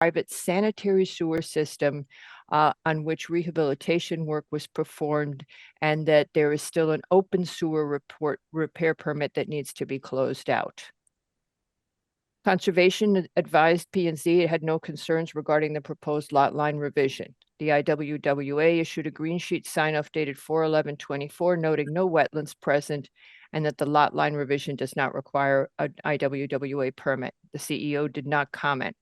private sanitary sewer system on which rehabilitation work was performed, and that there is still an open sewer repair permit that needs to be closed out. Conservation advised P&Z it had no concerns regarding the proposed lot line revision. The IWWA issued a green sheet sign-off dated 4/11/24 noting no wetlands present and that the lot line revision does not require an IWWA permit. The CEO did not comment.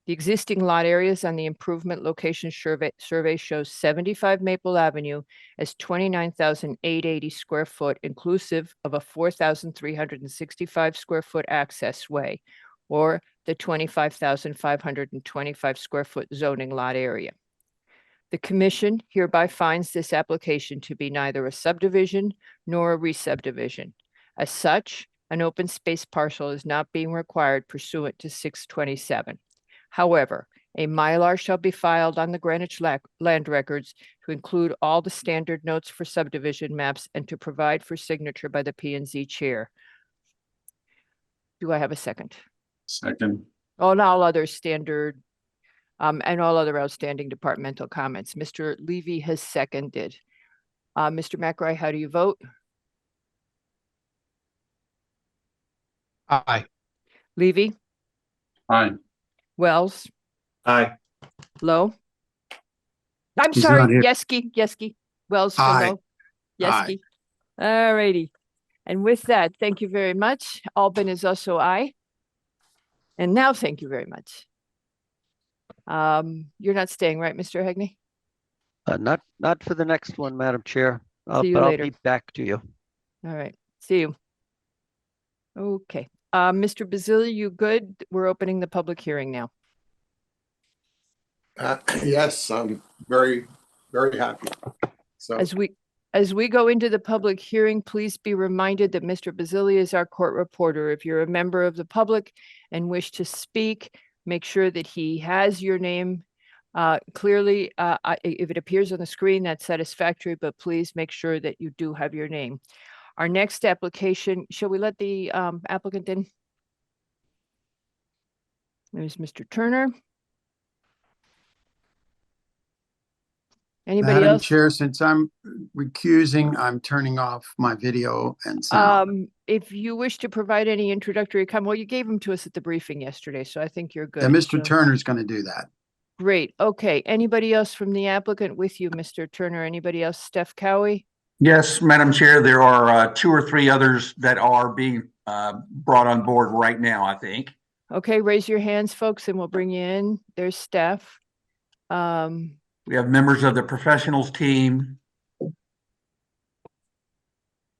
The existing lot areas on the improvement location survey shows 75 Maple Avenue as 29,880 square foot, inclusive of a 4,365 square foot access way, or the 25,525 square foot zoning lot area. The commission hereby finds this application to be neither a subdivision nor a re-subdivision. As such, an open space parcel is not being required pursuant to 627. However, a Mylar shall be filed on the Greenwich land records to include all the standard notes for subdivision maps and to provide for signature by the P&Z chair. Do I have a second? Second. On all other standard and all other outstanding departmental comments. Mr. Levy has seconded. Mr. McRae, how do you vote? Aye. Levy? Aye. Wells? Aye. Lowe? I'm He's sorry, not here. Yeski. Wells for Aye. Lowe? Yeski. All righty. And with that, thank you very much. Albin is also aye. And now, thank you very much. You're not staying, right, Mr. Hegney? Not for the next one, Madam Chair. See you But later. I'll be back to you. All right. See you. Okay. Mr. Basile, you good? We're opening the public hearing now. Yes, I'm very, very happy. So As we go into the public hearing, please be reminded that Mr. Basile is our court reporter. If you're a member of the public and wish to speak, make sure that he has your name clearly. If it appears on the screen, that's satisfactory, but please make sure that you do have your name. Our next application, shall we let the applicant in? There's Mr. Turner. Anybody Madam else? Chair, since I'm recusing, I'm turning off my video and sound. If you wish to provide any introductory comment, well, you gave them to us at the briefing yesterday, so I think you're good. Yeah, Mr. So- Turner's going to do that. Great. Okay. Anybody else from the applicant with you, Mr. Turner? Anybody else? Steph Cowie? Yes, Madam Chair, there are 2 or 3 others that are being brought on board right now, I think. Okay, raise your hands, folks, and we'll bring you in. There's Steph. We have members of the professionals team.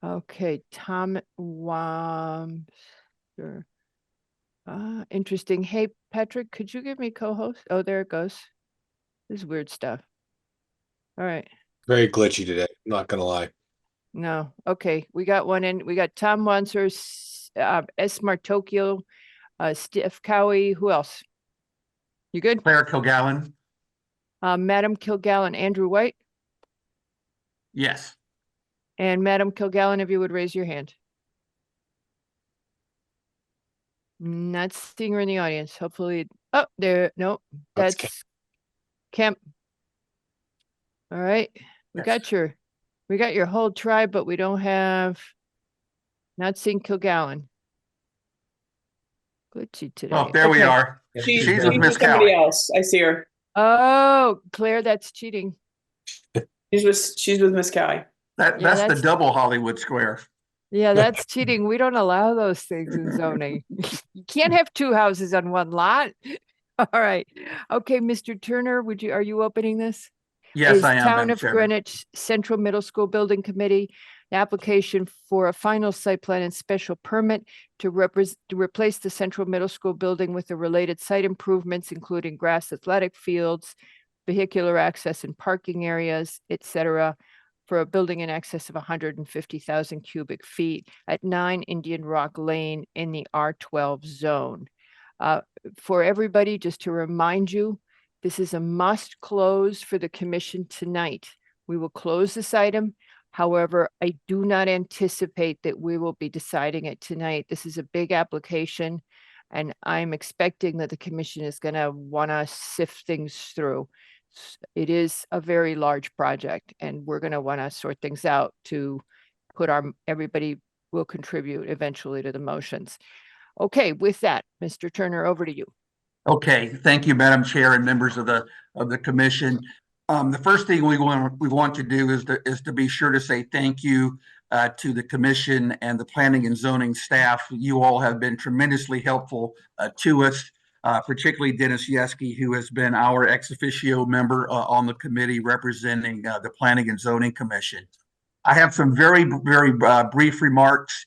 Okay, Tom Wamser. Interesting. Hey, Patrick, could you give me co-host? Oh, there it goes. This is weird stuff. All right. Very glitchy today, not gonna lie. No. Okay. We got one in. We got Tom Wanser, S. Martokyo, Steph Cowie. Who else? You good? Claire Kilgallen. Madam Kilgallen, Andrew White, Yes. and Madam Kilgallen, if you would raise your hand. Not seeing her in the audience. Hopefully, oh, there. No, That's that's Kemp. All right, we Yes. got your whole tribe, but we don't have. Not seeing Kilgallen. Glitchy today. Oh, there we Okay. are. She's She's with with Miss somebody Cowie. else. I see her. Oh, Claire, that's cheating. She's with Miss Cowie. That's the that's- double Hollywood Square. Yeah, that's cheating. We don't allow those things in zoning. You can't have 2 houses on one lot. All right. Okay, Mr. Turner, are you opening this? Yes, Is I am, Town Madam of Chairman. Greenwich Central Middle School Building Committee, application for a final site plan and special permit to replace the Central Middle School building with the related site improvements, including grass athletic fields, vehicular access and parking areas, etc., for a building in excess of 150,000 cubic feet at 9 Indian Rock Lane in the R12 zone. For everybody, just to remind you, this is a must close for the commission tonight. We will close this item. However, I do not anticipate that we will be deciding it tonight. This is a big application. And I'm expecting that the commission is going to want to sift things through. It is a very large project, and we're going to want to sort things out to put everybody will contribute eventually to the motions. Okay, with that, Mr. Turner, over to you. Okay, thank you, Madam Chair and members of the commission. The first thing we want to do is to be sure to say thank you to the commission and the planning and zoning staff. You all have been tremendously helpful to us, particularly Dennis Yeski, who has been our ex officio member on the committee representing the Planning and Zoning Commission. I have some very brief remarks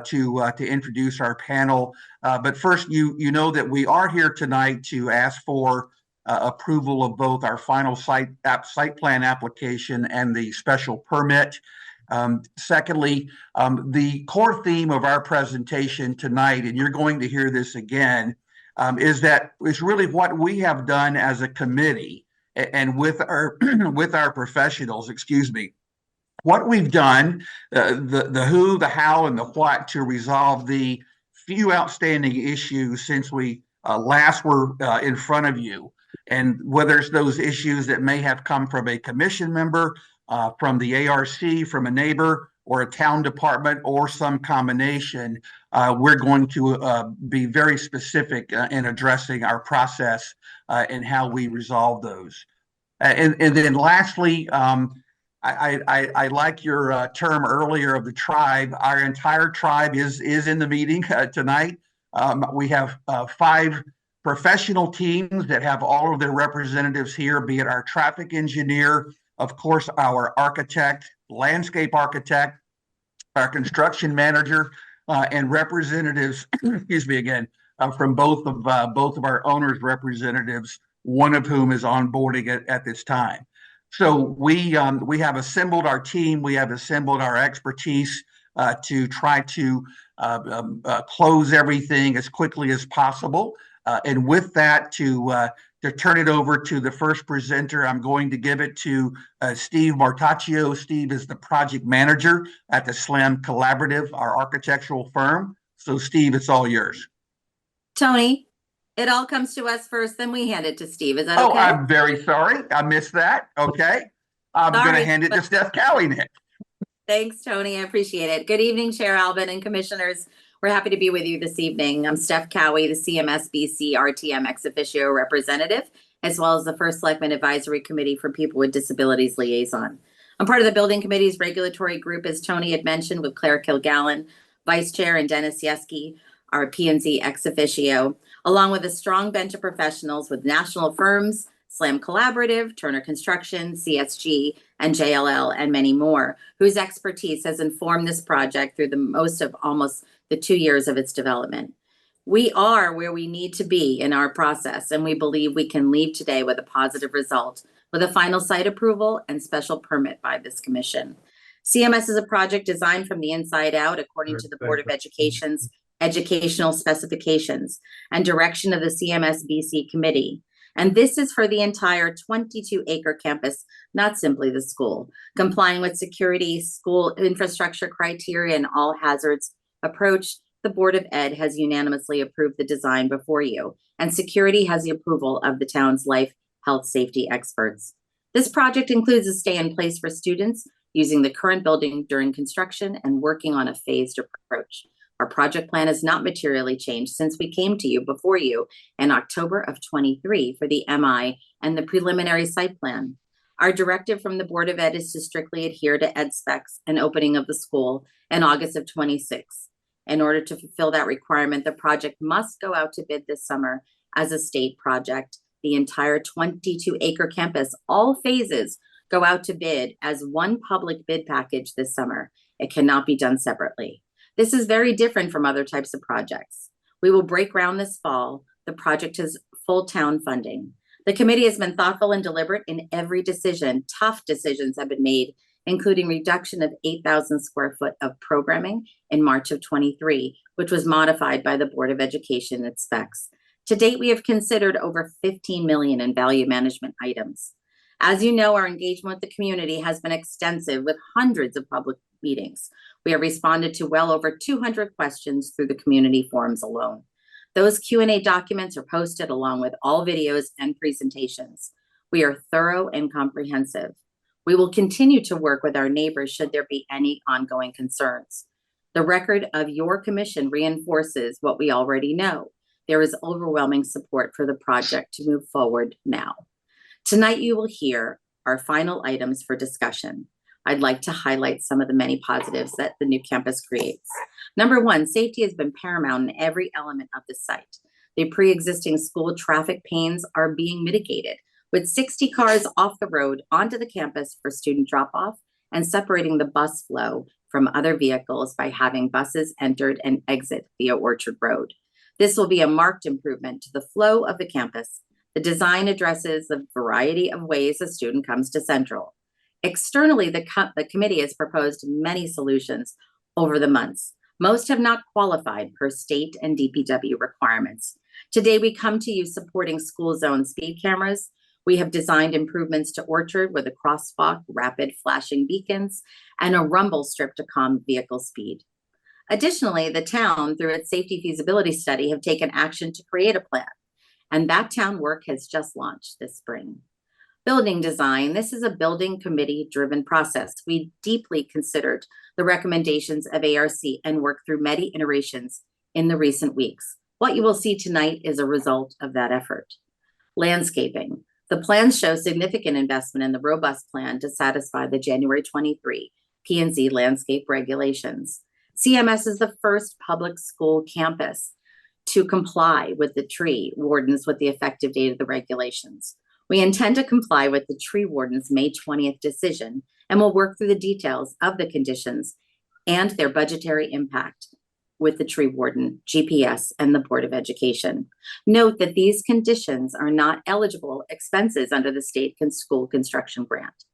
to introduce our panel. But first, you know that we are here tonight to ask for approval of both our final site plan application and the special permit. Secondly, the core theme of our presentation tonight, and you're going to hear this again, is really what we have done as a committee and with our professionals, what we've done, the who, the how, and the what to resolve the few outstanding issues since we last were in front of you. And whether it's those issues that may have come from a commission member, from the ARC, from a neighbor, or a town department, or some combination, we're going to be very specific in addressing our process and how we resolve those. And then lastly, I like your term earlier of the tribe. Our entire tribe is in the meeting tonight. We have 5 professional teams that have all of their representatives here, be it our traffic engineer, of course, our architect, landscape architect, our construction manager, and representatives, from both of our owners' representatives, one of whom is onboarding at this time. So we have assembled our team. We have assembled our expertise to try to close everything as quickly as possible. And with that, to turn it over to the first presenter, I'm going to give it to Steve Martaccio. Steve is the project manager at the SLAM Collaborative, our architectural firm. So Steve, it's all yours. Tony, it all comes to us first, then we hand it to Steve. Is that Oh, okay? I'm very sorry. I missed that. Okay. I'm going to Sorry, hand it to but- Steph Cowie next. Thanks, Tony. I appreciate it. Good evening, Chair Albin and commissioners. We're happy to be with you this evening. I'm Steph Cowie, the CMSBC RTM ex officio representative, as well as the First Selectman Advisory Committee for People with Disabilities liaison. I'm part of the Building Committee's regulatory group, as Tony had mentioned, with Claire Kilgallen, Vice Chair, and Dennis Yeski, our P&Z ex officio, along with a strong bench of professionals with national firms, SLAM Collaborative, Turner Construction, CSG, and JLL, and many more, whose expertise has informed this project through the most of almost the 2 years of its development. We are where we need to be in our process, and we believe we can leave today with a positive result, with a final site approval and special permit by this commission. CMS is a project designed from the inside out according to the Board of Education's educational specifications and direction of the CMSBC committee. And this is for the entire 22-acre campus, not simply the school, complying with security, school infrastructure criteria, and all hazards approach. The Board of Ed has unanimously approved the design before you, and security has the approval of the town's life, health, safety experts. This project includes a stay in place for students using the current building during construction and working on a phased approach. Our project plan has not materially changed since we came to you before you in October of 23 for the MI and the preliminary site plan. Our directive from the Board of Ed is to strictly adhere to ed specs and opening of the school in August of 26. In order to fulfill that requirement, the project must go out to bid this summer as a state project. The entire 22-acre campus, all phases, go out to bid as one public bid package this summer. It cannot be done separately. This is very different from other types of projects. We will break ground this fall. The project has full town funding. The committee has been thoughtful and deliberate in every decision. Tough decisions have been made, including reduction of 8,000 square foot of programming in March of 23, which was modified by the Board of Education at specs. To date, we have considered over 15 million in value management items. As you know, our engagement with the community has been extensive with hundreds of public meetings. We have responded to well over 200 questions through the community forums alone. Those Q&A documents are posted along with all videos and presentations. We are thorough and comprehensive. We will continue to work with our neighbors should there be any ongoing concerns. The record of your commission reinforces what we already know. There is overwhelming support for the project to move forward now. Tonight, you will hear our final items for discussion. I'd like to highlight some of the many positives that the new campus creates. Number one, safety has been paramount in every element of the site. The pre-existing school traffic pains are being mitigated with 60 cars off the road onto the campus for student drop-off and separating the bus flow from other vehicles by having buses entered and exit via Orchard Road. This will be a marked improvement to the flow of the campus. The design addresses the variety of ways a student comes to Central. Externally, the committee has proposed many solutions over the months. Most have not qualified per state and DPW requirements. Today, we come to you supporting school zone speed cameras. We have designed improvements to Orchard with a crosswalk, rapid flashing beacons, and a rumble strip to calm vehicle speed. Additionally, the town, through its safety feasibility study, have taken action to create a plan, and that town work has just launched this spring. Building design, this is a building committee driven process. We deeply considered the recommendations of ARC and worked through many iterations in the recent weeks. What you will see tonight is a result of that effort. Landscaping. The plans show significant investment in the robust plan to satisfy the January 23 P&Z landscape regulations. CMS is the first public school campus to comply with the tree wardens with the effective date of the regulations. We intend to comply with the tree warden's May 20th decision and will work through the details of the conditions and their budgetary impact with the tree warden, GPS, and the Board of Education. Note that these conditions are not eligible expenses under the state school construction grant.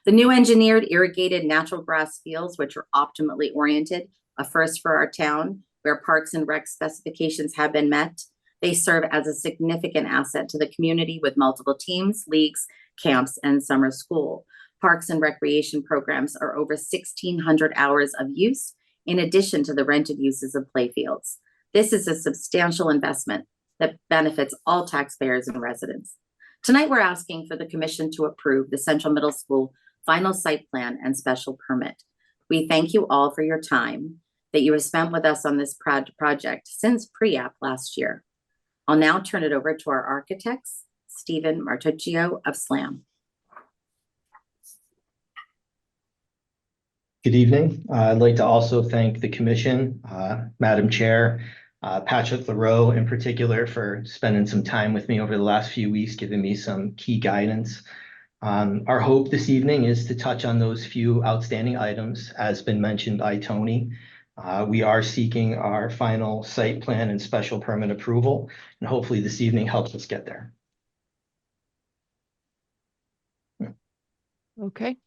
The new engineered irrigated natural grass fields, which are optimally oriented, a first for our town, where Parks and Rec specifications have been met. They serve as a significant asset to the community with multiple teams, leagues, camps, and summer school. Parks and Recreation programs are over 1,600 hours of use, in addition to the rented uses of playfields. This is a substantial investment that benefits all taxpayers and residents. Tonight, we're asking for the commission to approve the Central Middle School final site plan and special permit. We thank you all for your time that you have spent with us on this project since pre-app last year. I'll now turn it over to our architects, Stephen Martuccio of SLAM. Good evening. I'd like to also thank the commission, Madam Chair, Patrick LaRoe in particular for spending some time with me over the last few weeks, giving me some key guidance. Our hope this evening is to touch on those few outstanding items as been mentioned by Tony. We are seeking our final site plan and special permit approval, and hopefully this evening helps us get there. Okay.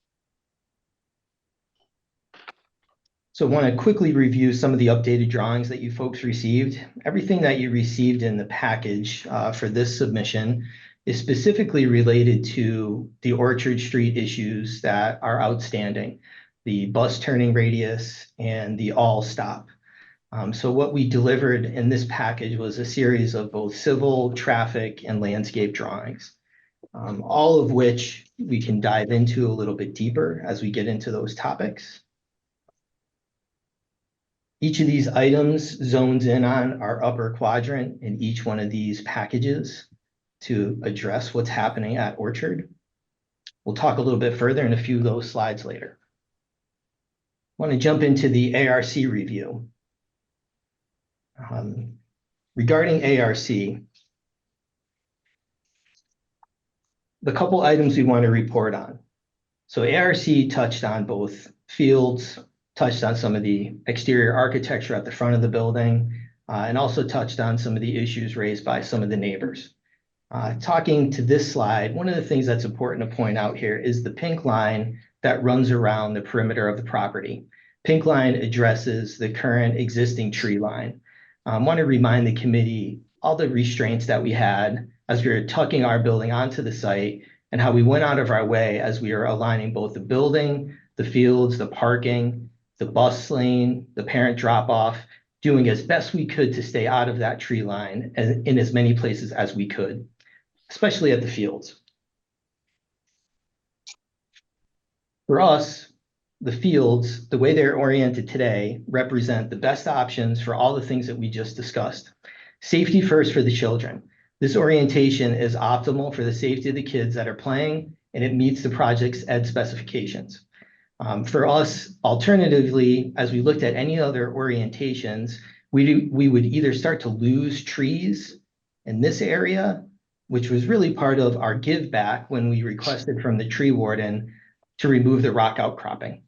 So I want to quickly review some of the updated drawings that you folks received. Everything that you received in the package for this submission is specifically related to the Orchard Street issues that are outstanding, the bus turning radius and the all stop. So what we delivered in this package was a series of both civil, traffic, and landscape drawings, all of which we can dive into a little bit deeper as we get into those topics. Each of these items zones in on our upper quadrant in each one of these packages to address what's happening at Orchard. We'll talk a little bit further in a few of those slides later. I want to jump into the ARC review. Regarding ARC, the couple items we want to report on. So ARC touched on both fields, touched on some of the exterior architecture at the front of the building, and also touched on some of the issues raised by some of the neighbors. Talking to this slide, one of the things that's important to point out here is the pink line that runs around the perimeter of the property. Pink line addresses the current existing tree line. I want to remind the committee all the restraints that we had as we were tucking our building onto the site and how we went out of our way as we were aligning both the building, the fields, the parking, the bus lane, the parent drop-off, doing as best we could to stay out of that tree line in as many places as we could, especially at the fields. For us, the fields, the way they're oriented today, represent the best options for all the things that we just discussed. Safety first for the children. This orientation is optimal for the safety of the kids that are playing, and it meets the project's ed specifications. For us, alternatively, as we looked at any other orientations, we would either start to lose trees in this area, which was really part of our give back when we requested from the tree warden to remove the rock outcropping.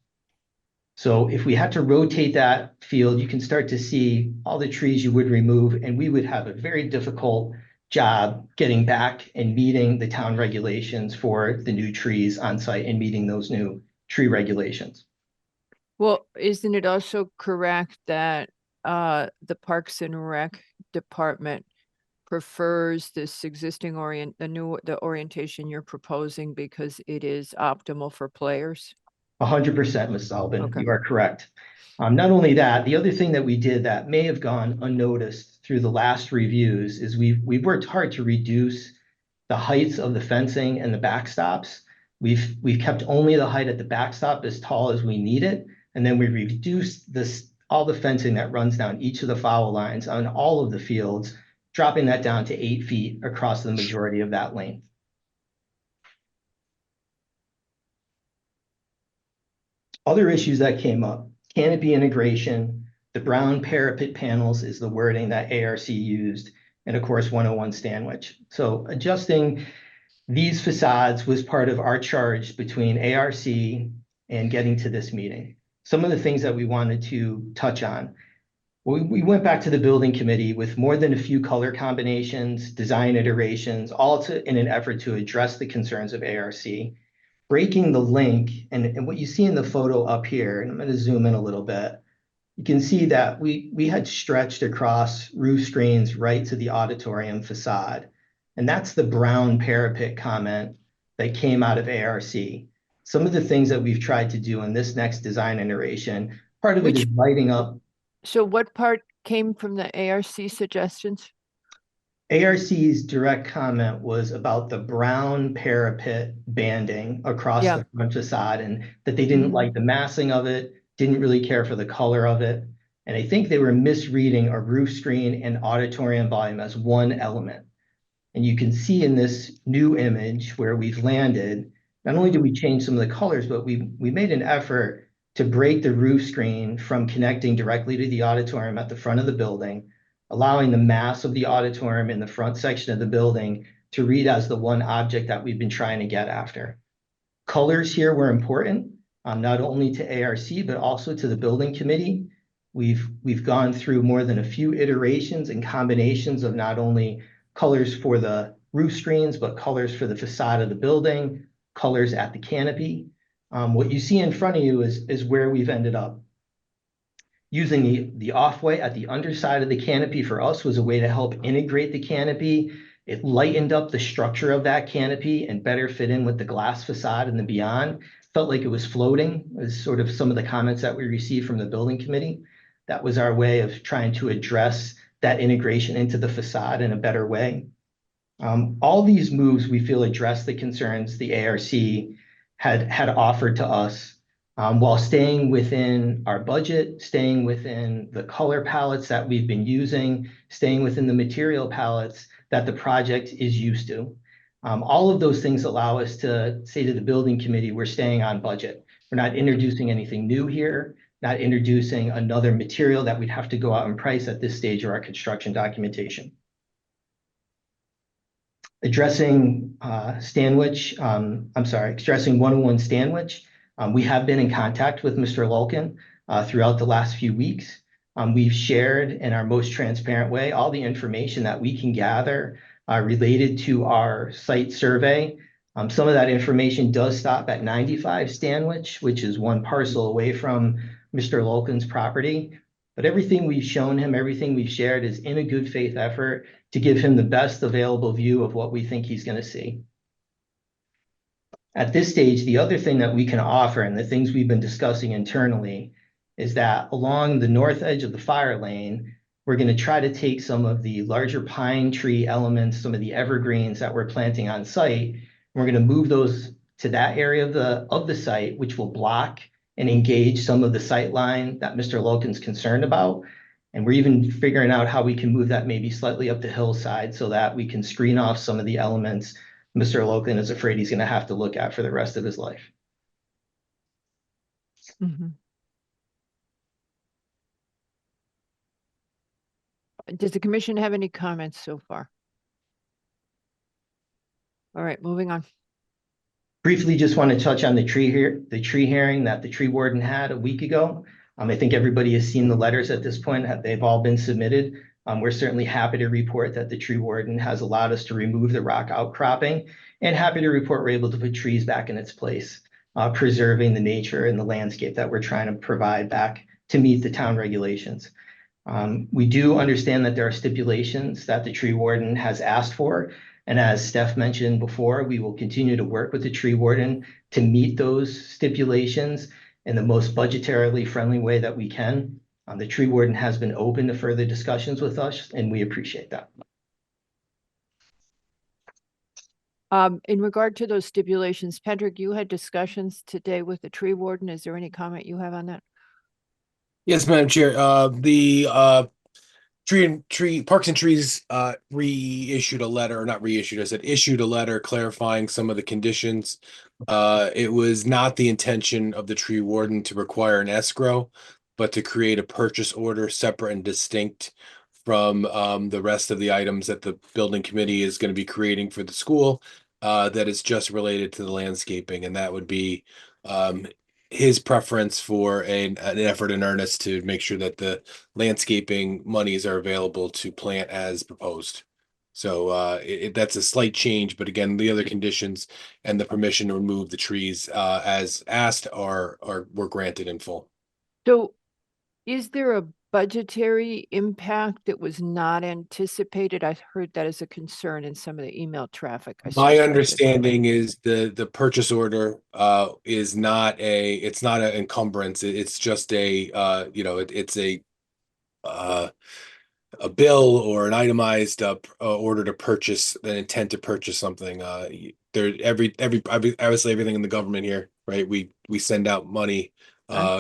So if we had to rotate that field, you can start to see all the trees you would remove, and we would have a very difficult job getting back and meeting the town regulations for the new trees on site and meeting those new tree regulations. Well, isn't it also correct that the Parks and Rec department prefers this existing the orientation you're proposing because it is optimal for players? 100%, Mrs. Albin, Okay. you are correct. Not only that, the other thing that we did that may have gone unnoticed through the last reviews is we've worked hard to reduce the heights of the fencing and the backstops. We've kept only the height at the backstop as tall as we need it, and then we reduced all the fencing that runs down each of the foul lines on all of the fields, dropping that down to 8 feet across the majority of that length. Other issues that came up, canopy integration, the brown parapet panels is the wording that ARC used, and of course 101 Stanwich. So adjusting these facades was part of our charge between ARC and getting to this meeting. Some of the things that we wanted to touch on. We went back to the building committee with more than a few color combinations, design iterations, all in an effort to address the concerns of ARC. Breaking the link, and what you see in the photo up here, and I'm going to zoom in a little bit, you can see that we had stretched across roof screens right to the auditorium facade. And that's the brown parapet comment that came out of ARC. Some of the things that we've tried to do in this next design iteration, part of it is lighting up. So what part came from the ARC suggestions? ARC's direct comment was about the brown parapet banding across the front facade, and that they didn't like the massing of it, didn't really care for the color of it. And I think they were misreading a roof screen and auditorium volume as one element. And you can see in this new image where we've landed, not only did we change some of the colors, but we made an effort to break the roof screen from connecting directly to the auditorium at the front of the building, allowing the mass of the auditorium in the front section of the building to read as the one object that we've been trying to get after. Colors here were important, not only to ARC, but also to the building committee. We've gone through more than a few iterations and combinations of not only colors for the roof screens, but colors for the facade of the building, colors at the canopy. What you see in front of you is where we've ended up. Using the off-white at the underside of the canopy for us was a way to help integrate the canopy. It lightened up the structure of that canopy and better fit in with the glass facade and the beyond. Felt like it was floating, as sort of some of the comments that we received from the building committee. That was our way of trying to address that integration into the facade in a better way. All these moves we feel address the concerns the ARC had offered to us, while staying within our budget, staying within the color palettes that we've been using, staying within the material palettes that the project is used to. All of those things allow us to say to the building committee, we're staying on budget. We're not introducing anything new here, not introducing another material that we'd have to go out and price at this stage of our construction documentation. Addressing addressing 101 Stanwich. We have been in contact with Mr. Lulkin throughout the last few weeks. We've shared in our most transparent way all the information that we can gather related to our site survey. Some of that information does stop at 95 Stanwich, which is one parcel away from Mr. Lulkin's property. But everything we've shown him, everything we've shared is in a good faith effort to give him the best available view of what we think he's going to see. At this stage, the other thing that we can offer, and the things we've been discussing internally, is that along the north edge of the fire lane, we're going to try to take some of the larger pine tree elements, some of the evergreens that we're planting on site. We're going to move those to that area of the site, which will block and engage some of the sight line that Mr. Loken's concerned about. And we're even figuring out how we can move that maybe slightly up the hillside so that we can screen off some of the elements Mr. Loken is afraid he's going to have to look at for the rest of his life. Mhm. Does the commission have any comments so far? All right, moving on. Briefly, just want to touch on the tree hearing that the tree warden had a week ago. I think everybody has seen the letters at this point. They've all been submitted. We're certainly happy to report that the tree warden has allowed us to remove the rock outcropping, and happy to report we're able to put trees back in its place, preserving the nature and the landscape that we're trying to provide back to meet the town regulations. We do understand that there are stipulations that the tree warden has asked for. And as Steph mentioned before, we will continue to work with the tree warden to meet those stipulations in the most budgetarily friendly way that we can. The tree warden has been open to further discussions with us, and we appreciate that. In regard to those stipulations, Patrick, you had discussions today with the tree warden. Is there any comment you have on that? Yes, Madam Chair. The Parks and Trees reissued a letter, or not reissued, I said issued a letter clarifying some of the conditions. It was not the intention of the tree warden to require an escrow, but to create a purchase order separate and distinct from the rest of the items that the building committee is going to be creating for the school, that is just related to the landscaping, and that would be his preference for an effort in earnest to make sure that the landscaping monies are available to plant as proposed. So that's a slight change, but again, the other conditions and the permission to remove the trees as asked were granted in full. So is there a budgetary impact that was not anticipated? I heard that as a concern in some of the email traffic. I My saw. understanding is the purchase order is it's not an encumbrance. It's just it's a bill or an itemized order to purchase, an intent to purchase something. Obviously everything in the government here, right? We send out money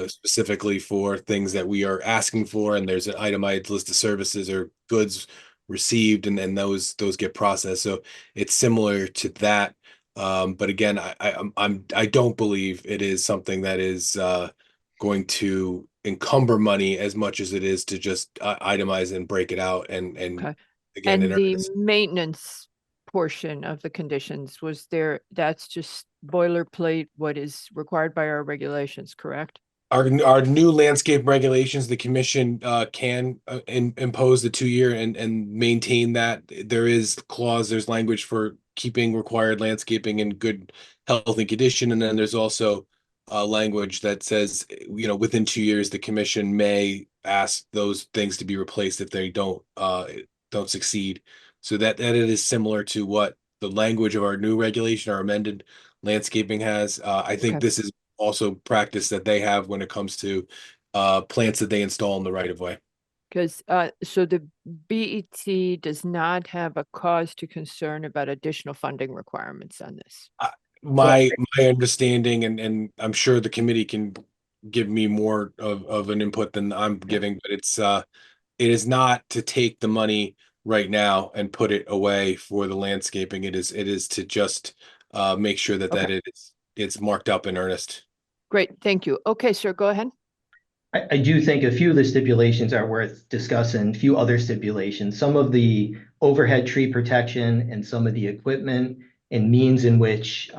specifically for things that we are asking for, and there's an itemized list of services or goods received, and then those get processed. So it's similar to that. But again, I don't believe it is something that is going to encumber money as much as it is to just itemize and break it out and Okay. again, And in the earnest. maintenance portion of the conditions, that's just boilerplate, what is required by our regulations, correct? Our new landscape regulations, the commission can impose the 2-year and maintain that. There's language for keeping required landscaping in good healthy condition, and then there's also language that says, within 2 years, the commission may ask those things to be replaced if they don't succeed. So that it is similar to what the language of our new regulation, our amended landscaping has. I think Okay. this is also practice that they have when it comes to plants that they install in the right of way. Because, so the BET does not have a cause to concern about additional funding requirements on this. My understanding, and I'm sure the committee can give me more of an input than I'm giving, but it is not to take the money right now and put it away for the landscaping. It is to just make sure that Okay. it's marked up in earnest. Great, thank you. Okay, sir, go ahead. I do think a few of the stipulations are worth discussing, a few other stipulations, some of the overhead tree protection and some of the equipment and means in which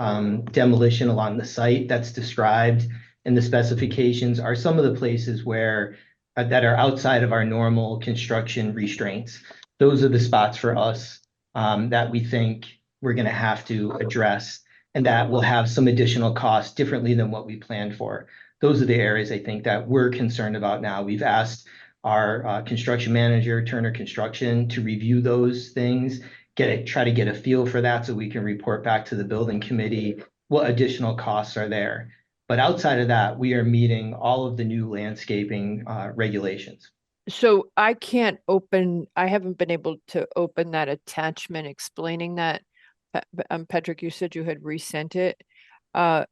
demolition along the site that's described in the specifications are some of the places where that are outside of our normal construction restraints. Those are the spots for us that we think we're going to have to address, and that will have some additional costs differently than what we planned for. Those are the areas I think that we're concerned about now. We've asked our construction manager, Turner Construction, to review those things, try to get a feel for that so we can report back to the building committee what additional costs are there. But outside of that, we are meeting all of the new landscaping regulations. So I haven't been able to open that attachment explaining that. Patrick, you said you had resent it. The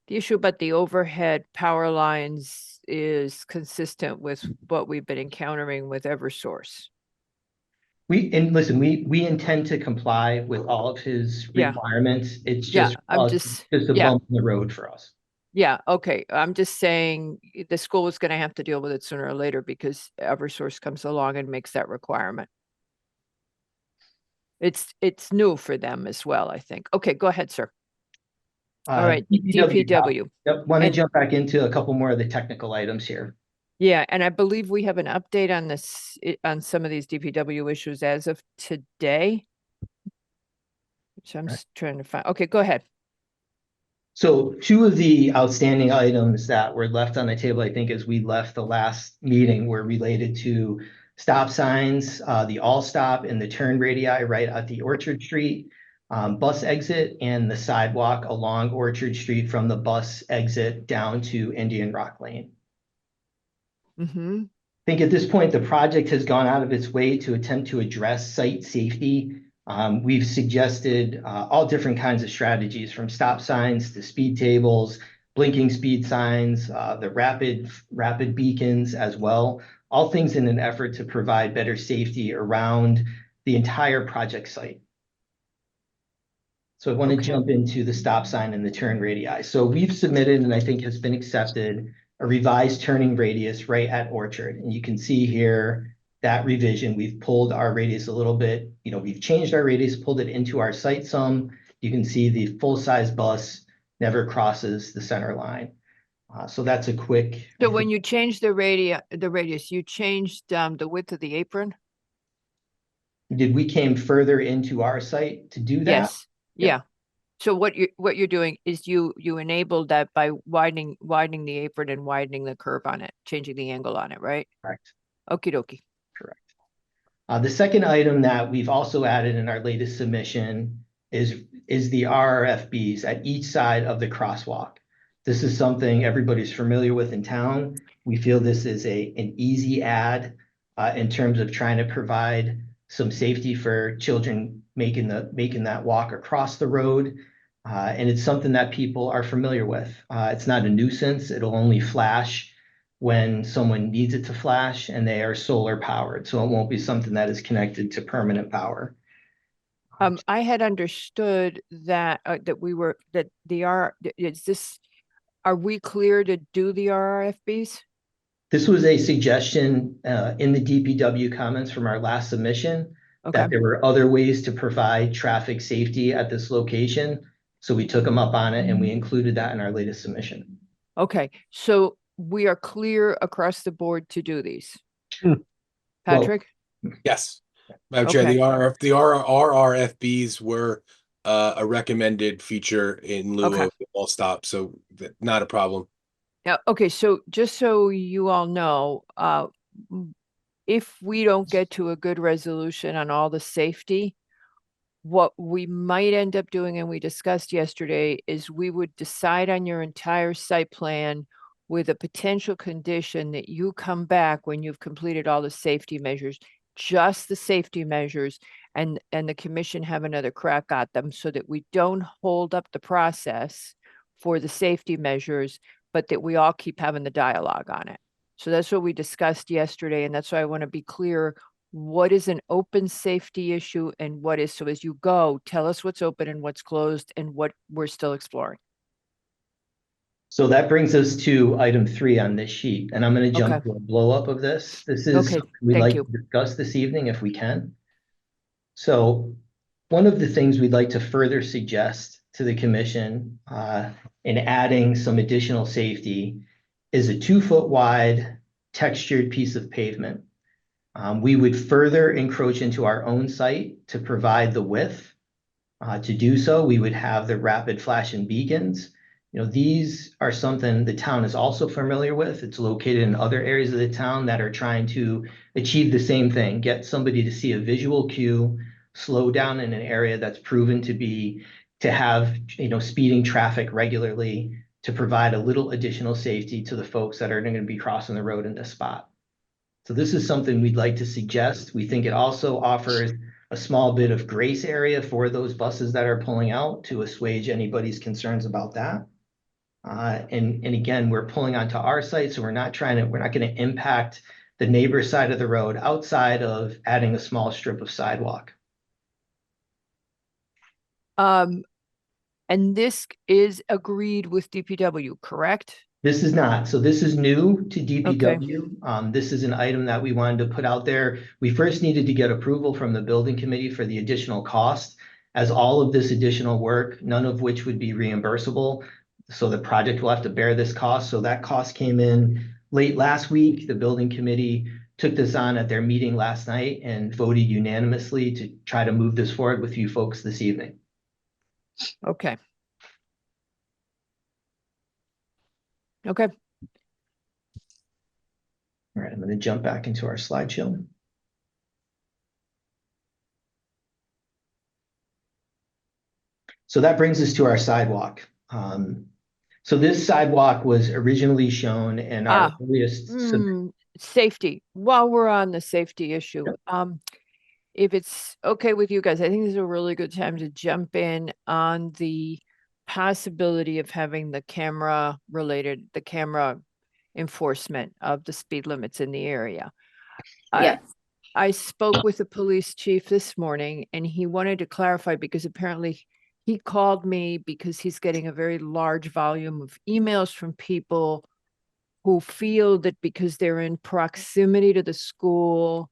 issue about the overhead power lines is consistent with what we've been encountering with Eversource. We intend to comply with all of his Yeah. requirements. It's Yeah, just, I'm just a yeah. bump in the road for us. Yeah, okay. I'm just saying the school is gonna have to deal with it sooner or later because Eversource comes along and makes that requirement. It's new for them as well, I think. Okay, go ahead, sir. All right, DPW. Yep, want to And- jump back into a couple more of the technical items here. Yeah, and I believe we have an update on this, on some of these DPW issues as of today. Which I'm Right. trying to find. Okay, go ahead. So two of the outstanding items that were left on the table, I think, as we left the last meeting were related to stop signs, the all stop and the turn radii right at the Orchard Street bus exit, and the sidewalk along Orchard Street from the bus exit down to Indian Rock Lane. Mm-hmm. I think at this point, the project has gone out of its way to attempt to address site safety. We've suggested all different kinds of strategies, from stop signs to speed tables, blinking speed signs, the rapid beacons as well, all things in an effort to provide better safety around the entire project site. So I want to Okay. jump into the stop sign and the turn radii. So we've submitted, and I think has been accepted, a revised turning radius right at Orchard. And you can see here that revision. We've pulled our radius a little bit. We've changed our radius, pulled it into our site some. You can see the full-size bus never crosses the center line. So that's a quick. So when you change the radius, you changed the width of the apron? Did we came further into our site to do that? Yes, Yeah. yeah. So what you're doing is you enabled that by widening the apron and widening the curve on it, changing the angle on it, right? Correct. Okie dokie. Correct. The second item that we've also added in our latest submission is the RRFBs at each side of the crosswalk. This is something everybody's familiar with in town. We feel this is an easy add in terms of trying to provide some safety for children making that walk across the road. And it's something that people are familiar with. It's not a nuisance. It'll only flash when someone needs it to flash, and they are solar powered. So it won't be something that is connected to permanent power. I had understood that are we clear to do the RRFBs? This was a suggestion in the DPW comments from our last submission, Okay, that there were other ways to provide traffic safety at this location. So we took them up on it, and we included that in our latest submission. okay. So we are clear across the board to do these. Hmm. Patrick? Yes. Madam Chair, Okay. the RRFBs were a recommended feature in lieu Okay. of the all stop, so not a problem. Yeah, okay, so just so you all know, if we don't get to a good resolution on all the safety, what we might end up doing, and we discussed yesterday, is we would decide on your entire site plan with a potential condition that you come back when you've completed all the safety measures, just the safety measures, and the commission have another crack at them, so that we don't hold up the process for the safety measures, but that we all keep having the dialogue on it. So that's what we discussed yesterday, and that's why I want to be clear, what is an open safety issue and what is, so as you go, tell us what's open and what's closed and what we're still exploring. So that brings us to item 3 on this sheet, and I'm going to jump Okay. to a blow up of this. This is Okay, something we'd thank like you. to discuss this evening if we can. So one of the things we'd like to further suggest to the commission in adding some additional safety is a 2-foot wide textured piece of pavement. We would further encroach into our own site to provide the width. To do so, we would have the rapid flashing beacons. These are something the town is also familiar with. It's located in other areas of the town that are trying to achieve the same thing, get somebody to see a visual cue, slow down in an area that's proven to be to have, speeding traffic regularly to provide a little additional safety to the folks that are going to be crossing the road in this spot. So this is something we'd like to suggest. We think it also offers a small bit of grace area for those buses that are pulling out to assuage anybody's concerns about that. And again, we're pulling onto our site, so we're not going to impact the neighbor side of the road outside of adding a small strip of sidewalk. And this is agreed with DPW, correct? This is not. So this is new to DPW. This is an item that we wanted to put out there. We first needed to get approval from the building committee for the additional cost, as all of this additional work, none of which would be reimbursable. So the project will have to bear this cost. So that cost came in late last week. The building committee took this on at their meeting last night and voted unanimously to try to move this forward with you folks this evening. Okay. Okay. All right, I'm going to jump back into our slideshow. So that brings us to our sidewalk. So this sidewalk was originally shown in our earliest safety. While we're on the safety issue, if it's okay with you guys, I think this is a really good time to jump in on the possibility of having the camera enforcement of the speed limits in the area. Yes. I spoke with the police chief this morning and he wanted to clarify because apparently he called me because he's getting a very large volume of emails from people who feel that because they're in proximity to the school,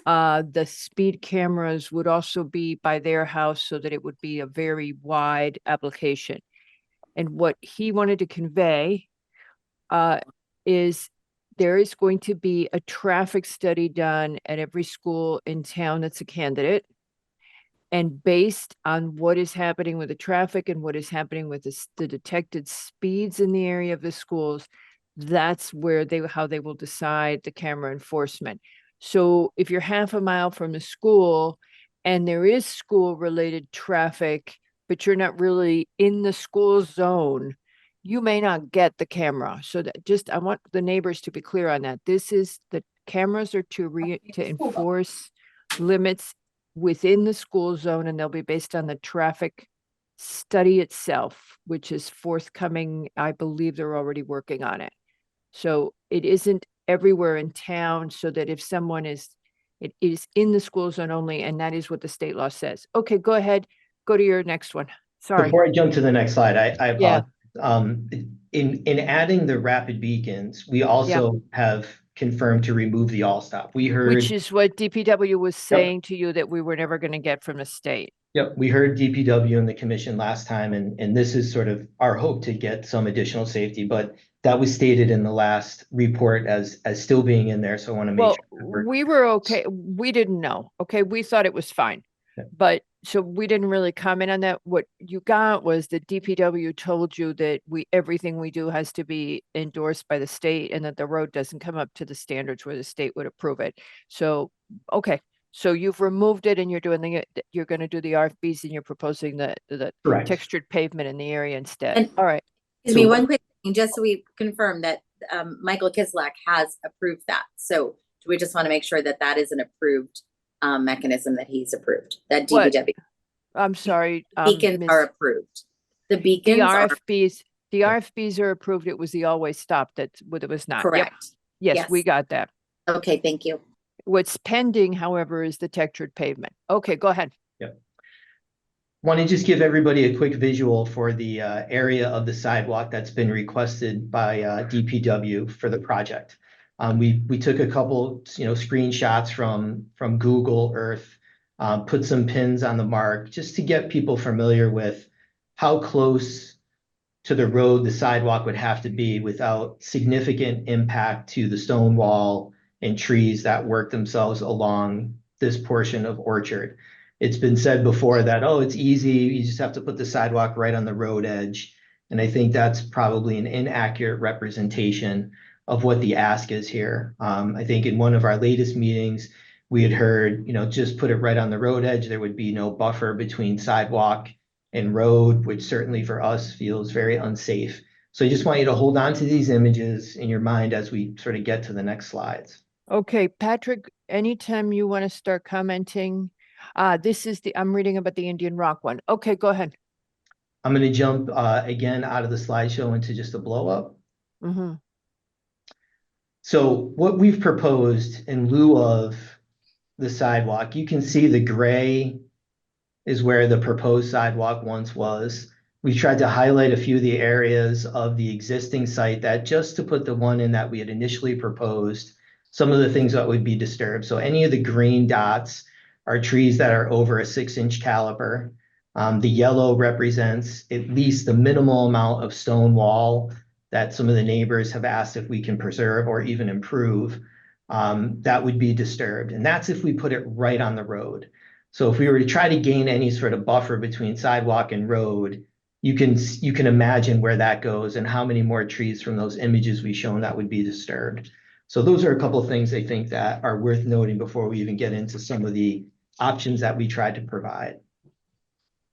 the speed cameras would also be by their house so that it would be a very wide application. And what he wanted to convey is there is going to be a traffic study done at every school in town that's a candidate. And based on what is happening with the traffic and what is happening with the detected speeds in the area of the schools, that's where how they will decide the camera enforcement. So if you're half a mile from the school and there is school related traffic, but you're not really in the school zone, you may not get the camera. So that I want the neighbors to be clear on that. The cameras are to enforce limits within the school zone, and they'll be based on the traffic study itself, which is forthcoming. I believe they're already working on it. So it isn't everywhere in town, so that if someone it is in the school zone only, and that is what the state law says. Okay, go ahead. Go to your next one. Sorry. Before I jump to the next slide, I apologize. In adding the rapid beacons, we also have confirmed to remove the all stop. We heard, which is what DPW was saying to you that we were never going to get from the state. Yep, we heard DPW and the commission last time, and this is sort of our hope to get some additional safety, but that was stated in the last report as still being in there. So I want to make sure. We were okay. We didn't know. Okay, we thought it was fine, but so we didn't really comment on that. What you got was the DPW told you that everything we do has to be endorsed by the state, and that the road doesn't come up to the standards where the state would approve it. So okay. So you've removed it and you're doing you're going to do the RFBs and you're proposing the textured pavement in the area instead. And, all right. Excuse me, one quick thing, just so we confirm that Michael Kislak has approved that. So we just want to make sure that that is an approved mechanism that he's approved, that DPW. I'm sorry. Beacons are approved. The beacons the RFBs are approved. It was the always stop that it was not. Correct. Yep. Yes, we got that. Okay, thank you. What's pending, however, is the textured pavement. Okay, go ahead. Yep. Want to just give everybody a quick visual for the area of the sidewalk that's been requested by DPW for the project. We took a couple, screenshots from Google Earth, put some pins on the mark just to get people familiar with how close to the road the sidewalk would have to be without significant impact to the stone wall and trees that work themselves along this portion of Orchard. It's been said before that, it's easy. You just have to put the sidewalk right on the road edge. And I think that's probably an inaccurate representation of what the ask is here. I think in one of our latest meetings, we had heard, just put it right on the road edge. There would be no buffer between sidewalk and road, which certainly for us feels very unsafe. So I just want you to hold on to these images in your mind as we sort of get to the next slides. Okay, Patrick, anytime you want to start commenting, this is I'm reading about the Indian Rock one. Okay, go ahead. I'm going to jump again out of the slideshow into just a blow up. Mm-hmm. So what we've proposed in lieu of the sidewalk, you can see the gray is where the proposed sidewalk once was. We tried to highlight a few of the areas of the existing site that just to put the one in that we had initially proposed, some of the things that would be disturbed. So any of the green dots are trees that are over a 6-inch caliber. The yellow represents at least the minimal amount of stone wall that some of the neighbors have asked if we can preserve or even improve. That would be disturbed. And that's if we put it right on the road. So if we were to try to gain any sort of buffer between sidewalk and road, you can imagine where that goes and how many more trees from those images we've shown that would be disturbed. So those are a couple of things I think that are worth noting before we even get into some of the options that we tried to provide.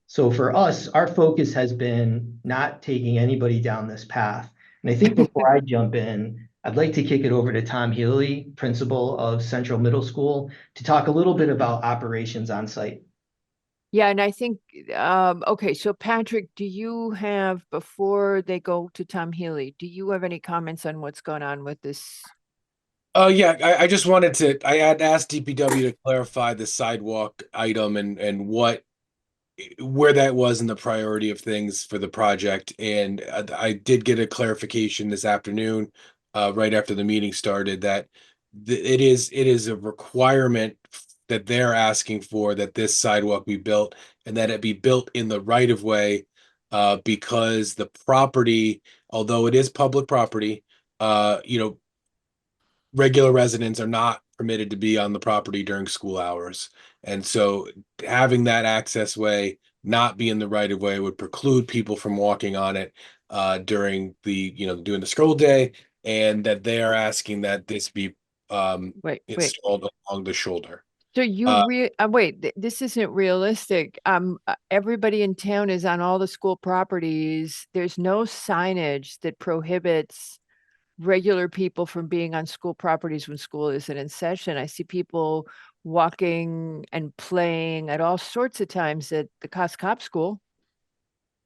So for us, our focus has been not taking anybody down this path. And I think before I jump in, I'd like to kick it over to Tom Healy, principal of Central Middle School, to talk a little bit about operations on site. Yeah, and I think, okay, so Patrick, do you have, before they go to Tom Healy, do you have any comments on what's going on with this? Oh, yeah, I just wanted to, I had asked DPW to clarify the sidewalk item and where that was in the priority of things for the project. And I did get a clarification this afternoon, right after the meeting started, that it is a requirement that they're asking for that this sidewalk be built and that it be built in the right of way, because the property, although it is public property, regular residents are not permitted to be on the property during school hours. And so having that access way not be in the right of way would preclude people from walking on it during during the school day, and that they are asking that this be Wait. installed along the shoulder. So you wait, this isn't realistic. Everybody in town is on all the school properties. There's no signage that prohibits regular people from being on school properties when school isn't in session. I see people walking and playing at all sorts of times at the Coscop School,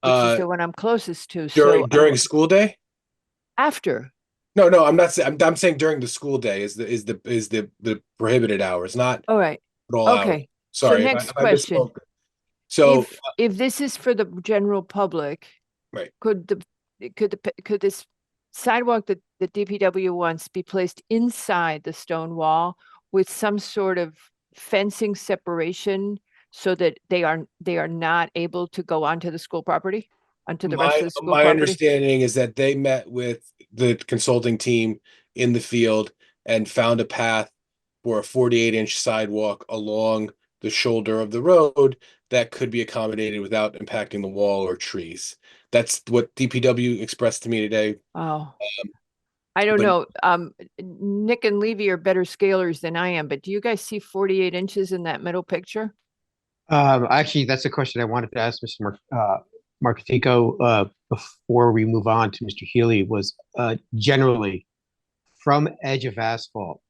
which is the one I'm closest to. During school day? After. No, I'm not saying. I'm saying during the school day is the prohibited hours, not All right. all hours. Okay. Sorry, next I question. misspoke. So if this is for the general public, right, could this sidewalk that the DPW wants be placed inside the stone wall with some sort of fencing separation so that they are not able to go onto the school property, onto the rest of the school my property? understanding is that they met with the consulting team in the field and found a path for a 48-inch sidewalk along the shoulder of the road that could be accommodated without impacting the wall or trees. That's what DPW expressed to me today. Oh, I don't know. Nick and Levy are better scalers than I am, but do you guys see 48 inches in that middle picture? Actually, that's a question I wanted to ask Mr. Marketico before we move on to Mr. Healy, was generally from edge of asphalt,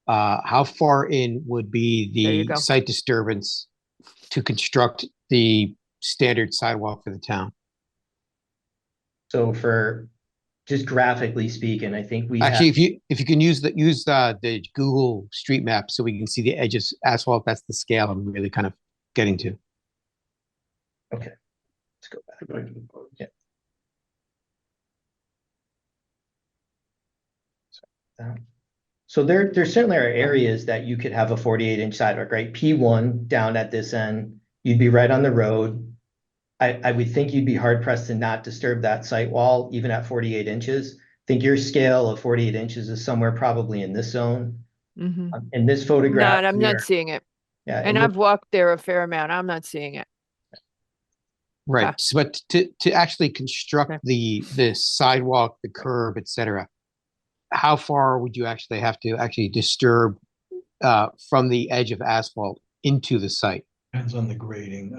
how far in would be the site disturbance to construct the standard sidewalk for the town? So for just graphically speaking, I think we actually, if you can use the Google Street Map so we can see the edges asphalt, that's the scale I'm really kind of getting to. Okay, let's go back. Yeah. So there certainly are areas that you could have a 48-inch sidewalk, right? P1 down at this end, you'd be right on the road. I would think you'd be hard pressed to not disturb that site wall, even at 48 inches. I think your scale of 48 inches is somewhere probably in this zone. Mm-hmm. In this photograph, I'm not seeing it. Yeah, and I've walked there a fair amount. I'm not seeing it. Right, so, but to actually construct the sidewalk, the curb, etc., how far would you actually have to disturb from the edge of asphalt into the site? Depends on the grading.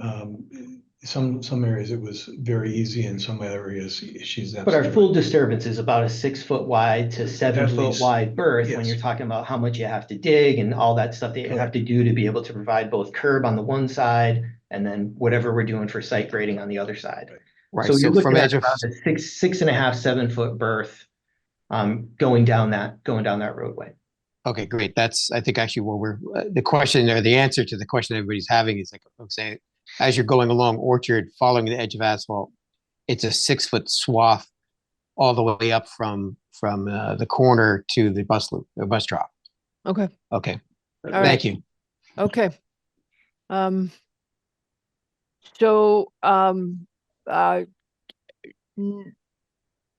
some areas it was very easy, in some areas she's. But our full disturbance is about a 6 foot wide to 7 foot least, wide berth, when yes. you're talking about how much you have to dig and all that stuff that you have to do to be able to provide both curb on the one side and then whatever we're doing for site grading on the other side. Right, So you're so from looking at edge of, about a 6.5, 7 foot berth going down that roadway. okay, great. That's, I think actually what we're, the question or the answer to the question everybody's having is like, I'm saying, as you're going along Orchard, following the edge of asphalt, it's a 6 foot swath all the way up from the corner to the bus loop, the bus drop. Okay, Okay, all thank right, you. okay. So,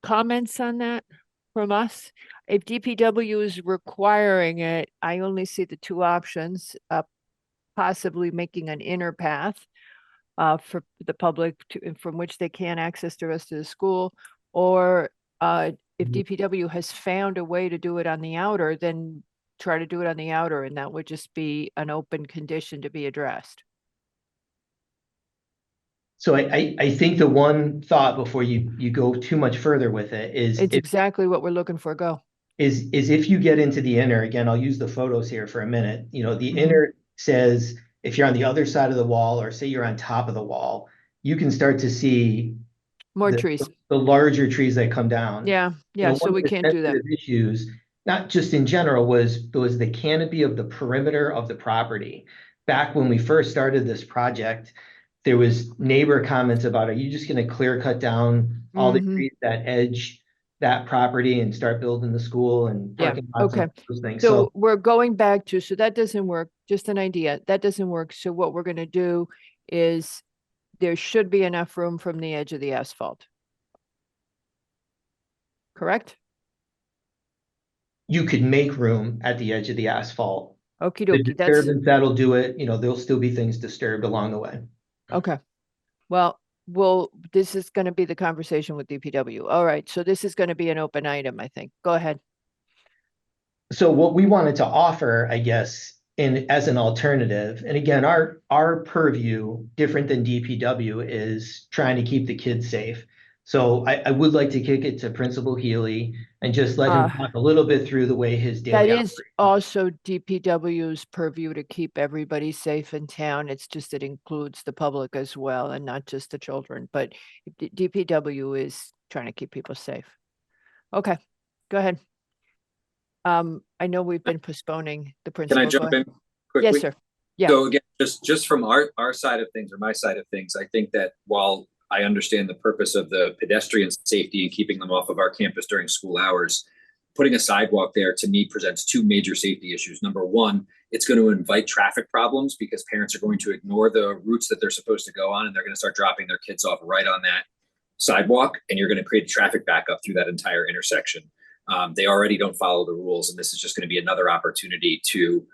comments on that from us? If DPW is requiring it, I only see the two options, possibly making an inner path for the public to, from which they can access the rest of the school, or if DPW has found a way to do it on the outer, then try to do it on the outer, and that would just be an open condition to be addressed. So I think the one thought before you go too much further with it is It's exactly what we're looking for. Go. is if you get into the inner, again, I'll use the photos here for a minute. You know, the Mhm. inner says if you're on the other side of the wall, or say you're on top of the wall, you can start to see More the trees. the larger trees that come down. Yeah, You yeah, know, so one we of the can't do that. sensitive issues, not just in general, was the canopy of the perimeter of the property. Back when we first started this project, there was neighbor comments about, are you just gonna clear cut down all the Mhm. trees that edge that property and start building the school and Yeah, parking lots and okay. those things? So we're going back to, so that doesn't work, just an idea, that doesn't work. So what we're gonna do is there should be enough room from the edge of the asphalt. Correct? You could make room at the edge of the asphalt. Okie The dokie, that's, disturbance, that'll do it, you know, there'll still be things disturbed along the way. okay. Well, this is gonna be the conversation with DPW. All right, so this is gonna be an open item, I think. Go ahead. So what we wanted to offer, I guess, as an alternative, and again, our purview, different than DPW, is trying to keep the kids safe. So I would like to kick it to Principal Healy and just let him talk a little bit through the way his That daily. is also DPW's purview to keep everybody safe in town. It's just, it includes the public as well and not just the children, but DPW is trying to keep people safe. Okay, go ahead. I know we've been postponing the Can principal. I jump in quickly? Yes, sir. Yeah. So again, just from our side of things, or my side of things, I think that while I understand the purpose of the pedestrian safety and keeping them off of our campus during school hours, putting a sidewalk there to me presents two major safety issues. Number one, it's going to invite traffic problems because parents are going to ignore the routes that they're supposed to go on, and they're going to start dropping their kids off right on that sidewalk, and you're going to create traffic backup through that entire intersection. They already don't follow the rules, and this is just going to be another opportunity to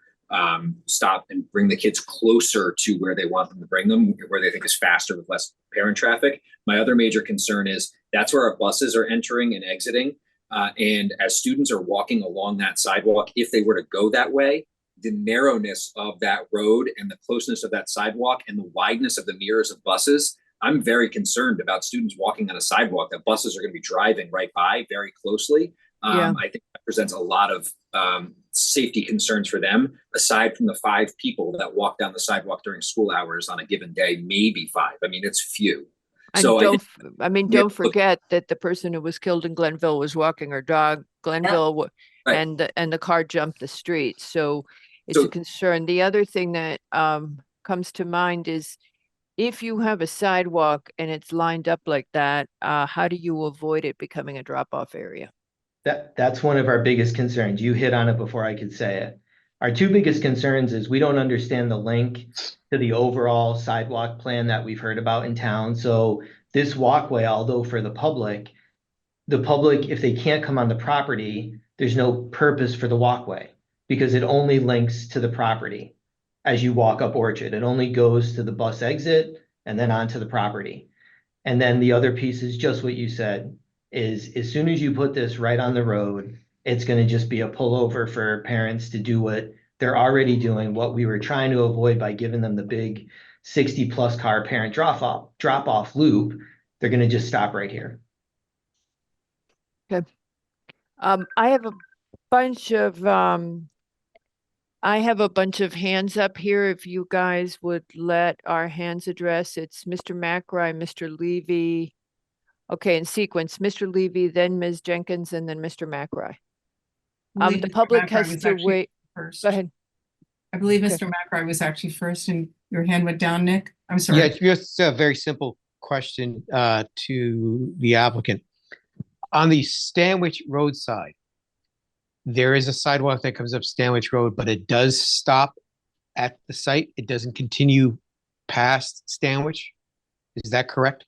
stop and bring the kids closer to where they want them to bring them, where they think is faster with less parent traffic. My other major concern is that's where our buses are entering and exiting. And as students are walking along that sidewalk, if they were to go that way, the narrowness of that road and the closeness of that sidewalk and the wideness of the mirrors of buses, I'm very concerned about students walking on a sidewalk that buses are going to be driving right by very closely. Yeah. I think that presents a lot of safety concerns for them, aside from the 5 people that walk down the sidewalk during school hours on a given day, maybe 5. I mean, it's few. And So don't forget that the person who was killed in Glenville was walking her dog. Glenville Right. and the car jumped the street. So it's a concern. The other thing that comes to mind is if you have a sidewalk and it's lined up like that, how do you avoid it becoming a drop-off area? That's one of our biggest concerns. You hit on it before I could say it. Our two biggest concerns is we don't understand the link to the overall sidewalk plan that we've heard about in town. So this walkway, although for the public, if they can't come on the property, there's no purpose for the walkway because it only links to the property as you walk up Orchard. It only goes to the bus exit and then onto the property. And then the other piece is just what you said, is as soon as you put this right on the road, it's going to just be a pullover for parents to do what they're already doing, what we were trying to avoid by giving them the big 60+ car parent drop off loop, they're going to just stop right here. I have a bunch of, I have a bunch of hands up here. If you guys would let our hands address, it's Mr. McRae, Mr. Levy. Okay, in sequence, Mr. Levy, then Ms. Jenkins, and then Mr. McRae. I believe The Mr. public McRae has was to actually wait. First. Go ahead. I believe Okay. Mr. McRae was actually first and your hand went down, Nick. I'm Yeah, sorry. it's just a very simple question to the applicant. On the Stanwich Road side, there is a sidewalk that comes up Stanwich Road, but it does stop at the site. It doesn't continue past Stanwich. Is that correct?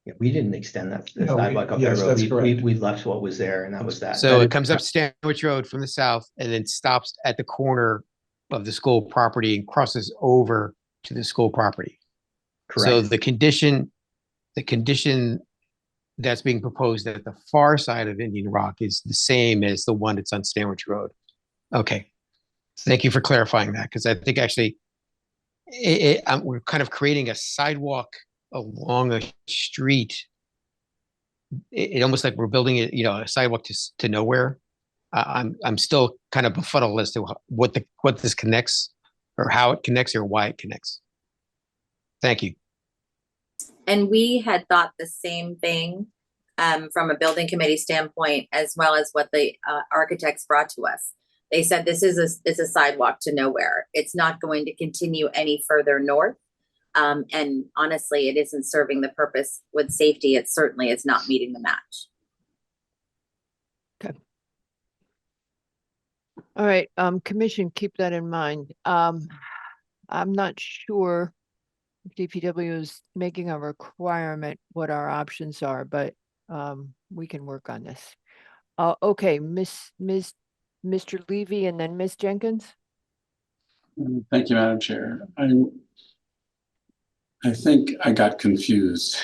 Yeah, we didn't extend that the No, sidewalk up yes, that road. that's correct. We left what was there, and that was that. So That it is comes up correct. Stanwich Road from the south and then stops at the corner of the school property and crosses over to the school property. So Correct. the condition that's being proposed at the far side of Indian Rock is the same as the one that's on Stanwich Road. Okay. Thank you for clarifying that, because I think actually we're kind of creating a sidewalk along a street. It almost like we're building it, a sidewalk to nowhere. I'm still kind of befuddled as to what this connects, or how it connects, or why it connects. Thank you. And we had thought the same thing from a building committee standpoint, as well as what the architects brought to us. They said this is a sidewalk to nowhere. It's not going to continue any further north. And honestly, it isn't serving the purpose with safety. It certainly is not meeting the match. All right, commission, keep that in mind. I'm not sure if DPW is making a requirement what our options are, but we can work on this. Okay, Mr. Levy and then Ms. Jenkins. Thank you, Madam Chair. I think I got confused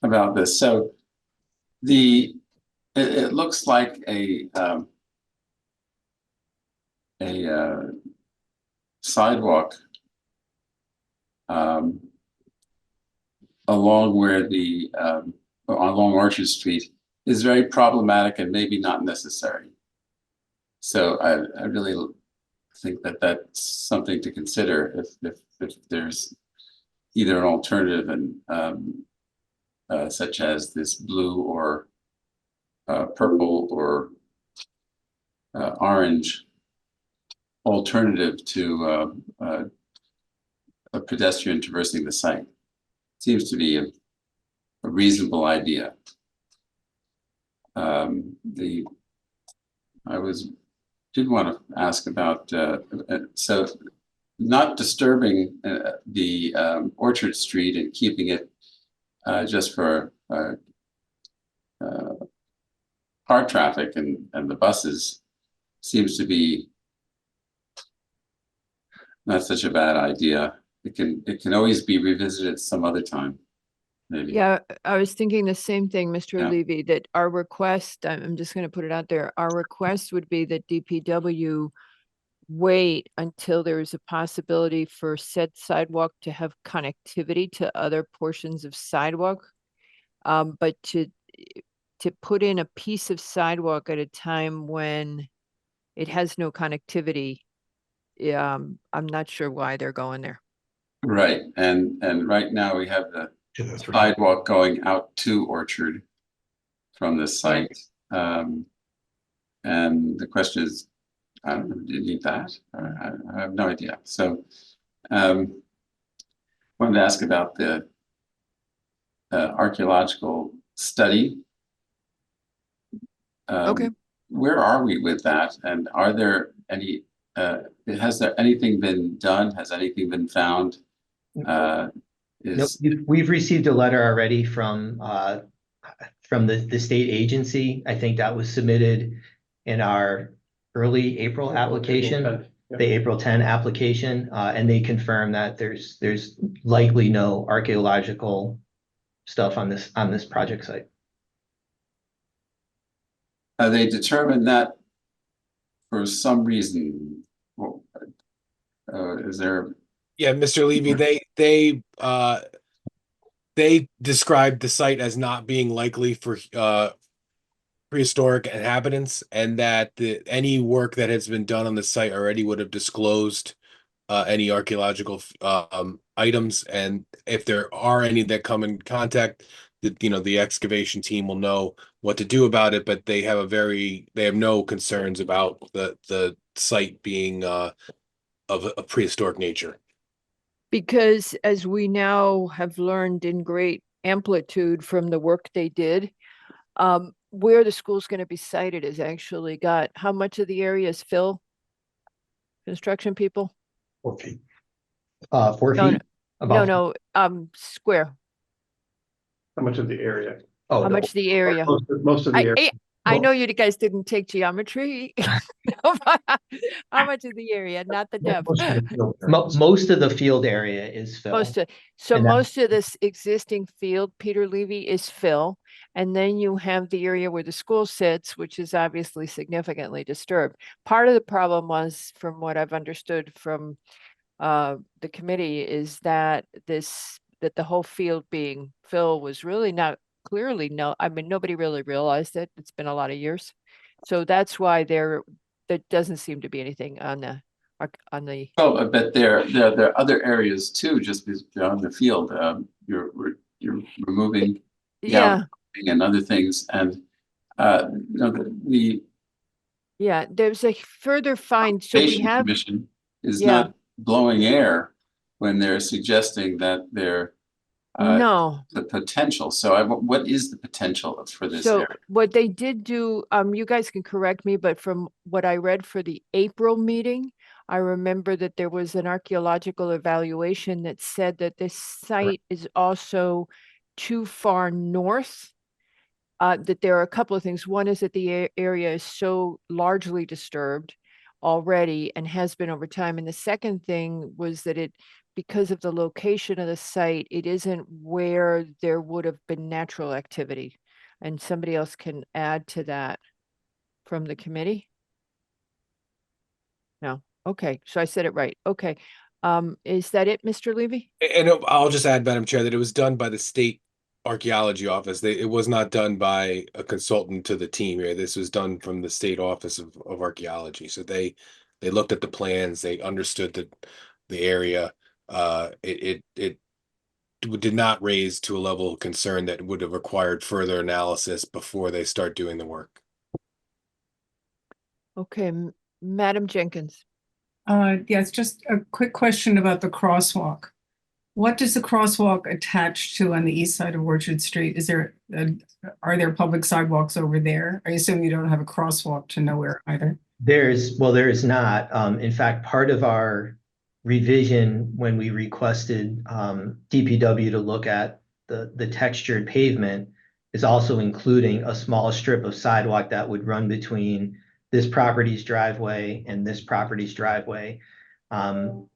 about this. So it looks like a sidewalk along where along Orchard Street is very problematic and maybe not necessary. So I really think that that's something to consider if there's either an alternative and such as this blue or purple or orange alternative to a pedestrian traversing the site. Seems to be a reasonable idea. Did want to ask about so not disturbing the Orchard Street and keeping it just for car traffic and the buses seems to be not such a bad idea. It can always be revisited some other time, maybe. Yeah, I was thinking the same thing, Mr. Yeah. Levy, that our request, I'm just going to put it out there, our request would be that DPW wait until there is a possibility for said sidewalk to have connectivity to other portions of sidewalk. But to put in a piece of sidewalk at a time when it has no connectivity, I'm not sure why they're going there. Right, and right now we have the sidewalk going out to Orchard from the site. And the question is, I don't know, do you need that? I have no idea. So wanted to ask about the archaeological study. Okay. Where are we with that? And are there any, has there anything been done? Has anything been found? Nope. We've received a letter already from the state agency. I think that was submitted in our early April application, the April 10 application, and they confirmed that there's likely no archaeological stuff on this project site. They determined that for some reason. Is there Yeah, Mr. Levy, they described the site as not being likely for prehistoric inhabitants, and that any work that has been done on the site already would have disclosed any archaeological items, and if there are any that come in contact, the excavation team will know what to do about it. But they have no concerns about the site being of a prehistoric nature. Because as we now have learned in great amplitude from the work they did, where the school's going to be sited is actually got, how much of the area is fill? Construction people? 4 feet. 4 No, feet? No, About- no, square. How much of the area? Oh, How no. much the area? Most of the area. I know you guys didn't take geometry. How much of the area, not the depth? Most of the field area is fill. So And that- most of this existing field, Peter Levy, is fill. And then you have the area where the school sits, which is obviously significantly disturbed. Part of the problem was, from what I've understood from the committee, is that that the whole field being fill was really not clearly, nobody really realized it. It's been a lot of years. So that's why there doesn't seem to be anything on the Oh, but there are other areas too, just beyond the field. You're removing the yeah. outbuilding and other things, and the Yeah, there's a further find. So we Conservation have, Commission is yeah. not blowing air when they're suggesting that there no. the potential. So what is the potential for this So area? what they did do, you guys can correct me, but from what I read for the April meeting, I remember that there was an archaeological evaluation that said that this site is also too far north. That there are a couple of things. One is that the area is so largely disturbed already and has been over time. And the second thing was that because of the location of the site, it isn't where there would have been natural activity. And somebody else can add to that from the committee? No. Okay, so I said it right. Okay. Is that it, Mr. Levy? And I'll just add, Madam Chair, that it was done by the state archaeology office. It was not done by a consultant to the team here. This was done from the state office of archaeology. So they looked at the plans, they understood the area. It did not raise to a level of concern that would have required further analysis before they start doing the work. Okay, Madam Jenkins. Yes, just a quick question about the crosswalk. What does the crosswalk attach to on the east side of Orchard Street? Are there public sidewalks over there? I assume you don't have a crosswalk to nowhere either. There is not. In fact, part of our revision when we requested DPW to look at the textured pavement is also including a small strip of sidewalk that would run between this property's driveway and this property's driveway.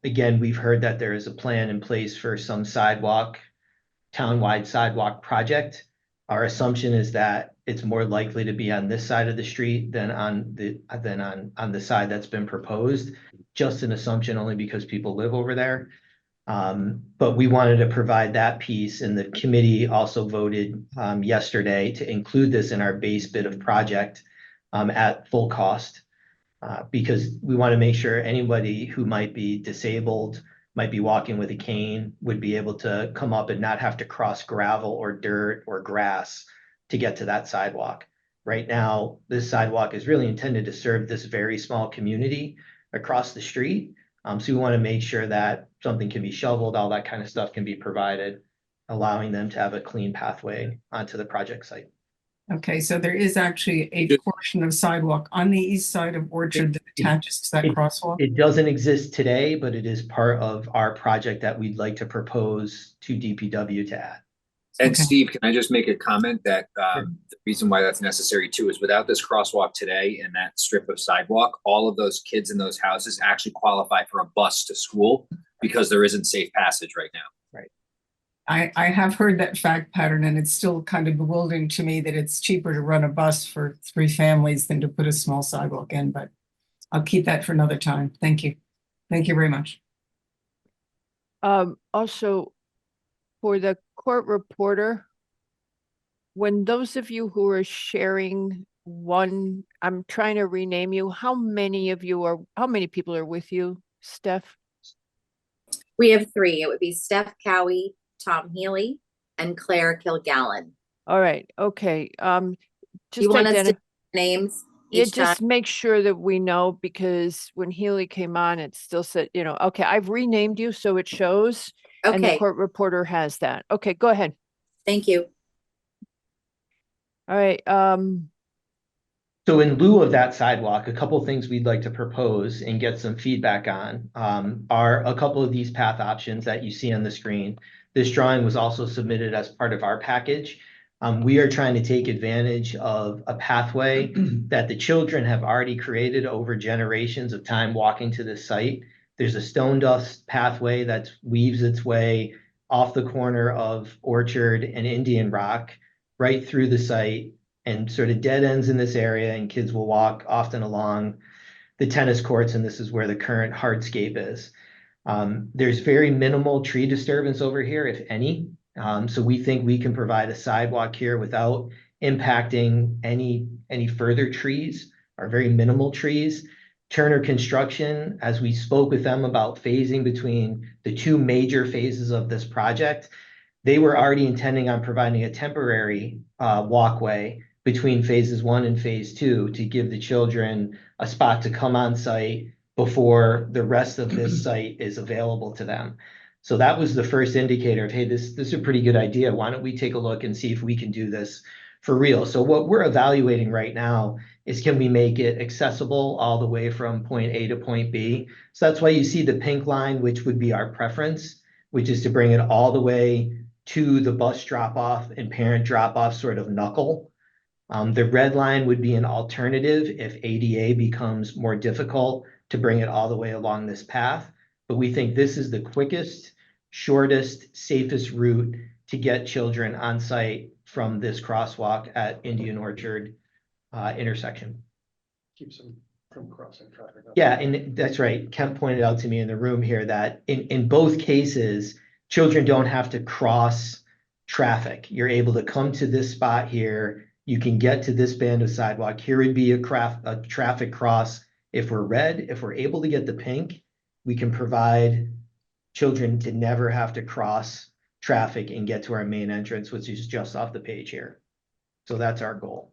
Again, we've heard that there is a plan in place for some townwide sidewalk project. Our assumption is that it's more likely to be on this side of the street than on the side that's been proposed. Just an assumption only because people live over there. But we wanted to provide that piece, and the committee also voted yesterday to include this in our base bid of project at full cost. Because we want to make sure anybody who might be disabled, might be walking with a cane, would be able to come up and not have to cross gravel or dirt or grass to get to that sidewalk. Right now, this sidewalk is really intended to serve this very small community across the street. So we want to make sure that something can be shoveled, all that kind of stuff can be provided, allowing them to have a clean pathway onto the project site. Okay, so there is actually a portion of sidewalk on the east side of Orchard that attaches to that crosswalk? It doesn't exist today, but it is part of our project that we'd like to propose to DPW to add. And Okay. Steve, can I just make a comment that the reason why that's necessary too is without this crosswalk today and that strip of sidewalk, all of those kids in those houses actually qualify for a bus to school because there isn't safe passage right now. I have heard that fact pattern, and it's still kind of bewildering to me that it's cheaper to run a bus for 3 families than to put a small sidewalk in, but I'll keep that for another time. Thank you. Thank you very much. Also, for the court reporter, when those of you who are sharing one, I'm trying to rename you, how many people are with you, Steph? We have three. It would be Steph Cowie, Tom Healy, and Claire Kilgallen. All right, okay, just You want us to identi- names Yeah, each time? just make sure that we know, because when Healy came on, it still said, okay, I've renamed you so it shows. And the Okay, court reporter has that. Okay, go ahead. thank you. All right, So in lieu of that sidewalk, a couple things we'd like to propose and get some feedback on are a couple of these path options that you see on the screen. This drawing was also submitted as part of our package. We are trying to take advantage of a pathway that the children have already created over generations of time walking to this site. There's a stone dust pathway that weaves its way off the corner of Orchard and Indian Rock right through the site, and sort of dead ends in this area, and kids will walk often along the tennis courts, and this is where the current hardscape is. There's very minimal tree disturbance over here, if any. So we think we can provide a sidewalk here without impacting any further trees, or very minimal trees. Turner Construction, as we spoke with them about phasing between the two major phases of this project, they were already intending on providing a temporary walkway between phases 1 and phase 2 to give the children a spot to come on site before the rest of this site is available to them. So that was the first indicator of, hey, this is a pretty good idea. Why don't we take a look and see if we can do this for real? So what we're evaluating right now is, can we make it accessible all the way from point A to point B? So that's why you see the pink line, which would be our preference, which is to bring it all the way to the bus drop-off and parent drop-off sort of knuckle. The red line would be an alternative if ADA becomes more difficult to bring it all the way along this path. But we think this is the quickest, shortest, safest route to get children on site from this crosswalk at Indian Orchard intersection. Keeps them from crossing traffic. Yeah, and that's right. Kemp pointed out to me in the room here that in both cases, children don't have to cross traffic. You're able to come to this spot here. You can get to this band of sidewalk. Here would be a traffic cross. If we're red, if we're able to get the pink, we can provide children to never have to cross traffic and get to our main entrance, which is just off the page here. So that's our goal.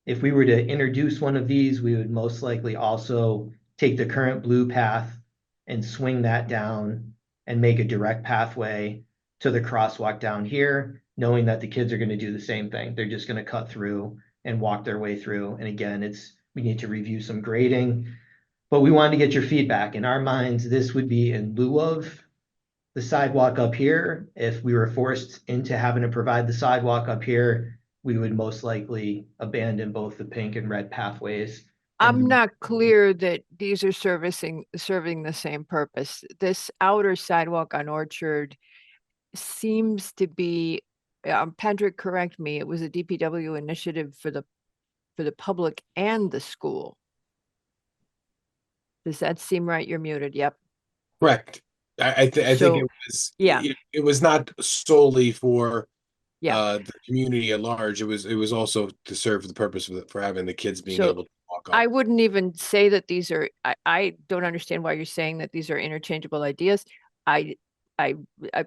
If we were to introduce one of these, we would most likely also take the current blue path and swing that down and make a direct pathway to the crosswalk down here, knowing that the kids are going to do the same thing. They're just going to cut through and walk their way through. And again, we need to review some grading, but we wanted to get your feedback. In our minds, this would be in lieu of the sidewalk up here. If we were forced into having to provide the sidewalk up here, we would most likely abandon both the pink and red pathways. I'm not clear that these are serving the same purpose. This outer sidewalk on Orchard seems to be, Patrick, correct me, it was a DPW initiative for the public and the school. Does that seem right? You're muted. Yep. Correct. I think So, it was, yeah. it was not solely for Yeah. the community at large. It was also to serve the purpose for having the kids being So, able to walk up. I wouldn't even say that these are, I don't understand why you're saying that these are interchangeable ideas. I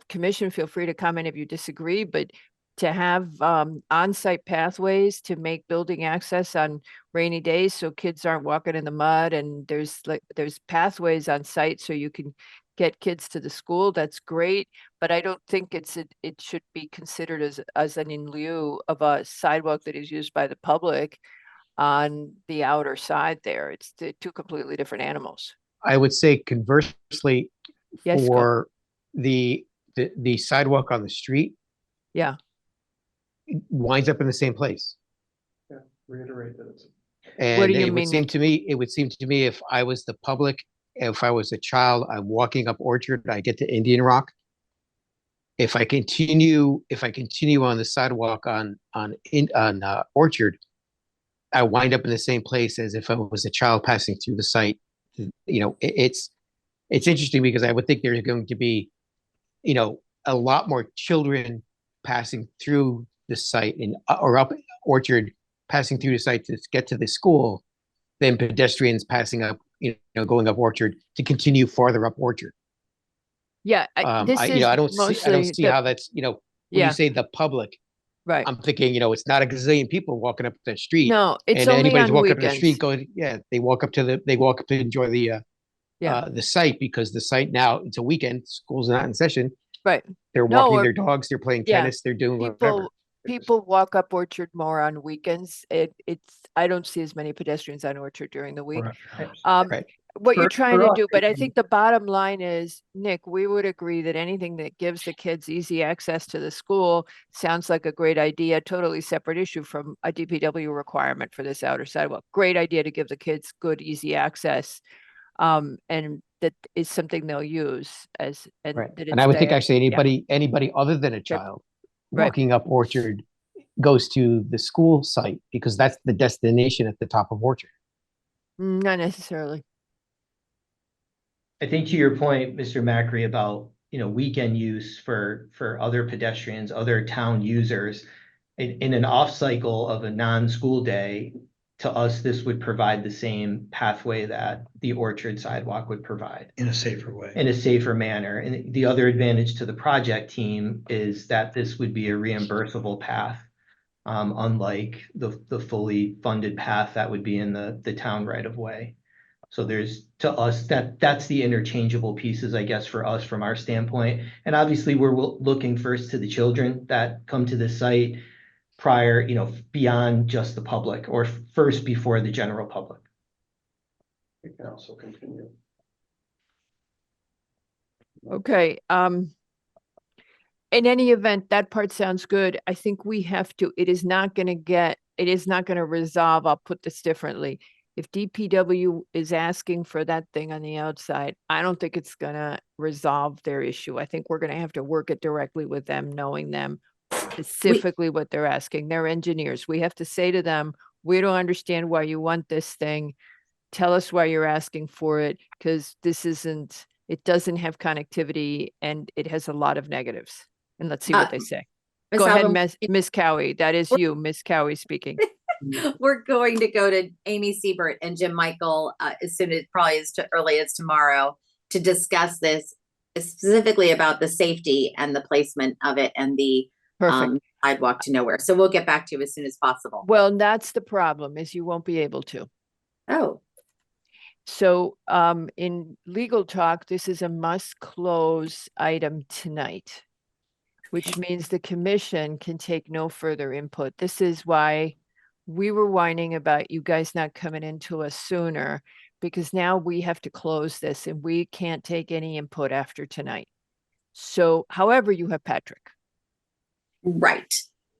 commission, feel free to comment if you disagree, but to have on-site pathways to make building access on rainy days so kids aren't walking in the mud, and there's pathways on site so you can get kids to the school, that's great. But I don't think it should be considered as an in lieu of a sidewalk that is used by the public on the outer side there. It's two completely different animals. I would say conversely, Yes, Scott. for the sidewalk on the street, Yeah. it winds up in the same place. Yeah, reiterate that it's. And do you it would mean? seem to me, if I was the public, if I was a child, I'm walking up Orchard, I get to Indian Rock. If I continue on the sidewalk on Orchard, I wind up in the same place as if I was a child passing through the site. You know, it's it's interesting because I would think there's going to be, you know, a lot more children passing through the site or up Orchard, passing through the site to get to the school than pedestrians passing up, you know, going up Orchard to continue farther up Orchard. Yeah, this I is don't mostly see the- how that's, you know, when Yeah. you say the public, right. I'm thinking, you know, it's not a gazillion people walking up the street. No, it's And only anybody's on walking up the weekends. street going, yeah, they walk up to enjoy the site because the site now, it's a weekend, school's not in session. Right. They're No, walking or- their dogs, they're playing yeah, tennis, they're doing whatever. People walk up Orchard more on weekends. I don't see as many pedestrians on Orchard during the week. Right. What you're For- trying for to us, do, but I think the bottom line is, Nick, we would agree that anything that gives the kids easy access to the school sounds like a great idea, totally separate issue from a DPW requirement for this outer sidewalk. Great idea to give the kids good, easy access. And that is something they'll use and Right. that And I would think it's actually yeah. anybody other than a child Right. walking up Orchard goes to the school site because that's the destination at the top of Orchard. Not necessarily. I think to your point, Mr. Macri, about, you know, weekend use for other pedestrians, other town users, in an off cycle of a non-school day, to us, this would provide the same pathway that the Orchard sidewalk would provide. In a safer way. In a safer manner. And the other advantage to the project team is that this would be a reimbursable path. Unlike the fully funded path that would be in the town right of way. So there's, to us, that's the interchangeable pieces, I guess, for us from our standpoint. And obviously, we're looking first to the children that come to the site prior, you know, beyond just the public, or first before the general public. We can also continue. Okay, in any event, that part sounds good. I think we have to, it is not gonna resolve, I'll put this differently. If DPW is asking for that thing on the outside, I don't think it's gonna resolve their issue. I think we're gonna have to work it directly with them, knowing them specifically what they're asking. They're engineers. We have to say to them, we don't understand why you want this thing. Tell us why you're asking for it, because it doesn't have connectivity and it has a lot of negatives. And let's see what they say. Ms. Go ahead, Alban, Miss Cowie. That is you, Miss Cowie speaking. we're going to go to Amy Siebert and Jim Michael as soon as probably as early as tomorrow to discuss this specifically about the safety and the placement of it and the Perfect. sidewalk to nowhere. So we'll get back to you as soon as possible. Well, that's the problem, is you won't be able to. Oh, So, in legal talk, this is a must close item tonight, which means the commission can take no further input. This is why we were whining about you guys not coming into us sooner, because now we have to close this and we can't take any input after tonight. So, however, you have Patrick. right.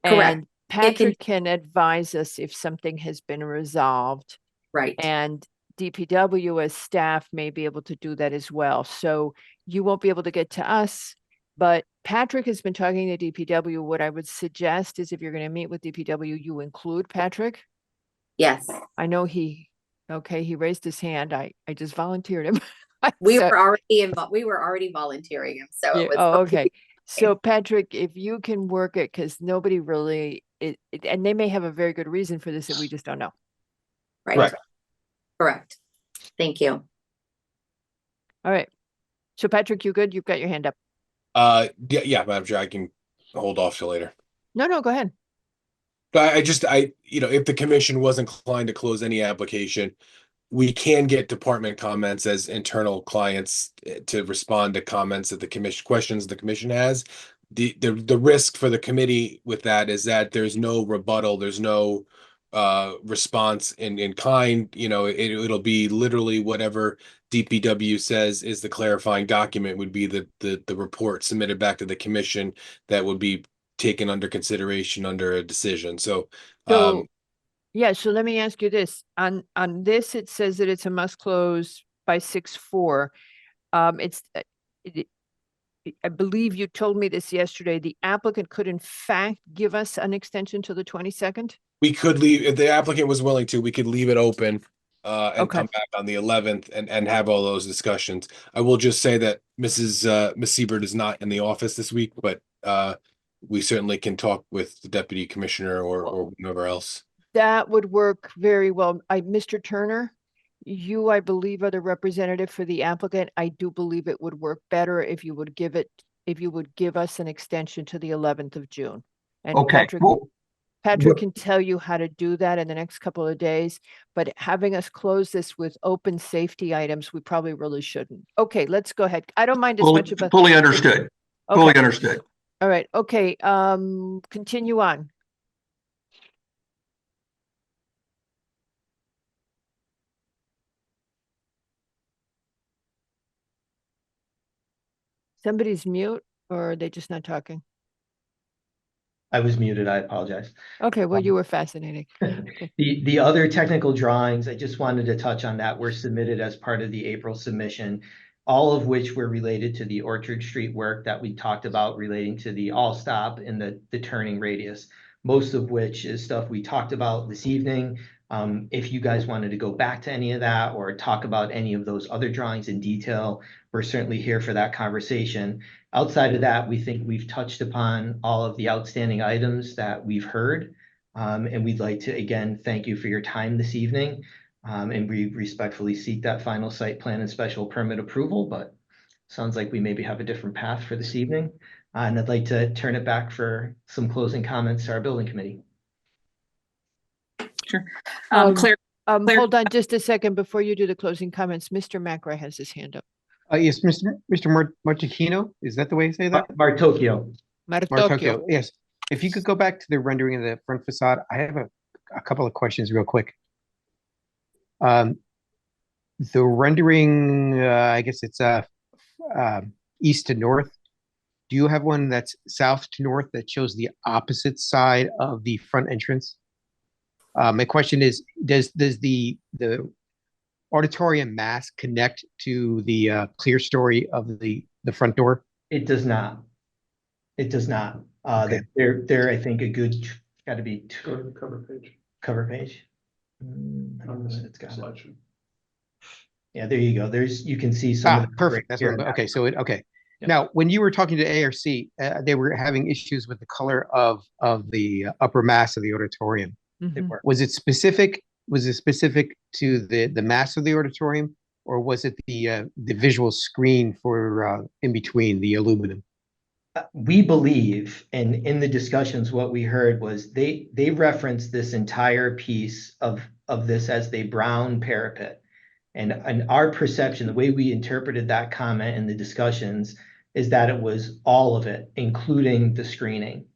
Correct. And Patrick can advise us if something has been resolved. Right. And DPW as staff may be able to do that as well. So you won't be able to get to us, but Patrick has been talking to DPW. What I would suggest is if you're going to meet with DPW, you include Patrick. Yes. I know he raised his hand. I just volunteered him. We So- were already involved. We were already volunteering him. So Yeah, it was oh, okay. So Patrick, if you can work it, because nobody really, and they may have a very good reason for this that we just don't know. right. Correct. Thank you. All right. So Patrick, you good? You've got your hand up. Yeah, Madam Chair, I can hold off till later. No, go ahead. But if the commission was inclined to close any application, we can get department comments as internal clients to respond to comments that the commission, questions the commission has. The risk for the committee with that is that there's no rebuttal, there's no response in kind. It'll be literally whatever DPW says is the clarifying document would be the report submitted back to the commission that would be taken under consideration under a decision. So Yeah, so let me ask you this. On this, it says that it's a must close by 6/4. I believe you told me this yesterday. The applicant could in fact give us an extension to the 22nd? we could leave, if the applicant was willing to, we could leave it open and Okay. come back on the 11th and have all those discussions. I will just say that Miss Siebert is not in the office this week, but we certainly can talk with the deputy commissioner or whoever else. That would work very well. Mr. Turner, you, I believe, are the representative for the applicant. I do believe it would work better if you would give us an extension to the 11th of June. And Okay, cool. Patrick can tell you how to do that in the next couple of days, but having us close this with open safety items, we probably really shouldn't. Okay, let's go ahead. I don't mind as much of a. Fully understood. Fully Okay. understood. All right, okay, continue on. Somebody's mute, or are they just not talking? I was muted, I apologize. Okay, well, you were fascinating. The other technical drawings, I just wanted to touch on that, were submitted as part of the April submission, all of which were related to the Orchard Street work that we talked about relating to the all stop and the turning radius, most of which is stuff we talked about this evening. If you guys wanted to go back to any of that or talk about any of those other drawings in detail, we're certainly here for that conversation. Outside of that, we think we've touched upon all of the outstanding items that we've heard. And we'd like to, again, thank you for your time this evening. And we respectfully seek that final site plan and special permit approval, but sounds like we maybe have a different path for this evening. And I'd like to turn it back for some closing comments to our building committee. Sure. Claire, Claire- hold on just a second before you do the closing comments. Mr. McRae has his hand up. Yes, Mr. Martocchino, is that the way you say that? Martocchio. Martocchio. Yes. If you could go back to the rendering of the front facade, I have a couple of questions real quick. The rendering, I guess it's east to north. Do you have one that's south to north that shows the opposite side of the front entrance? My question is, does the auditorium mass connect to the clear story of the front door? It does not. It does not. Okay. They're I think a good, got to be Cover page. cover page. I don't know if it's got it. Slideshow. Yeah, there you go. You can see some. of the Perfect. That's what okay. So okay. Yep. Now, when you were talking to ARC, they were having issues with the color of the upper mass of the auditorium. Mhm. Was it specific to the mass of the auditorium, or was it the visual screen for in between the aluminum? We believe, and in the discussions, what we heard was they referenced this entire piece of this as the brown parapet. And our perception, the way we interpreted that comment in the discussions, is that it was all of it, including the screening.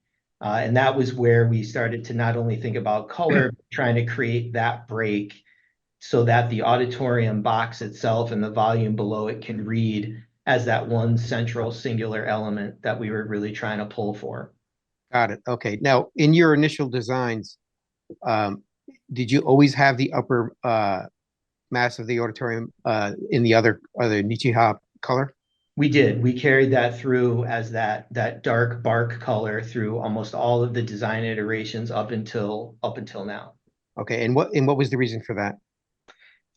And that was where we started to not only think about color, but trying to create that break so that the auditorium box itself and the volume below it can read as that one central singular element that we were really trying to pull for. Got it. Okay. Now, in your initial designs, did you always have the upper mass of the auditorium in the other Nichiha color? We did. We carried that through as that dark bark color through almost all of the design iterations up until now. Okay. And what was the reason for that?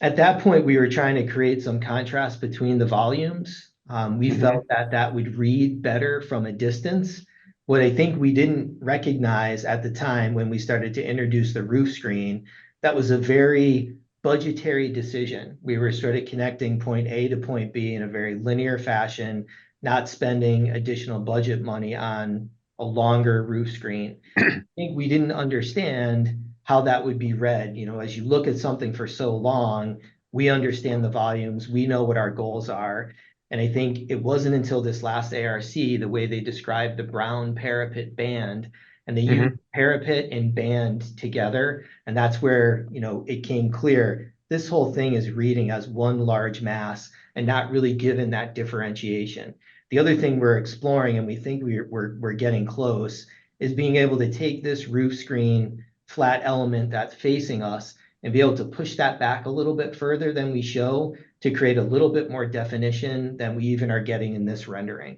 At that point, we were trying to create some contrast between the volumes. We felt that would read better from a distance. What I think we didn't recognize at the time when we started to introduce the roof screen, that was a very budgetary decision. We were sort of connecting point A to point B in a very linear fashion, not spending additional budget money on a longer roof screen. I think we didn't understand how that would be read. You know, as you look at something for so long, we understand the volumes, we know what our goals are. And I think it wasn't until this last ARC, the way they described the brown parapet band, and they used parapet and band together. And that's where, you know, it came clear. This whole thing is reading as one large mass and not really given that differentiation. The other thing we're exploring, and we think we're getting close, is being able to take this roof screen flat element that's facing us and be able to push that back a little bit further than we show to create a little bit more definition than we even are getting in this rendering.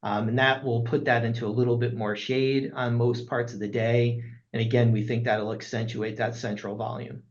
And that will put that into a little bit more shade on most parts of the day. And again, we think that'll accentuate that central volume.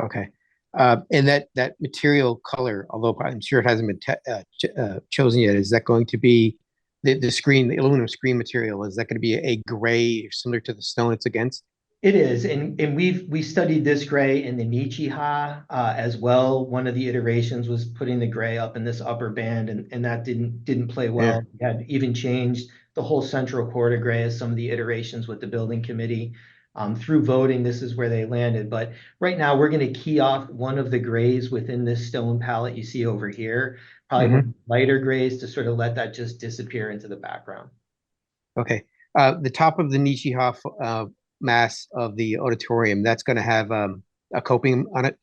Okay. And that material color, although I'm sure it hasn't been chosen yet, is that going to be the screen, the aluminum screen material? Is that going to be a gray similar to the stone it's against? It is, and we studied this gray in the Nichiha as well. One of the iterations was putting the gray up in this upper band, and that didn't play well. We had even changed the whole central core to gray as some of the iterations with the building committee. Through voting, this is where they landed. But right now, we're going to key off one of the grays within this stone palette you see over here, probably one of the lighter grays, to sort of let that just disappear into the background. Okay. The top of the Nichiha mass of the auditorium, that's going to have a coping on it?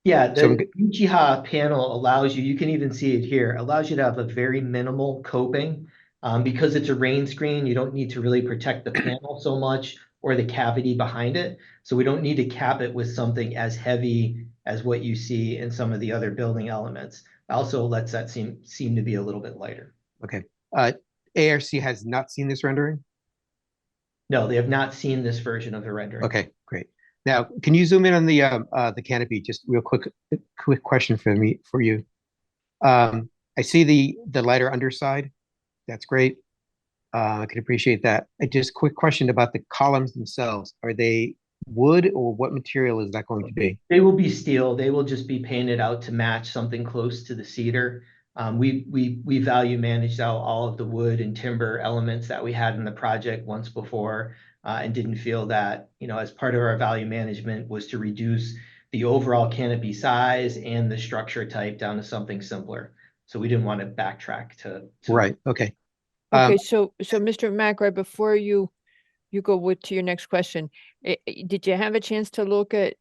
Yeah, So the Uchiha panel allows you can even see it here, allows you to have a very minimal coping. Because it's a rain screen, you don't need to really protect the panel so much or the cavity behind it. So we don't need to cap it with something as heavy as what you see in some of the other building elements. Also lets that seem to be a little bit lighter. Okay. ARC has not seen this rendering? No, they have not seen this version of the rendering. Okay, great. Now, can you zoom in on the canopy? Just real quick question for you. I see the lighter underside. That's great. I can appreciate that. Just quick question about the columns themselves. Are they wood, or what material is that going to be? They will be steel. They will just be painted out to match something close to the cedar. We value managed out all of the wood and timber elements that we had in the project once before, and didn't feel that, as part of our value management was to reduce the overall canopy size and the structure type down to something simpler. So we didn't want to backtrack to Right. Okay. Okay, so Mr. McRae, before you go to your next question, did you have a chance to look at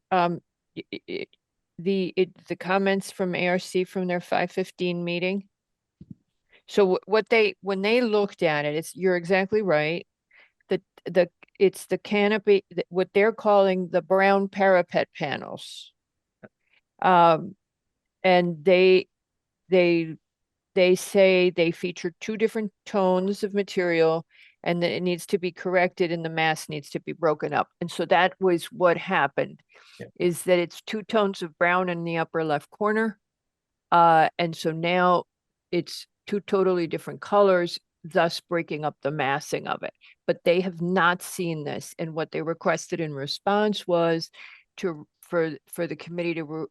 the comments from ARC from their 5:15 meeting? So when they looked at it, you're exactly right. It's the canopy, what they're calling the brown parapet panels. And they say they feature two different tones of material, and that it needs to be corrected and the mass needs to be broken up. And so that was what happened, is that it's two tones of brown in the upper left corner. And so now it's two totally different colors, thus breaking up the massing of it. But they have not seen this. And what they requested in response was for the committee to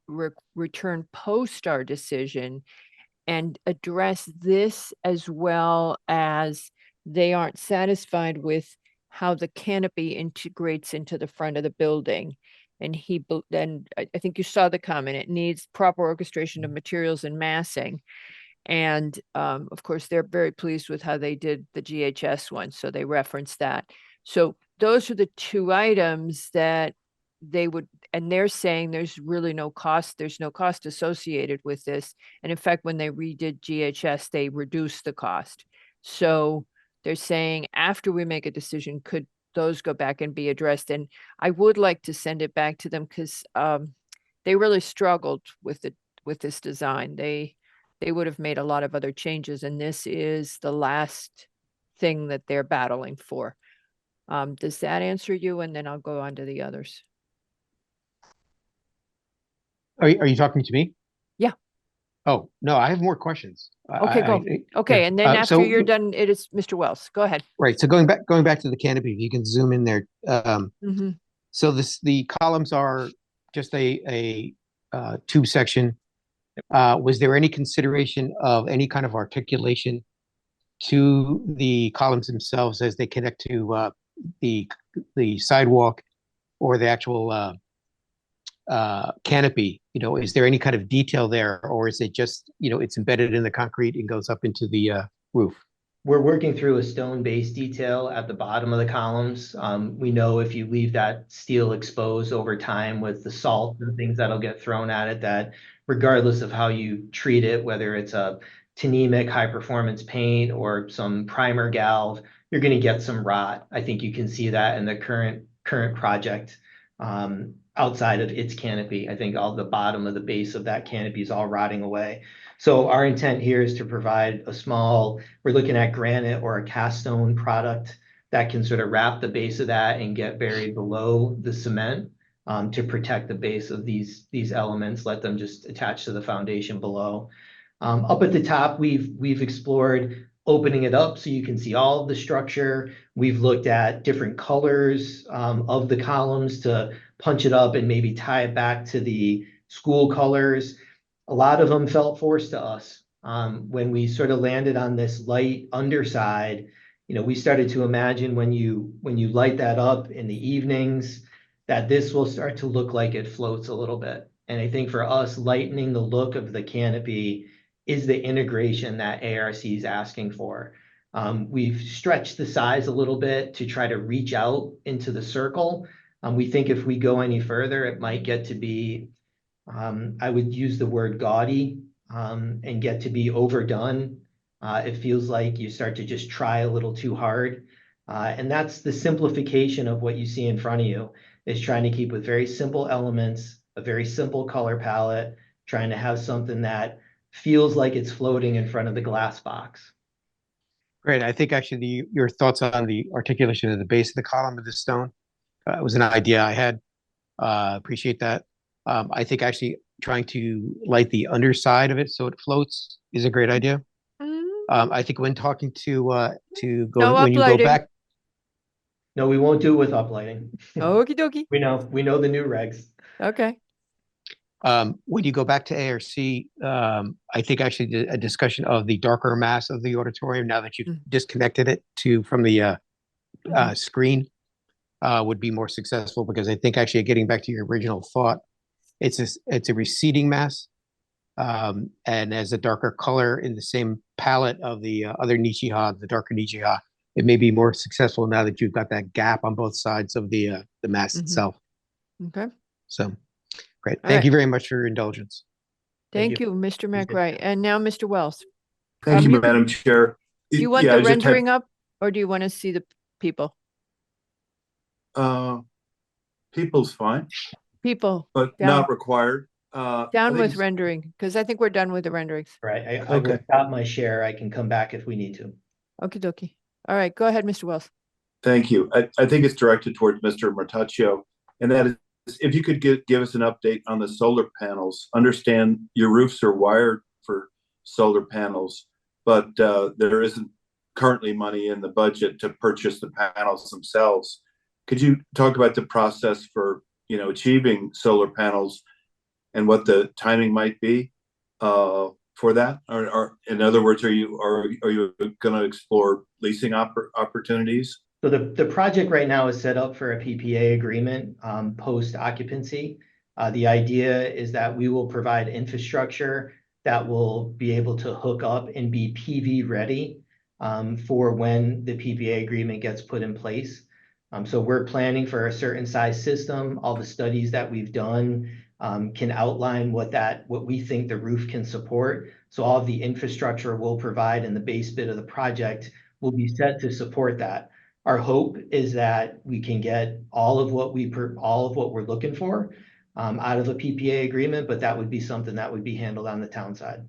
return post our decision and address this, as well as they aren't satisfied with how the canopy integrates into the front of the building. And I think you saw the comment, it needs proper orchestration of materials and massing. And of course, they're very pleased with how they did the GHS one, so they referenced that. So those are the two items that they would, and they're saying there's really no cost associated with this. And in fact, when they redid GHS, they reduced the cost. So they're saying after we make a decision, could those go back and be addressed? And I would like to send it back to them, because they really struggled with this design. They would have made a lot of other changes, and this is the last thing that they're battling for. Does that answer you? And then I'll go on to the others. Are you talking to me? Yeah. Oh, no, I have more questions. Okay, go. Okay, and then after you're done, it is Mr. Wells. Go ahead. Right. So going back to the canopy, if you can zoom in there. So the columns are just a tube section. Was there any consideration of any kind of articulation to the columns themselves as they connect to the sidewalk or the actual canopy? Is there any kind of detail there, or is it just, it's embedded in the concrete and goes up into the roof? We're working through a stone-based detail at the bottom of the columns. We know if you leave that steel exposed over time with the salt and things that'll get thrown at it, that regardless of how you treat it, whether it's a Tnemec high-performance paint or some primer galv, you're going to get some rot. I think you can see that in the current project. Outside of its canopy, I think all the bottom of the base of that canopy is all rotting away. So our intent here is to provide we're looking at granite or a cast stone product that can sort of wrap the base of that and get buried below the cement. to protect the base of these elements, let them just attach to the foundation below. Up at the top, we've explored opening it up so you can see all of the structure. We've looked at different colors of the columns to punch it up and maybe tie it back to the school colors. A lot of them felt forced to us. When we sort of landed on this light underside, we started to imagine when you light that up in the evenings, that this will start to look like it floats a little bit. And I think for us, lightening the look of the canopy is the integration that ARC is asking for. We've stretched the size a little bit to try to reach out into the circle. We think if we go any further, it might get to be, I would use the word gaudy, and get to be overdone. It feels like you start to just try a little too hard. And that's the simplification of what you see in front of you, is trying to keep with very simple elements, a very simple color palette, trying to have something that feels like it's floating in front of the glass box. Great. I think actually your thoughts on the articulation of the base of the column of the stone was an idea I had. Appreciate that. I think actually trying to light the underside of it so it floats is a great idea. I think when talking to when you go uplighting. back. No, we won't do it with uplighting. Okie dokie. We know the new regs. Okay. When you go back to ARC, I think actually a discussion of the darker mass of the auditorium, now that you've disconnected it from the screen, would be more successful, because I think actually getting back to your original thought, it's a receding mass, and as a darker color in the same palette of the other Nichiha, the darker Nichiha, it may be more successful now that you've got that gap on both sides of the mass itself. Okay. So. Great. All Thank right. you very much for your indulgence. Thank you, Mr. McWright. And now Mr. Wells. Thank you, you- Madam Chair. Do you want Yeah, I the just had- rendering up, or do you want to see the people? People's fine, People, but Down. not required. I down think with it's- rendering, because I think we're done with the renderings. Right, I will Okay. stop my share. I can come back if we need to. Okie dokie. All right, go ahead, Mr. Wells. Thank you. I think it's directed towards Mr. Martaccio, and that is, if you could give us an update on the solar panels. Understand your roofs are wired for solar panels, but there isn't currently money in the budget to purchase the panels themselves. Could you talk about the process for, achieving solar panels and what the timing might be for that? Or in other words, are you going to explore leasing opportunities? So the project right now is set up for a PPA agreement post occupancy. The idea is that we will provide infrastructure that will be able to hook up and be PV ready for when the PPA agreement gets put in place. So we're planning for a certain size system. All the studies that we've done can outline what we think the roof can support. So all of the infrastructure we'll provide in the base bit of the project will be set to support that. Our hope is that we can get all of what we're looking for out of a PPA agreement, but that would be something that would be handled on the town side.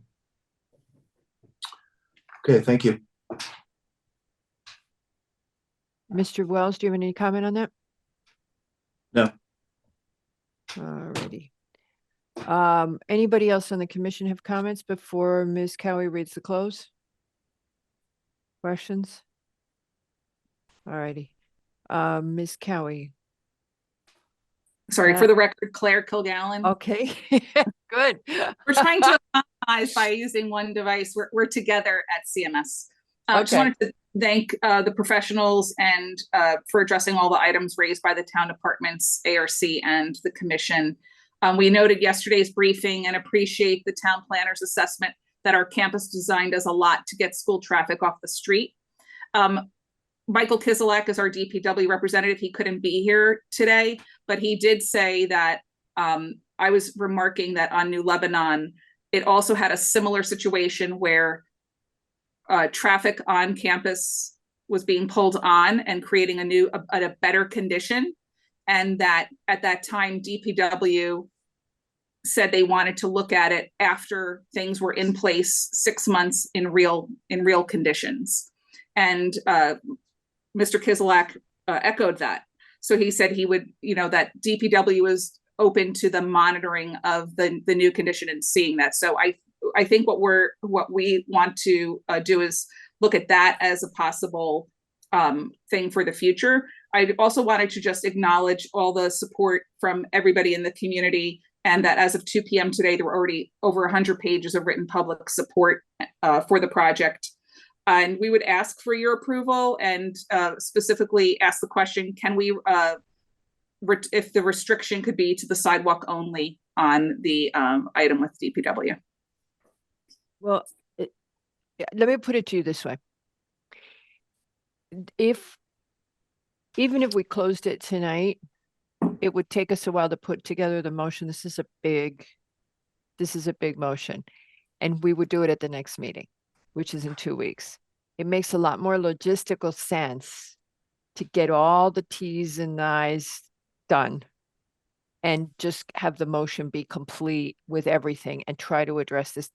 Okay, thank you. Mr. Wells, do you have any comment on that? No. All righty. Anybody else on the commission have comments before Ms. Cowie reads the close? Questions? All righty. Ms. Cowie. Sorry, for the record, Claire Kilgallen. Okay, good. We're trying to optimize by using one device. We're together at CMS. Just Okay. wanted to thank the professionals and for addressing all the items raised by the town departments, ARC, and the commission. We noted yesterday's briefing and appreciate the town planner's assessment that our campus design does a lot to get school traffic off the street. Michael Kiselak is our DPW representative. He couldn't be here today, but he did say that I was remarking that on New Lebanon, it also had a similar situation where traffic on campus was being pulled on and creating a better condition. And that at that time, DPW said they wanted to look at it after things were in place 6 months in real conditions. And Mr. Kiselak echoed that. So he said he would, that DPW is open to the monitoring of the new condition and seeing that. So I think what we want to do is look at that as a possible thing for the future. I also wanted to just acknowledge all the support from everybody in the community, and that as of 2 p.m. today, there were already over 100 pages of written public support for the project. And we would ask for your approval and specifically ask the question, can we, if the restriction could be to the sidewalk only on the item with DPW? Well, let me put it to you this way. Even if we closed it tonight, it would take us a while to put together the motion. This is a big motion. And we would do it at the next meeting, which is in 2 weeks. It makes a lot more logistical sense to get all the T's and I's done and just have the motion be complete with everything and try to address this,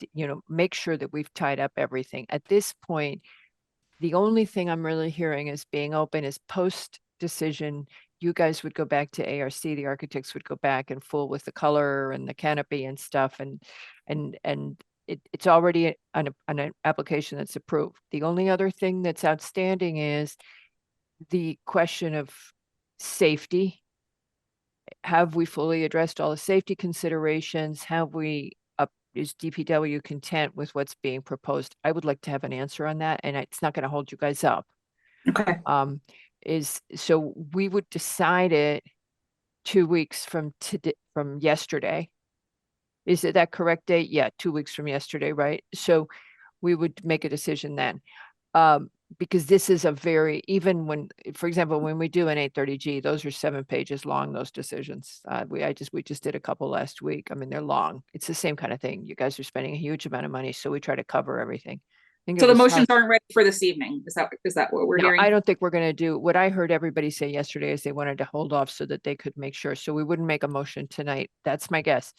make sure that we've tied up everything. At this point, the only thing I'm really hearing as being open is post-decision, you guys would go back to ARC, the architects would go back and fool with the color and the canopy and stuff, and it's already an application that's approved. The only other thing that's outstanding is the question of safety. Have we fully addressed all the safety considerations? Is DPW content with what's being proposed? I would like to have an answer on that, and it's not going to hold you guys up. Okay. So we would decide it 2 weeks from yesterday. Is it that correct date? Yeah, 2 weeks from yesterday, right? So we would make a decision then. Because this is even when, for example, when we do an 830G, those are 7 pages long, those decisions. We just did a couple last week. I mean, they're long. It's the same kind of thing. You guys are spending a huge amount of money, so we try to cover everything. So the motions aren't ready for this evening. Is that what we're hearing? I don't think we're going to do what I heard everybody say yesterday is they wanted to hold off so that they could make sure. So we wouldn't make a motion tonight. That's my guess.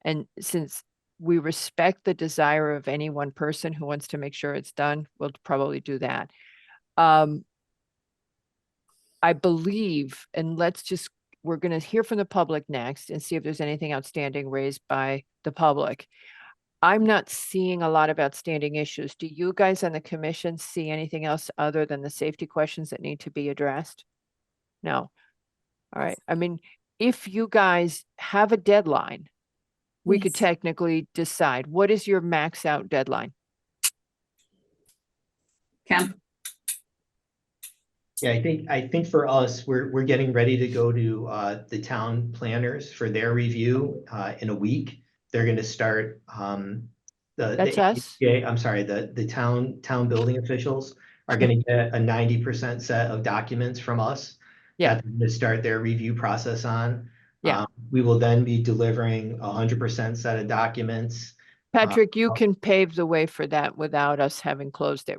And since we respect the desire of any one person who wants to make sure it's done, we'll probably do that. I believe, and we're going to hear from the public next and see if there's anything outstanding raised by the public. I'm not seeing a lot of outstanding issues. Do you guys on the commission see anything else other than the safety questions that need to be addressed? No. All right. I mean, if you guys have a deadline, we could technically decide. What is your max out deadline? Kim? Yeah, I think for us, we're getting ready to go to the town planners for their review in a week. They're going to start That's us. I'm sorry, the town building officials are going to get a 90% set of documents from us. Yeah. That they're going to start their review process on. Yeah. We will then be delivering 100% set of documents. Patrick, you can pave the way for that without us having closed it,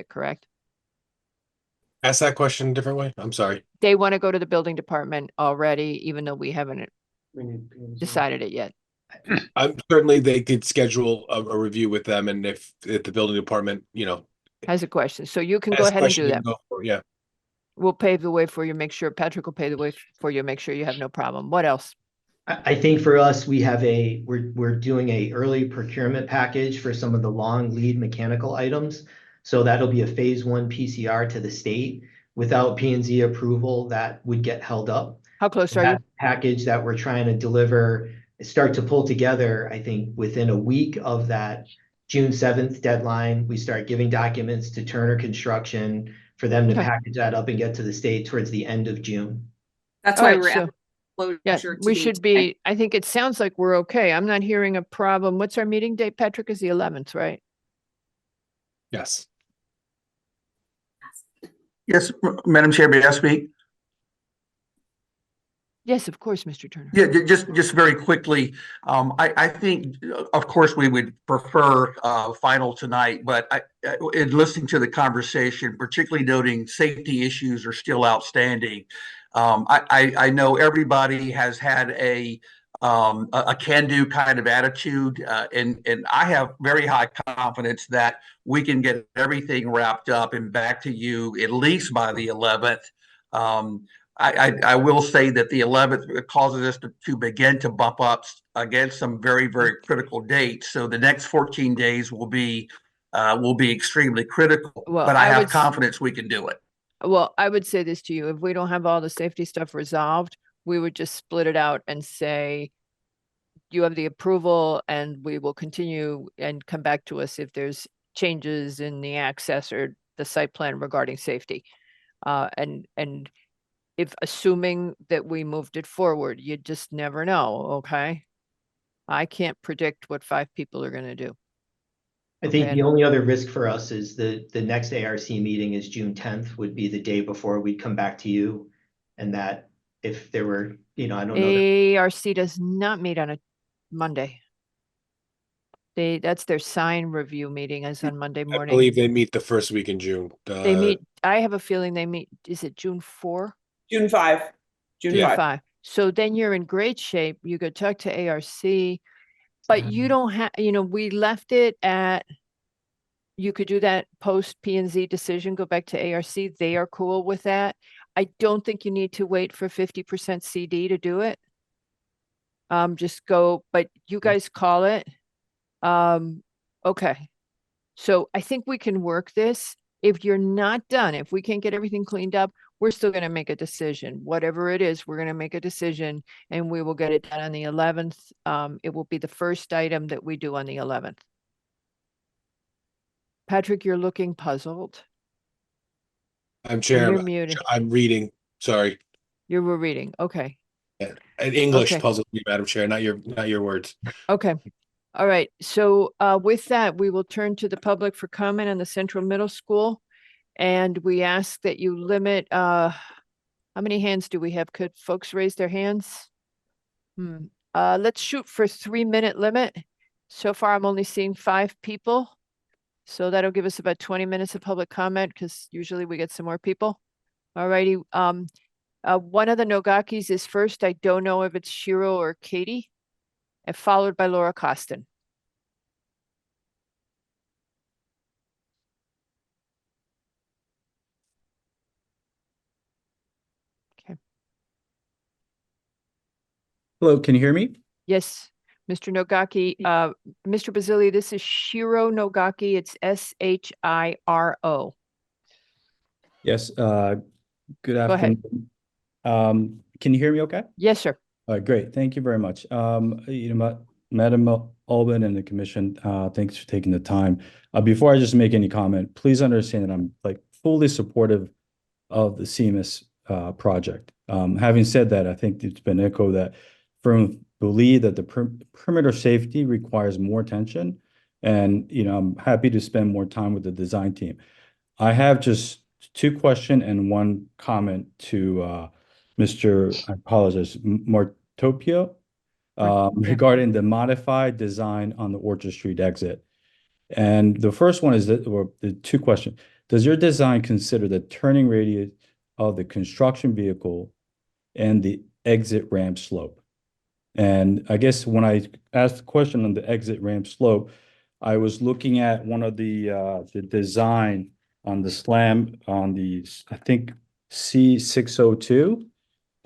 correct? Ask that question a different way. I'm sorry. They want to go to the building department already, even though we haven't decided it yet. Certainly they could schedule a review with them, and if the building department, Has a question. So you can has go a ahead and question, do we that. can go for it. Yeah. We'll pave the way for you. Make sure Patrick will pave the way for you. Make sure you have no problem. What else? I think for us, we're doing a early procurement package for some of the long lead mechanical items. So that'll be a phase 1 PCR to the state. Without P&Z approval, that would get held up. How close are you? That package that we're trying to deliver, start to pull together, I think within a week of that June 7th deadline, we start giving documents to Turner Construction for them to package that up and get to the state towards the end of June. That's All why right, we're so- at Yeah, closure. we should be, I think it sounds like we're okay. I'm not hearing a problem. What's our meeting date, Patrick? Is the 11th, right? Yes. Yes, Madam Chair, may I speak? Yes, of course, Mr. Turner. Yeah, just very quickly, I think, of course, we would prefer final tonight, but in listening to the conversation, particularly noting safety issues are still outstanding. I know everybody has had a can-do kind of attitude, and I have very high confidence that we can get everything wrapped up and back to you at least by the 11th. I will say that the 11th causes us to begin to bump up against some very, very critical dates. So the next 14 days will be extremely critical, Well, but I I have would s- confidence we can do it. Well, I would say this to you, if we don't have all the safety stuff resolved, we would just split it out and say, you have the approval and we will continue and come back to us if there's changes in the access or the site plan regarding safety. And if assuming that we moved it forward, you just never know, okay? I can't predict what 5 people are gonna do. I think Okay. the only other risk for us is the next ARC meeting is June 10th, would be the day before we'd come back to you. And that if there were, I don't know. ARC does not meet on a Monday. That's their sign review meeting is on Monday I morning. believe they meet the first week in June. They meet, I have a feeling they meet, is it June 4? June 5. June June 5. 5. So then you're in great shape. You could talk to ARC, but you don't have, we left it at, you could do that post P and Z decision, go back to ARC. They are cool with that. I don't think you need to wait for 50% CD to do it. Just go, but you guys call it. Okay. So I think we can work this. If you're not done, if we can't get everything cleaned up, we're still going to make a decision. Whatever it is, we're going to make a decision and we will get it done on the 11th. It will be the first item that we do on the 11th. Patrick, you're looking puzzled. I'm Chair. You're muted. I'm reading. Sorry. You were reading. Okay. In English Okay. puzzled me, Madam Chair, not your words. Okay. All right. So with that, we will turn to the public for comment on the Central Middle School. And we ask that you limit, how many hands do we have? Could folks raise their hands? Let's shoot for 3-minute limit. So far, I'm only seeing 5 people. So that'll give us about 20 minutes of public comment because usually we get some more people. All righty. One of the Nogakis is first. I don't know if it's Shiro or Katie, and followed by Laura Costin. Hello, can you hear me? Yes, Mr. Nogaki, Mr. Basili, this is Shiro Nogaki. It's Shiro. Yes, good Go ahead. afternoon. Can you hear me okay? Yes, sir. All right, great. Thank you very much. Madam Albin and the commission, thanks for taking the time. Before I just make any comment, please understand that I'm fully supportive of the CMS project. Having said that, I think it's been echoed that firms believe that the perimeter safety requires more attention, and I'm happy to spend more time with the design team. I have just 2 questions and 1 comment to Mr. I apologize, Martopio, regarding the modified design on the Orchard Street exit. And the first one is or the 2 questions. Does your design consider the turning radius of the construction vehicle and the exit ramp slope? And I guess when I asked the question on the exit ramp slope, I was looking at one of the design on the SLAM on the, I think, C602,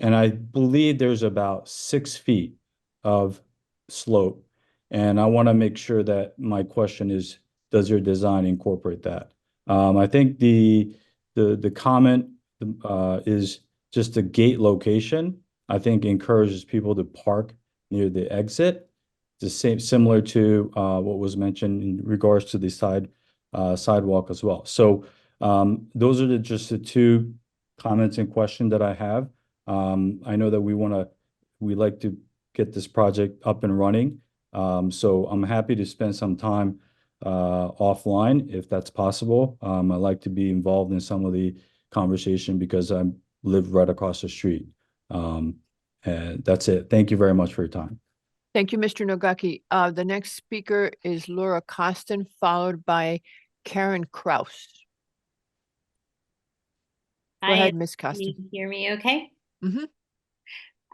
and I believe there's about 6 feet of slope. And I want to make sure that my question is, does your design incorporate that? I think the comment is just the gate location. I think encourages people to park near the exit. The same, similar to what was mentioned in regards to the sidewalk as well. So those are just the 2 comments and questions that I have. I know that we like to get this project up and running. So I'm happy to spend some time offline if that's possible. I like to be involved in some of the conversation because I live right across the street. And that's it. Thank you very much for your time. Thank you, Mr. Nogaki. The next speaker is Laura Costin, followed by Karen Kraus. Go ahead, Ms. Costin. Can you hear me okay? Mm-hmm.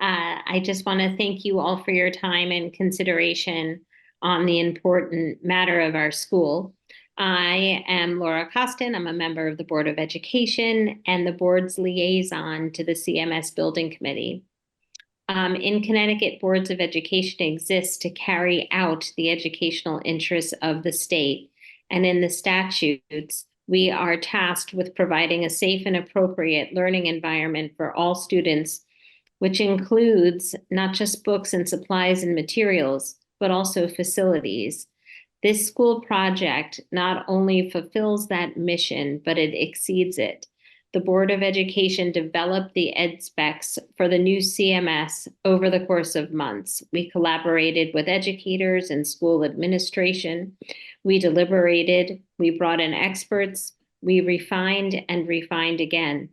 I just want to thank you all for your time and consideration on the important matter of our school. I am Laura Costin. I'm a member of the Board of Education and the board's liaison to the CMS Building Committee. In Connecticut, boards of education exist to carry out the educational interests of the state. And in the statutes, we are tasked with providing a safe and appropriate learning environment for all students, which includes not just books and supplies and materials, but also facilities. This school project not only fulfills that mission, but it exceeds it. The Board of Education developed the ed specs for the new CMS over the course of months. We collaborated with educators and school administration. We deliberated, we brought in experts, we refined and refined again.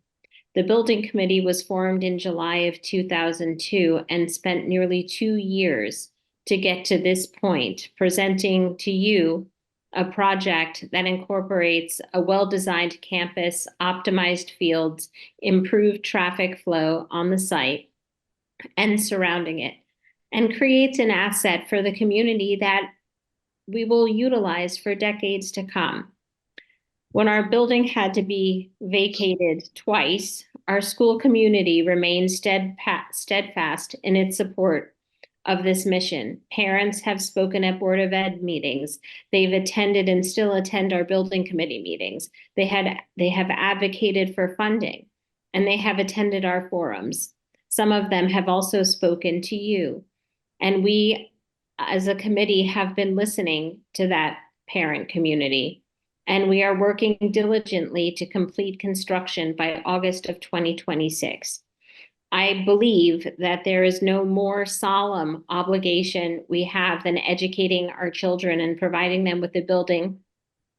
The building committee was formed in July of 2002 and spent nearly 2 years to get to this point, presenting to you a project that incorporates a well-designed campus, optimized fields, improved traffic flow on the site and surrounding it, and creates an asset for the community that we will utilize for decades to come. When our building had to be vacated twice, our school community remained steadfast in its support of this mission. Parents have spoken at Board of Ed meetings. They've attended and still attend our building committee meetings. They have advocated for funding, and they have attended our forums. Some of them have also spoken to you. And we, as a committee, have been listening to that parent community. And we are working diligently to complete construction by August of 2026. I believe that there is no more solemn obligation we have than educating our children and providing them with a building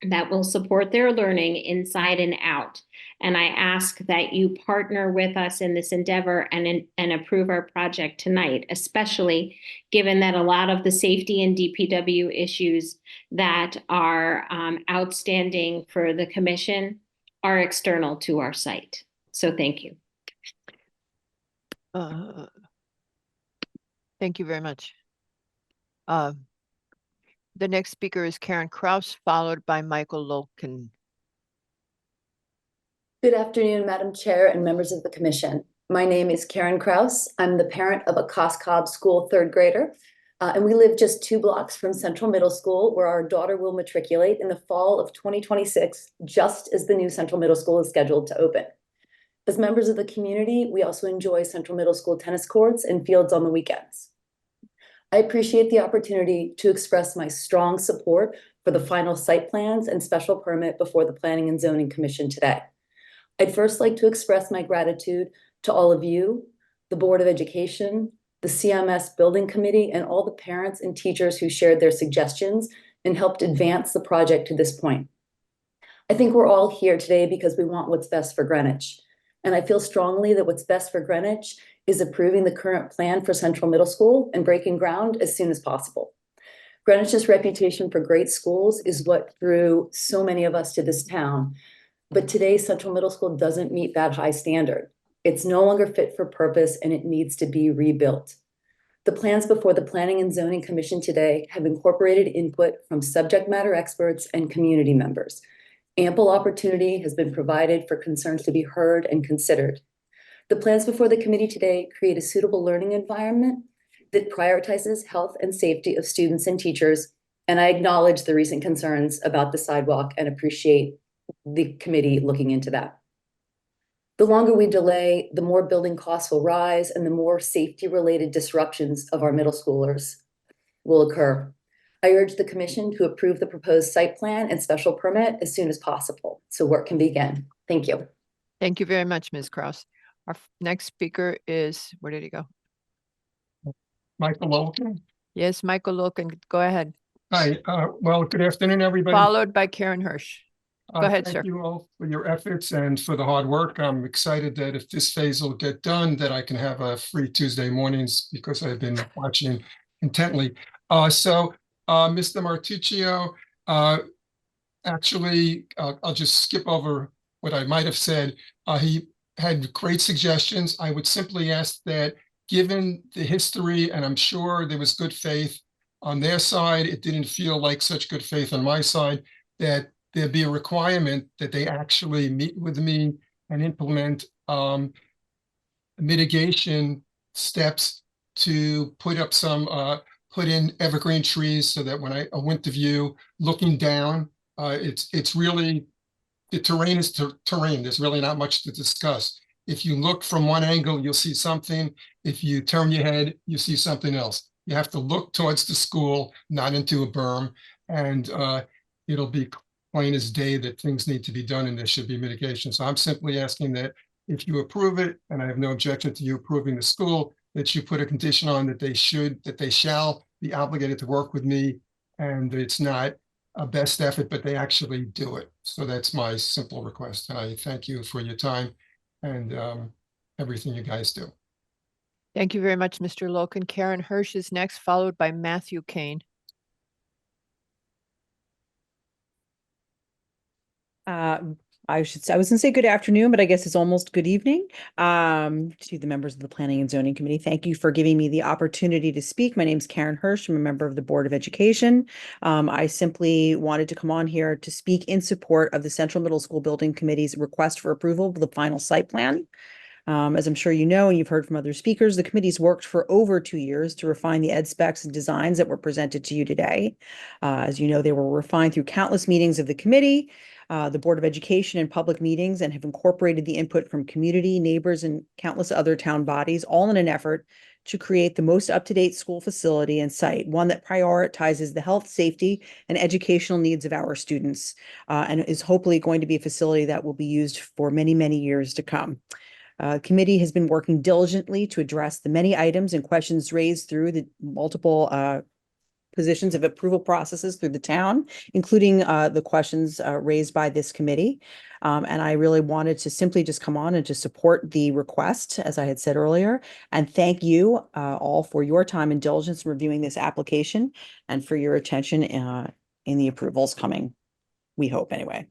that will support their learning inside and out. And I ask that you partner with us in this endeavor and approve our project tonight, especially given that a lot of the safety and DPW issues that are outstanding for the commission are external to our site. So thank you. Thank you very much. The next speaker is Karen Kraus, followed by Michael Loken. Good afternoon, Madam Chair and members of the Commission. My name is Karen Kraus. I'm the parent of a Cos-Cob School third grader, and we live just 2 blocks from Central Middle School, where our daughter will matriculate in the fall of 2026, just as the new Central Middle School is scheduled to open. As members of the community, we also enjoy Central Middle School tennis courts and fields on the weekends. I appreciate the opportunity to express my strong support for the final site plans and special permit before the Planning and Zoning Commission today. I'd first like to express my gratitude to all of you, the Board of Education, the CMS Building Committee, and all the parents and teachers who shared their suggestions and helped advance the project to this point. I think we're all here today because we want what's best for Greenwich. And I feel strongly that what's best for Greenwich is approving the current plan for Central Middle School and breaking ground as soon as possible. Greenwich's reputation for great schools is what drew so many of us to this town. But today, Central Middle School doesn't meet that high standard. It's no longer fit for purpose and it needs to be rebuilt. The plans before the Planning and Zoning Commission today have incorporated input from subject matter experts and community members. Ample opportunity has been provided for concerns to be heard and considered. The plans before the committee today create a suitable learning environment that prioritizes health and safety of students and teachers, and I acknowledge the recent concerns about the sidewalk and appreciate the committee looking into that. The longer we delay, the more building costs will rise and the more safety-related disruptions of our middle schoolers will occur. I urge the commission to approve the proposed site plan and special permit as soon as possible so work can begin. Thank you. Thank you very much, Ms. Kraus. Our next speaker is, where did he go? Michael Loken. Yes, Michael Loken, go ahead. Hi, well, good afternoon, everybody. Followed by Karen Hirsch. Go ahead, sir. Thank you all for your efforts and for the hard work. I'm excited that if this phase will get done, that I can have a free Tuesday mornings because I've been watching intently. Mr. Martuccio, actually, I'll just skip over what I might have said. He had great suggestions. I would simply ask that, given the history, and I'm sure there was good faith on their side, it didn't feel like such good faith on my side, that there be a requirement that they actually meet with me and implement mitigation steps to put up put in evergreen trees so that when a winter view looking down, it's really, the terrain is terrain. There's really not much to discuss. If you look from one angle, you'll see something. If you turn your head, you see something else. You have to look towards the school, not into a berm, and it'll be plain as day that things need to be done and there should be mitigation. So I'm simply asking that if you approve it, and I have no objection to you approving the school, that you put a condition on that they shall be obligated to work with me, and it's not a best effort, but they actually do it. So that's my simple request. And I thank you for your time and everything you guys do. Thank you very much, Mr. Loken. Karen Hirsch is next, followed by Matthew Kane. I was gonna say good afternoon, but I guess it's almost good evening to the members of the Planning and Zoning Committee. Thank you for giving me the opportunity to speak. My name is Karen Hirsch. I'm a member of the Board of Education. I simply wanted to come on here to speak in support of the Central Middle School Building Committee's request for approval of the final site plan. As I'm sure you know, and you've heard from other speakers, the committee's worked for over 2 years to refine the ed specs and designs that were presented to you today. As you know, they were refined through countless meetings of the committee, the Board of Education, and public meetings, and have incorporated the input from community, neighbors, and countless other town bodies, all in an effort to create the most up-to-date school facility and site, one that prioritizes the health, safety, and educational needs of our students, and is hopefully going to be a facility that will be used for many, many years to come. Committee has been working diligently to address the many items and questions raised through the multiple positions of approval processes through the town, including the questions raised by this committee. And I really wanted to simply just come on and to support the request, as I had said earlier, and thank you all for your time and diligence in reviewing this application and for your attention in the approvals coming, we hope anyway.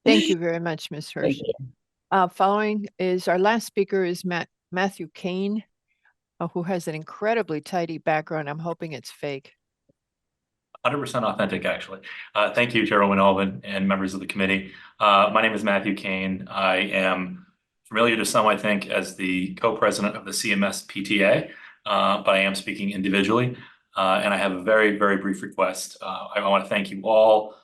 Thank you very much, Ms. Hirsch. Following is our last speaker is Matthew Kane, who has an incredibly tidy background. I'm hoping it's fake. 100% authentic, actually. Thank you, Chairwoman Albin and members of the committee. My name is Matthew Kane. I am familiar to some, I think, as the co-president of the CMS PTA, but I am speaking individually. And I have a very, very brief request. I want to thank you all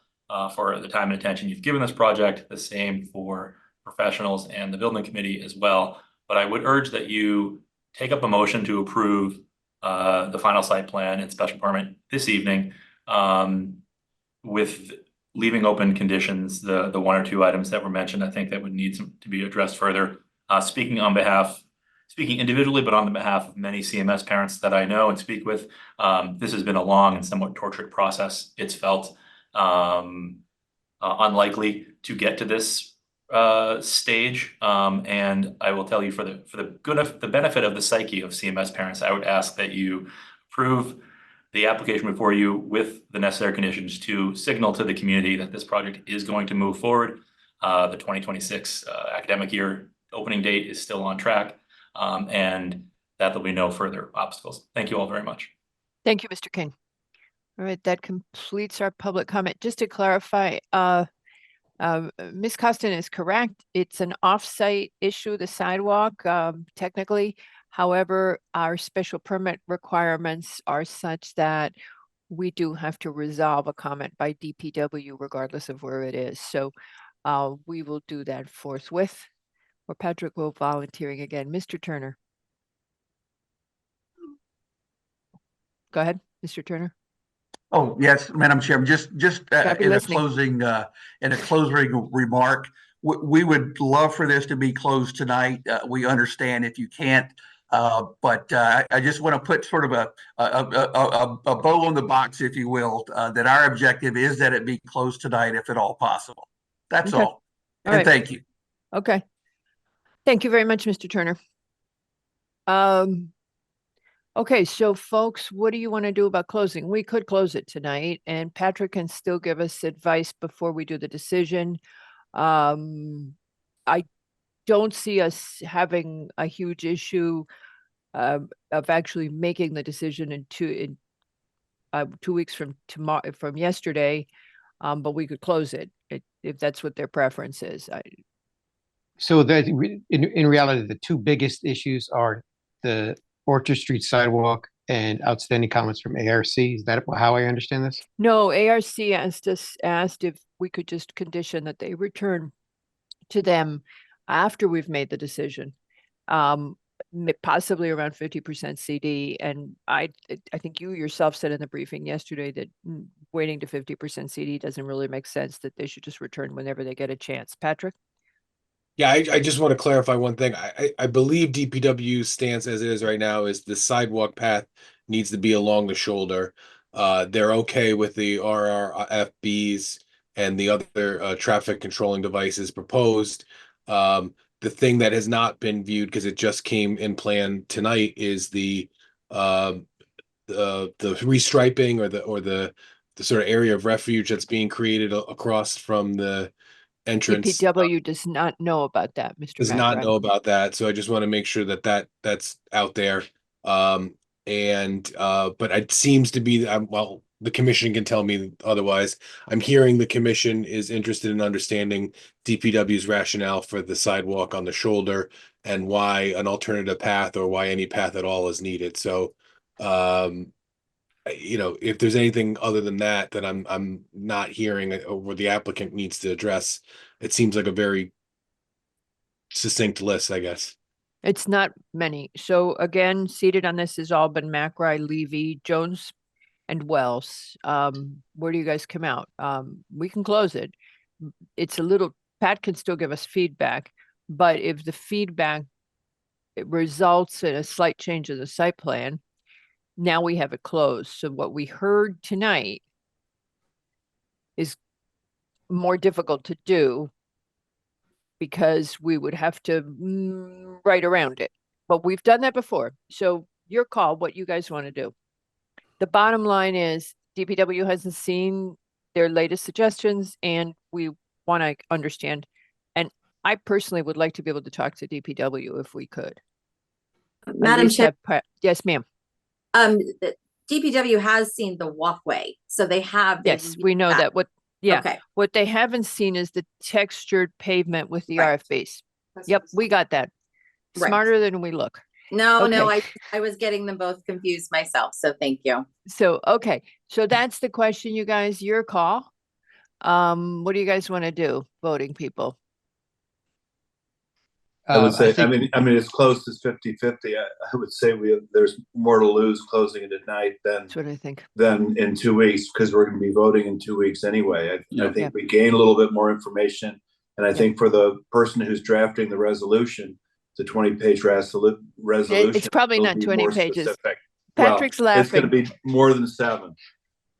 for the time and attention you've given this project, the same for professionals and the building committee as well. But I would urge that you take up a motion to approve the final site plan and special permit this evening, with leaving open conditions, the one or two items that were mentioned. I think that would need to be addressed further. Speaking individually, but on the behalf of many CMS parents that I know and speak with, this has been a long and somewhat tortured process. It's felt unlikely to get to this stage, and I will tell you, for the benefit of the psyche of CMS parents, I would ask that you approve the application before you with the necessary conditions to signal to the community that this project is going to move forward. The 2026 academic year opening date is still on track, and that there'll be no further obstacles. Thank you all very much. Thank you, Mr. King. All right, that completes our public comment. Just to clarify, Ms. Costin is correct. It's an off-site issue, the sidewalk, technically. However, our special permit requirements are such that we do have to resolve a comment by DPW regardless of where it is. So we will do that forthwith, or Patrick will volunteering again. Mr. Turner. Go ahead, Mr. Turner. Oh, yes, Madam Chairman, just in listening. In a closing remark, we would love for this to be closed tonight. We understand if you can't, but I just want to put sort of a bow on the box, if you will, that our objective is that it be closed tonight if at all possible. That's Okay. all. All And right. thank you. Okay. Thank you very much, Mr. Turner. Okay, so folks, what do you want to do about closing? We could close it tonight, and Patrick can still give us advice before we do the decision. I don't see us having a huge issue of actually making the decision in 2 weeks from yesterday. But we could close it if that's what their preference is. So that in reality, the two biggest issues are the Orchard Street sidewalk and outstanding comments from ARC. Is that how I understand this? No, ARC asked if we could just condition that they return to them after we've made the decision. Possibly around 50% CD. And I think you yourself said in the briefing yesterday that waiting to 50% CD doesn't really make sense, that they should just return whenever they get a chance. Patrick? Yeah, I just want to clarify one thing. I believe DPW's stance as it is right now is the sidewalk path needs to be along the shoulder. They're okay with the RRFBs and the other traffic controlling devices proposed. The thing that has not been viewed because it just came in plan tonight is the restriping or the sort of area of refuge that's being created across from the entrance. DPW does not know about that, Mr. Does not McBride. know about that, so I just want to make sure that's out there. But it seems to be well, the commission can tell me otherwise. I'm hearing the commission is interested in understanding DPW's rationale for the sidewalk on the shoulder and why an alternative path or why any path at all is needed. So, if there's anything other than that I'm not hearing or the applicant needs to address, it seems like a very succinct list, I guess. It's not many. So again, seated on this is Albin, McRae, Levy, Jones, and Wells. Where do you guys come out? We can close it. It's a little, Pat can still give us feedback, but if the feedback results in a slight change of the site plan, now we have it closed. So what we heard tonight is more difficult to do because we would have to write around it. But we've done that before. So your call, what you guys want to do. The bottom line is DPW hasn't seen their latest suggestions and we want to understand. And I personally would like to be able to talk to DPW if we could. Madam Chair. Yes, ma'am. DPW has seen the walkway, so they have. Yes, we know that. Okay. What they haven't seen is the textured pavement with the RFBs. Yep, we got that. Right. Smarter than we look. No, Okay. I was getting them both confused myself, so thank you. So, okay, so that's the question, you guys, your call. What do you guys want to do, voting people? I would say, think- I mean, as close as 50-50. I would say there's more to lose closing it tonight That's what I think. than in 2 weeks, because we're going to be voting in 2 weeks anyway. I Yeah. think we gain a little bit more information. And I think for the person who's drafting the resolution, the 20-page resolution. It's probably will not be 20 more pages. specific. Patrick's Well, it's going to laughing. be more than 7.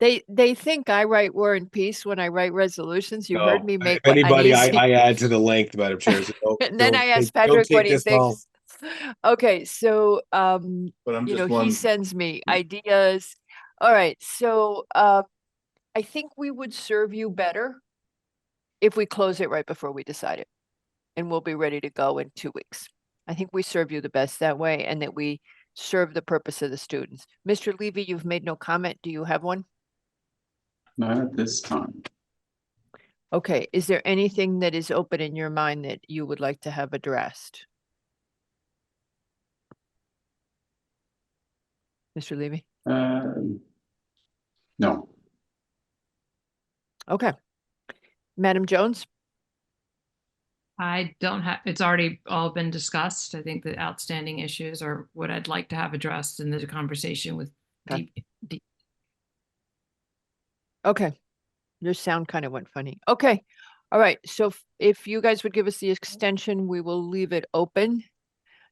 They think I write War and Peace when I write resolutions. You heard me make If anybody, uneasy. I add to the length, Madam Chair. So And then I asked don't Patrick what take he this home. thinks. Okay, so But I'm you know, just he one. sends me ideas. All right, so I think we would serve you better if we close it right before we decide it. And we'll be ready to go in 2 weeks. I think we serve you the best that way and that we serve the purpose of the students. Mr. Levy, you've made no comment. Do you have one? Not at this time. Okay, is there anything that is open in your mind that you would like to have addressed? Mr. Levy? No. Okay. Madam Jones? I don't have, it's already all been discussed. I think the outstanding issues are what I'd like to have addressed in the conversation with Okay. Okay. Your sound kind of went funny. Okay. All right. So if you guys would give us the extension, we will leave it open.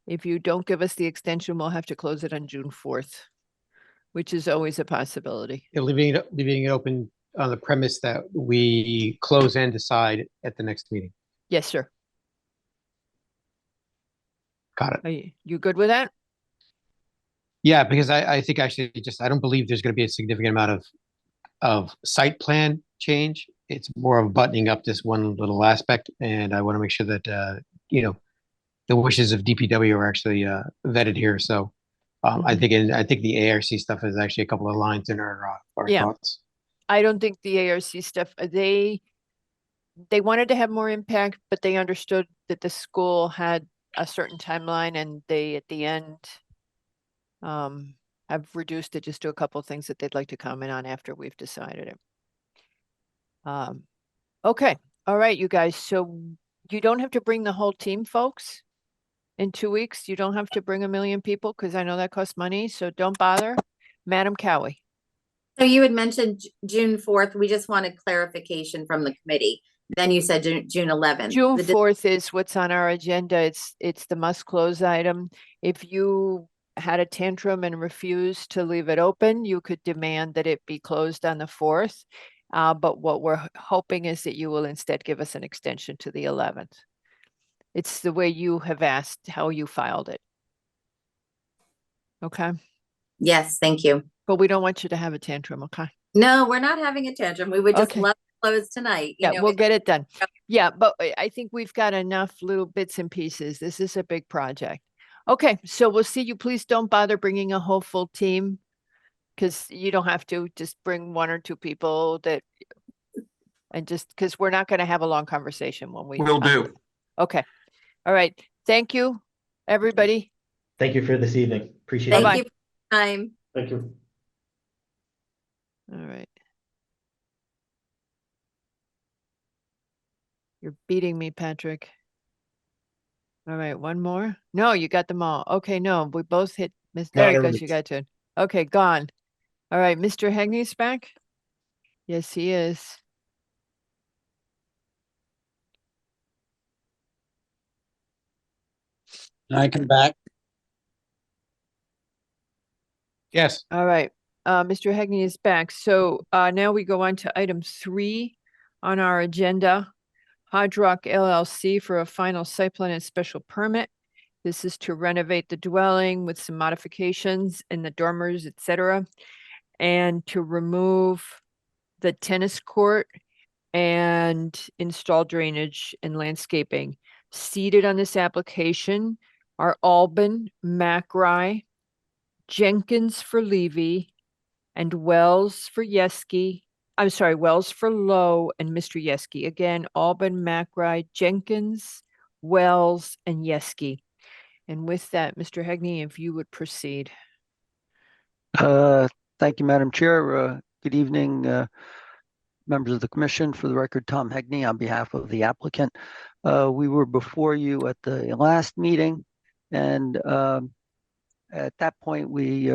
If you don't give us the extension, we'll have to close it on June 4th, which is always a possibility. Yeah, leaving it open on the premise that we close and decide at the next meeting. Yes, sir. Got it. Are you good with that? Yeah, because I think actually I don't believe there's going to be a significant amount of site plan change. It's more of buttoning up this one little aspect, and I want to make sure that the wishes of DPW are actually vetted here. So I think the ARC stuff is actually a couple of lines in our Yeah. thoughts. I don't think the ARC stuff, they wanted to have more impact, but they understood that the school had a certain timeline and they, at the end, have reduced it just to a couple of things that they'd like to comment on after we've decided it. Okay, all right, you guys. So you don't have to bring the whole team, folks. In 2 weeks, you don't have to bring 1 million people because I know that costs money. So don't bother. Madam Cowie. So you had mentioned June 4th. We just wanted clarification from the committee. Then you said June 11th. June The 4th is what's on our agenda. It's the must close item. If you had a tantrum and refused to leave it open, you could demand that it be closed on the 4th. But what we're hoping is that you will instead give us an extension to the 11th. It's the way you have asked how you filed it. Okay, Yes, thank you. but we don't want you to have a tantrum, okay? No, we're not having a tantrum. We would just Okay. love to close tonight. You Yeah, know, we'll get it done. Yeah, but I think we've got enough little bits and pieces. This is a big project. Okay, so we'll see you. Please don't bother bringing a whole full team because you don't have to. Just bring 1 or 2 people that, and just because we're not going to have a long conversation when we. Will do. Okay. All right. Thank you, everybody. Thank you for this evening. Appreciate it. Thank you for your time. Thank you. All right. You're beating me, Patrick. All right, one more. No, you got them all. Okay, no, we both hit. There it goes. You got to. Okay, gone. All right, Mr. Hegney's back. Yes, he is. I come back. Yes. All right, Mr. Hegney is back. So now we go on to item 3 on our agenda. Hard Rock LLC for a final site plan and special permit. This is to renovate the dwelling with some modifications in the dormers, etc., and to remove the tennis court and install drainage and landscaping. Seated on this application are Albin, McRae, Jenkins for Levy, and Wells for Yeski. I'm sorry, Wells for Lowe and Mr. Yeski. Again, Albin, McRae, Jenkins, Wells, and Yeski. And with that, Mr. Hegney, if you would proceed. Thank you, Madam Chair. Good evening, members of the commission. For the record, Tom Hegney on behalf of the applicant. We were before you at the last meeting, and at that point, we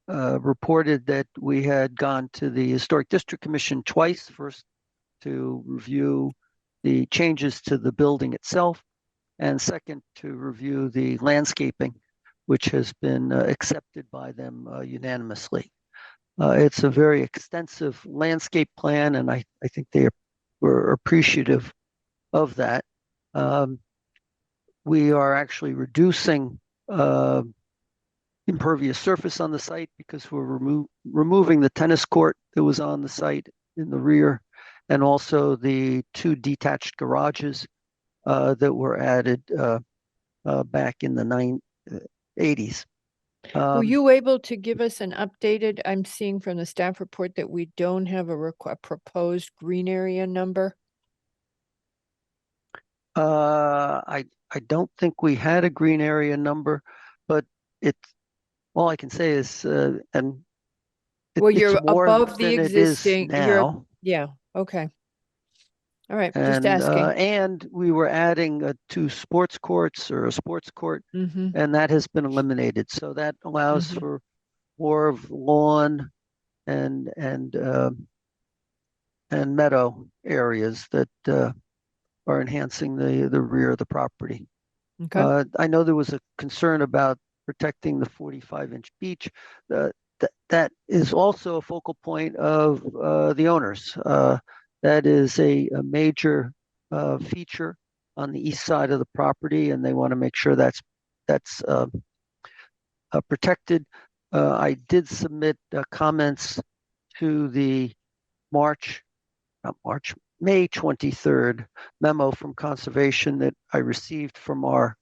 reported that we had gone to the Historic District Commission twice, first to review the changes to the building itself, and second to review the landscaping, which has been accepted by them unanimously. It's a very extensive landscape plan, and I think they were appreciative of that. We are actually reducing impervious surface on the site because we're removing the tennis court that was on the site in the rear, and also the 2 detached garages that were added back in the 80s. Were you able to give us an updated? I'm seeing from the staff report that we don't have a proposed green area number. I don't think we had a green area number, but it's all I can say is and Well, you're it's more above the than it is existing. now. Yeah. Okay. All right. Just And asking. and we were adding 2 sports courts or a sports court, and that has been eliminated. So that allows for more of lawn and meadow areas that are enhancing the rear of the property. Okay. I know there was a concern about protecting the 45-inch beach. That is also a focal point of the owners. That is a major feature on the east side of the property, and they want to make sure that's protected. I did submit comments to the May 23rd memo from Conservation that I received from our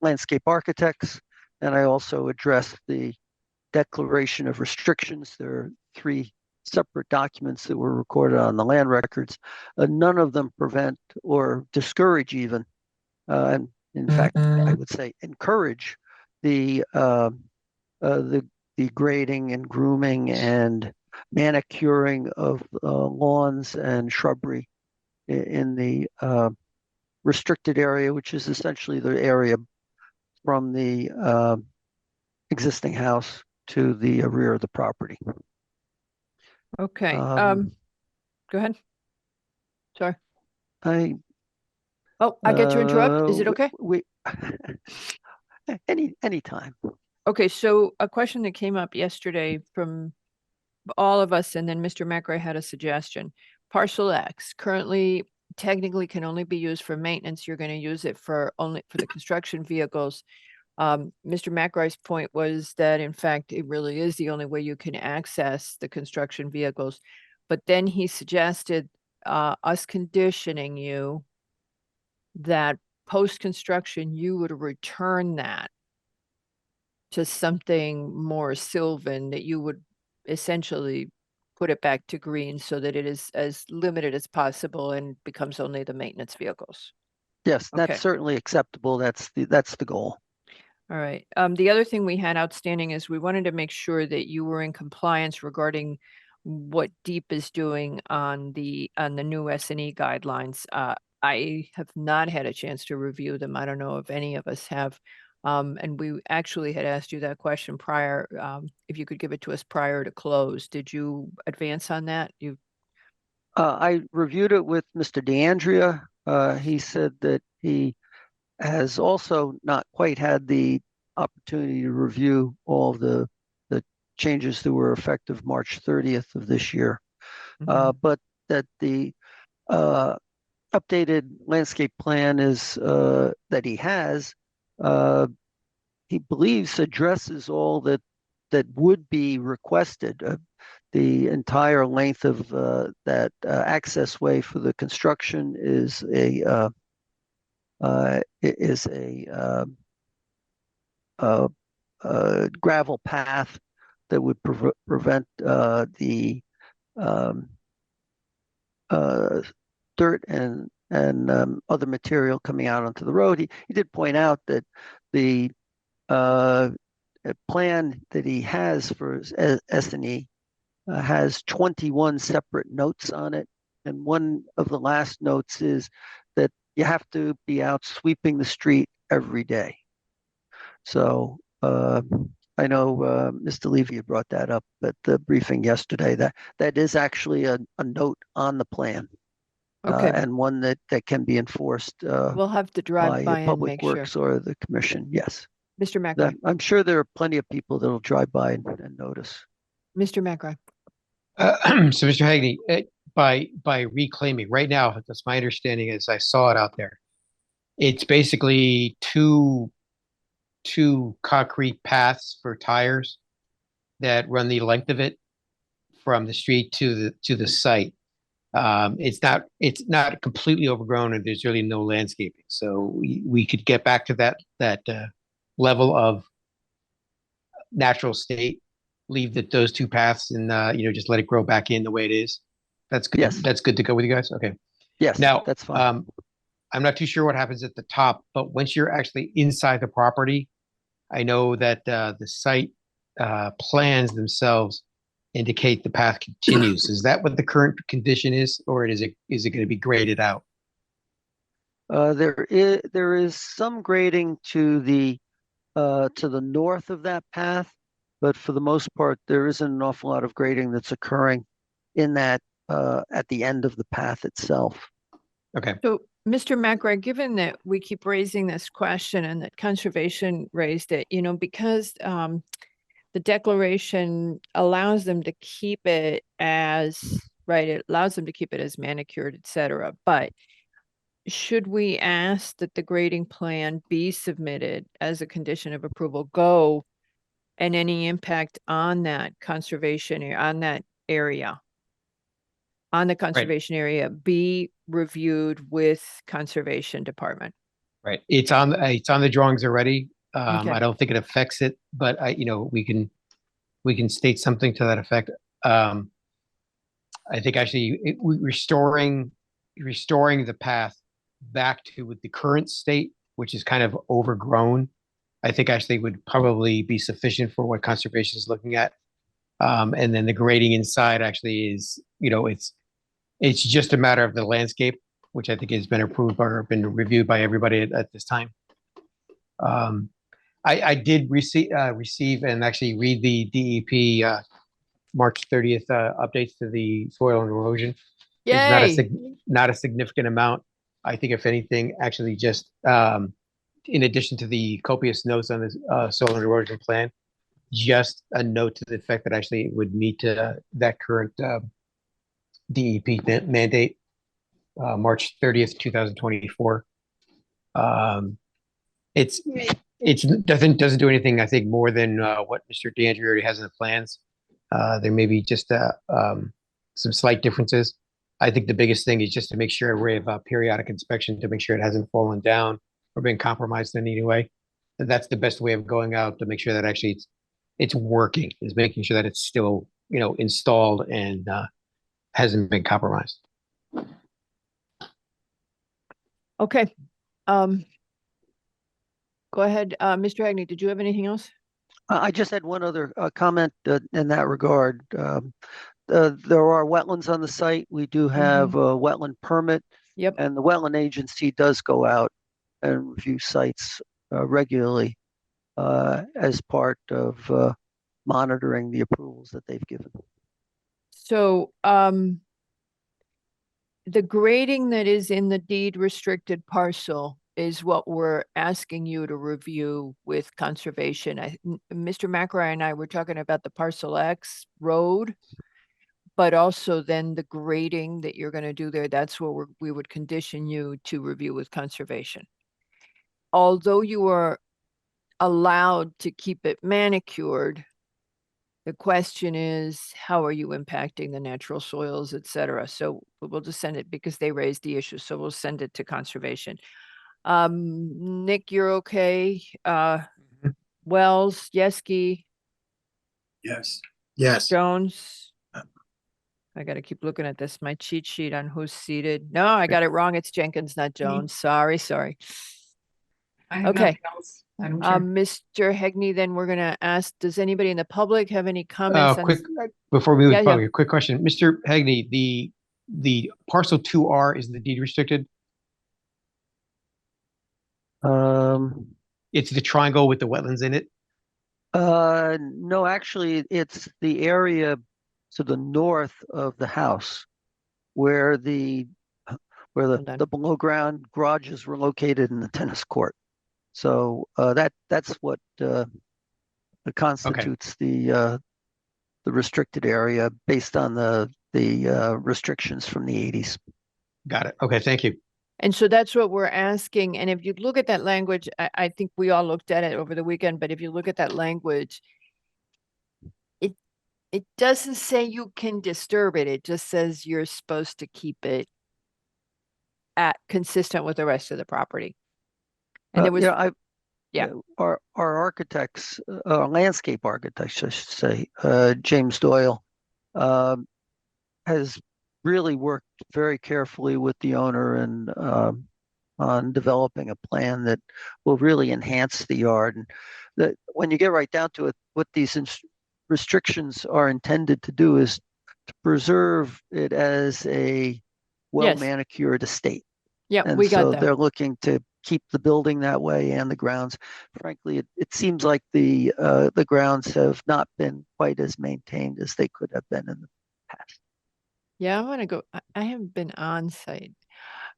landscape architects, and I also addressed the declaration of restrictions. There are 3 separate documents that were recorded on the land records. None of them prevent or discourage even, and in fact, I would say encourage the grading and grooming and manicuring of lawns and shrubbery in the restricted area, which is essentially the area from the existing house to the rear of the property. Okay, Um, go ahead. Sorry. I Oh, I get to interrupt. Is it okay? We anytime. Okay, so a question that came up yesterday from all of us, and then Mr. McRae had a suggestion. Parcel X currently technically can only be used for maintenance. You're going to use it for only for the construction vehicles. Mr. McRae's point was that in fact, it really is the only way you can access the construction vehicles. But then he suggested us conditioning you that post-construction, you would return that to something more sylvan, that you would essentially put it back to green so that it is as limited as possible and becomes only the maintenance vehicles. Yes, that's Okay. certainly acceptable. That's the goal. All right. The other thing we had outstanding is we wanted to make sure that you were in compliance regarding what DEEP is doing on the new S&E guidelines. I have not had a chance to review them. I don't know if any of us have. And we actually had asked you that question prior, if you could give it to us prior to close. Did you advance on that? I reviewed it with Mr. DeAndrea. He said that he has also not quite had the opportunity to review all the changes that were effective March 30th of this year. But that the updated landscape plan is that he has, he believes addresses all that would be requested. The entire length of that access way for the construction is a gravel path that would prevent the dirt and other material coming out onto the road. He did point out that the plan that he has for S&E has 21 separate notes on it. And one of the last notes is that you have to be out sweeping the street every day. So I know Mr. Levy had brought that up at the briefing yesterday. That is actually a note on the plan. Okay. And one that can be enforced We'll have to drive by and Public make sure. Works or the commission. Yes. Mr. McRae. I'm sure there are plenty of people that will drive by and notice. Mr. McRae. So, Mr. Hagney, by reclaiming right now, that's my understanding as I saw it out there. It's basically two concrete paths for tires that run the length of it from the street to the site. It's not completely overgrown, and there's really no landscaping. So we could get back to that level of natural state. Leave those two paths and just let it grow back in the way it is. That's good. Yes. That's good to go with you guys. Okay. Yes. Now that's fine. I'm not too sure what happens at the top, but once you're actually inside the property, I know that the site plans themselves indicate the path continues. Is that what the current condition is, or is it going to be graded out? There is some grading to the north of that path, but for the most part, there isn't an awful lot of grading that's occurring in that at the end of the path itself. Okay. So, Mr. McRae, given that we keep raising this question and that conservation raised it, because the declaration allows them to keep it as, right, it allows them to keep it as manicured, et cetera. But should we ask that the grading plan be submitted as a condition of approval and any impact on that conservation, on that area? On the conservation area be reviewed with Conservation Department. Right. It's on the drawings already. Okay. I don't think it affects it, but we can state something to that effect. I think actually restoring the path back to with the current state, which is kind of overgrown, I think actually would probably be sufficient for what conservation is looking at. And then the grading inside actually is, it's just a matter of the landscape, which I think has been approved or been reviewed by everybody at this time. I did receive and actually read the DEP March 30th updates to the soil and erosion. Yay! It's not a significant amount. I think if anything, actually just in addition to the copious notes on this soil and erosion plan, just a note to the effect that actually it would meet that current DEP mandate, March 30th, 2024. It doesn't do anything, I think, more than what Mr. DeAndre already has in the plans. There may be just some slight differences. I think the biggest thing is just to make sure we have a periodic inspection to make sure it hasn't fallen down or been compromised in any way. And that's the best way of going out to make sure that actually it's working, is making sure that it's still, installed and hasn't been compromised. Okay. Go ahead, Mr. Hagney, did you have anything else? I just had one other comment in that regard. There are wetlands on the site. We do have a wetland permit. Yep. And the wetland agency does go out and review sites regularly as part of monitoring the approvals that they've given. So, the grading that is in the deed restricted parcel is what we're asking you to review with conservation. Mr. McRae and I were talking about the Parcel X road, but also then the grading that you're going to do there. That's what we would condition you to review with conservation. Although you are allowed to keep it manicured, the question is, how are you impacting the natural soils, et cetera? So we'll just send it because they raised the issue. So we'll send it to conservation. Nick, you're okay. Wells, Yeski, Yes. Yes. Jones. I got to keep looking at this, my cheat sheet on who's seated. No, I got it wrong. It's Jenkins, not Jones. Sorry. I have Okay. nothing else, Madam Chair. Mr. Hegney, then we're going to ask, does anybody in the public have any comments? on Quick, before we move Yeah, to yeah. public, a quick question. Mr. Hagney, the parcel 2R is the deed restricted? It's the triangle with the wetlands in it? No, actually, it's the area to the north of the house where the below ground garages were located in the tennis court. So that's what constitutes the restricted area based on the restrictions from the 80s. Got it. Okay, thank you. And so that's what we're asking. And if you look at that language, I think we all looked at it over the weekend, but if you look at that language, it doesn't say you can disturb it. It just says you're supposed to keep it consistent with the rest of the property. And there was, our architects, landscape architects, I should say, James Doyle, has really worked very carefully with the owner and on developing a plan that will really enhance the yard. And that when you get right down to it, what these restrictions are intended to do is to preserve it as a well-manicured estate. Yeah, and we got so that. they're looking to keep the building that way and the grounds. Frankly, it seems like the grounds have not been quite as maintained as they could have been in the past. Yeah, I want to go. I haven't been on site.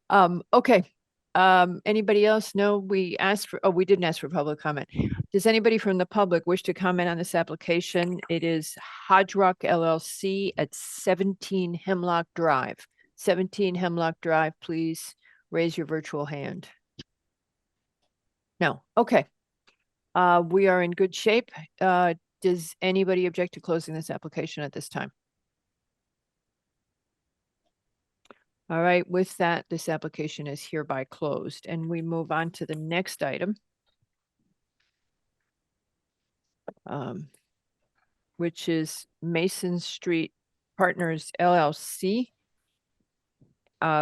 Okay. Anybody else? No, we didn't ask for public comment. Does anybody from the public wish to comment on this application? It is Hodge Rock LLC at 17 Hemlock Drive. 17 Hemlock Drive, please raise your virtual hand. No. Okay. We are in good shape. Does anybody object to closing this application at this time? All right, with that, this application is hereby closed, and we move on to the next item, which is Mason Street Partners LLC,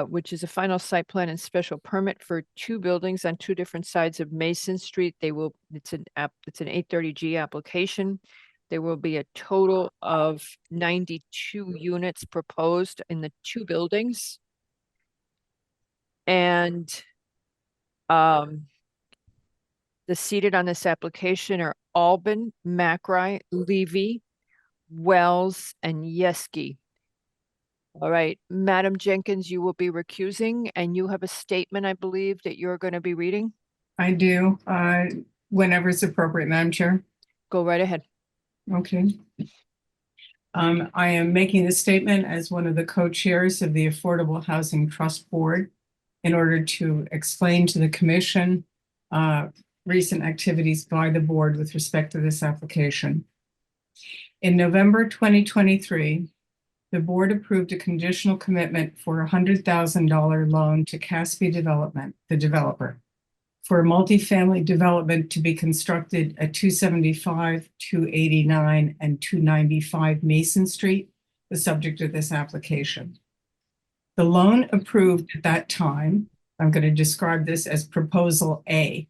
which is a final site plan and special permit for 2 buildings on 2 different sides of Mason Street. It's an 830G application. There will be a total of 92 units proposed in the 2 buildings. And the seated on this application are Albin, Macri, Levy, Wells, and Yeski. All right, Madam Jenkins, you will be recusing, and you have a statement, I believe, that you're going to be reading. I do, whenever it's appropriate, Madam Chair. Go right ahead. Okay. I am making this statement as one of the co-chairs of the Affordable Housing Trust Board in order to explain to the commission recent activities by the board with respect to this application. In November 2023, the board approved a conditional commitment for a $100,000 loan to Caspi Development, the developer, for a multifamily development to be constructed at 275, 289, and 295 Mason Street, the subject of this application. The loan approved at that time, I'm going to describe this as Proposal A,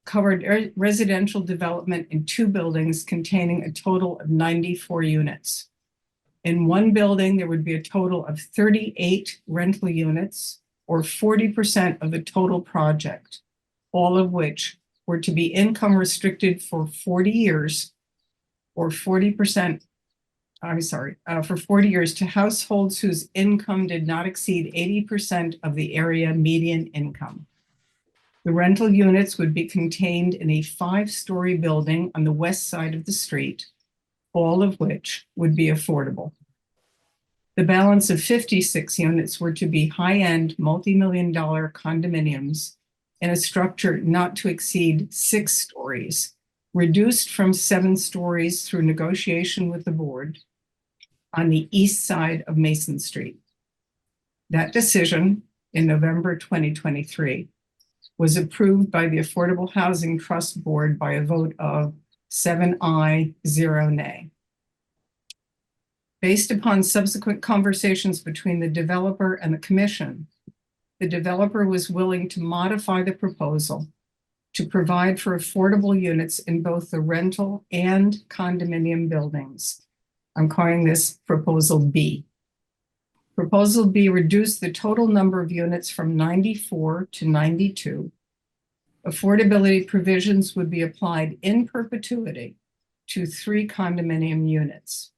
covered residential development in 2 buildings containing a total of 94 units. In 1 building, there would be a total of 38 rental units, or 40% of the total project, all of which were to be income restricted for 40 years, or 40%, for 40 years to households whose income did not exceed 80% of the area median income. The rental units would be contained in a 5-story building on the west side of the street, all of which would be affordable. The balance of 56 units were to be high-end, multi-million-dollar condominiums in a structure not to exceed 6 stories, reduced from 7 stories through negotiation with the board on the east side of Mason Street. That decision in November 2023 was approved by the Affordable Housing Trust Board by a vote of 7 ayes, 0 nay. Based upon subsequent conversations between the developer and the commission, the developer was willing to modify the proposal to provide for affordable units in both the rental and condominium buildings. I'm calling this Proposal B. Proposal B reduced the total number of units from 94 to 92. Affordability provisions would be applied in perpetuity to 3 condominium units.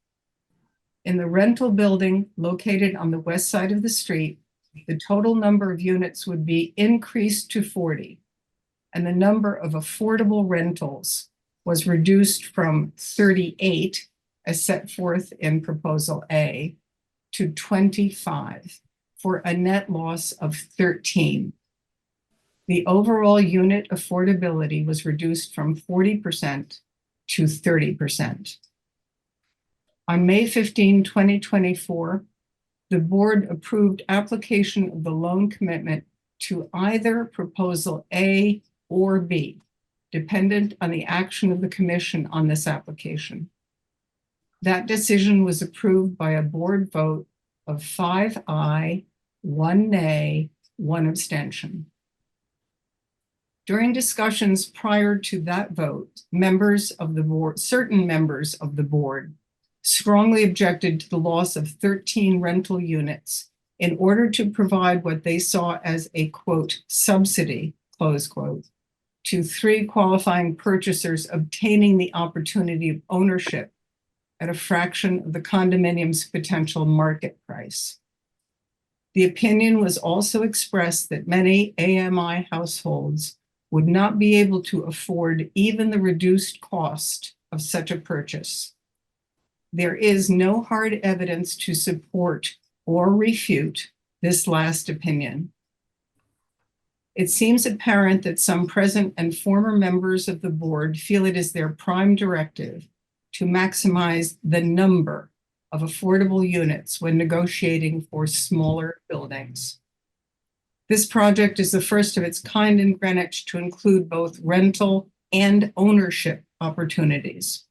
In the rental building located on the west side of the street, the total number of units would be increased to 40, and the number of affordable rentals was reduced from 38, as set forth in Proposal A, to 25, for a net loss of 13. The overall unit affordability was reduced from 40% to 30%. On May 15, 2024, the board approved application of the loan commitment to either Proposal A or B, dependent on the action of the commission on this application. That decision was approved by a board vote of 5 ayes, 1 nay, 1 abstention. During discussions prior to that vote, certain members of the board strongly objected to the loss of 13 rental units in order to provide what they saw as a, quote, subsidy, close quote, to 3 qualifying purchasers obtaining the opportunity of ownership at a fraction of the condominium's potential market price. The opinion was also expressed that many AMI households would not be able to afford even the reduced cost of such a purchase. There is no hard evidence to support or refute this last opinion. It seems apparent that some present and former members of the board feel it is their prime directive to maximize the number of affordable units when negotiating for smaller buildings. This project is the first of its kind in Greenwich to include both rental and ownership opportunities.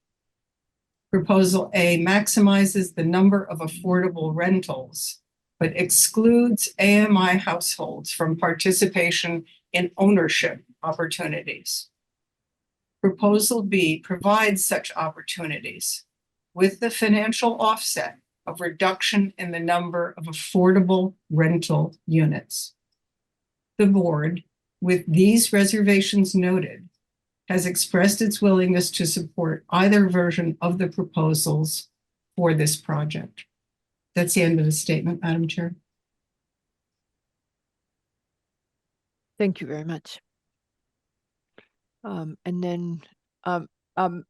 Proposal A maximizes the number of affordable rentals, but excludes AMI households from participation in ownership opportunities. Proposal B provides such opportunities with the financial offset of reduction in the number of affordable rental units. The board, with these reservations noted, has expressed its willingness to support either version of the proposals for this project. That's the end of the statement, Madam Chair. Thank you very much. And then,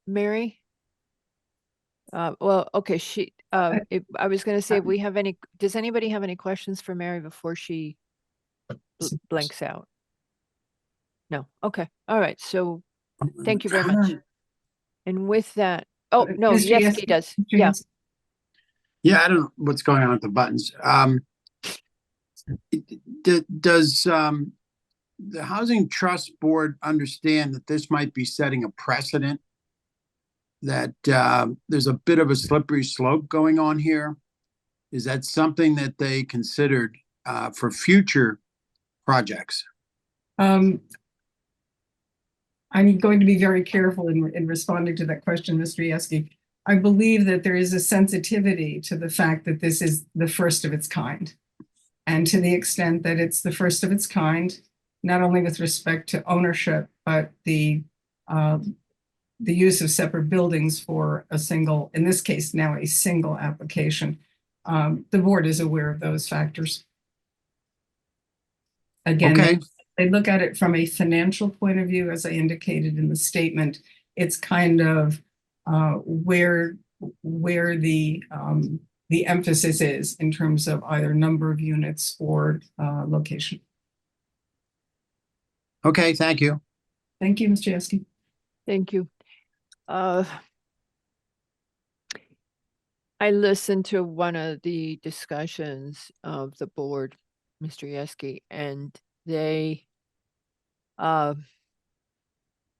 Mary? Well, okay, I was gonna say, if we have any, does anybody have any questions for Mary before she blanks out? No, okay, all right, so thank you very much. And with that, oh, no, Mr. Yeski does, yeah. Yeah, I don't know what's going on with the buttons. Does the Housing Trust Board understand that this might be setting a precedent? That there's a bit of a slippery slope going on here? Is that something that they considered for future projects? I'm going to be very careful in responding to that question, Mr. Yeski. I believe that there is a sensitivity to the fact that this is the first of its kind. And to the extent that it's the first of its kind, not only with respect to ownership, but the use of separate buildings for a single, in this case now a single application, the board is aware of those factors. Again, okay. They look at it from a financial point of view, as I indicated in the statement. It's kind of where the emphasis is in terms of either number of units or location. Okay, thank you. Thank you, Mr. Yeski. Thank you. I listened to one of the discussions of the board, Mr. Yeski, and they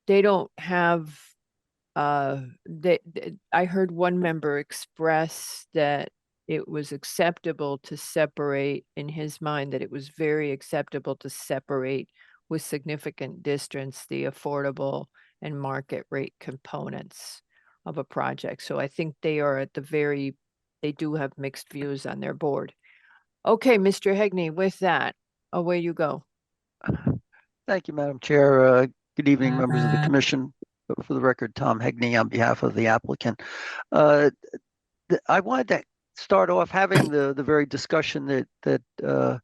don't have, I heard one member express that it was acceptable to separate, in his mind, that it was very acceptable to separate with significant distance the affordable and market rate components of a project. So I think they are at they do have mixed views on their board. Okay, Mr. Hegney, with that, away you go. Thank you, Madam Chair. Good evening, members of the commission. For the record, Tom Hegney on behalf of the applicant. I wanted to start off having the very discussion that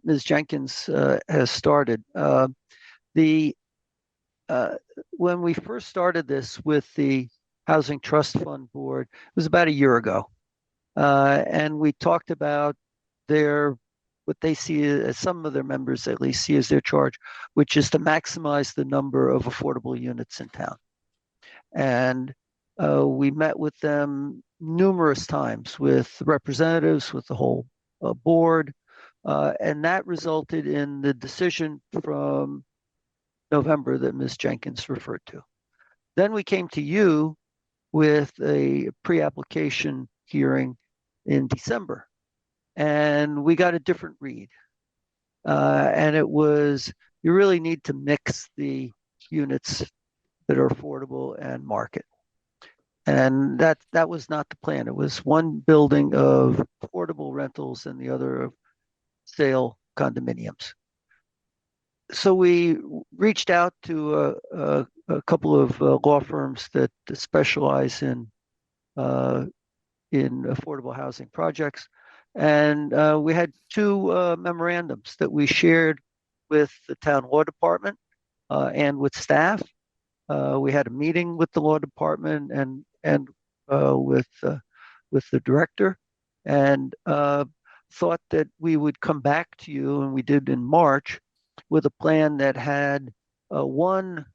Ms. Jenkins has started. When we first started this with the Housing Trust Fund Board, it was about a year ago. And we talked about what they see as, some of their members at least see as their charge, which is to maximize the number of affordable units in town. And we met with them numerous times, with representatives, with the whole board, and that resulted in the decision from November that Ms. Jenkins referred to. Then we came to you with a pre-application hearing in December, and we got a different read. And it was, you really need to mix the units that are affordable and market. And that was not the plan. It was one building of affordable rentals and the other of sale condominiums. So we reached out to a couple of law firms that specialize in affordable housing projects. And we had two memorandums that we shared with the town law department and with staff. We had a meeting with the law department and with the director, and thought that we would come back to you, and we did in March, with a plan that had one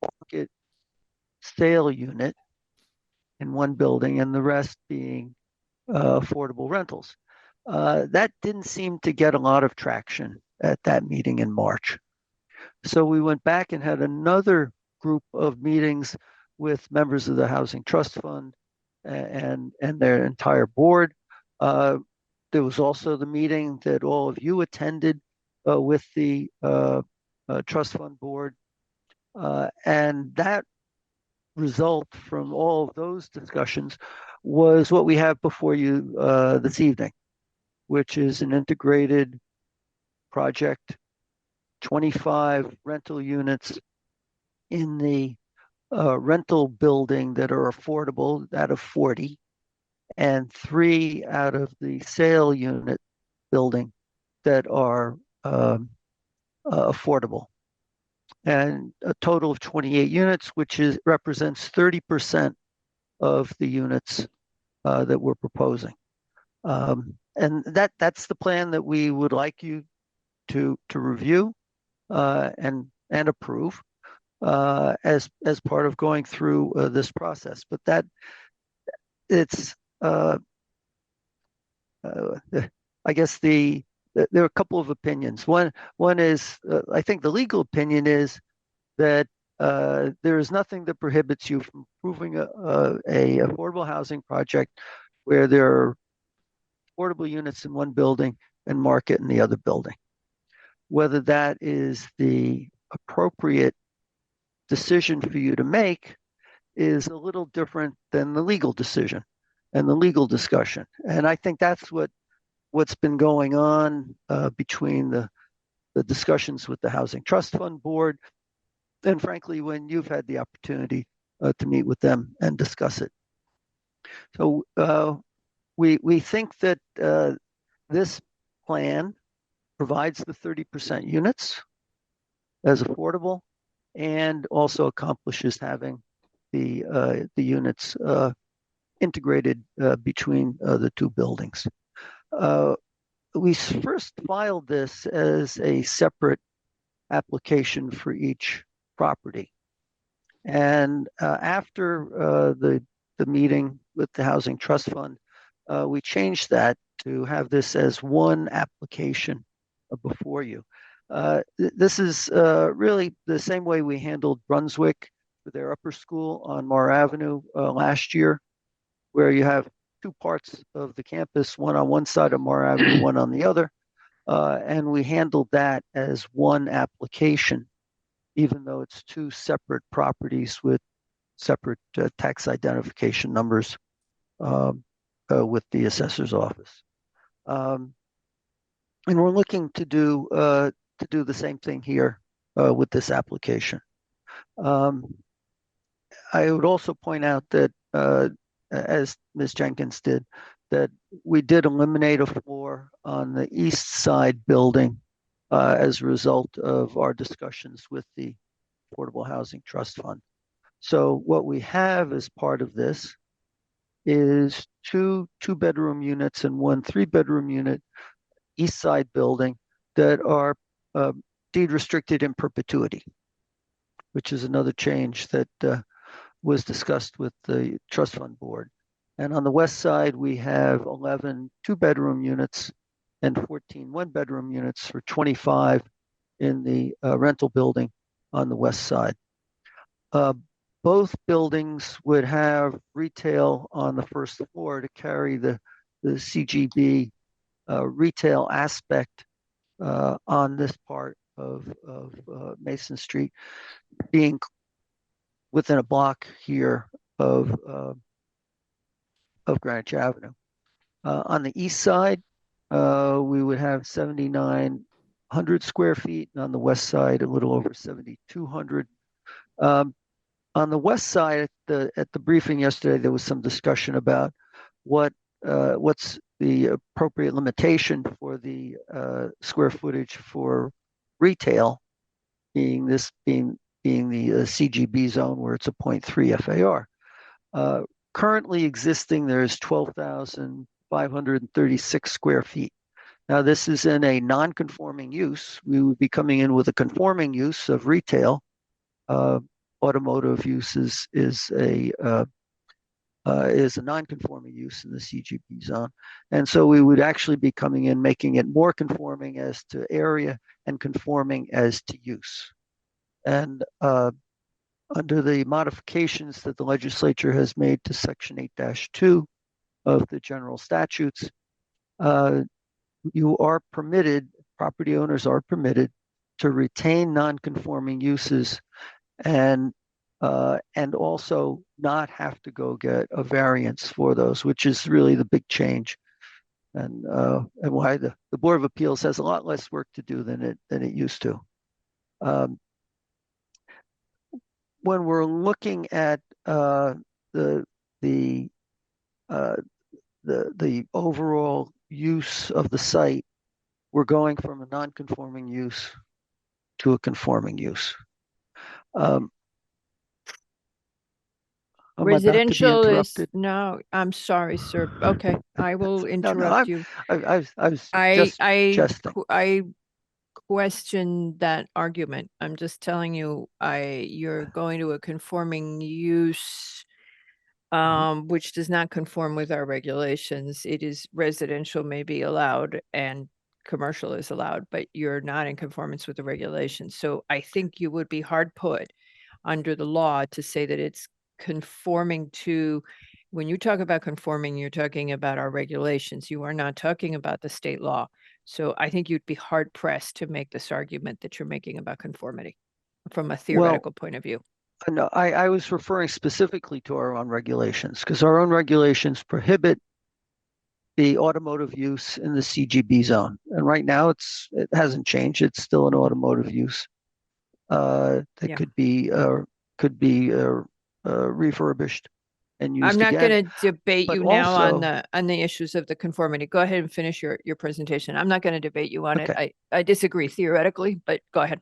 market sale unit in one building and the rest being affordable rentals. That didn't seem to get a lot of traction at that meeting in March. So we went back and had another group of meetings with members of the Housing Trust Fund and their entire board. There was also the meeting that all of you attended with the Trust Fund Board. And that result from all of those discussions was what we have before you this evening, which is an integrated project, 25 rental units in the rental building that are affordable out of 40, and 3 out of the sale unit building that are affordable. And a total of 28 units, which represents 30% of the units that we're proposing. And that's the plan that we would like you to review and approve as part of going through this process. But that it's I guess there are a couple of opinions. One is I think the legal opinion is that there is nothing that prohibits you from approving a affordable housing project where there are affordable units in one building and market in the other building. Whether that is the appropriate decision for you to make is a little different than the legal decision and the legal discussion. And I think that's what's been going on between the discussions with the Housing Trust Fund Board, and frankly, when you've had the opportunity to meet with them and discuss it. So we think that this plan provides the 30% units as affordable and also accomplishes having the units integrated between the two buildings. We first filed this as a separate application for each property. And after the meeting with the Housing Trust Fund, we changed that to have this as one application before you. This is really the same way we handled Brunswick for their upper school on Mar Avenue last year, where you have 2 parts of the campus, one on one side of Mar Avenue, one on the other. And we handled that as one application, even though it's 2 separate properties with separate tax identification numbers with the assessor's office. And we're looking to do the same thing here with this application. I would also point out that, as Ms. Jenkins did, that we did eliminate a floor on the east side building as a result of our discussions with the Affordable Housing Trust Fund. So what we have as part of this is 2 2-bedroom units and 1 3-bedroom unit east side building that are deed restricted in perpetuity, which is another change that was discussed with the Trust Fund Board. And on the west side, we have 11 2-bedroom units and 14 1-bedroom units for 25 in the rental building on the west side. Both buildings would have retail on the first floor to carry the CGB retail aspect on this part of Mason Street, being within a block here of Greenwich Avenue. On the east side, we would have 7,900 square feet, and on the west side, a little over 7,200. On the west side, at the briefing yesterday, there was some discussion about what's the appropriate limitation for the square footage for retail, being the CGB zone where it's a 0.3 FAR. Currently existing, there's 12,536 square feet. Now, this is in a non-conforming use. We would be coming in with a conforming use of retail. Automotive use is a non-conforming use in the CGB zone. And so we would actually be coming in, making it more conforming as to area and conforming as to use. And under the modifications that the legislature has made to Section 8-2 of the general statutes, you are permitted, property owners are permitted to retain non-conforming uses and also not have to go get a variance for those, which is really the big change, and why the Board of Appeals has a lot less work to do than it used to. When we're looking at the overall use of the site, we're going from a non-conforming use to a conforming use. Am I about to be Residential is, interrupted? no, I'm sorry, sir. Okay, I will No, interrupt you. I was I, just I, jesting. I question that argument. I'm just telling you, you're going to a conforming use, which does not conform with our regulations. It is residential may be allowed and commercial is allowed, but you're not in conformance with the regulations. So I think you would be hard put under the law to say that it's conforming to, when you talk about conforming, you're talking about our regulations. You are not talking about the state law. So I think you'd be hard pressed to make this argument that you're making about conformity from a theoretical point of view. No, I was referring specifically to our own regulations, because our own regulations prohibit the automotive use in the CGB zone. And right now it hasn't changed. It's still an automotive use. That could be refurbished and used I'm not again. going to debate But you now also- on the issues of the conformity. Go ahead and finish your presentation. I'm not going to debate you on Okay. it. I disagree theoretically, but go ahead.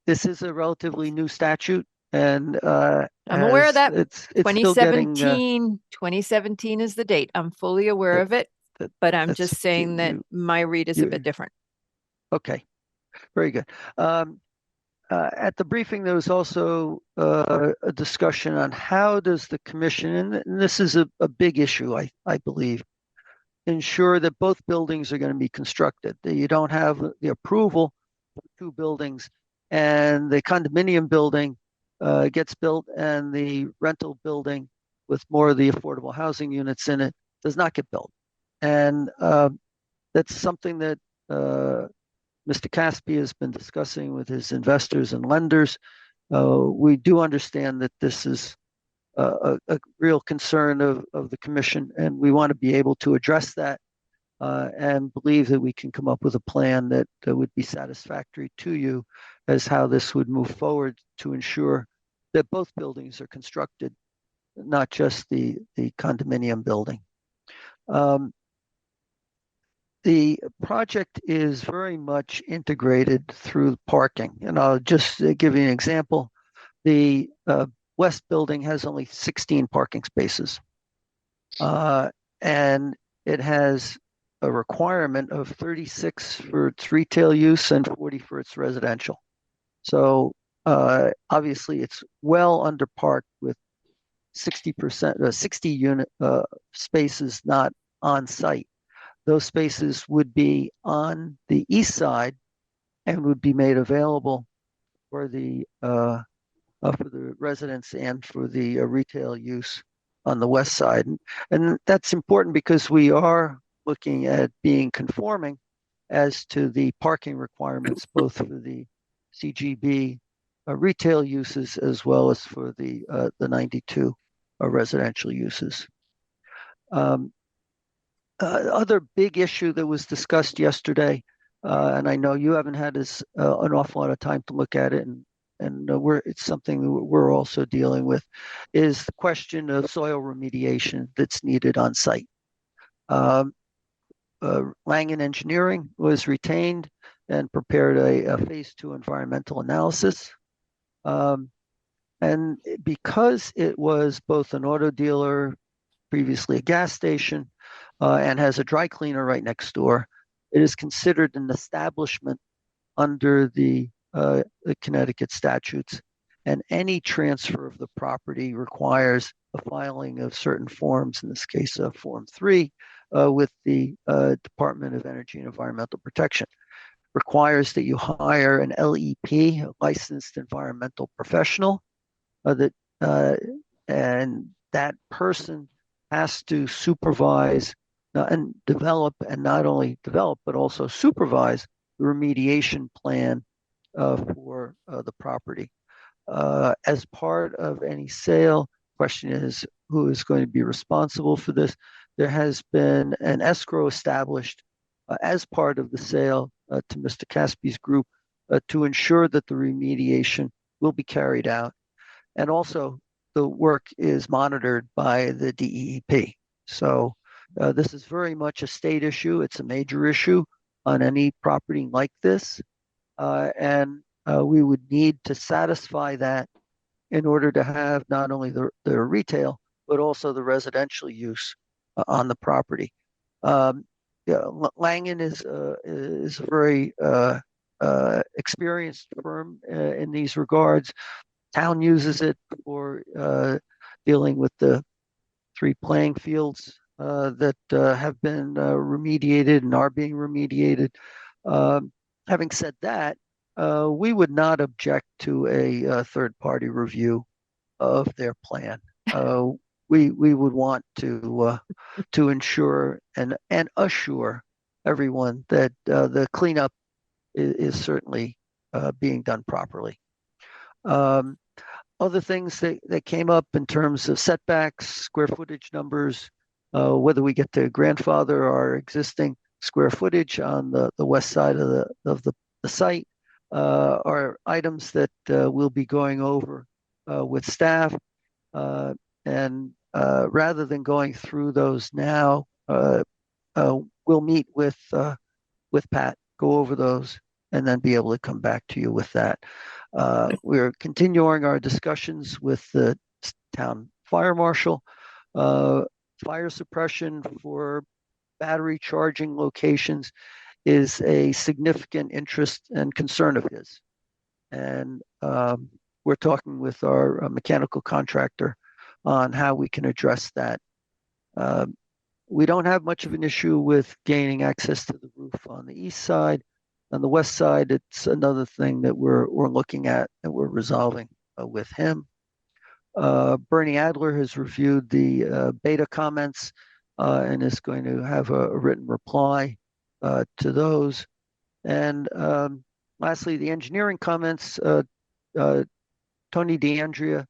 This is a relatively new statute, and I'm aware of that. It's still getting 2017 is the date. I'm fully aware of it, but I'm just saying that my read is a bit different. Okay, very good. At the briefing, there was also a discussion on how does the commission, and this is a big issue, I believe, ensure that both buildings are going to be constructed, that you don't have the approval for two buildings and the condominium building gets built and the rental building with more of the affordable housing units in it does not get built. And that's something that Mr. Caspi has been discussing with his investors and lenders. We do understand that this is a real concern of the commission, and we want to be able to address that and believe that we can come up with a plan that would be satisfactory to you as how this would move forward to ensure that both buildings are constructed, not just the condominium building. The project is very much integrated through parking, and I'll just give you an example. The West Building has only 16 parking spaces, and it has a requirement of 36 for its retail use and 40 for its residential. So obviously it's well underparked with 60%, 60 unit spaces not on site. Those spaces would be on the east side and would be made available for the residents and for the retail use on the west side. And that's important because we are looking at being conforming as to the parking requirements, both for the CGB retail uses as well as for the 92 residential uses. Other big issue that was discussed yesterday, and I know you haven't had an awful lot of time to look at it, and it's something that we're also dealing with, is the question of soil remediation that's needed on site. Langen Engineering was retained and prepared a phase 2 environmental analysis. And because it was both an auto dealer, previously a gas station, and has a dry cleaner right next door, it is considered an establishment under the Connecticut statutes. And any transfer of the property requires a filing of certain forms, in this case, Form 3, with the Department of Energy and Environmental Protection. requires that you hire an LEP, a licensed environmental professional, and that person has to supervise and develop, and not only develop, but also supervise the remediation plan for the property. As part of any sale, question is who is going to be responsible for this? There has been an escrow established as part of the sale to Mr. Caspi's group to ensure that the remediation will be carried out. And also the work is monitored by the DEEP. So this is very much a state issue. It's a major issue on any property like this. And we would need to satisfy that in order to have not only the retail, but also the residential use on the property. Langen is a very experienced firm in these regards. Town uses it for dealing with the 3 playing fields that have been remediated and are being remediated. Having said that, we would not object to a third-party review of their plan. We would want to ensure and assure everyone that the cleanup is certainly being done properly. Other things that came up in terms of setbacks, square footage numbers, whether we get to grandfather our existing square footage on the west side of the site, are items that we'll be going over with staff. And rather than going through those now, we'll meet with Pat, go over those, and then be able to come back to you with that. We're continuing our discussions with the town fire marshal. Fire suppression for battery charging locations is a significant interest and concern of his. And we're talking with our mechanical contractor on how we can address that. We don't have much of an issue with gaining access to the roof on the east side. On the west side, it's another thing that we're looking at and we're resolving with him. Bernie Adler has reviewed the beta comments and is going to have a written reply to those. And lastly, the engineering comments, Tony DeAndrea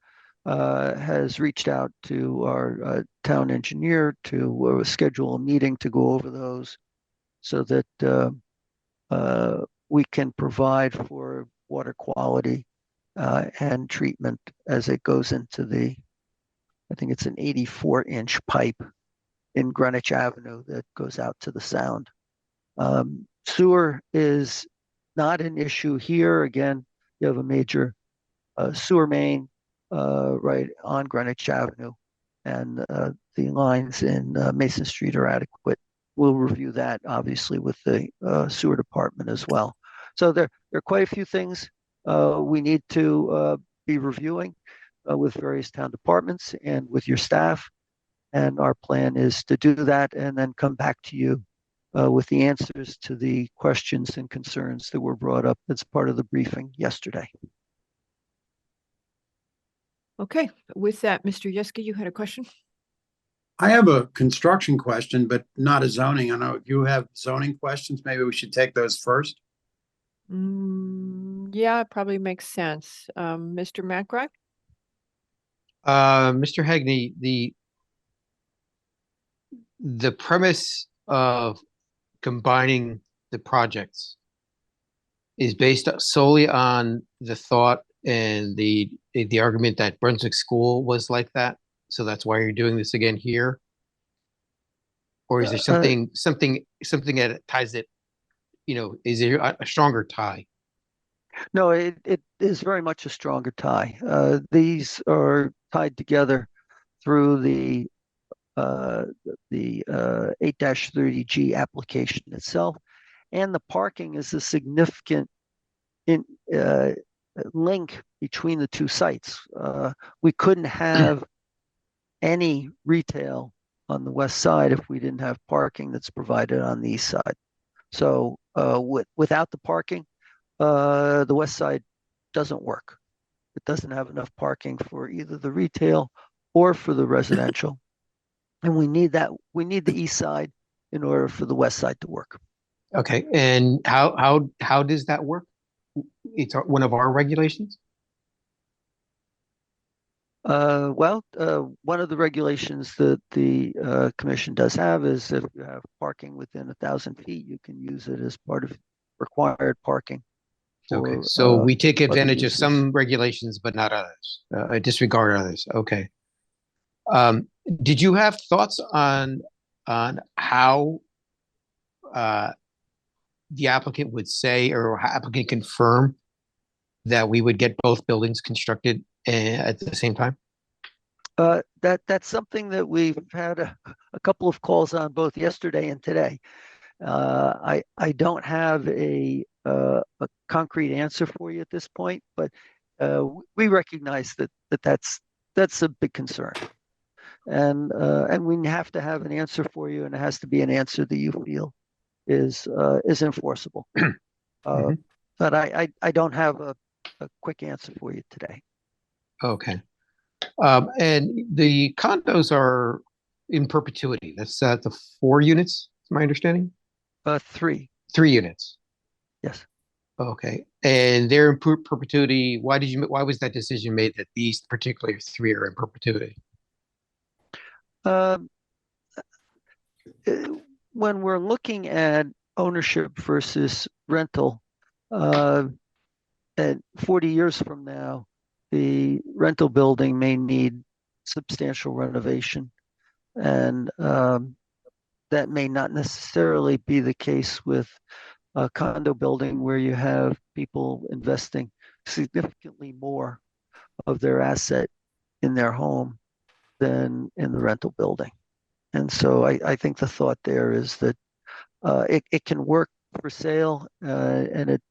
has reached out to our town engineer to schedule a meeting to go over those so that we can provide for water quality and treatment as it goes into I think it's an 84-inch pipe in Greenwich Avenue that goes out to the Sound. Sewer is not an issue here. Again, you have a major sewer main right on Greenwich Avenue, and the lines in Mason Street are adequate. We'll review that obviously with the sewer department as well. So there are quite a few things we need to be reviewing with various town departments and with your staff. And our plan is to do that and then come back to you with the answers to the questions and concerns that were brought up as part of the briefing yesterday. Okay, with that, Mr. Yeske, you had a question? I have a construction question, but not a zoning. I know if you have zoning questions, maybe we should take those first. Yeah, it probably makes sense. Mr. McRae? Mr. Hegney, the premise of combining the projects is based solely on the thought and the argument that Brunswick School was like that. So that's why you're doing this again here? Or is there something that ties it, is there a stronger tie? No, it is very much a stronger tie. These are tied together through the 8-30G application itself, and the parking is a significant link between the two sites. We couldn't have any retail on the west side if we didn't have parking that's provided on the east side. So without the parking, the west side doesn't work. It doesn't have enough parking for either the retail or for the residential. And we need the east side in order for the west side to work. Okay, and how does that work? It's one of our regulations? One of the regulations that the commission does have is if you have parking within 1,000 feet, you can use it as part of required parking. Okay, for, so we take other advantage of uses. some regulations, but not others. Disregard others. Okay. Did you have thoughts on how the applicant would say or applicant confirm that we would get both buildings constructed at the same time? That's something that we've had a couple of calls on both yesterday and today. I don't have a concrete answer for you at this point, but we recognize that's a big concern, and we have to have an answer for you, and it has to be an answer that you feel is enforceable. But I don't have a quick answer for you today. Okay. And the condos are in perpetuity. That's the 4 units, is my understanding? 3. 3 units. Yes. Okay. And they're in perpetuity. Why was that decision made that these particular 3 are in perpetuity? When we're looking at ownership versus rental, at 40 years from now, the rental building may need substantial renovation, and that may not necessarily be the case with a condo building where you have people investing significantly more of their asset in their home than in the rental building. And so I think the thought there is that it can work for sale, and it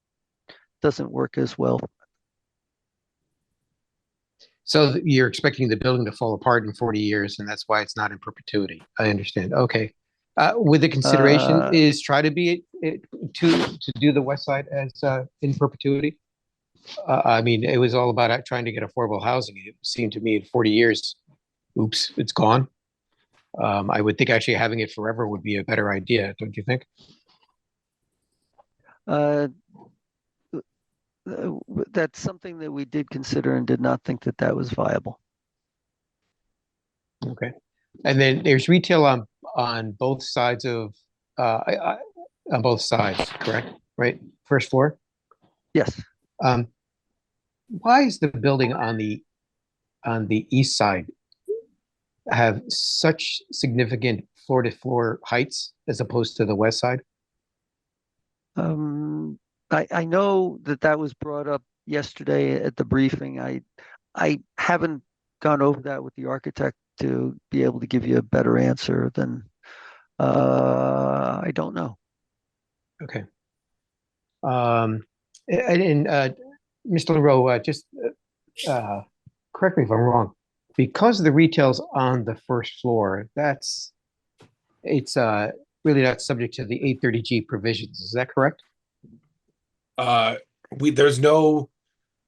doesn't work as well. So you're expecting the building to fall apart in 40 years, and that's why it's not in perpetuity. I understand. Okay. With the consideration is try to be to do the west side as in perpetuity. I mean, it was all about trying to get affordable housing. It seemed to me in 40 years, oops, it's gone. I would think actually having it forever would be a better idea, don't you think? That's something that we did consider and did not think that that was viable. Okay. And then there's retail on both sides of on both sides, correct? Right? First floor? Yes. Why is the building on the east side have such significant floor to floor heights as opposed to the west side? I know that was brought up yesterday at the briefing. I haven't gone over that with the architect to be able to give you a better answer than I don't know. Okay. And Mr. LaRoe, just correct me if I'm wrong. Because the retail's on the first floor, it's really not subject to the 830G provisions. Is that correct? There's no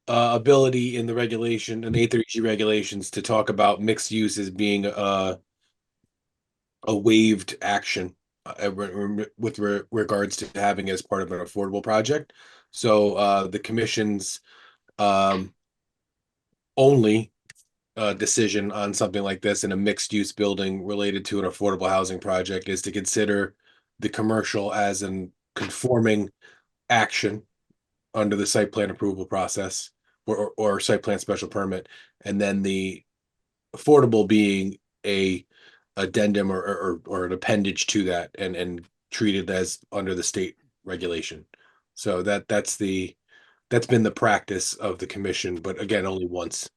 ability in the regulation and the 830G regulations to talk about mixed use as being a waived action with regards to having as part of an affordable project. So the commission's only decision on something like this in a mixed use building related to an affordable housing project is to consider the commercial as an conforming action under the site plan approval process or site plan special permit, and then the affordable being a addendum or an appendage to that and treated as under the state regulation. So that's been the practice of the commission, but again, only once.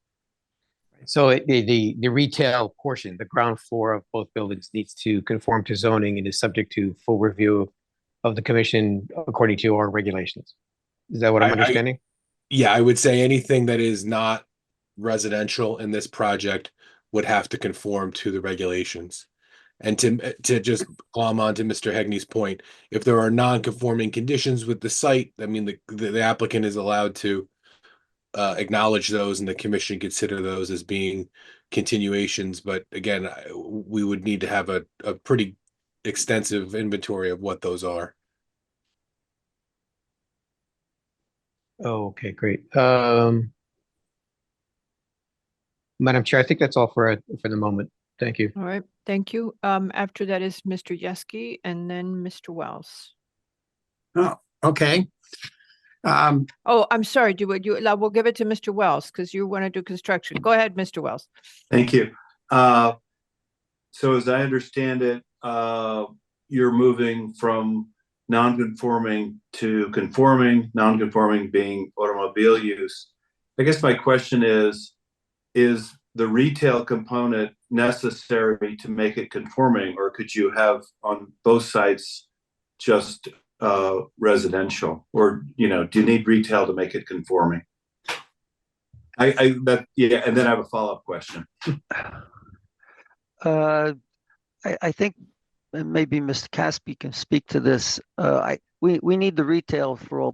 So the retail portion, the ground floor of both buildings needs to conform to zoning and is subject to full review of the commission according to our regulations. Is that what I'm understanding? Yeah, I would say anything that is not residential in this project would have to conform to the regulations. And to just glom on to Mr. Hegney's point, if there are non-conforming conditions with the site, I mean, the applicant is allowed to acknowledge those and the commission consider those as being continuations. But again, we would need to have a pretty extensive inventory of what those are. Oh, okay, great. Madam Chair, I think that's all for the moment. Thank you. All right, thank you. After that is Mr. Yeski and then Mr. Wells. Oh, okay. Oh, I'm sorry. We'll give it to Mr. Wells because you want to do construction. Go ahead, Mr. Wells. Thank you. So as I understand it, you're moving from non-conforming to conforming, non-conforming being automobile use. I guess my question is the retail component necessary to make it conforming, or could you have on both sites just residential, or do you need retail to make it conforming? And then I have a follow-up question. I think maybe Mr. Caspi can speak to this. We need the retail for all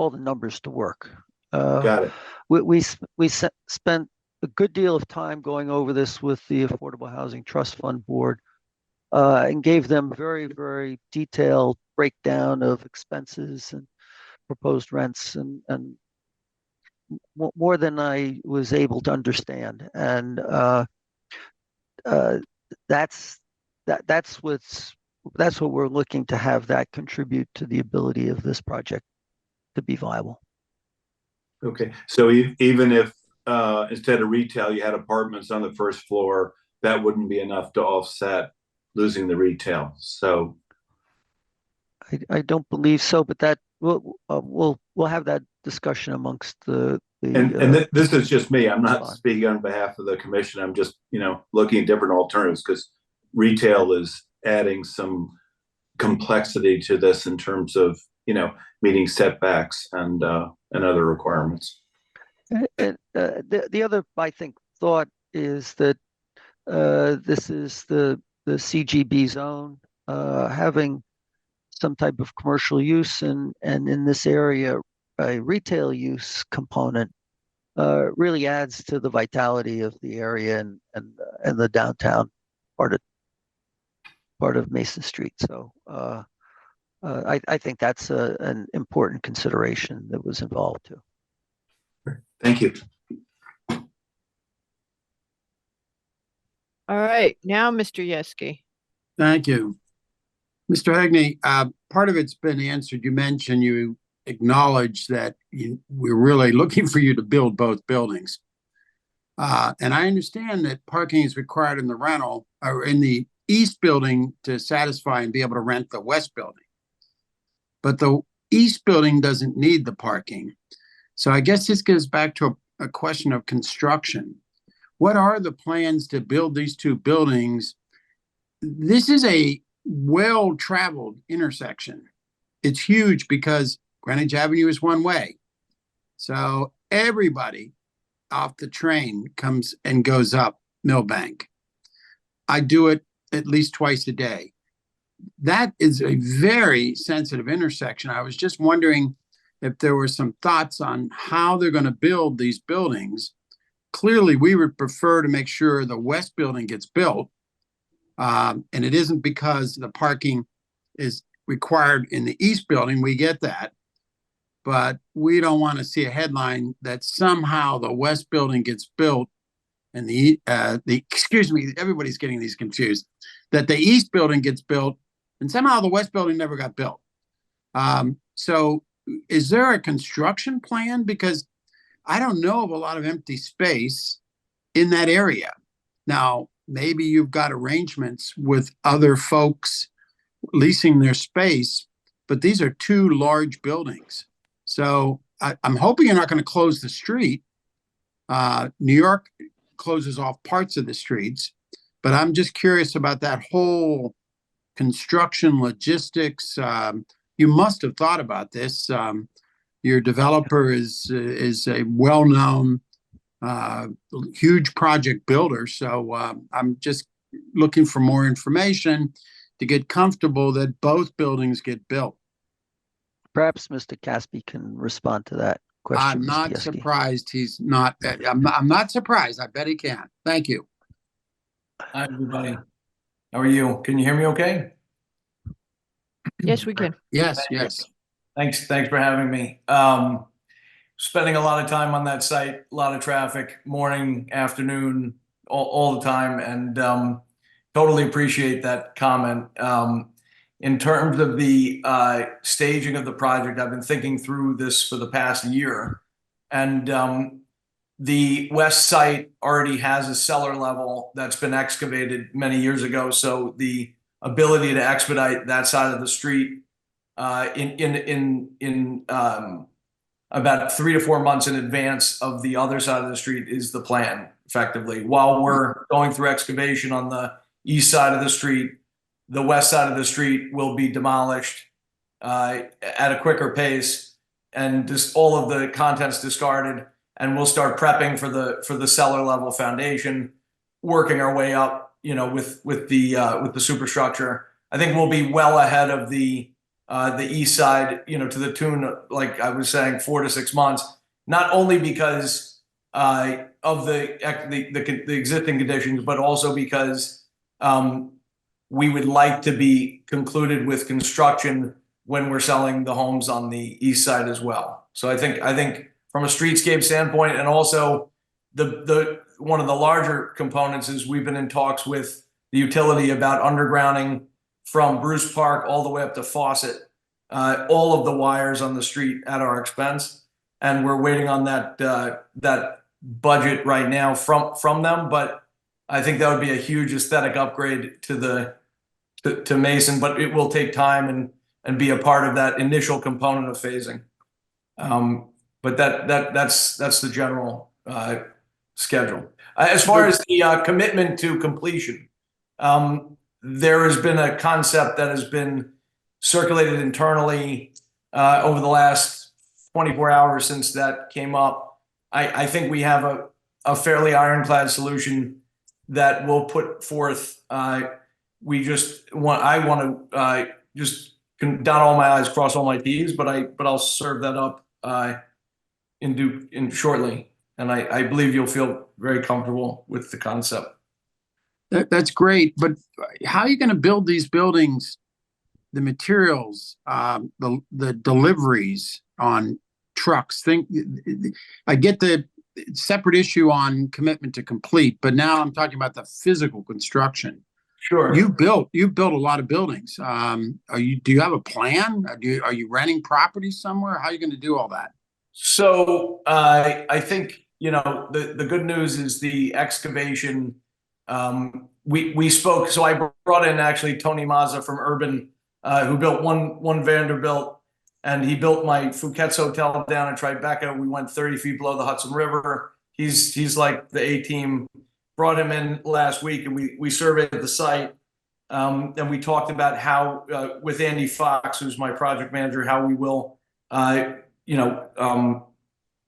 the numbers to work. Got it. We spent a good deal of time going over this with the Affordable Housing Trust Fund Board and gave them very, very detailed breakdown of expenses and proposed rents and more than I was able to understand. And that's what we're looking to have that contribute to the ability of this project to be viable. Okay, so even if instead of retail, you had apartments on the first floor, that wouldn't be enough to offset losing the retail. So I don't believe so, but that we'll have that discussion amongst the this is just me. I'm not speaking on behalf of the commission. I'm just looking at different alternatives because retail is adding some complexity to this in terms of meeting setbacks and other requirements. And the other, I think, thought is that this is the CGB zone, having some type of commercial use and in this area, a retail use component really adds to the vitality of the area and the downtown part of Mason Street. So I think that's an important consideration that was involved too. Thank you. All right, now Mr. Yeski. Thank you. Mr. Hegney, part of it's been answered. You mentioned you acknowledge that we're really looking for you to build both buildings. And I understand that parking is required in the rental or in the east building to satisfy and be able to rent the west building. But the east building doesn't need the parking. So I guess this goes back to a question of construction. What are the plans to build these two buildings? This is a well-traveled intersection. It's huge because Greenwich Avenue is one way. So everybody off the train comes and goes up Millbank. I do it at least twice a day. That is a very sensitive intersection. I was just wondering if there were some thoughts on how they're going to build these buildings. Clearly, we would prefer to make sure the west building gets built. And it isn't because the parking is required in the east building. We get that. But we don't want to see a headline that somehow the west building gets built and excuse me, everybody's getting these confused, that the east building gets built and somehow the west building never got built. So is there a construction plan? Because I don't know of a lot of empty space in that area. Now, maybe you've got arrangements with other folks leasing their space, but these are two large buildings. So I'm hoping you're not going to close the street. New York closes off parts of the streets, but I'm just curious about that whole construction logistics. You must have thought about this. Your developer is a well-known, huge project builder. So I'm just looking for more information to get comfortable that both buildings get built. Perhaps Mr. Caspi can respond to that question. I'm Mr. not Yeski. surprised he's not, I'm not surprised. I bet he can. Thank you. Hi, everybody. How are you? Can you hear me okay? Yes, we can. Yes, yes. Thanks for having me. Spending a lot of time on that site, a lot of traffic, morning, afternoon, all the time, and totally appreciate that comment. In terms of the staging of the project, I've been thinking through this for the past year, and the west site already has a cellar level that's been excavated many years ago, so the ability to expedite that side of the street in about 3 to 4 months in advance of the other side of the street is the plan, effectively. While we're going through excavation on the east side of the street, the west side of the street will be demolished at a quicker pace, and just all of the contents discarded, and we'll start prepping for the cellar level foundation, working our way up, with the superstructure. I think we'll be well ahead of the east side, to the tune of, like I was saying, 4 to 6 months. Not only because of the existing conditions, but also because we would like to be concluded with construction when we're selling the homes on the east side as well. So I think from a streetscape standpoint, and also the one of the larger components is we've been in talks with the utility about undergrounding from Bruce Park all the way up to Fawcett, all of the wires on the street at our expense, and we're waiting on that budget right now from them. But I think that would be a huge aesthetic upgrade to Mason, but it will take time and be a part of that initial component of phasing. But that's the general schedule. As far as the commitment to completion, there has been a concept that has been circulated internally over the last 24 hours since that came up. I think we have a fairly ironclad solution that we'll put forth. I want to just dot all my I's, cross all my T's, but I'll serve that up in shortly, and I believe you'll feel very comfortable with the concept. That's great, but how are you going to build these buildings? The materials, the deliveries on trucks. I get the separate issue on commitment to complete, but now I'm talking about the physical construction. Sure. You built a lot of buildings. Do you have a plan? Are you renting properties somewhere? How are you going to do all that? So I think, the good news is the excavation. We spoke, so I brought in actually Tony Mazza from Urban, who built one Vanderbilt, and he built my Fouquet's Hotel down in Tribeca. We went 30 feet below the Hudson River. He's like the A-team. Brought him in last week, and we surveyed the site, and we talked about how with Andy Fox, who's my project manager, how we will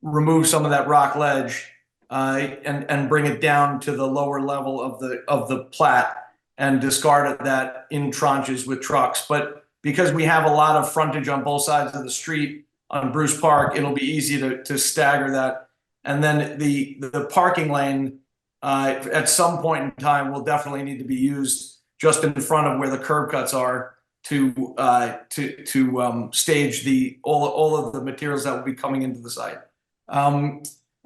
remove some of that rock ledge and bring it down to the lower level of the plat and discard that in tranches with trucks. But because we have a lot of frontage on both sides of the street on Bruce Park, it'll be easy to stagger that. And then the parking lane at some point in time will definitely need to be used just in front of where the curb cuts are to stage all of the materials that will be coming into the site. I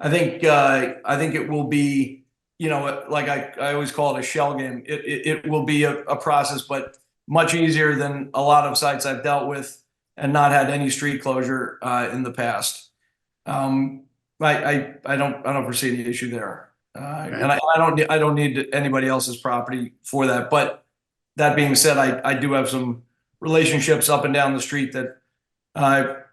think it will be, like I always call it a shell game. It will be a process, but much easier than a lot of sites I've dealt with and not had any street closure in the past. I don't foresee any issue there, and I don't need anybody else's property for that. But that being said, I do have some relationships up and down the street that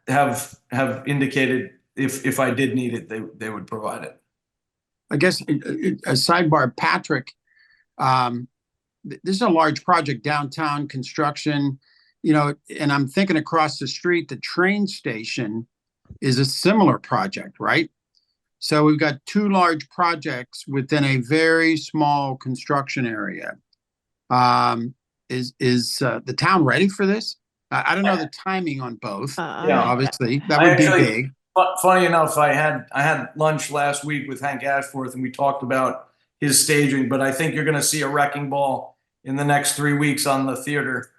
have indicated if I did need it, they would provide it. I guess a sidebar, Patrick, this is a large project, downtown construction, and I'm thinking across the street, the train station is a similar project, right? So we've got two large projects within a very small construction area. Is the town ready for this? I don't know the timing on both. Yeah. Obviously, that I would be actually- big. Funny enough, I had lunch last week with Hank Ashforth and we talked about his staging, but I think you're going to see a wrecking ball in the next 3 weeks on the theater,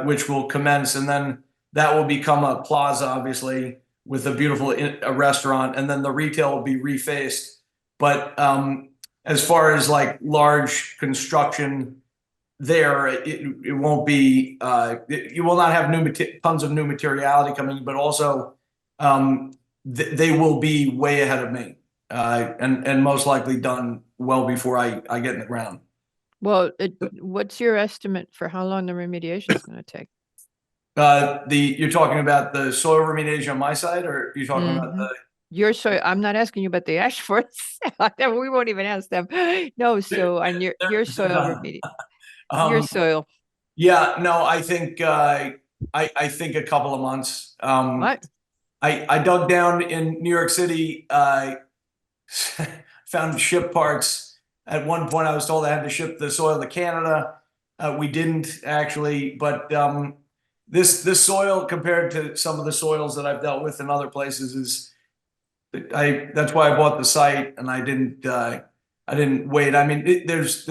which will commence, and then that will become a plaza, obviously, with a beautiful a restaurant, and then the retail will be refaced. But as far as like large construction there, it won't be. You will not have tons of new materiality coming, but also they will be way ahead of me, and most likely done well before I get in the ground. Well, what's your estimate for how long the remediation is going to take? You're talking about the soil remediation on my side, or you're talking about the? Your soil, I'm not asking you about the Ashfords. We won't even ask them. No, so on your soil remediation, your soil. Yeah, no, I think I think a couple of months. What? I dug down in New York City, found ship parts. At one point, I was told I had to ship the soil to Canada. We didn't actually, but this soil compared to some of the soils that I've dealt with in other places is, that's why I bought the site, and I didn't wait. I mean, there's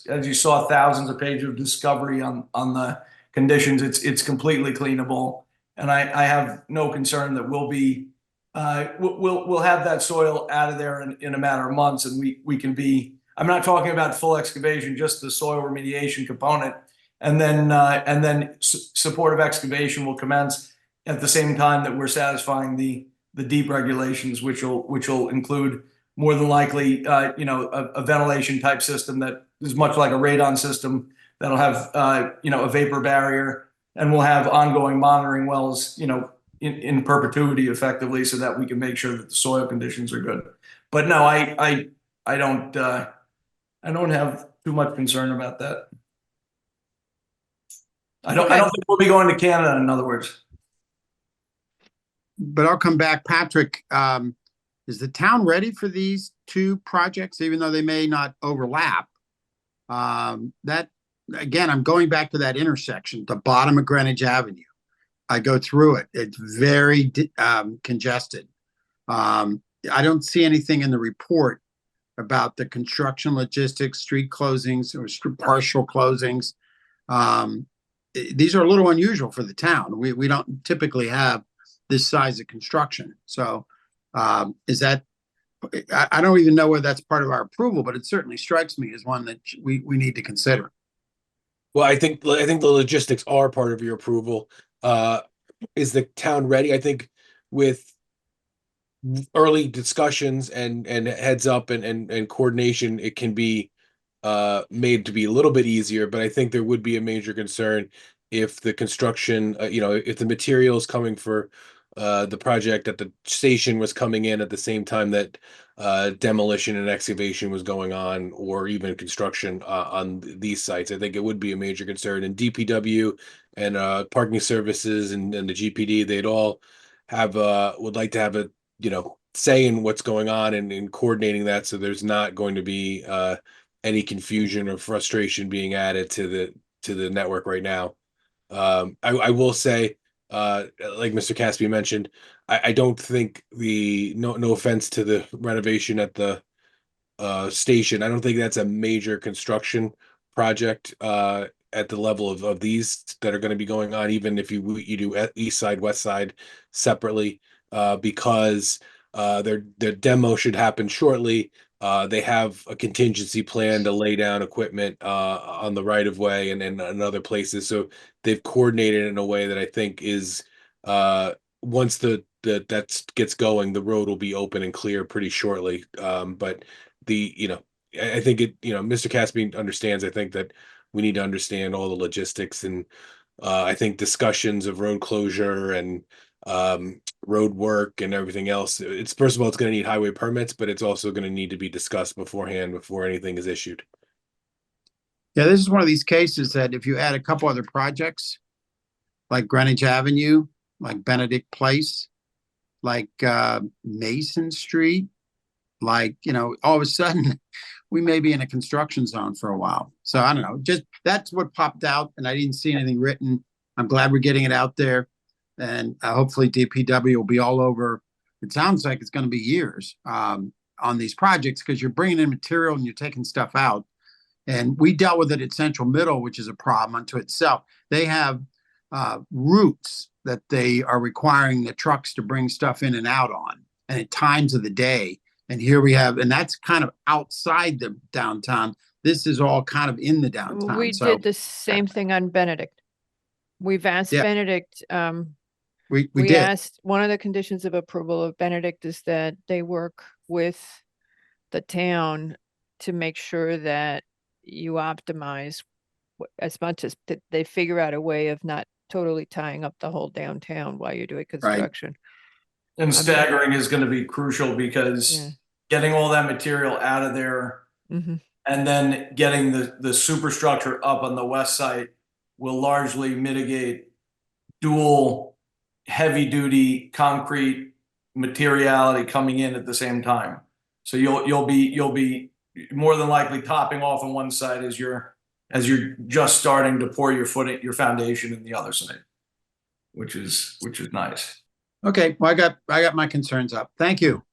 as you saw, thousands of pages of discovery on the conditions. It's completely cleanable, and I have no concern that we'll have that soil out of there in a matter of months, and we can be. I'm not talking about full excavation, just the soil remediation component, and then supportive excavation will commence at the same time that we're satisfying the deep regulations, which will include more than likely, a ventilation type system that is much like a radon system that'll have, a vapor barrier, and we'll have ongoing monitoring wells, in perpetuity effectively, so that we can make sure that the soil conditions are good. But no, I don't have too much concern about that. I don't think we'll be going to Canada, in other words. But I'll come back. Patrick, is the town ready for these two projects, even though they may not overlap? That, again, I'm going back to that intersection, the bottom of Greenwich Avenue. I go through it. It's very congested. I don't see anything in the report about the construction logistics, street closings, or partial closings. These are a little unusual for the town. We don't typically have this size of construction. So is that, I don't even know whether that's part of our approval, but it certainly strikes me as one that we need to consider. Well, I think the logistics are part of your approval. Is the town ready? I think with early discussions and heads up and coordination, it can be made to be a little bit easier, but I think there would be a major concern if the construction, if the materials coming for the project at the station was coming in at the same time that demolition and excavation was going on, or even construction on these sites. I think it would be a major concern. And DPW and parking services and the GPD, they'd all have would like to have a say in what's going on and in coordinating that, so there's not going to be any confusion or frustration being added to the network right now. I will say, like Mr. Caspi mentioned, I don't think no offense to the renovation at the station, I don't think that's a major construction project at the level of these that are going to be going on, even if you do east side, west side separately, because their demo should happen shortly. They have a contingency plan to lay down equipment on the right of way and in other places. So they've coordinated in a way that I think is once that gets going, the road will be open and clear pretty shortly. But I think Mr. Caspi understands. I think that we need to understand all the logistics, and I think discussions of road closure and road work and everything else. First of all, it's going to need highway permits, but it's also going to need to be discussed beforehand before anything is issued. Yeah, this is one of these cases that if you add a couple other projects, like Greenwich Avenue, like Benedict Place, like Mason Street, like, all of a sudden we may be in a construction zone for a while. So I don't know, just that's what popped out, and I didn't see anything written. I'm glad we're getting it out there, and hopefully DPW will be all over. It sounds like it's going to be years on these projects because you're bringing in material and you're taking stuff out. And we dealt with it at Central Middle, which is a problem unto itself. They have routes that they are requiring the trucks to bring stuff in and out on, and at times of the day. And here we have, and that's kind of outside the downtown. This is all kind of in the downtown. We So did the same thing on Benedict. We've asked Yeah. Benedict, we we did. asked, one of the conditions of approval of Benedict is that they work with the town to make sure that you optimize as much as they figure out a way of not totally tying up the whole downtown while you're doing construction. And staggering is going to be crucial because Yeah. getting all that material out of there Mhm. and then getting the superstructure up on the west side will largely mitigate dual heavy duty concrete materiality coming in at the same time. So you'll be more than likely topping off on one side as you're just starting to pour your foundation in the other side, which is nice. Okay, well, I got my concerns up. Thank you.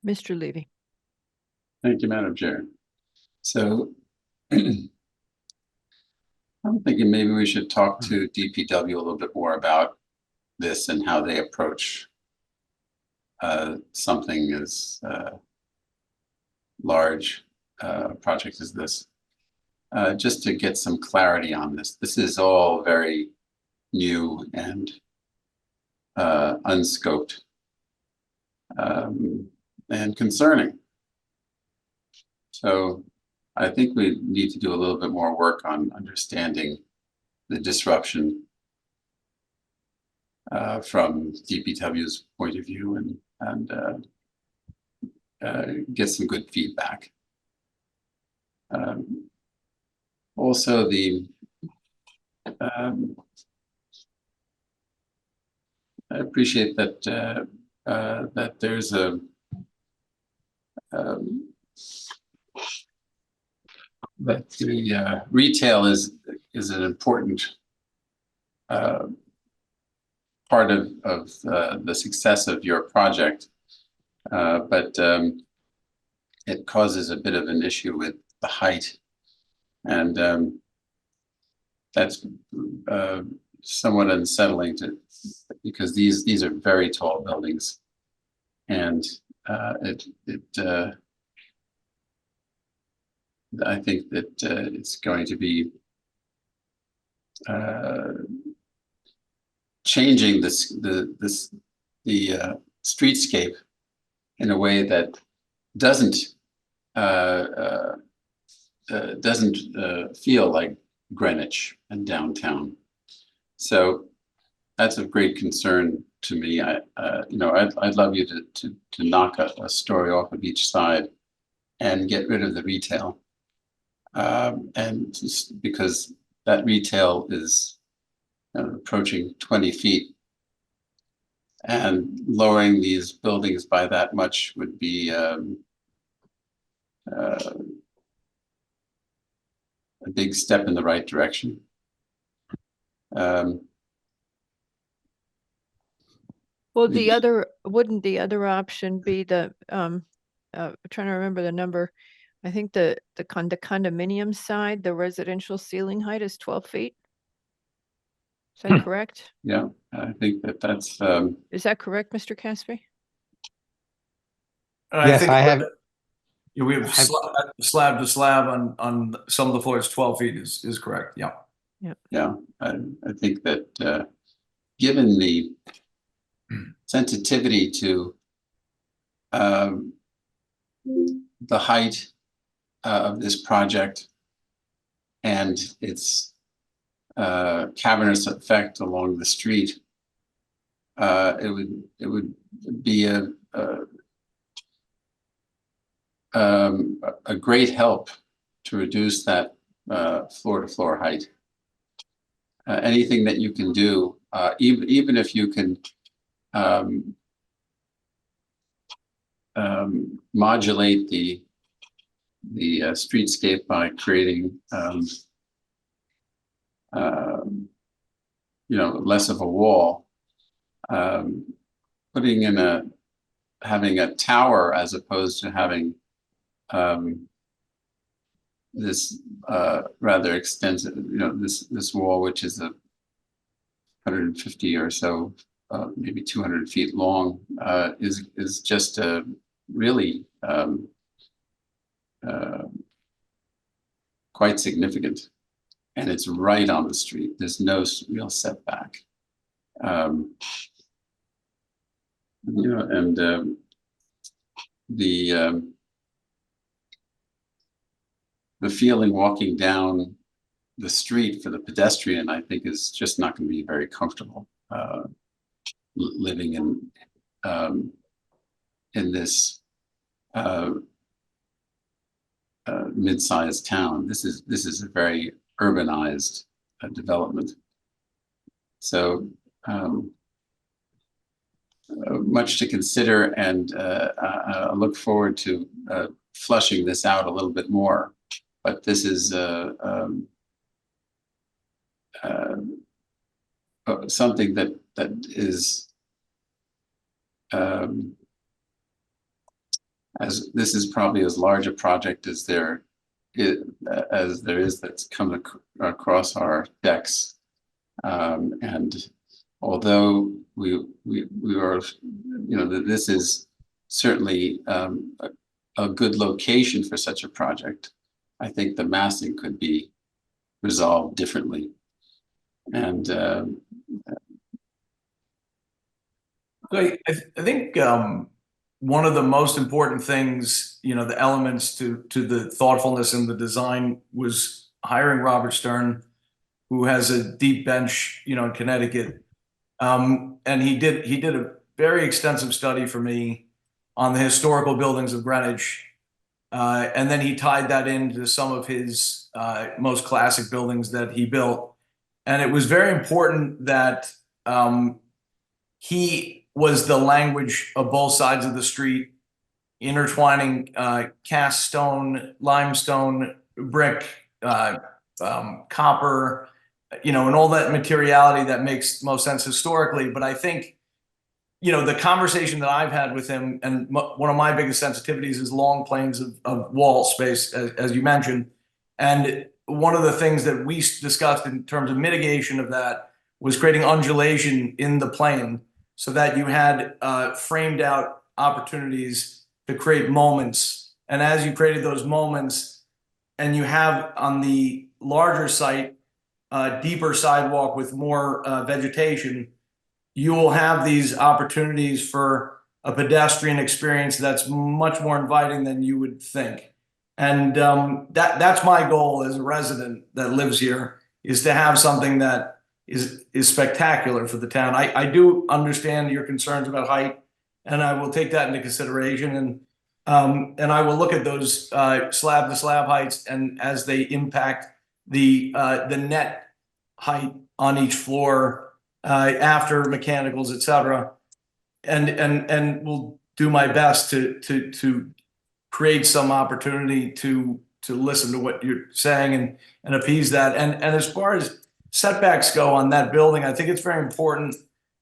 Mr. Levy. Thank you, Madam Chair. So I'm thinking maybe we should talk to DPW a little bit more about this and how they approach something as large project as this. Just to get some clarity on this. This is all very new and unscoped and concerning. So I think we need to do a little bit more work on understanding the disruption from DPW's point of view and get some good feedback. Also, I appreciate that that there's that the retail is an important part of the success of your project, but it causes a bit of an issue with the height. And that's somewhat unsettling because these are very tall buildings, and I think that it's going to be changing the streetscape in a way that doesn't feel like Greenwich and downtown. So that's of great concern to me. I'd love you to knock a story off of each side and get rid of the retail. And just because that retail is approaching 20 feet, and lowering these buildings by that much would be a big step in the right direction. Well, wouldn't the other option be the, trying to remember the number. I think the condominium side, the residential ceiling height is 12 feet. Is that correct? Yeah, I think that's. Is that correct, Mr. Caspi? Yes, I have. We have slab to slab on some of the floors. 12 feet is correct. Yeah. Yeah, I think that given the sensitivity to the height of this project and its cavernous effect along the street, it would be a great help to reduce that floor-to-floor height. Anything that you can do, even if you can modulate the streetscape by creating less of a wall, putting in having a tower as opposed to having this rather extensive, this wall, which is 150 or so, maybe 200 feet long, is just really quite significant, and it's right on the street. There's no real setback, and the feeling walking down the street for the pedestrian, I think, is just not going to be very comfortable living in this mid-sized town. This is a very urbanized development. So much to consider, and I look forward to flushing this out a little bit more. But this is something that is this is probably as large a project as there is that's come across our decks, and although we are, this is certainly a good location for such a project, I think the massing could be resolved differently. And I think one of the most important things, the elements to the thoughtfulness in the design was hiring Robert Stern, who has a deep bench, in Connecticut. And he did a very extensive study for me on the historical buildings of Greenwich. And then he tied that into some of his most classic buildings that he built. And it was very important that he was the language of both sides of the street, intertwining cast stone, limestone, brick, copper, and all that materiality that makes most sense historically. But I think, the conversation that I've had with him, and one of my biggest sensitivities is long planes of wall space, as you mentioned. And one of the things that we discussed in terms of mitigation of that was creating undulation in the plane so that you had framed out opportunities to create moments. And as you created those moments, and you have on the larger site, deeper sidewalk with more vegetation, you will have these opportunities for a pedestrian experience that's much more inviting than you would think. And that's my goal as a resident that lives here, is to have something that is spectacular for the town. I do understand your concerns about height, and I will take that into consideration. And I will look at those slab to slab heights, and as they impact the net height on each floor after mechanicals, et cetera, and will do my best to create some opportunity to listen to what you're saying and appease that. And as far as setbacks go on that building, I think it's very important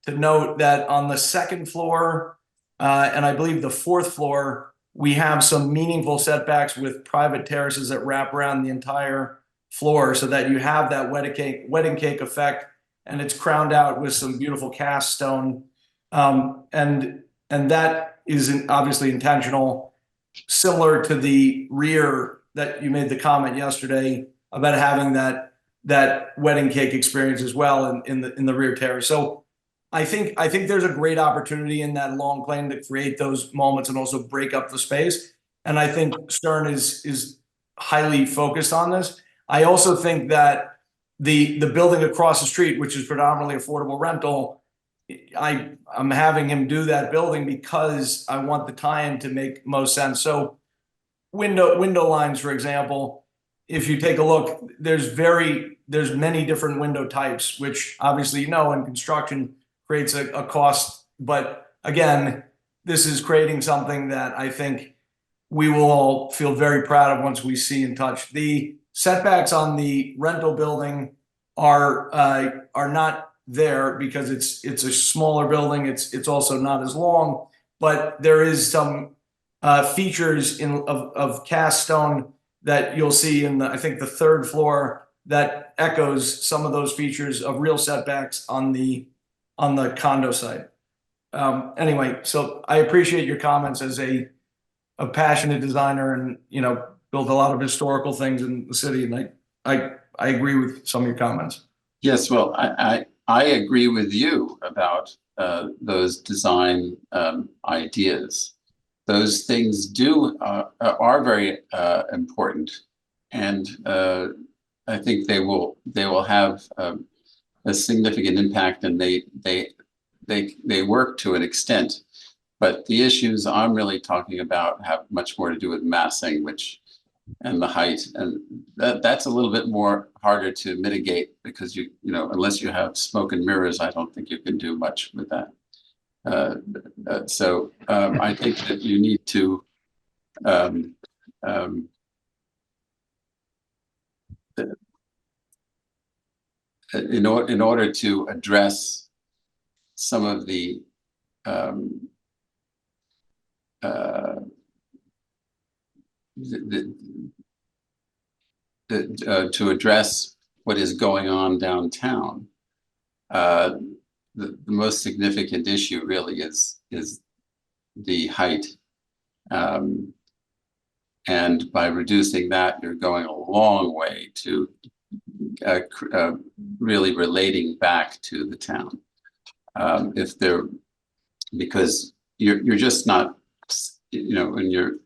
to note that on the second floor, and I believe the fourth floor, we have some meaningful setbacks with private terraces that wrap around the entire floor, so that you have that wedding cake effect, and it's crowned out with some beautiful cast stone. And that is obviously intentional, similar to the rear that you made the comment yesterday about having that wedding cake experience as well in the rear terrace. So I think there's a great opportunity in that long plane to create those moments and also break up the space. And I think Stern is highly focused on this. I also think that the building across the street, which is predominantly affordable rental, I'm having him do that building because I want the tie-in to make most sense. So window lines, for example, if you take a look, there's many different window types, which obviously in construction creates a cost. But again, this is creating something that I think we will all feel very proud of once we see and touch. The setbacks on the rental building are not there because it's a smaller building. It's also not as long, but there is some features of cast stone that you'll see in I think the third floor that echoes some of those features of real setbacks on the condo site. Anyway, so I appreciate your comments as a passionate designer, and built a lot of historical things in the city, and I agree with some of your comments. Yes, well, I agree with you about those design ideas. Those things are very important, and I think they will have a significant impact, and they work to an extent. But the issues I'm really talking about have much more to do with massing, and the height, and that's a little bit more harder to mitigate because unless you have smoke and mirrors, I don't think you can do much with that. So I think that you need to in order to address some of the to address what is going on downtown, the most significant issue really is the height, and by reducing that, you're going a long way to really relating back to the town. Because you're just not, when you're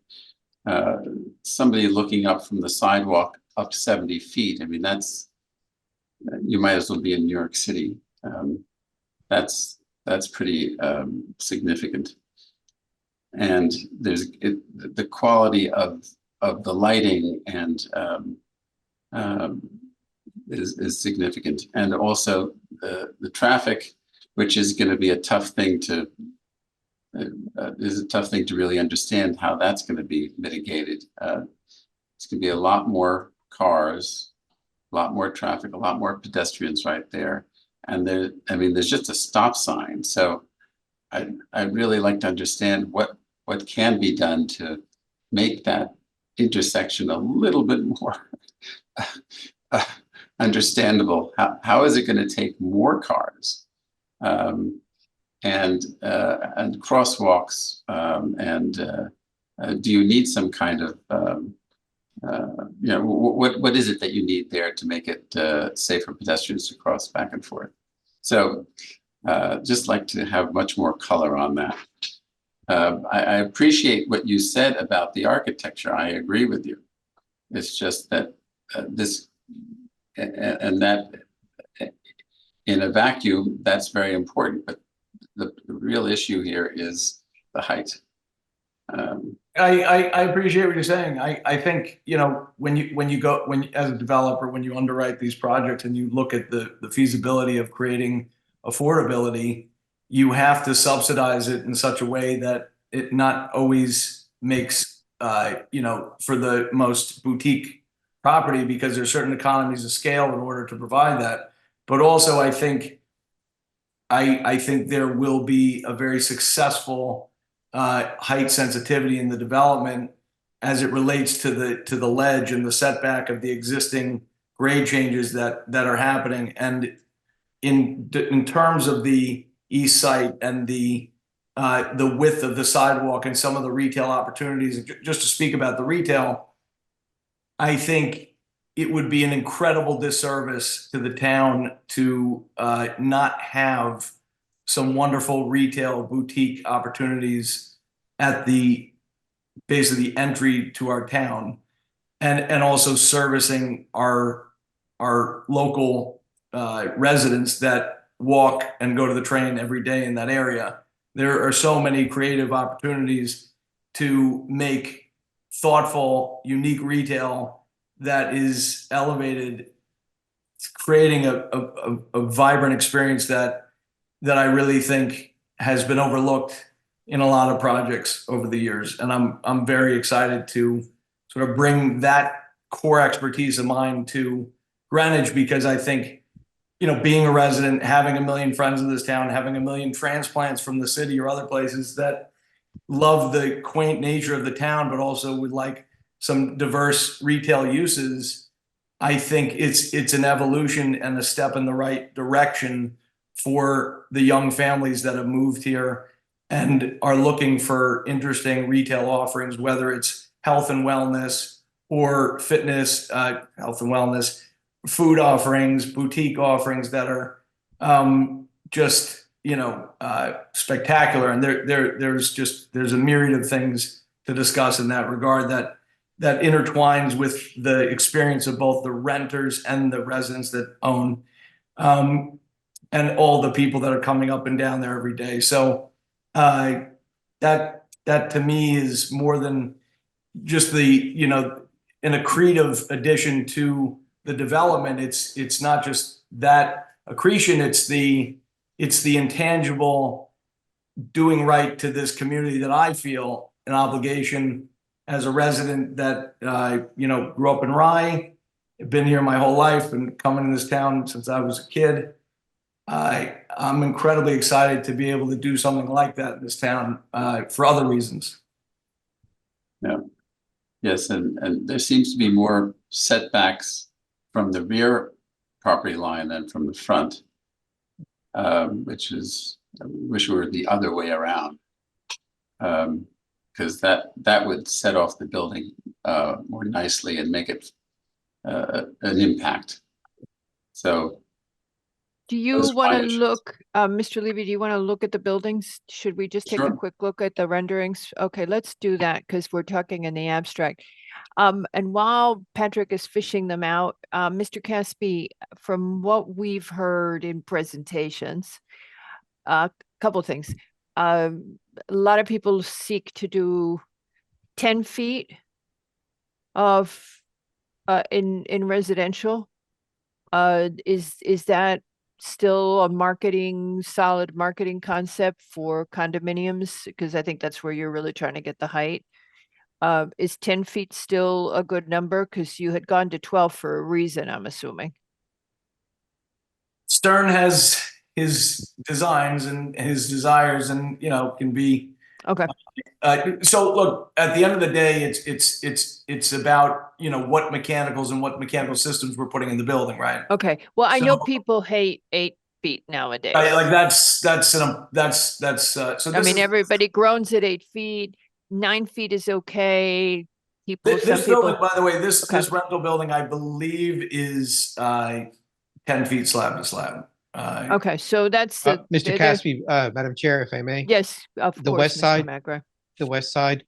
somebody looking up from the sidewalk up 70 feet, I mean, you might as well be in New York City. That's pretty significant. And there's the quality of the lighting and is significant, and also the traffic, which is going to be a tough thing to really understand how that's going to be mitigated. It's going to be a lot more cars, a lot more traffic, a lot more pedestrians right there, and there's just a stop sign. So I'd really like to understand what can be done to make that intersection a little bit more understandable. How is it going to take more cars and crosswalks, and do you need some kind of what is it that you need there to make it safe for pedestrians to cross back and forth? So just like to have much more color on that. I appreciate what you said about the architecture. I agree with you. It's just that that in a vacuum, that's very important. But the real issue here is the height. I appreciate what you're saying. I think, when as a developer, when you underwrite these projects and you look at the feasibility of creating affordability, you have to subsidize it in such a way that it not always makes, for the most boutique property, because there's certain economies of scale in order to provide that. But also, I think there will be a very successful height sensitivity in the development as it relates to the ledge and the setback of the existing grade changes that are happening. And in terms of the east site and the width of the sidewalk and some of the retail opportunities, just to speak about the retail, I think it would be an incredible disservice to the town to not have some wonderful retail boutique opportunities at the base of the entry to our town, and also servicing our local residents that walk and go to the train every day in that area. There are so many creative opportunities to make thoughtful, unique retail that is elevated, creating a vibrant experience that I really think has been overlooked in a lot of projects over the years. And I'm very excited to sort of bring that core expertise of mine to Greenwich, because I think, you know, being a resident, having a million friends in this town, having a million transplants from the city or other places that love the quaint nature of the town, but also would like some diverse retail uses, I think it's an evolution and a step in the right direction for the young families that have moved here and are looking for interesting retail offerings, whether it's health and wellness or fitness, health and wellness, food offerings, boutique offerings that are just, you know, spectacular. And there's a myriad of things to discuss in that regard that intertwines with the experience of both the renters and the residents that own, and all the people that are coming up and down there every day. So that to me is more than just the, you know, an accretive addition to the development. It's not just that accretion, it's the intangible doing right to this community that I feel an obligation as a resident that, you know, grew up in Rye, been here my whole life, and coming to this town since I was a kid. I'm incredibly excited to be able to do something like that in this town, for other reasons. Yeah. Yes, and there seems to be more setbacks from the rear property line than from the front, which is, I wish it were the other way around. Because that would set off the building more nicely and make it an impact. So Do you those are want my to issues. look, Mr. Levy, do you want to look at the buildings? Should we just take a Sure. quick look at the renderings? Okay, let's do that because we're talking in the abstract. And while Patrick is fishing them out, Mr. Caspi, from what we've heard in presentations, a couple of things. A lot of people seek to do 10 feet of in residential. Is that still a solid marketing concept for condominiums? Because I think that's where you're really trying to get the height. Is 10 feet still a good number? Because you had gone to 12 for a reason, I'm assuming. Stern has his designs and his desires, and, you know, can be okay. So look, at the end of the day, it's about, you know, what mechanicals and what mechanical systems we're putting in the building, right? Okay. Well, I know So- people hate 8 feet nowadays. Like so. I mean, everybody groans at 8 feet. 9 feet is okay. Some This people. building, by the way, this Okay. rental building, I believe, is 10 feet slab to slab. Okay, so that's the. Mr. there- Caspi, Madam Chair, if I may. Yes, of The course, west Mr. side, Magra. the west side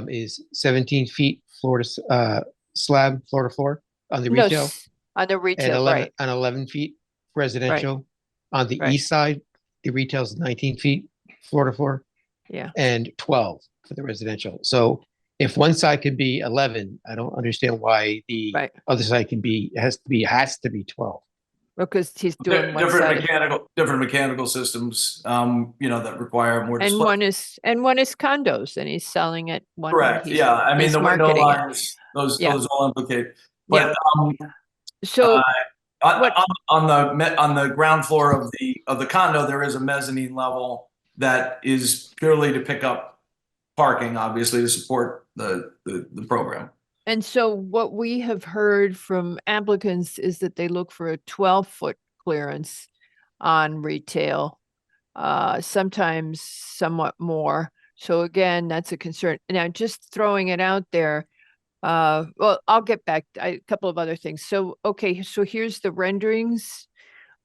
is 17 feet floor to slab, floor to floor on the No, retail. on the And retail, 11, right? and 11 feet residential. On the Right. east side, the retail's 19 feet floor to floor Yeah. and 12 for the residential. So if one side could be 11, I don't understand why the other side has to be 12. Because he's doing one side. Different mechanical systems, you know, that require more And display. one is condos and he's selling it. One Correct. he's- Yeah. I mean, he's the window marketing it. lines, those all implicate. But So on the ground floor of the condo, there is a mezzanine level that is purely to pick up parking, obviously, to support the program. And so what we have heard from applicants is that they look for a 12-foot clearance on retail, sometimes somewhat more. So again, that's a concern. Now, just throwing it out there, well, I'll get back a couple of other things. So, okay, so here's the renderings.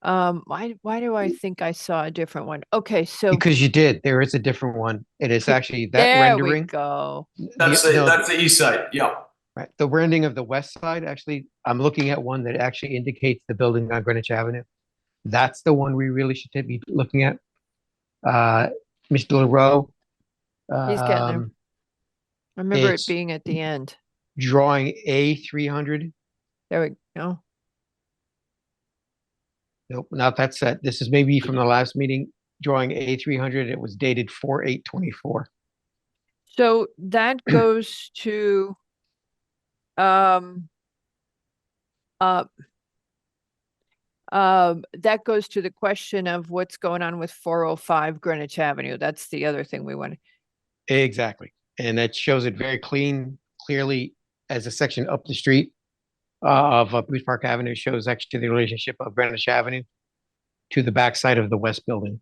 Why do I think I saw a different one? Okay, so Because you did. There is a different one. It is actually that there we rendering. go. That's the east side. Yeah. Right. The rendering of the west side, actually, I'm looking at one that actually indicates the building on Greenwich Avenue. That's the one we really should be looking at. Mr. LaRoe. He's getting there. I remember it being at the end. Drawing A300. There we go. Nope, not that set. This is maybe from the last meeting. drawing A300. It was dated 4/8/24. So that goes to that goes to the question of what's going on with 405 Greenwich Avenue. That's the other thing we want. Exactly. And that shows it very clearly as a section up the street of Bruce Park Avenue, shows actually the relationship of Greenwich Avenue to the backside of the west building.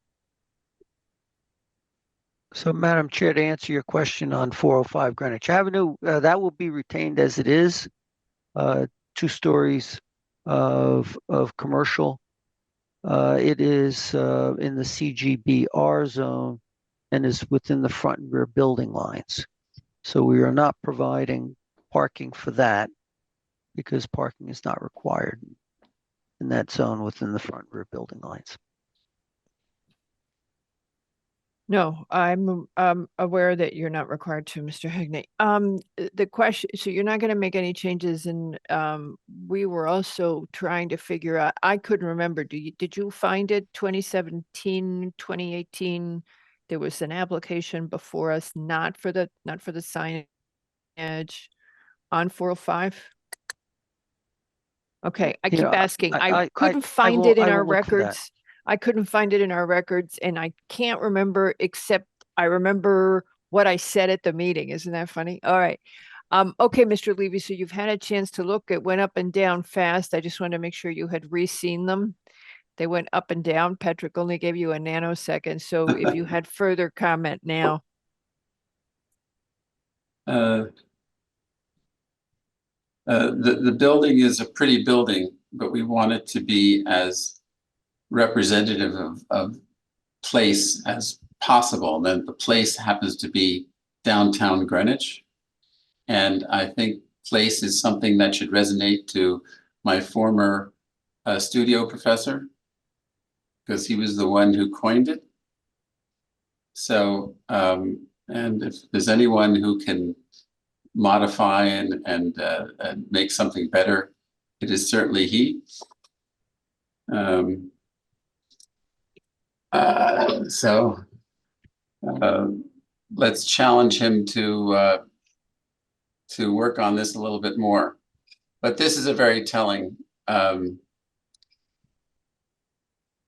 So, Madam Chair, to answer your question on 405 Greenwich Avenue, that will be retained as it is. 2 stories of commercial. It is in the CGBR zone and is within the front and rear building lines. So we are not providing parking for that because parking is not required in that zone within the front and rear building lines. No, I'm aware that you're not required to, Mr. Hegney. The question, so you're not going to make any changes, and we were also trying to figure out, I couldn't remember, did you find it 2017, 2018? There was an application before us, not for the signage on 405? Okay, I keep asking. I couldn't find it in our records. I couldn't find it in our records, and I can't remember, except I remember what I said at the meeting. Isn't that funny? All right. Okay, Mr. Levy, so you've had a chance to look. It went up and down fast. I just wanted to make sure you had re-seen them. They went up and down. Patrick only gave you a nanosecond. So if you had further comment now. The building is a pretty building, but we want it to be as representative of place as possible. And then the place happens to be downtown Greenwich. And I think place is something that should resonate to my former studio professor, because he was the one who coined it. So, and if there's anyone who can modify and make something better, it is certainly he. Let's challenge him to work on this a little bit more. But this is a very telling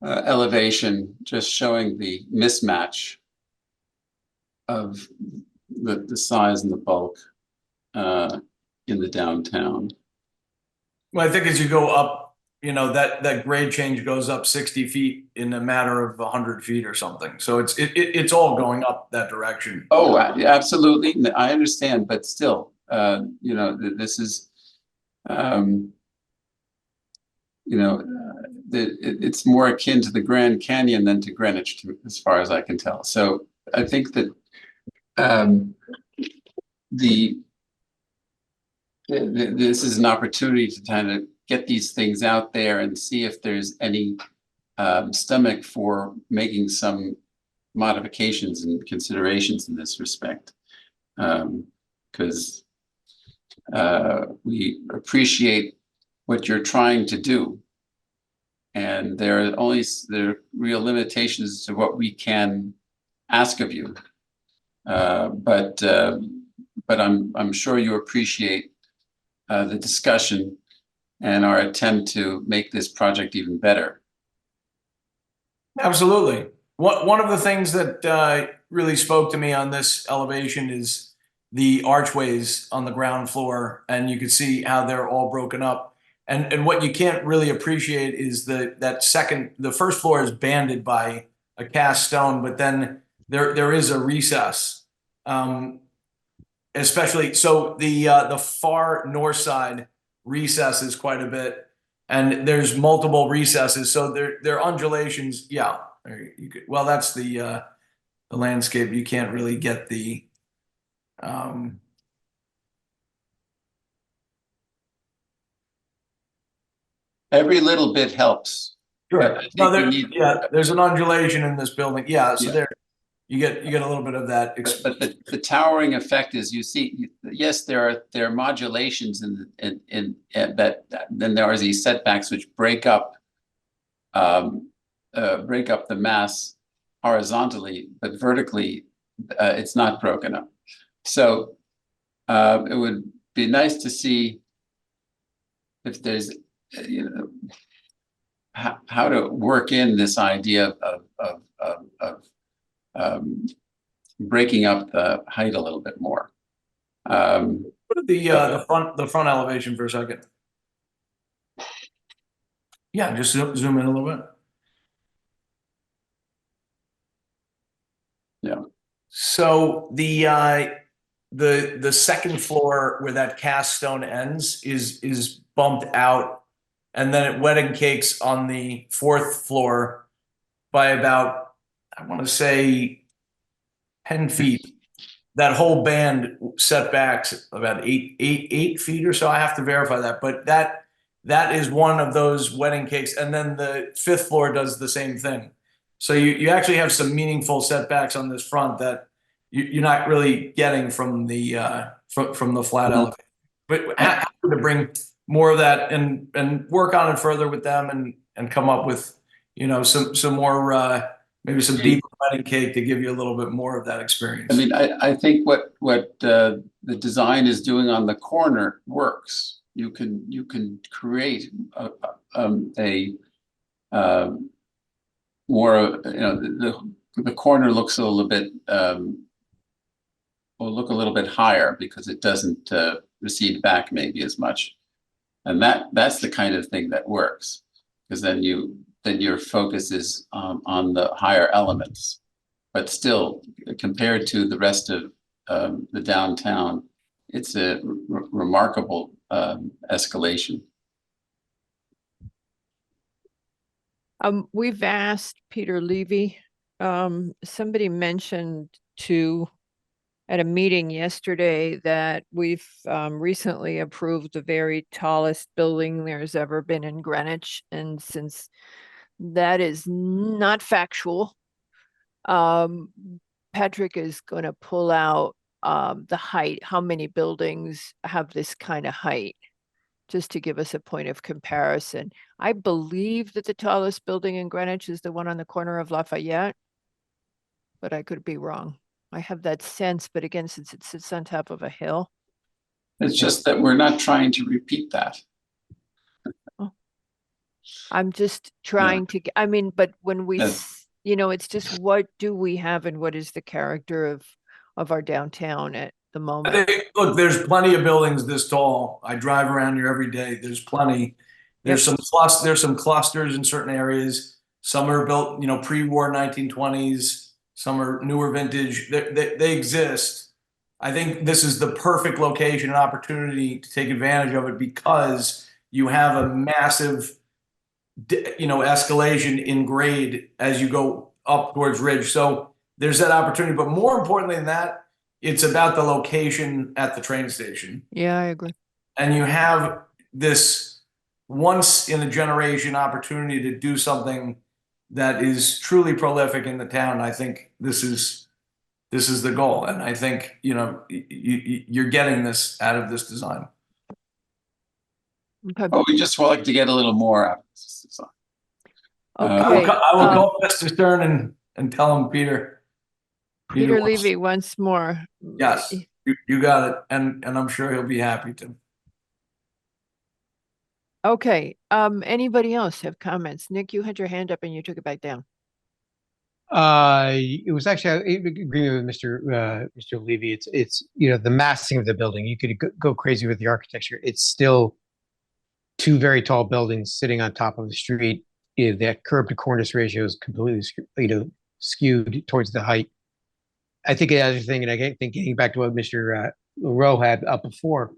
elevation, just showing the mismatch of the size and the bulk in the downtown. Well, I think as you go up, you know, that grade change goes up 60 feet in a matter of 100 feet or something. So it's all going up that direction. Oh, absolutely. I understand, but still, you know, this is, you know, it's more akin to the Grand Canyon than to Greenwich, as far as I can tell. So I think that this is an opportunity to kind of get these things out there and see if there's any stomach for making some modifications and considerations in this respect. Because we appreciate what you're trying to do. And there are real limitations to what we can ask of you. But I'm sure you appreciate the discussion and our attempt to make this project even better. Absolutely. One of the things that really spoke to me on this elevation is the archways on the ground floor, and you can see how they're all broken up. And what you can't really appreciate is the first floor is banded by a cast stone, but then there is a recess. Especially, so the far north side recesses quite a bit, and there's multiple recesses. So there are undulations. Yeah, you could, well, that's the landscape. You can't really get the every little bit helps. Sure. No, there's an undulation in this building. Yeah, so there you get a little bit of that. But the towering effect is, you see, yes, there are modulations in that. Then there are these setbacks which break up the mass horizontally, but vertically, it's not broken up. So it would be nice to see if there's, you know, how to work in this idea of breaking up the height a little bit more. Put the front elevation for a second. Yeah, just zoom in a little bit. Yeah. So the second floor where that cast stone ends is bumped out, and then it wedding cakes on the fourth floor by about, I want to say, 10 feet. That whole band setbacks about eight feet or so. I have to verify that, but that is one of those wedding cakes. And then the fifth floor does the same thing. So you actually have some meaningful setbacks on this front that you're not really getting from the flat elevator. But happy to bring more of that and work on it further with them and come up with, you know, some more maybe some deeper wedding cake to give you a little bit more of that experience. I mean, I think what the design is doing on the corner works. You can create a more, you know, the corner looks a little bit will look a little bit higher because it doesn't recede back maybe as much, and that's the kind of thing that works, because then your focus is on the higher elements, but still compared to the rest of the downtown, it's a remarkable escalation. We've asked Peter Levy. Somebody mentioned at a meeting yesterday that we've recently approved the very tallest building there's ever been in Greenwich. And since that is not factual, Patrick is going to pull out the height, how many buildings have this kind of height, just to give us a point of comparison. I believe that the tallest building in Greenwich is the one on the corner of Lafayette, but I could be wrong. I have that sense, but again, since it sits on top of a hill. It's just that we're not trying to repeat that. I'm just trying to, I mean, but when we, you know, it's just what do we have and what is the character of our downtown at the moment? Look, there's plenty of buildings this tall. I drive around here every day. There's plenty. There's some clusters in certain areas. Some are built, you know, pre-war 1920s. Some are newer vintage. They exist. I think this is the perfect location and opportunity to take advantage of it because you have a massive, you know, escalation in grade as you go up towards Ridge. So there's that opportunity. But more importantly than that, it's about the location at the train station. Yeah, I agree. And you have this once in a generation opportunity to do something that is truly prolific in the town. I think this is the goal. And I think, you know, you're getting this out of this design. Okay. Oh, we just would like to get a little more out of this design. Okay. I will call Mr. Stern and tell him Peter Levy once more. Yes, you got it. And I'm sure he'll be happy to. Okay. Anybody else have comments? Nick, you had your hand up and you took it back down. It was actually, I agree with Mr. Levy. It's you know, the massing of the building. You could go crazy with the architecture. It's still two very tall buildings sitting on top of the street. You know, that curb to cornice ratio is completely, you know, skewed towards the height. I think the other thing, and I think getting back to what Mr. Leroux had up before,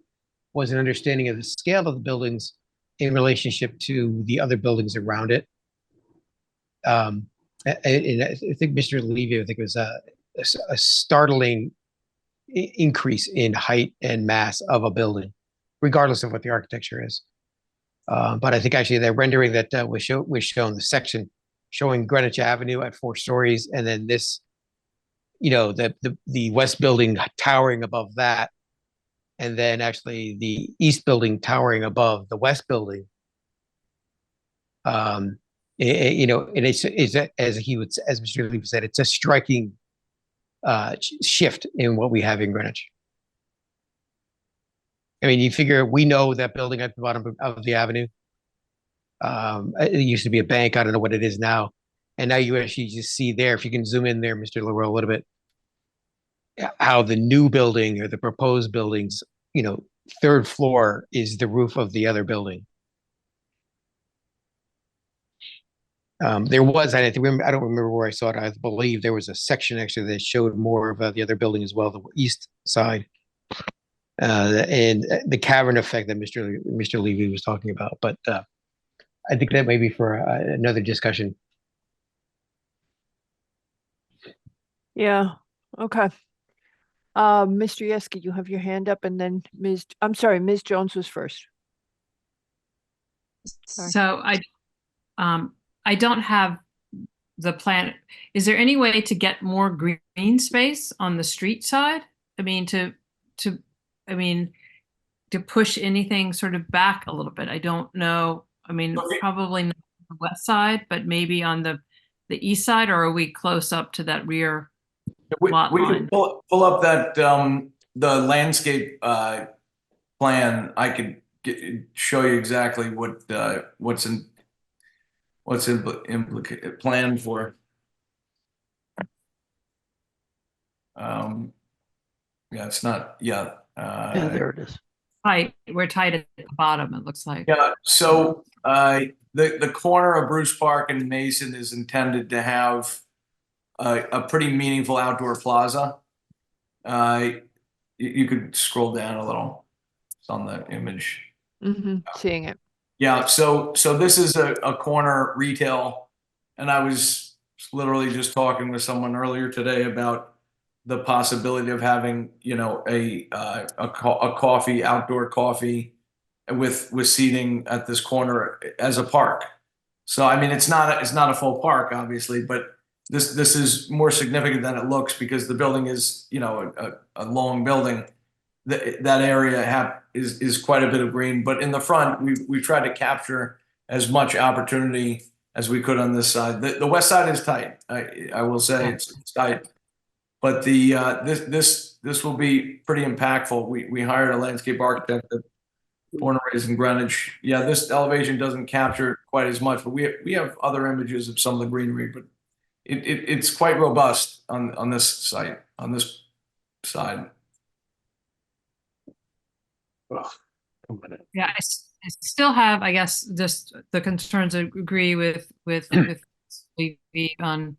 was an understanding of the scale of the buildings in relationship to the other buildings around it. And I think Mr. Levy, I think it was a startling increase in height and mass of a building, regardless of what the architecture is. But I think actually the rendering that was shown, the section showing Greenwich Avenue at 4 stories, and then this, you know, the west building towering above that, and then actually the east building towering above the west building. You know, and it's as Mr. Levy said, it's a striking shift in what we have in Greenwich. I mean, you figure we know that building at the bottom of the avenue. It used to be a bank. I don't know what it is now. And now you actually just see there, if you can zoom in there, Mr. Leroy, a little bit, how the new building or the proposed buildings, you know, third floor is the roof of the other building. There was, I don't remember where I saw it. I believe there was a section actually that showed more of the other building as well, the east side. And the cavern effect that Mr. Levy was talking about. But I think that may be for another discussion. Yeah, okay. Mr. Yeski, you have your hand up, and then Ms. Jones was first. Sorry. So I don't have the plan. Is there any way to get more green space on the street side? I mean, to push anything sort of back a little bit. I don't know. I mean, probably not on the west side, but maybe on the east side, or are we close up to that rear lot We line? can pull up that the landscape plan. I could show you exactly what's planned for. Yeah, it's not. Yeah. Yeah, there it is. Tight. We're tight at the bottom, it looks like. Yeah. So the corner of Bruce Park and Mason is intended to have a pretty meaningful outdoor plaza. You could scroll down a little. It's on the image. Seeing it. Yeah, so this is a corner retail, and I was literally just talking with someone earlier today about the possibility of having, you know, a coffee, outdoor coffee with seating at this corner as a park. So I mean, it's not a full park, obviously, but this is more significant than it looks because the building is, you know, a long building. That area is quite a bit of green, but in the front we tried to capture as much opportunity as we could on this side. The west side is tight. I will say it's tight, but this will be pretty impactful. We hired a landscape architect at Borneries in Greenwich. Yeah, this elevation doesn't capture quite as much, but we have other images of some of the greenery, but it's quite robust on this site, on this side. Yeah, I still have, I guess, just the concerns. I agree with Levy on.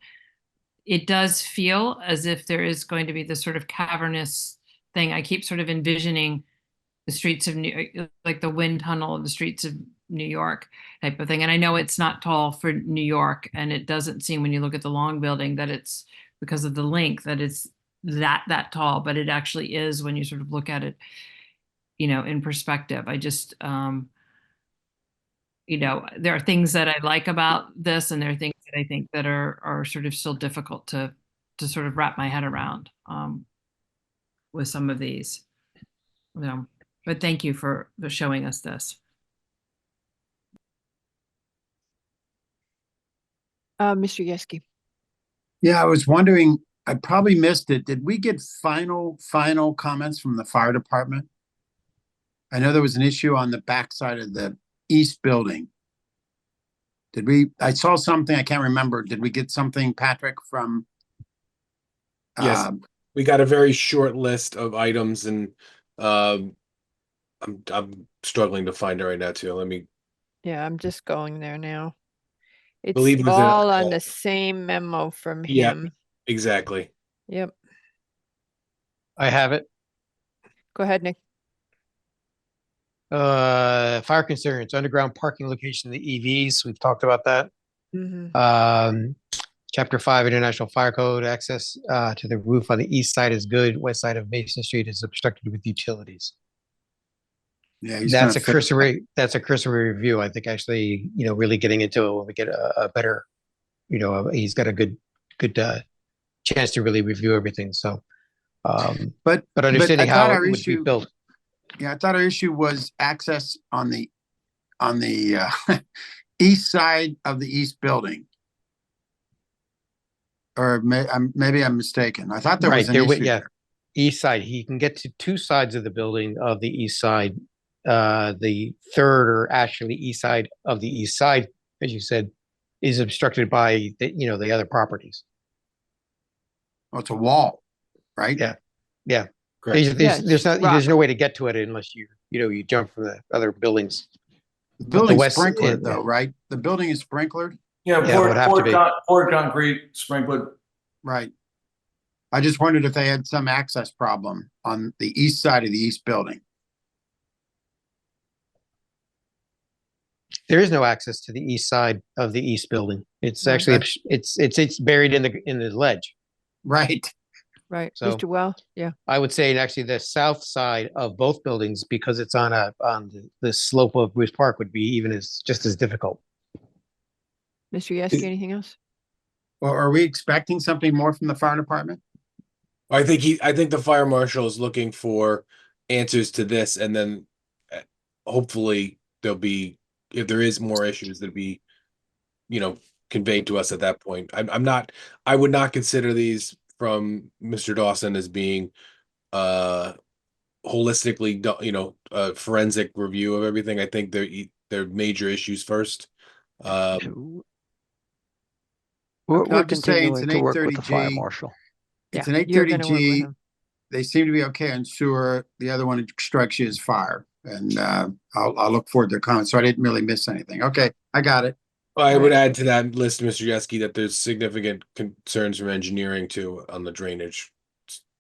It does feel as if there is going to be this sort of cavernous thing. I keep sort of envisioning the streets of like the wind tunnel of the streets of New York type of thing. And I know it's not tall for New York, and it doesn't seem when you look at the long building that it's because of the length that it's that tall, but it actually is when you sort of look at it, you know, in perspective. I just, you know, there are things that I like about this, and there are things that I think that are sort of still difficult to sort of wrap my head around with some of these. You know, but thank you for showing us this. Mr. Yeski. Yeah, I was wondering, I probably missed it. Did we get final comments from the fire department? I know there was an issue on the backside of the east building. I saw something, I can't remember. Did we get something, Patrick, from? Yes, we got a very short list of items, and I'm struggling to find it right now too. Let me. Yeah, I'm just going there now. Believe It's it was all on the same memo from Yeah, him. exactly. Yep. I have it. Go ahead, Nick. Fire concerns, underground parking location, the EVs. We've talked about that. Chapter 5 International Fire Code, access to the roof on the east side is good. West side of Mason Street is obstructed with utilities. Yeah, that's a cursory review. I think actually, you know, really getting into it when we get a better, you know, he's got a good chance to really review everything. So, but understanding how it would be built. Yeah, I thought our issue was access on the east side of the east building. Or maybe I'm mistaken. I thought there was Right, an there, issue yeah, there. east side. He can get to two sides of the building of the east side. The third, or actually east side of the east side, as you said, is obstructed by the other properties. Oh, it's a wall, right? Yeah, yeah. Correct. There's no way to get to it unless you jump from the other buildings. The But building's west- sprinklered yeah. though, right? The building is sprinklered? Yeah, Yeah, it would have to be. poured concrete, sprinkled. Right. I just wondered if they had some access problem on the east side of the east building. There is no access to the east side of the east building. It's Right. actually it's buried in the ledge. Right. Right, So- Mr. Well, yeah. I would say actually the south side of both buildings, because it's on the slope of Bruce Park, would be just as difficult. Mr. Yeski, anything else? Or are we expecting something more from the fire department? I think the fire marshal is looking for answers to this, and then hopefully there'll be, if there is more issues, that'll be, conveyed to us at that point. I would not consider these from Mr. Dawson as being holistically, a forensic review of everything. I think they're major issues first. We're I'm just saying it's continuing an to work with the 830G. fire marshal. It's Yeah, an you're gonna work with 830G. him. They seem to be okay on sewer. The other one strikes you as fire. And I'll look forward to their comments. So I didn't really miss anything. Okay, I got it. I would add to that list, Mr. Yeski, that there's significant concerns from engineering too on the drainage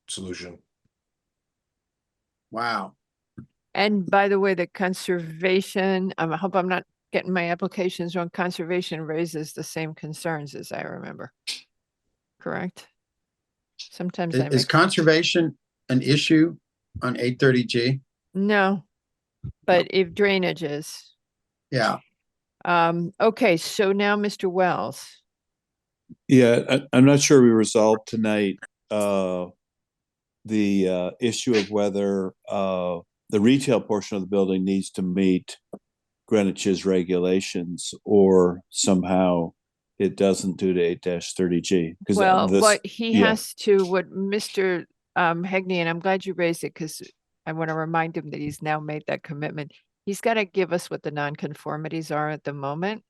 solution. Wow. And by the way, the conservation, I hope I'm not getting my applications wrong. Conservation raises the same concerns as I remember. Correct? Sometimes I Is make, conservation an issue on 830G? no, but if drainage is. Yeah. Okay, so now Mr. Wells. Yeah, I'm not sure we resolved tonight the issue of whether the retail portion of the building needs to meet Greenwich's regulations, or somehow it doesn't due to 8-30G. Well, what he yeah. has to, what Mr. Hegney, and I'm glad you raised it because I want to remind him that he's now made that commitment. He's got to give us what the nonconformities are at the moment.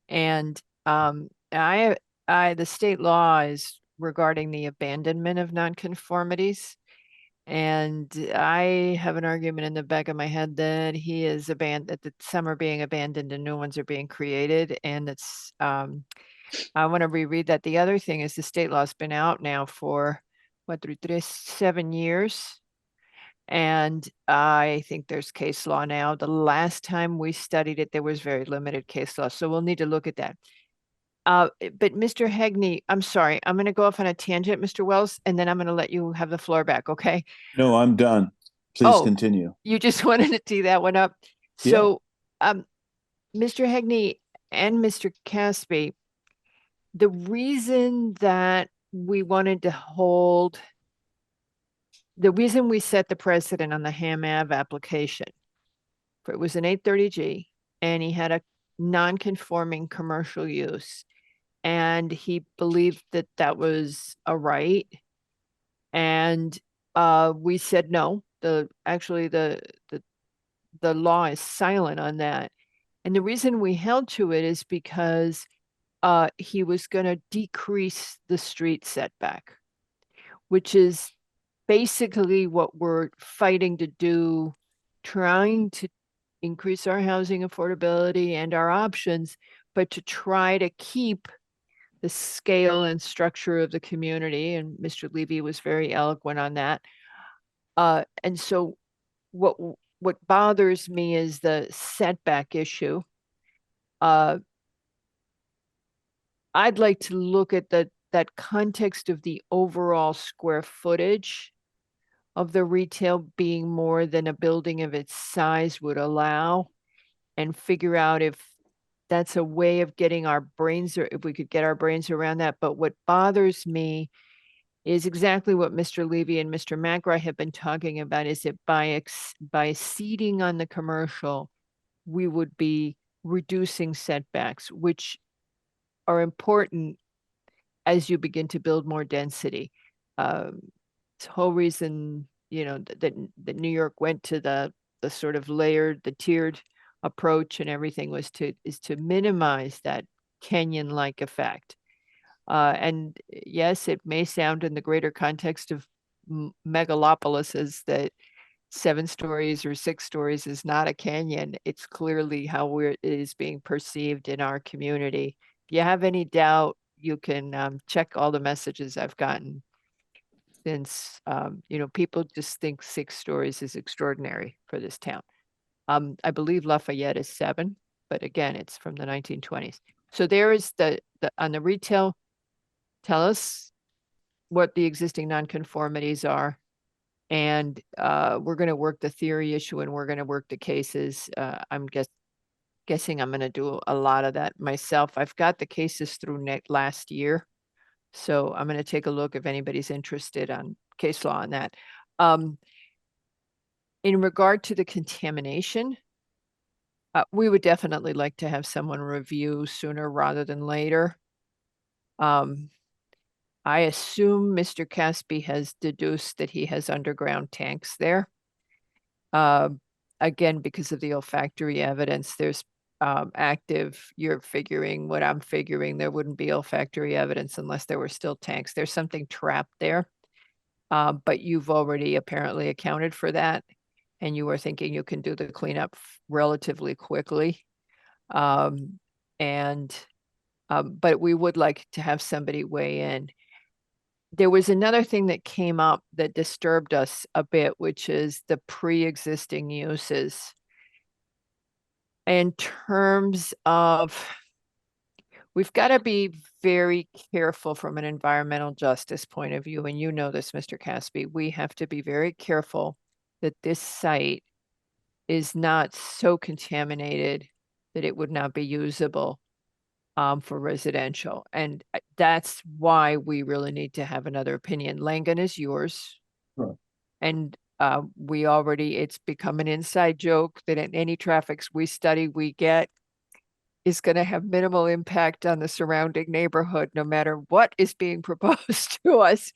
And the state law is regarding the abandonment of nonconformities. And I have an argument in the back of my head that he is that some are being abandoned and new ones are being created. And it's, I want to reread that. The other thing is the state law's been out now for 7 years. And I think there's case law now. The last time we studied it, there was very limited case law. So we'll need to look at that. But Mr. Hegney, I'm sorry, I'm going to go off on a tangent, Mr. Wells, and then I'm going to let you have the floor back, okay? No, I'm done. Please Oh, continue. You just wanted to tee that one up. Yeah. So, Mr. Hegney and Mr. Caspi, the reason that we wanted to hold, the reason we set the precedent on the Ham Ave application, it was an 830G, and he had a non-conforming commercial use, and he believed that that was a right. And we said no. The law is silent on that. And the reason we held to it is because he was going to decrease the street setback, which is basically what we're fighting to do, trying to increase our housing affordability and our options, but to try to keep the scale and structure of the community. And Mr. Levy was very eloquent on that. And so what bothers me is the setback issue. I'd like to look at that context of the overall square footage of the retail being more than a building of its size would allow, and figure out if that's a way of getting our brains, or if we could get our brains around that. But what bothers me is exactly what Mr. Levy and Mr. McGrath have been talking about, is that by seating on the commercial, we would be reducing setbacks, which are important as you begin to build more density. This whole reason, you know, that New York went to the sort of layered, the tiered approach and everything is to minimize that canyon-like effect. And yes, it may sound in the greater context of megalopolises that 7 stories or 6 stories is not a canyon. It's clearly how it is being perceived in our community. If you have any doubt, you can check all the messages I've gotten since, you know, people just think 6 stories is extraordinary for this town. I believe Lafayette is 7, but again, it's from the 1920s. So there is the on the retail, tell us what the existing nonconformities are. And we're going to work the theory issue and we're going to work the cases. I'm guessing I'm going to do a lot of that myself. I've got the cases through last year. So I'm going to take a look if anybody's interested on case law on that. In regard to the contamination, we would definitely like to have someone review sooner rather than later. I assume Mr. Caspi has deduced that he has underground tanks there. Again, because of the olfactory evidence, there's active, you're figuring what I'm figuring, there wouldn't be olfactory evidence unless there were still tanks. There's something trapped there. But you've already apparently accounted for that. And you were thinking you can do the cleanup relatively quickly. But we would like to have somebody weigh in. There was another thing that came up that disturbed us a bit, which is the pre-existing uses. In terms of, we've got to be very careful from an environmental justice point of view. And you know this, Mr. Caspi, we have to be very careful that this site is not so contaminated that it would not be usable for residential. And that's why we really need to have another opinion. Langen is yours. Sure. And we already, it's become an inside joke that in any traffics we study, we get is going to have minimal impact on the surrounding neighborhood, no matter what is being proposed to us.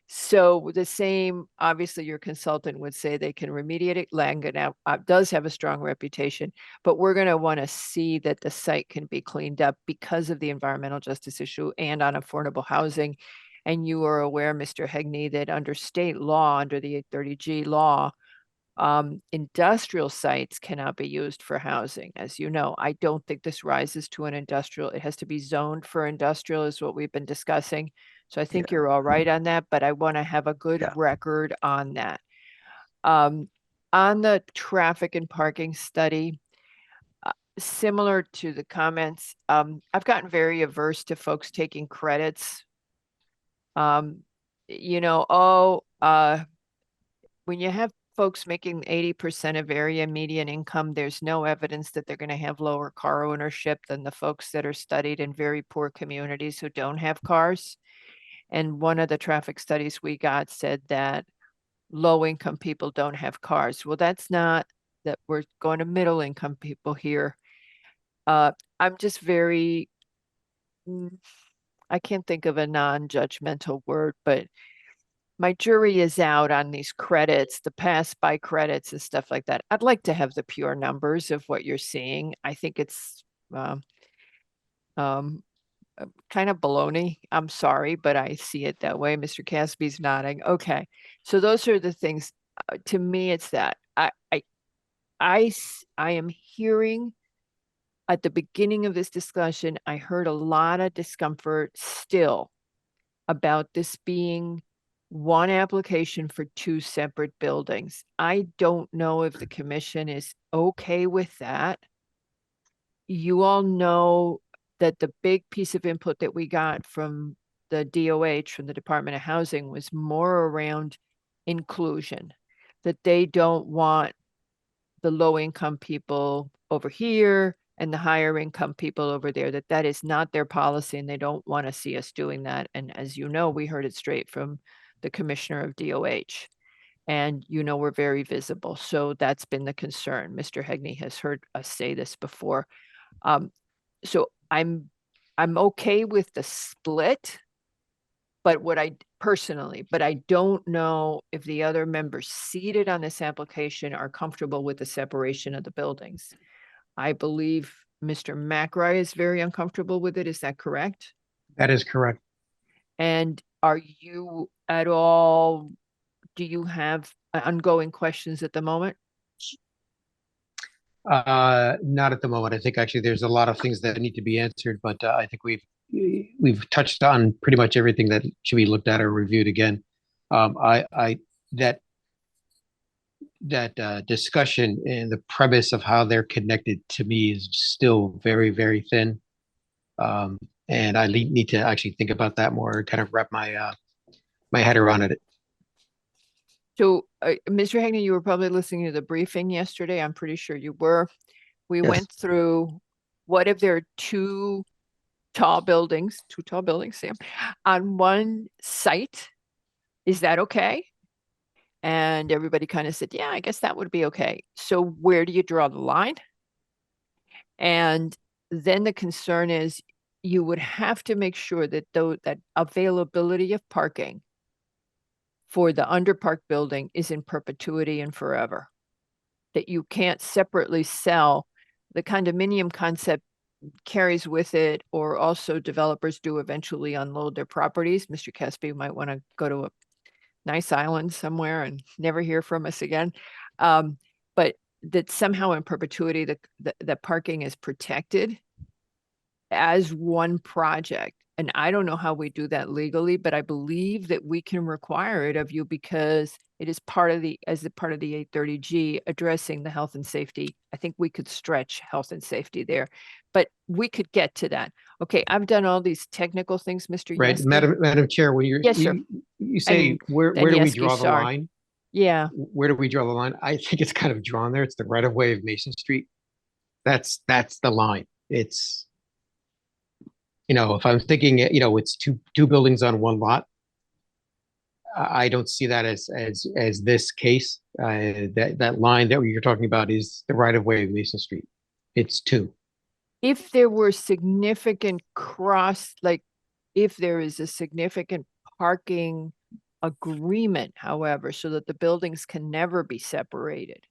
So the same, obviously your consultant would say they can remediate it. Langen does have a strong reputation, but we're going to want to see that the site can be cleaned up because of the environmental justice issue and on affordable housing. And you are aware, Mr. Hegney, that under state law, under the 830G law, industrial sites cannot be used for housing. As you know, I don't think this rises to an industrial. It has to be zoned for industrial is what we've been discussing. So I think you're all right on that, but I want to have a good record on that. On the traffic and parking study, similar to the comments, I've gotten very averse to folks taking credits. You know, when you have folks making 80% of area median income, there's no evidence that they're going to have lower car ownership than the folks that are studied in very poor communities who don't have cars. And one of the traffic studies we got said that low income people don't have cars. Well, that's not that we're going to middle income people here. I'm just very, I can't think of a non-judgmental word, but my jury is out on these credits, the pass by credits and stuff like that. I'd like to have the pure numbers of what you're seeing. I think it's kind of baloney. I'm sorry, but I see it that way. Mr. Caspi's nodding. Okay. So those are the things. To me, it's that I am hearing at the beginning of this discussion, I heard a lot of discomfort still about this being one application for 2 separate buildings. I don't know if the commission is okay with that. You all know that the big piece of input that we got from the DOH, from the Department of Housing, was more around inclusion, that they don't want the low income people over here and the higher income people over there, that is not their policy and they don't want to see us doing that. And as you know, we heard it straight from the commissioner of DOH. And you know, we're very visible. So that's been the concern. Mr. Hegney has heard us say this before. So I'm okay with the split. But but I don't know if the other members seated on this application are comfortable with the separation of the buildings. I believe Mr. McRae is very uncomfortable with it. Is that correct? That is correct. And are you at all, do you have ongoing questions at the moment? Not at the moment. I think actually there's a lot of things that need to be answered, but I think we've touched on pretty much everything that should be looked at or reviewed again. That discussion and the premise of how they're connected to me is still very, very thin. And I need to actually think about that more, kind of wrap my my head around it. So, Mr. Hagney, you were probably listening to the briefing yesterday. I'm pretty sure you were. We Yes. went through, what if there are two tall buildings, Sam, on one site? Is that okay? And everybody kind of said, yeah, I guess that would be okay. So where do you draw the line? And then the concern is you would have to make sure that that availability of parking for the underpark building is in perpetuity and forever. That you can't separately sell. The condominium concept carries with it, or also developers do eventually unload their properties. Mr. Caspi might want to go to a nice island somewhere and never hear from us again. But that somehow in perpetuity, the parking is protected as one project. And I don't know how we do that legally, but I believe that we can require it of you because it is part of the 830G addressing the health and safety. I think we could stretch health and safety there, but we could get to that. Okay, I've done all these technical things, Mr. Right, Yeske. Madam Chair, when Yes, sir. you say And where then do we Yeske, draw the sorry. line? Yeah, Where do we draw the line? I think it's kind of drawn there. It's the right of way of Mason Street. That's the line. It's, if I'm thinking, it's two buildings on one lot. I don't see that as this case. That line that you're talking about is the right of way of Mason Street. It's two. if there were significant if there is a significant parking agreement, however, so that the buildings can never be separated.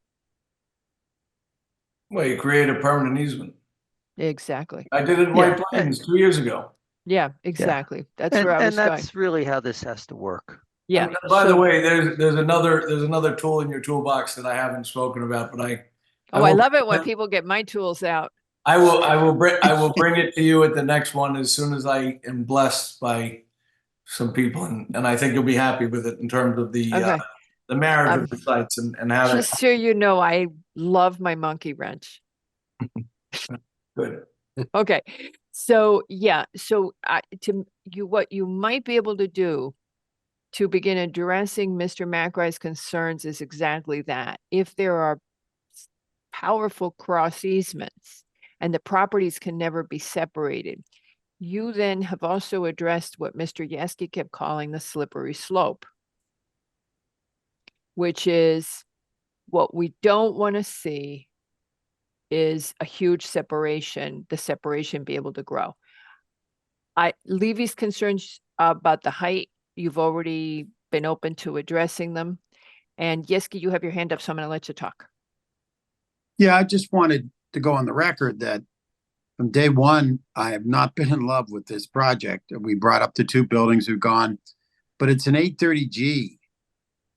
Well, you create a permanent easement. Exactly. I did it in White Plains 2 years ago. Yeah, exactly. That's And, where I was and going. that's really how this has to work. Yeah. And by the so- way, there's another tool in your toolbox that I haven't spoken about, but I I will- love it when people get my tools out. I will bring it to you at the next one as soon as I am blessed by some people, and I think you'll be happy with it in terms of the Okay. the merit of the sites and how to. Just so you know, I love my monkey wrench. Good. Okay, so yeah, so what you might be able to do to begin addressing Mr. McRae's concerns is exactly that. If there are powerful cross easements and the properties can never be separated, you then have also addressed what Mr. Yeske kept calling the slippery slope, which is what we don't want to see is a huge separation, the separation be able to grow. Levy's concerns about the height, you've already been open to addressing them. And Yeske, you have your hand up, so I'm going to let you talk. Yeah, I just wanted to go on the record that from day one, I have not been in love with this project. We brought up the two buildings we've gone, but it's an 830G.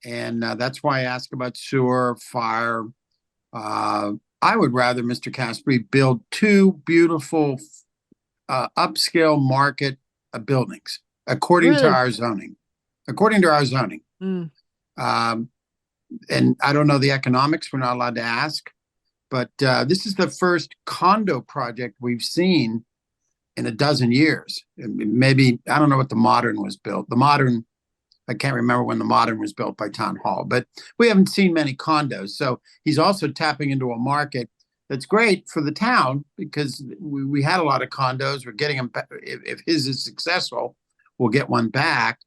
And that's why I ask about sewer, fire. I would rather, Mr. Caspi, build two beautiful upscale market buildings according to Really? our zoning. According to our zoning. Mm. And I don't know the economics, we're not allowed to ask. But this is the first condo project we've seen in a dozen years. Maybe, I don't know what the Modern was built. The Modern, I can't remember when the Modern was built by Town Hall, but we haven't seen many condos. So he's also tapping into a market that's great for the town because we had a lot of condos. We're getting them back. If his is successful, we'll get one back.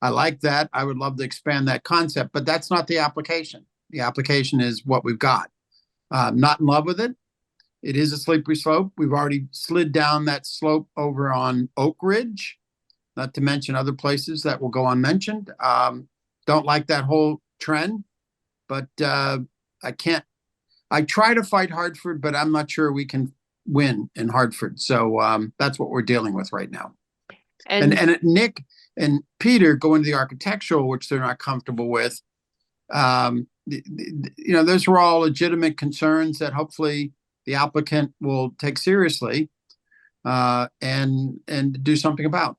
I like that. I would love to expand that concept, but that's not the application. The application is what we've got. Not in love with it, It is a slippery slope. We've already slid down that slope over on Oak Ridge, not to mention other places that will go unmentioned. Don't like that whole trend, but I try to fight Hartford, but I'm not sure we can win in Hartford. So that's what we're dealing with right now. And Nick and Peter go into the architectural, which they're not comfortable with. Those were all legitimate concerns that hopefully the applicant will take seriously and do something about.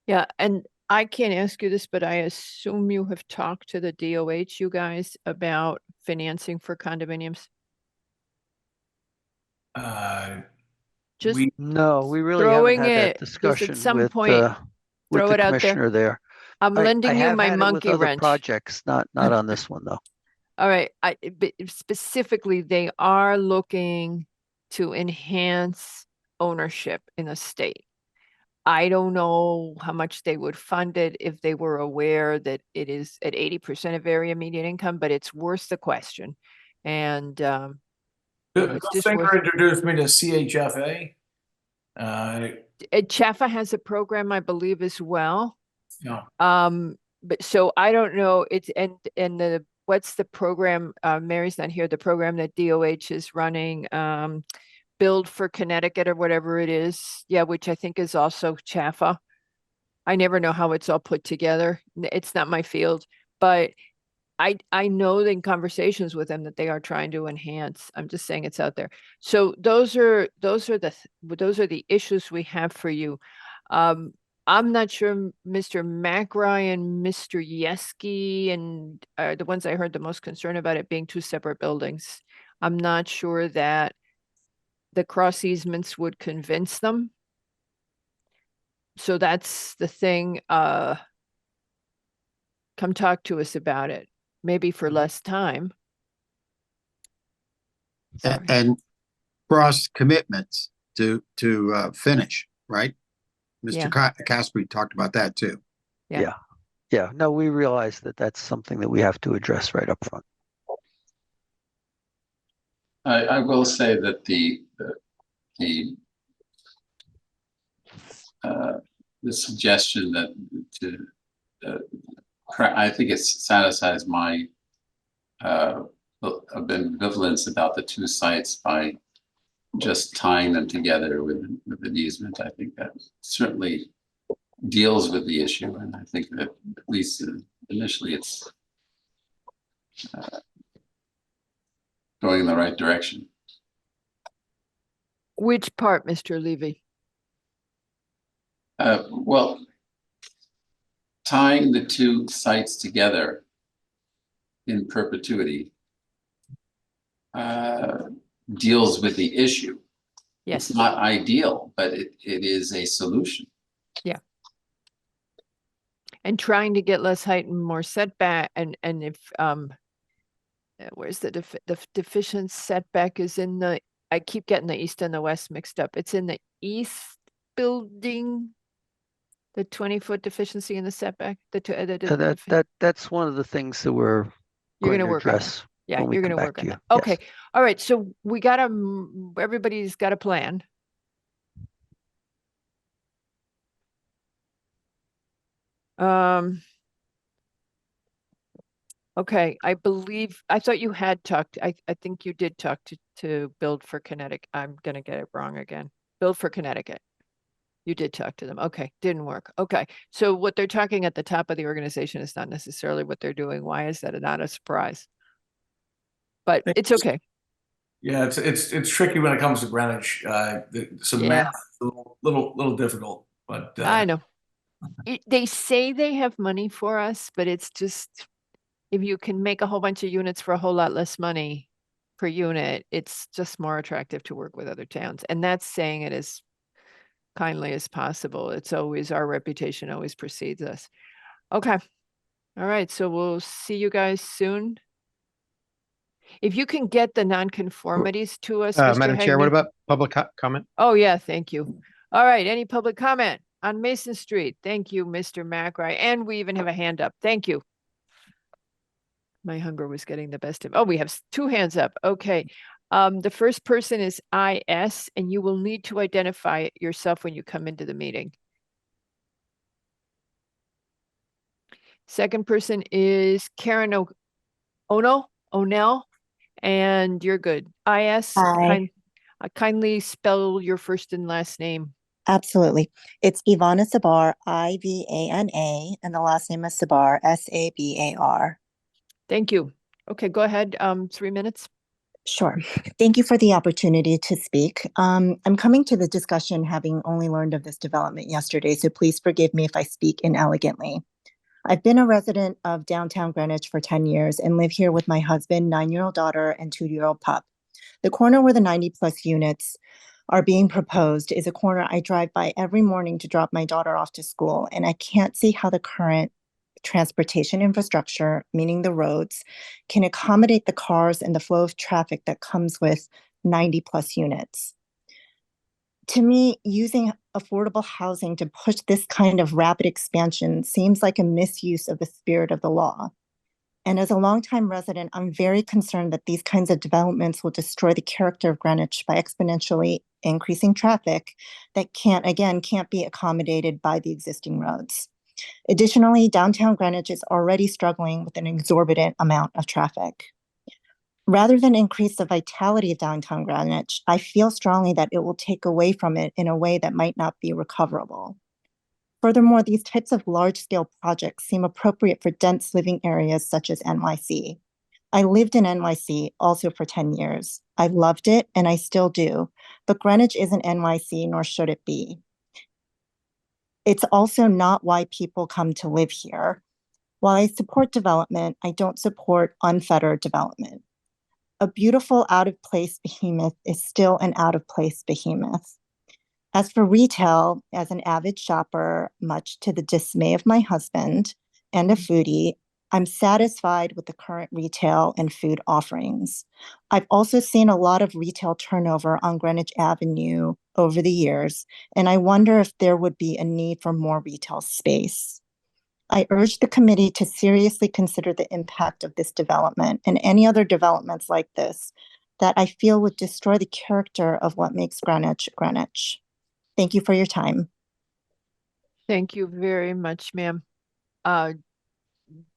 Yeah, and I can't ask you this, but I assume you have talked to the DOH, you guys, about financing for condominiums? Just No, we really throwing haven't had it, that just discussion at some with point, with throw the it out there. commissioner there. I'm I lending you have my had it with monkey other wrench. projects, not on this one though. All right, but specifically, they are looking to enhance ownership in the state. I don't know how much they would fund it if they were aware that it is at 80% of area median income, but it's worth the question. And Bill it's just Finger worth. introduced me to CHFA. Chaffa has a program, I believe, as well. Yeah. But so I don't know. It's and the what's the program? Mary's not here. The program that DOH is running. Build for Connecticut or whatever it is. Yeah, which I think is also Chaffa. I never know how it's all put together. It's not my field, but I know in conversations with them that they are trying to enhance. I'm just saying it's out there. So those are the issues we have for you. I'm not sure Mr. McRae and Mr. Yeski and are the ones I heard the most concern about it being two separate buildings. I'm not sure that the cross easements would convince them. So that's the thing. Come talk to us about it, maybe for less time. And cross commitments to finish, right? Mr. Casper talked about that too. Yeah. No, we realize that that's something that we have to address right up front. I will say that the suggestion that I think it satisfies my ambivalence about the two sites by just tying them together with an easement. I think that certainly deals with the issue, and I think that at least initially it's going in the right direction. Which part, Mr. Levy? Well, tying the two sites together in perpetuity deals with the issue. Yes. It's not ideal, but it is a solution. Yeah. And trying to get less height and more setback, and if where's the deficient setback is in the, I keep getting the east and the west mixed up. It's in the east building, the 20-foot deficiency in the setback. That's one of the things that we're You're going gonna to work on address. Yeah, when we you're come gonna back work to on you. that. Okay. Yes. All right. So we got everybody's got a plan. Okay, I thought you had talked, I think you did talk to Build for Connecticut. I'm gonna get it wrong again. Build for Connecticut. You did talk to them. Okay, didn't work. Okay, so what they're talking at the top of the organization is not necessarily what they're doing. Why is that not a surprise? But it's okay. Yeah, it's tricky when it comes to Greenwich. Some math is a little difficult, but I know. They say they have money for us, but it's just, if you can make a whole bunch of units for a whole lot less money per unit, it's just more attractive to work with other towns. And that's saying it as kindly as possible. It's always, our reputation always precedes us. Okay. All right. So we'll see you guys soon. If you can get the nonconformities to us, Mr. Madam Chair, what Hegney. about public comment? Oh, yeah. Thank you. All right. Any public comment on Mason Street? Thank you, Mr. McRae. And we even have a hand up. Thank you. My hunger was getting the best of, oh, we have two hands up. Okay. The first person is IS, and you will need to identify yourself when you come into the meeting. Second person is Karen O'Neill, and you're good. IS, Hi. kindly spell your first and last name. Absolutely. It's Ivana Sabar, Ivana, and the last name is Sabar, Sabar. Thank you. Okay, go ahead. 3 minutes. Sure. Thank you for the opportunity to speak. I'm coming to the discussion having only learned of this development yesterday, so please forgive me if I speak inelegantly. I've been a resident of downtown Greenwich for 10 years and live here with my husband, 9-year-old daughter, and 2-year-old pup. The corner where the 90+ units are being proposed is a corner I drive by every morning to drop my daughter off to school, and I can't see how the current transportation infrastructure, meaning the roads, can accommodate the cars and the flow of traffic that comes with 90+ units. To me, using affordable housing to push this kind of rapid expansion seems like a misuse of the spirit of the law. And as a longtime resident, I'm very concerned that these kinds of developments will destroy the character of Greenwich by exponentially increasing traffic that can't be accommodated by the existing roads. Additionally, downtown Greenwich is already struggling with an exorbitant amount of traffic. Rather than increase the vitality of downtown Greenwich, I feel strongly that it will take away from it in a way that might not be recoverable. Furthermore, these types of large-scale projects seem appropriate for dense living areas such as NYC. I lived in NYC also for 10 years. I loved it, and I still do, but Greenwich isn't NYC, nor should it be. It's also not why people come to live here. While I support development, I don't support unfettered development. A beautiful out-of-place behemoth is still an out-of-place behemoth. As for retail, as an avid shopper, much to the dismay of my husband and a foodie, I'm satisfied with the current retail and food offerings. I've also seen a lot of retail turnover on Greenwich Avenue over the years, and I wonder if there would be a need for more retail space. I urge the committee to seriously consider the impact of this development and any other developments like this that I feel would destroy the character of what makes Greenwich, Greenwich. Thank you for your time. Thank you very much, ma'am.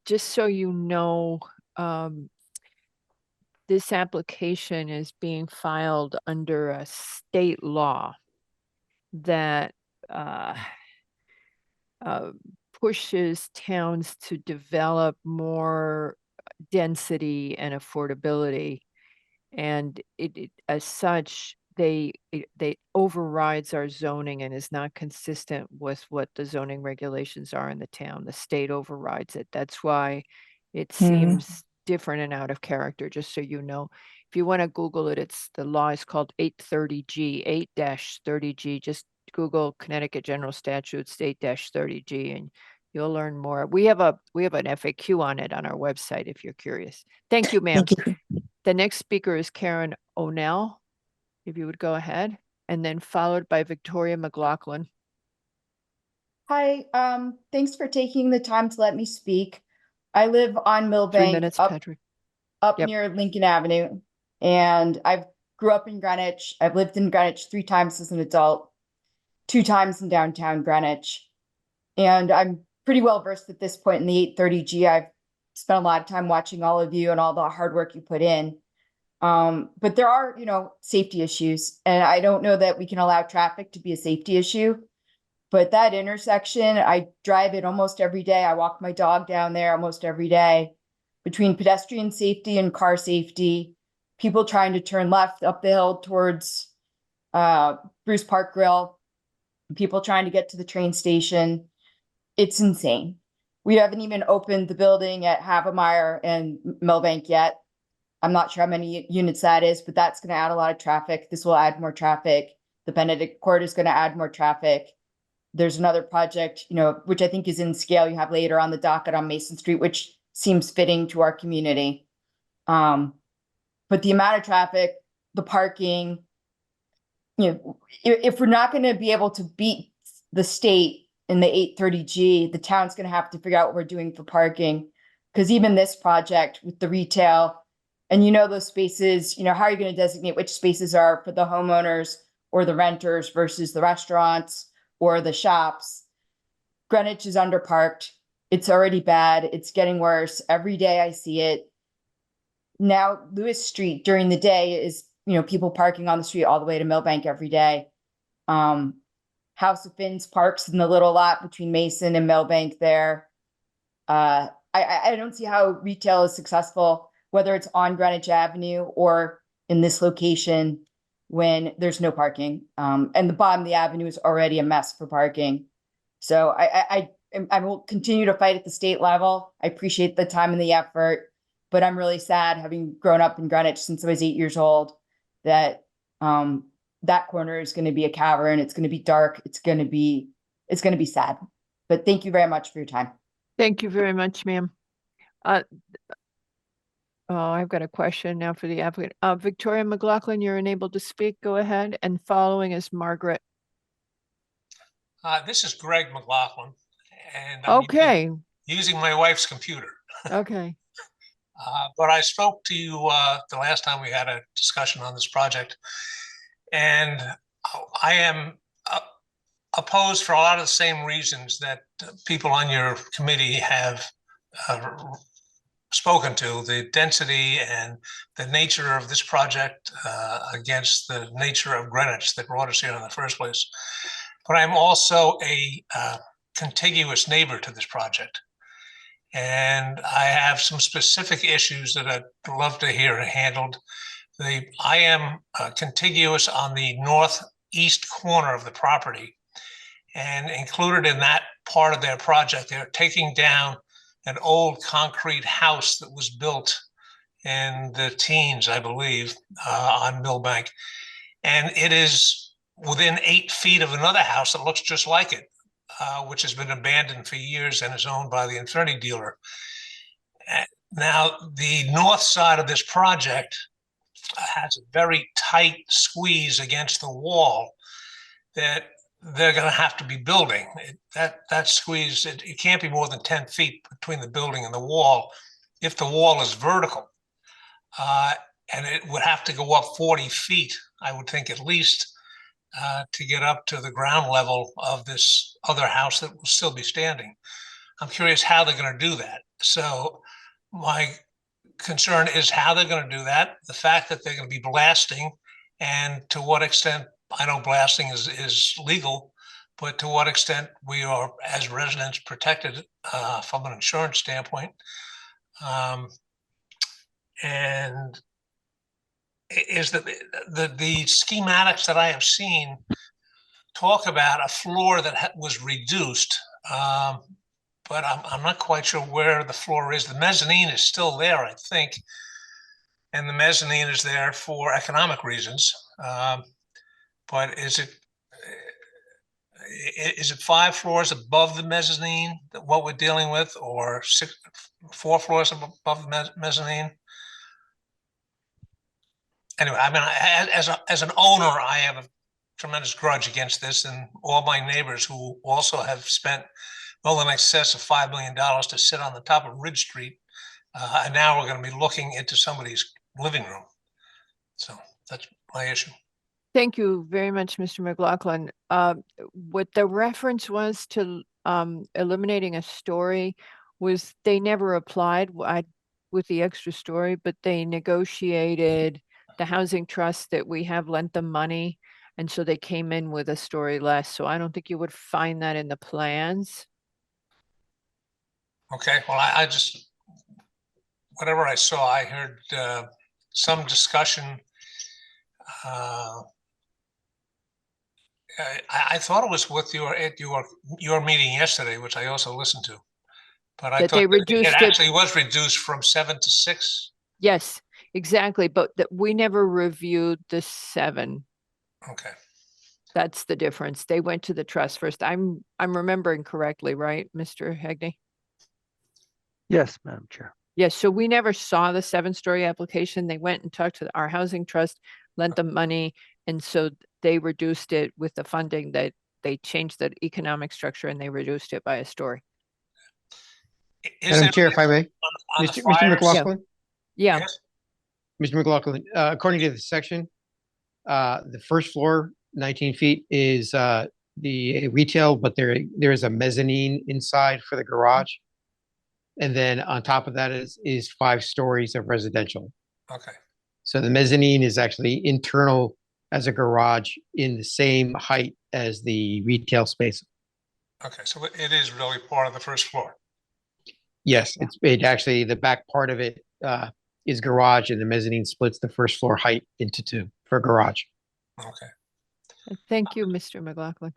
Just so you know, this application is being filed under a state law that pushes towns to develop more density and affordability. And it as such, it overrides our zoning and is not consistent with what the zoning regulations are in the town. The state overrides it. That's why it seems different and out of character, just so you know. If you want to Google it, the law is called 830G, 8-30G. Just Google Connecticut General Statutes 8-30G and you'll learn more. We have an FAQ on it on our website if you're curious. Thank you, ma'am. Thank you. The next speaker is Karen O'Neill. If you would go ahead, and then followed by Victoria McLaughlin. Hi, thanks for taking the time to let me speak. I live on 3 Millbank minutes, Patrick. up Yep. near Lincoln Avenue. And I grew up in Greenwich. I've lived in Greenwich 3 times as an adult, 2 times in downtown Greenwich. And I'm pretty well versed at this point in the 830G. I've spent a lot of time watching all of you and all the hard work you put in. But there are, safety issues, and I don't know that we can allow traffic to be a safety issue. But that intersection, I drive it almost every day. I walk my dog down there almost every day. Between pedestrian safety and car safety, people trying to turn left up the hill towards Bruce Park Grill, people trying to get to the train station, it's insane. We haven't even opened the building at Havemeyer and Millbank yet. I'm not sure how many units that is, but that's going to add a lot of traffic. This will add more traffic. The Benedict Court is going to add more traffic. There's another project, which I think is in scale you have later on the docket on Mason Street, which seems fitting to our community. But the amount of traffic, the parking, if we're not going to be able to beat the state in the 830G, the town's going to have to figure out what we're doing for parking. Because even this project with the retail And those spaces, how are you going to designate which spaces are for the homeowners or the renters versus the restaurants or the shops? Greenwich is underparked. It's already bad. It's getting worse. Every day I see it. Now, Lewis Street during the day is, people parking on the street all the way to Millbank every day. House of Finns parks in the little lot between Mason and Millbank there. I don't see how retail is successful, whether it's on Greenwich Avenue or in this location when there's no parking. And the bottom of the avenue is already a mess for parking. So I will continue to fight at the state level. I appreciate the time and the effort, but I'm really sad, having grown up in Greenwich since I was 8 years old, that that corner is going to be a cavern. It's going to be dark. It's going to be sad. But thank you very much for your time. Thank you very much, ma'am. I've got a question now for the applicant. Victoria McLaughlin, you're enabled to speak. Go ahead. And following is Margaret. This is Greg McLaughlin, and I'm using my wife's computer. Okay. But I spoke to you the last time we had a discussion on this project, and I am opposed for a lot of the same reasons that people on your committee have spoken to: the density and the nature of this project against the nature of Greenwich that brought us here in the first place. But I'm also a contiguous neighbor to this project. And I have some specific issues that I'd love to hear handled. I am contiguous on the northeast corner of the property. And included in that part of their project, they're taking down an old concrete house that was built in the teens, I believe, on Millbank. And it is within 8 feet of another house that looks just like it, which has been abandoned for years and is owned by the Infinity dealer. Now, the north side of this project has a very tight squeeze against the wall that they're going to have to be building. That squeeze, it can't be more than 10 feet between the building and the wall if the wall is vertical. And it would have to go up 40 feet, I would think, at least, to get up to the ground level of this other house that will still be standing. I'm curious how they're going to do that. So my concern is how they're going to do that, the fact that they're going to be blasting, and to what extent. I know blasting is legal, but to what extent we are, as residents, protected from an insurance standpoint. And is that the schematics that I have seen talk about a floor that was reduced, but I'm not quite sure where the floor is. The mezzanine is still there, I think, and the mezzanine is there for economic reasons. But is it 5 floors above the mezzanine that what we're dealing with, or 4 floors above the mezzanine? Anyway, I mean, as an owner, I have a tremendous grudge against this, and all my neighbors who also have spent well in excess of $5 million to sit on the top of Ridge Street, and now we're going to be looking into somebody's living room. So that's my issue. Thank you very much, Mr. McLaughlin. What the reference was to eliminating a story was they never applied with the extra story, but they negotiated the housing trust that we have lent them money. And so they came in with a story less. So I don't think you would find that in the plans. Okay, well, I just, whatever I saw, I heard some discussion. I thought it was with your meeting yesterday, which I also listened to, but I thought it actually was reduced from 7 to 6. Yes, exactly. But we never reviewed the 7. Okay. That's the difference. They went to the trust first. I'm remembering correctly, right, Mr. Hegney? Yes, Madam Chair. Yes. So we never saw the 7-story application. They went and talked to our housing trust, lent them money, and so they reduced it with the funding. That they changed the economic structure and they reduced it by a story. Madam Chair, if I may, Mr. McLaughlin. Yeah. Yes? Mr. McLaughlin, according to the section, the first floor, 19 feet, is the retail, but there is a mezzanine inside for the garage. And then on top of that is 5 stories of residential. Okay. So the mezzanine is actually internal as a garage in the same height as the retail space. Okay, so it is really part of the first floor. Yes, it actually, the back part of it is garage, and the mezzanine splits the first floor height into 2 for garage. Okay. Thank you, Mr. McLaughlin.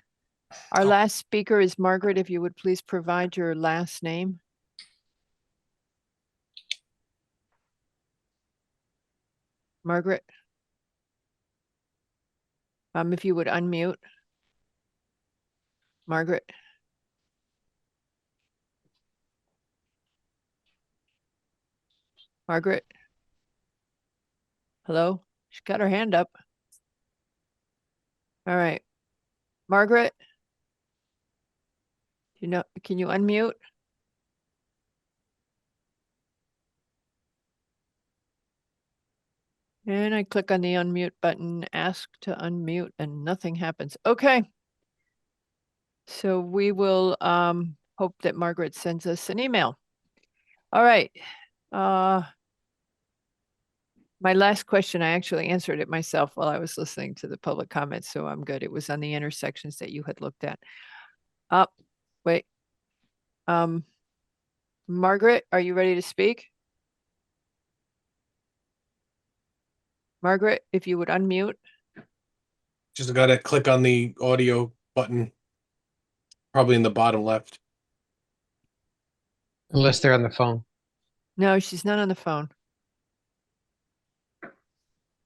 Our last speaker is Margaret. If you would please provide your last name. Margaret. If you would unmute. Margaret. Margaret. Hello? She's got her hand up. All right. Margaret? Can you unmute? And I click on the unmute button, ask to unmute, and nothing happens. Okay. So we will hope that Margaret sends us an email. All right. My last question, I actually answered it myself while I was listening to the public comments, so I'm good. It was on the intersections that you had looked at. Wait. Margaret, are you ready to speak? Margaret, if you would unmute. Just gotta click on the audio button, probably in the bottom left. Unless they're on the phone. No, she's not on the phone.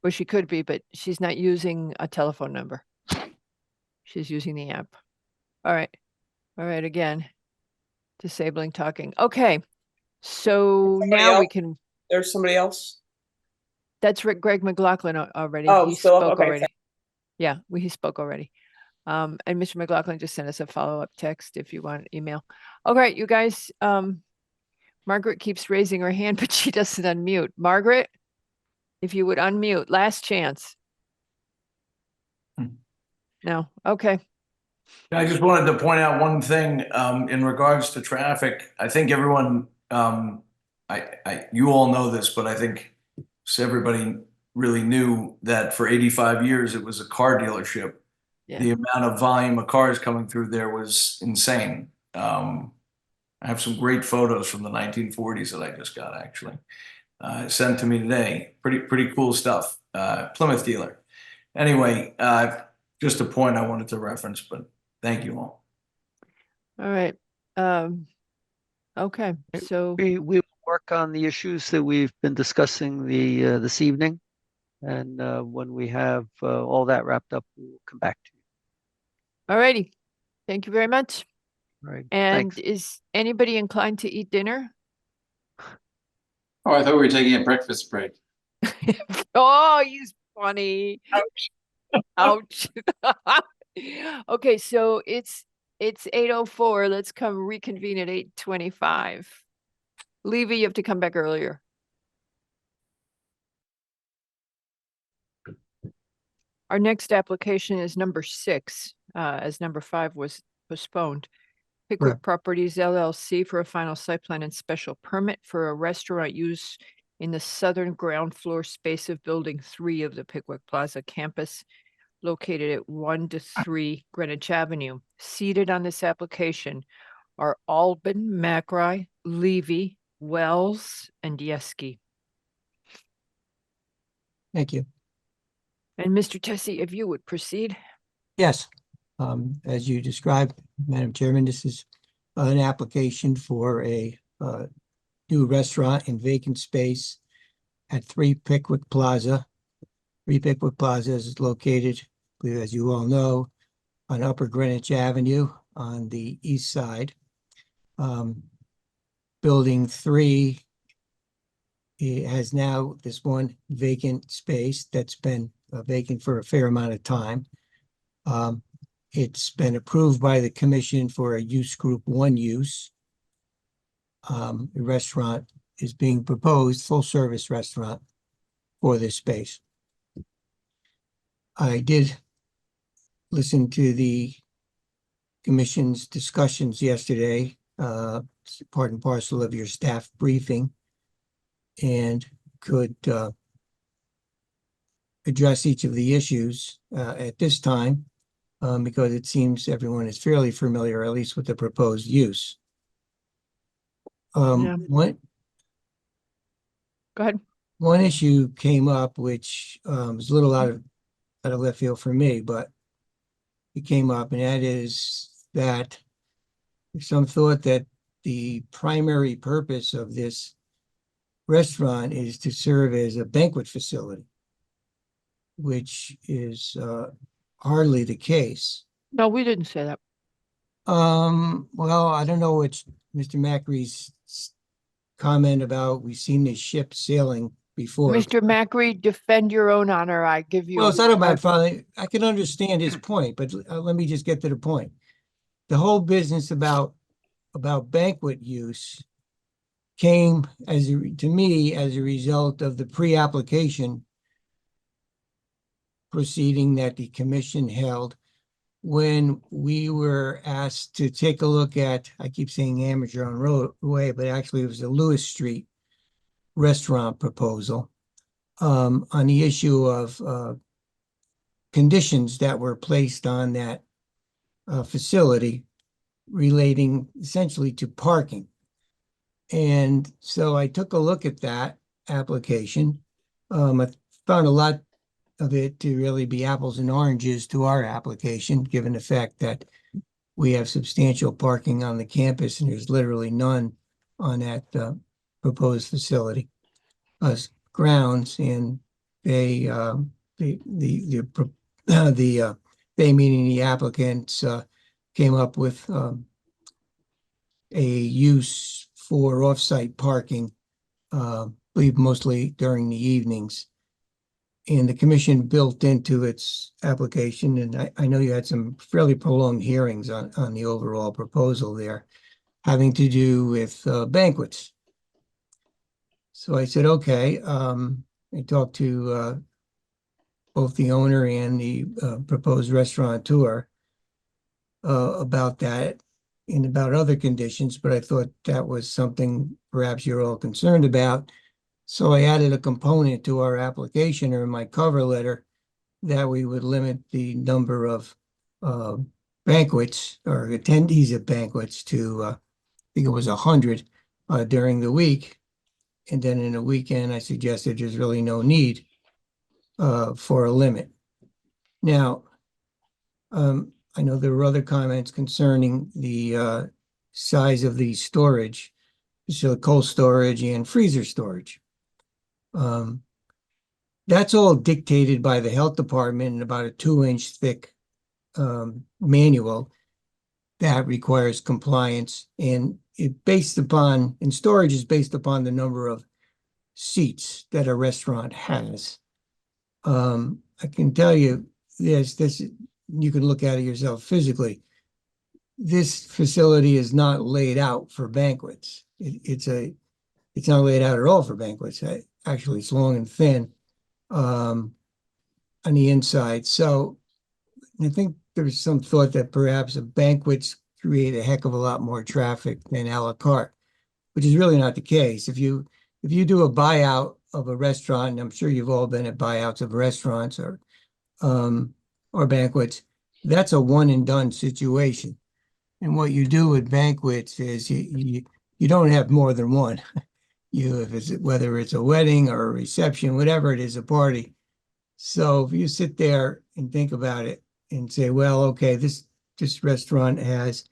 Well, she could be, but she's not using a telephone number. She's using the app. All right. All right, again. Disabling talking. Okay. So now we can. There's somebody else? That's Greg McLaughlin already. Oh, He still, spoke okay, already. sorry. Yeah, he spoke already. And Mr. McLaughlin just sent us a follow-up text if you want email. All right, you guys, Margaret keeps raising her hand, but she doesn't unmute. Margaret, if you would unmute, last chance. No, okay. I just wanted to point out one thing in regards to traffic. I think everyone, you all know this, but I think everybody really knew that for 85 years it was a car dealership. Yeah. The amount of volume of cars coming through there was insane. I have some great photos from the 1940s that I just got actually sent to me today. Pretty cool stuff. Plymouth dealer. Anyway, just a point I wanted to reference, but thank you all. All right. Okay, so We will work on the issues that we've been discussing this evening. And when we have all that wrapped up, we will come back to you. all righty. Thank you very much. All right. And Thanks. is anybody inclined to eat dinner? Oh, I thought we were taking a breakfast break. Oh, he's funny. Ouch. Okay, so it's 8:04. Let's come reconvene at 8:25. Levy, you have to come back earlier. Our next application is number 6, as number 5 was postponed. Pickwick Properties LLC for a final site plan and special permit for a restaurant use in the southern ground floor space of Building 3 of the Pickwick Plaza campus, located at 1 to 3 Greenwich Avenue. Seated on this application are Albin, Macri, Levy, Wells, and Yeski. Thank you. And Mr. Tessie, if you would proceed. Yes, as you described, Madam Chairman, this is an application for a new restaurant in vacant space at 3 Pickwick Plaza. 3 Pickwick Plaza is located, as you all know, on Upper Greenwich Avenue on the east side. Building 3 has now this one vacant space that's been vacant for a fair amount of time. It's been approved by the commission for a use group 1 use. The restaurant is being proposed, full service restaurant, for this space. I did listen to the commission's discussions yesterday, part and parcel of your staff briefing, and could address each of the issues at this time, because it seems everyone is fairly familiar, at least with the proposed use. Yeah. Go ahead. One issue came up, which was a little out of left field for me, but it came up, and that is that some thought that the primary purpose of this restaurant is to serve as a banquet facility, which is hardly the case. No, we didn't say that. Well, I don't know what Mr. Macri's comment about, we've seen this ship sailing before. Mr. Macri, defend your own honor. I give you. Well, it's not about finally, I can understand his point, but let me just get to the point. The whole business about banquet use came to me as a result of the pre-application proceeding that the commission held when we were asked to take a look at, I keep saying Amateur on Roadway, but actually it was the Lewis Street restaurant proposal on the issue of conditions that were placed on that facility relating essentially to parking. And so I took a look at that application. I found a lot of it to really be apples and oranges to our application, given the fact that we have substantial parking on the campus and there's literally none on that proposed facility grounds. And they, they meaning the applicants, came up with a use for off-site parking, I believe mostly during the evenings. And the commission built into its application, and I know you had some fairly prolonged hearings on the overall proposal there, having to do with banquets. So I said, okay, I talked to both the owner and the proposed restaurateur about that and about other conditions, but I thought that was something perhaps you're all concerned about. So I added a component to our application or in my cover letter that we would limit the number of banquets or attendees at banquets to, I think it was 100 during the week. And then in the weekend, I suggested there's really no need for a limit. Now, I know there were other comments concerning the size of the storage, so cold storage and freezer storage. That's all dictated by the health department in about a 2-inch thick manual that requires compliance, and storage is based upon the number of seats that a restaurant has. I can tell you this, you can look at it yourself physically. This facility is not laid out for banquets. It's not laid out at all for banquets. Actually, it's long and thin on the inside. So I think there's some thought that perhaps banquets create a heck of a lot more traffic than a la carte, which is really not the case. If you do a buyout of a restaurant, and I'm sure you've all been at buyouts of restaurants or banquets, that's a one and done situation. And what you do with banquets is you don't have more than one. Whether it's a wedding or a reception, whatever it is, a party. So if you sit there and think about it and say, well, okay, this restaurant has,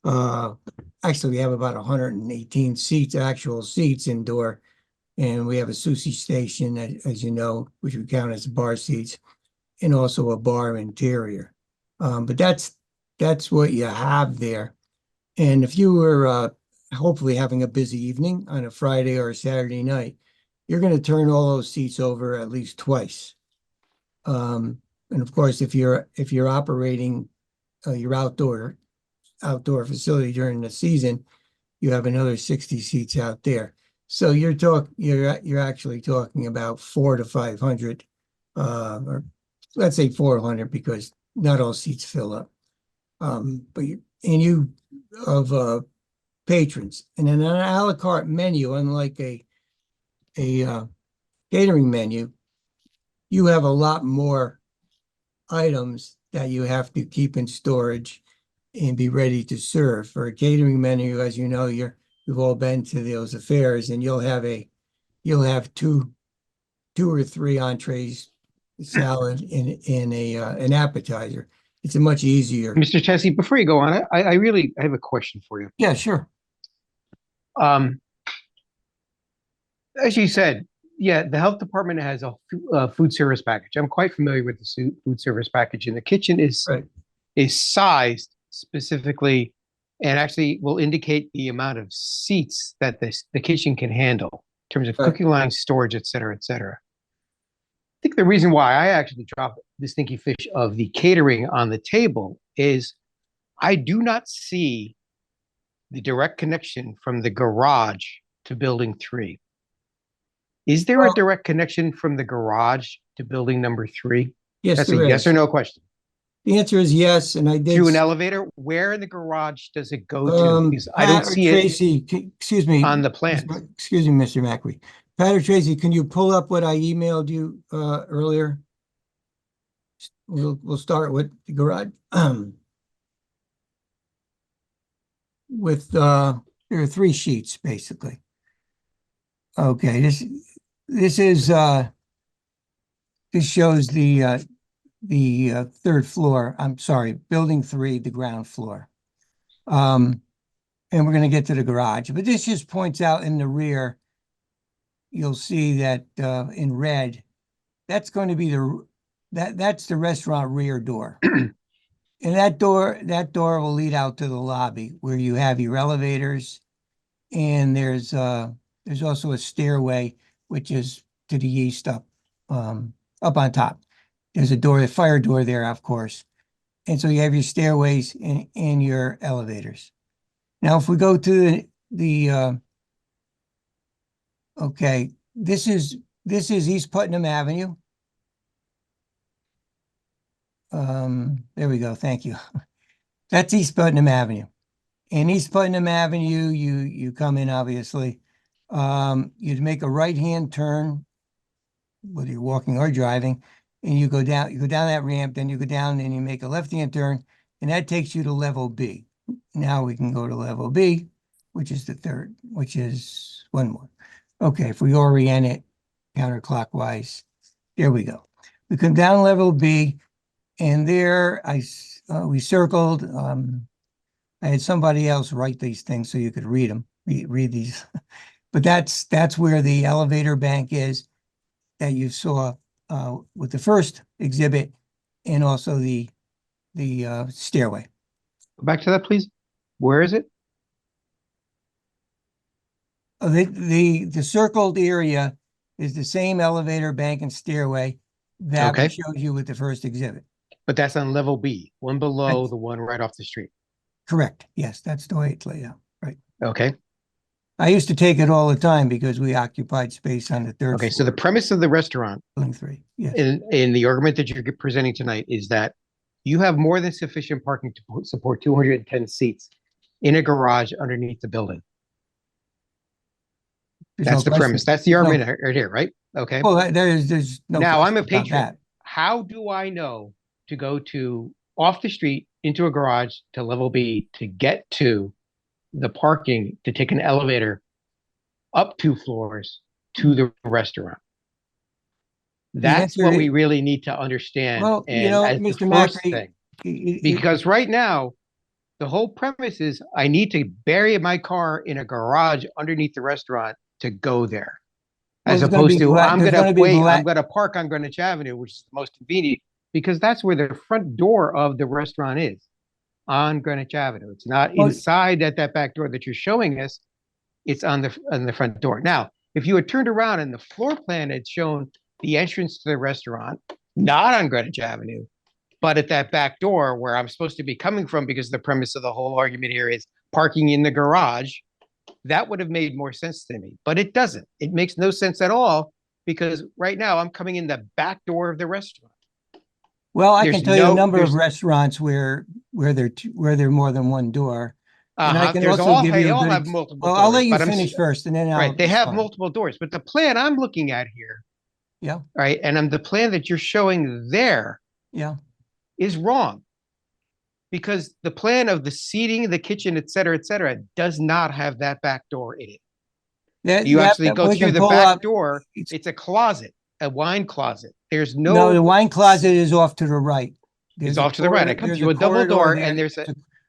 actually we have about 118 seats, actual seats indoor. And we have a sushi station, as you know, which we count as bar seats, and also a bar interior. But that's what you have there. And if you were hopefully having a busy evening on a Friday or a Saturday night, you're going to turn all those seats over at least twice. And of course, if you're operating your outdoor facility during the season, you have another 60 seats out there. So you're actually talking about 400 to 500, or let's say 400 because not all seats fill up. But you of patrons, and in an a la carte menu, unlike a catering menu, you have a lot more items that you have to keep in storage and be ready to serve. For a catering menu, as you know, you've all been to those affairs, and you'll have two or three entrees, salad, and an appetizer. It's a much easier. Mr. Tessie, before you go on, I really have a question for you. Yeah, sure. As you said, yeah, the health department has a food service package. I'm quite familiar with the food service package, and the kitchen is sized specifically, and actually will indicate the amount of seats that the kitchen can handle in terms of cooking line, storage, et cetera, et cetera. I think the reason why I actually dropped the stinky fish of the catering on the table is I do not see the direct connection from the garage to building 3. Is there a direct connection from the garage to building number 3? Yes, That's there a yes is. or no question. The answer is yes, and I did. Through an elevator? Where in the garage does it go to? Because I don't Pat or see Tracy, excuse me. on the plan. Excuse me, Mr. Macri. Pat or Tracy, can you pull up what I emailed you earlier? We'll start with the garage. There are 3 sheets basically. Okay, this is this shows the 3rd floor. I'm sorry, building 3, the ground floor. And we're going to get to the garage, but this just points out in the rear. You'll see that in red, that's going to be that's the restaurant rear door. And that door will lead out to the lobby where you have your elevators, and there's also a stairway which is to the east up on top. There's a fire door there, of course. And so you have your stairways and your elevators. Now, if we go to okay, this is East Putnam Avenue. There we go. Thank you. That's East Putnam Avenue. And East Putnam Avenue, you come in, obviously. You'd make a right-hand turn, whether you're walking or driving, and you go down that ramp, then you go down and you make a left-hand turn, and that takes you to level B. Now we can go to level B, which is the 3rd, which is one more. Okay, if we orient it counterclockwise, there we go. We come down level B, and there we circled. I had somebody else write these things so you could read them, read these. But that's where the elevator bank is that you saw with the first exhibit, and also the stairway. Go back to that, please. Where is it? The circled area is the same elevator bank and stairway that we showed you with the first exhibit. But that's on level B, one below the one right off the street. Correct. Yes, that's the way it's laid out. Right. Okay. I used to take it all the time because we occupied space on the 3rd floor. Okay, so the premise of the restaurant, Building 3, yes. in the argument that you're presenting tonight, is that you have more than sufficient parking to support 210 seats in a garage underneath the building. That's the premise. That's the argument right here, right? Okay. Well, there's no. Now I'm a question about patron. that. How do I know to go to off the street into a garage to level B to get to the parking to take an elevator up 2 floors to the restaurant? That's what we really need to understand. Well, and as the Mr. first Macri, thing, because right now the whole premise is I need to bury my car in a garage underneath the restaurant to go there. As opposed to I'm going to park on Greenwich Avenue, which is the most convenient, because that's where the front door of the restaurant is, on Greenwich Avenue. It's not inside at that back door that you're showing us. It's on the front door. Now, if you had turned around and the floor plan had shown the entrance to the restaurant, not on Greenwich Avenue, but at that back door where I'm supposed to be coming from, because the premise of the whole argument here is parking in the garage, that would have made more sense to me, but it doesn't. It makes no sense at all because right now I'm coming in the back door of the restaurant. Well, I There's can tell you a no- number of there's- restaurants where there are more than one door. And I can There's also give they you a all good, have multiple well, I'll let doors, you but finish first and then I'll. right, they have respond. multiple doors, but the plan I'm looking at here, Yeah, right, and the plan that you're showing there yeah. is wrong. Because the plan of the seating, the kitchen, et cetera, does not have that back door in it. That- You that- actually that go we through can the pull back up. door. It's a closet, a wine closet. There's No, the no, wine closet is off to the right. There's it's a off to the right. I corridor- come there's through a double corridor door there. and there's a,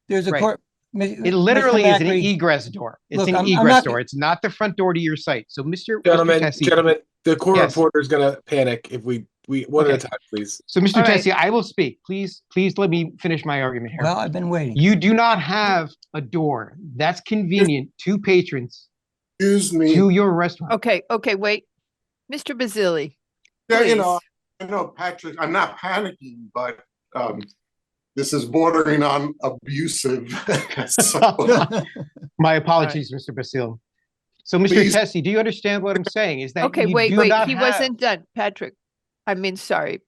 There's right. Mr. It literally is an Macri- egress door. It's Look, an I'm egress not- door. It's not the front door to your site. So Mr. Gentlemen, Tessie, gentlemen, the court Yes. reporter is gonna panic if we one at Okay. a time, please. So Mr. All right. Tessie, I will speak. Please let me finish my argument here. Well, I've been waiting. You do not have a door that's convenient to patrons Excuse me. to your restaurant. Okay, wait. Mr. Basili. Yeah, please. I know, Patrick, I'm not panicking, but this is bordering on abusive. So, My apologies, Mr. Basile. So, Mr. Please. Tessie, do you understand what I'm saying? Is that Okay, you wait, do not he have- wasn't done. Patrick, sorry.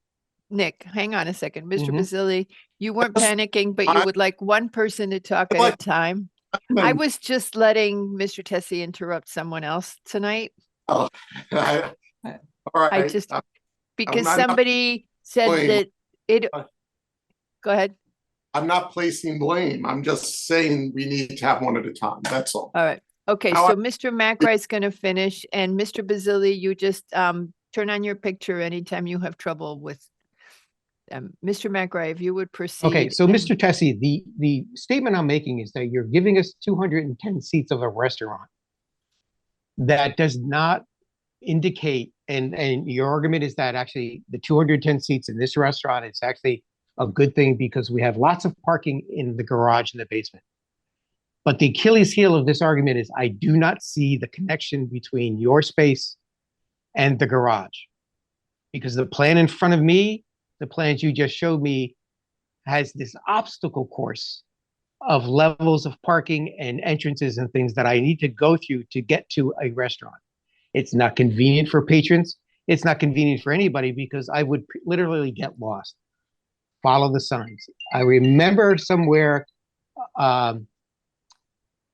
Nick, hang on a second. Mr. Mhm. Basili, you weren't Yes, panicking, but you I- would like one person to talk at a like- time. I was just letting Mr. Tessie interrupt someone else tonight. all right. I just, because not- somebody said blame. that it, go ahead. I'm not placing blame. I'm just saying we need to have one at a time. That's all. All right. Okay, Now, so Mr. McRae is going to finish, and Mr. Basili, you just turn on your picture anytime you have trouble with Mr. McRae, if you would proceed. Okay, so and- Mr. Tessie, the statement I'm making is that you're giving us 210 seats of a restaurant. That does not indicate, and your argument is that actually the 210 seats in this restaurant is actually a good thing because we have lots of parking in the garage in the basement. But the Achilles heel of this argument is I do not see the connection between your space and the garage. Because the plan in front of me, the plans you just showed me, has this obstacle course of levels of parking and entrances and things that I need to go through to get to a restaurant. It's not convenient for patrons. It's not convenient for anybody because I would literally get lost. Follow the signs. I remember somewhere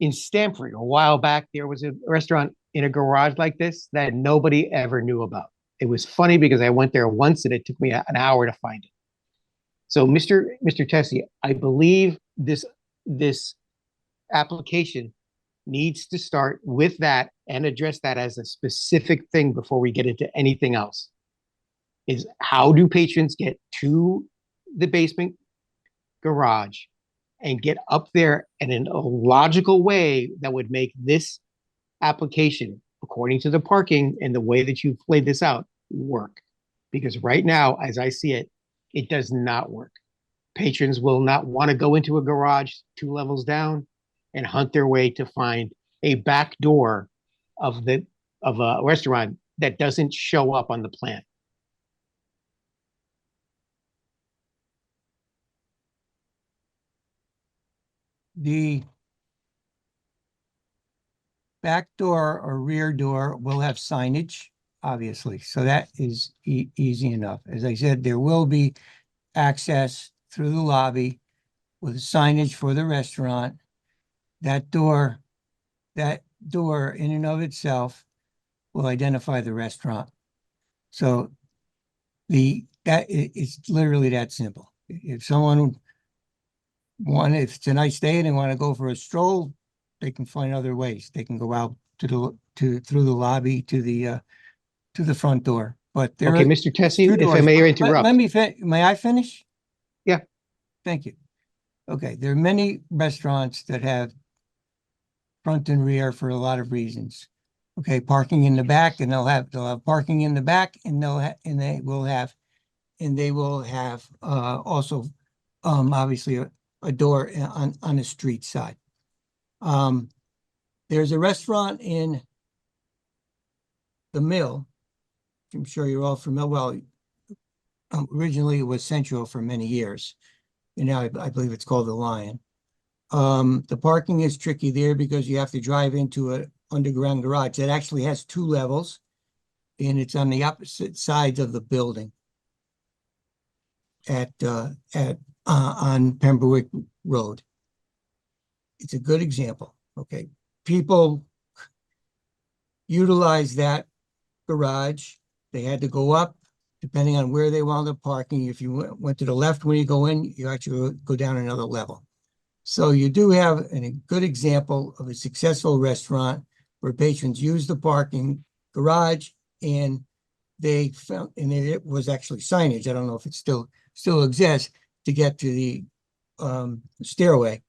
in Stamford a while back, there was a restaurant in a garage like this that nobody ever knew about. It was funny because I went there once and it took me an hour to find it. So Mr. Tessie, I believe this application needs to start with that and address that as a specific thing before we get into anything else. Is how do patrons get to the basement garage and get up there and in a logical way that would make this application, according to the parking and the way that you've laid this out, work? Because right now, as I see it, it does not work. Patrons will not want to go into a garage 2 levels down and hunt their way to find a back door of a restaurant that doesn't show up on the plan. The back door or rear door will have signage, obviously, so that is easy enough. As I said, there will be access through the lobby with signage for the restaurant. That door in and of itself will identify the restaurant. So it's literally that simple. If someone if it's a nice day and they want to go for a stroll, they can find other ways. They can go out through the lobby to the front door. But there Okay, are Mr. Tessie, two if I doors. may Let interrupt. me may I finish? Yeah. Thank you. Okay, there are many restaurants that have front and rear for a lot of reasons. Okay, parking in the back, and they'll have parking in the back, and they will have also obviously a door on the street side. There's a restaurant in the Mill. I'm sure you're all familiar. Well, originally it was Central for many years. And now I believe it's called the Lion. The parking is tricky there because you have to drive into an underground garage that actually has 2 levels, and it's on the opposite sides of the building on Pembroke Road. It's a good example. Okay, people utilize that garage. They had to go up depending on where they wound up parking. If you went to the left when you go in, you actually go down another level. So you do have a good example of a successful restaurant where patrons use the parking garage, and they found, and it was actually signage. I don't know if it still exists to get to the stairway.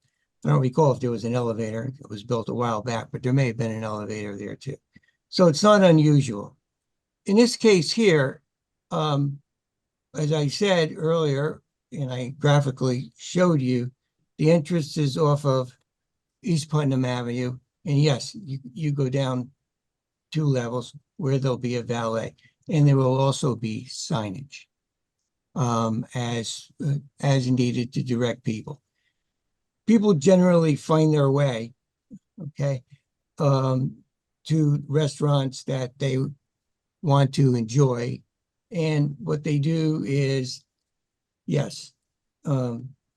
I don't recall if there was an elevator. It was built a while back, but there may have been an elevator there too. So it's not unusual. In this case here, as I said earlier, and I graphically showed you, the entrance is off of East Putnam Avenue. And yes, you go down 2 levels where there'll be a valet, and there will also be signage as needed to direct people. People generally find their way, okay, to restaurants that they want to enjoy. And what they do is, yes,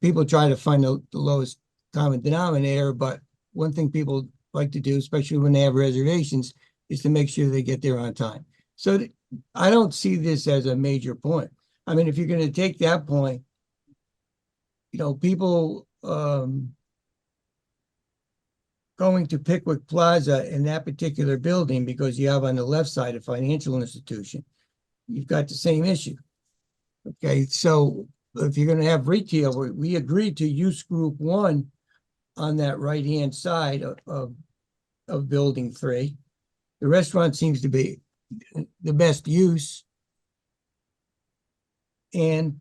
people try to find the lowest common denominator, but one thing people like to do, especially when they have reservations, is to make sure they get there on time. So I don't see this as a major point. I mean, if you're going to take that point, you know, people going to Pickwick Plaza in that particular building, because you have on the left side a financial institution, you've got the same issue. Okay, so if you're going to have retail, we agreed to use group 1 on that right-hand side of building 3. The restaurant seems to be the best use, and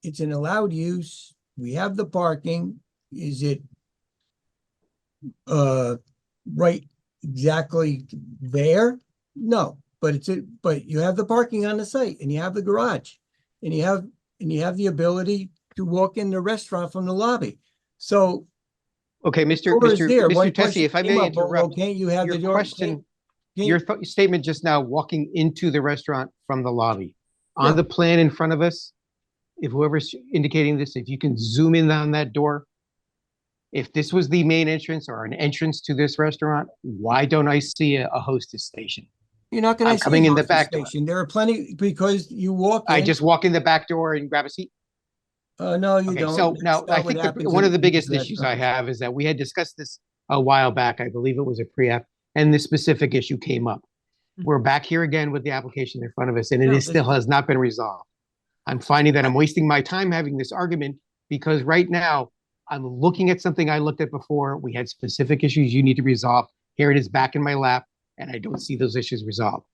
it's an allowed use. We have the parking. Is it right exactly there? No, but but you have the parking on the site, and you have the garage, and you have the ability to walk in the restaurant from the lobby. So okay, Mr. Tessie, if I may interrupt, can't you have your the door? question, your statement just now, walking into the restaurant from the lobby. On the plan in front of us, if whoever's indicating this, if you can zoom in on that door, if this was the main entrance or an entrance to this restaurant, why don't I see a hostess station? You're not going to coming in the back door. There are plenty, because you walk in. I just walk in the back door and grab a seat. No, you don't. So now I think one of the biggest issues I have is that we had discussed this a while back. I believe it was a pre-app, and this specific issue came up. We're back here again with the application in front of us, and it still has not been resolved. I'm finding that I'm wasting my time having this argument, because right now I'm looking at something I looked at before. We had specific issues you need to resolve. Here it is back in my lap, and I don't see those issues resolved.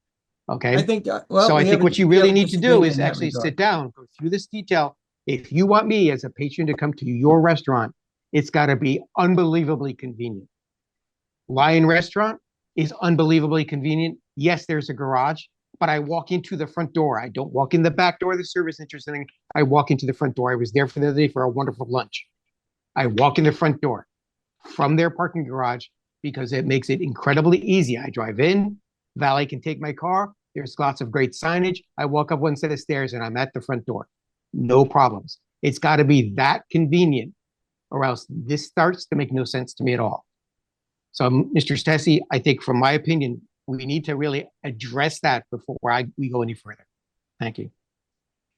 Okay. I think, so I think what you really need to do is actually sit down, go through this detail. If you want me as a patron to come to your restaurant, it's got to be unbelievably convenient. Lion Restaurant is unbelievably convenient. Yes, there's a garage, but I walk into the front door. I don't walk in the back door of the service interested in. I walk into the front door. I was there for the other day for a wonderful lunch. I walk in the front door from their parking garage because it makes it incredibly easy. I drive in, valet can take my car. There's lots of great signage. I walk up one set of stairs and I'm at the front door. No problems. It's got to be that convenient, or else this starts to make no sense to me at all. So, Mr. Tessie, I think from my opinion, we need to really address that before we go any further. Thank you.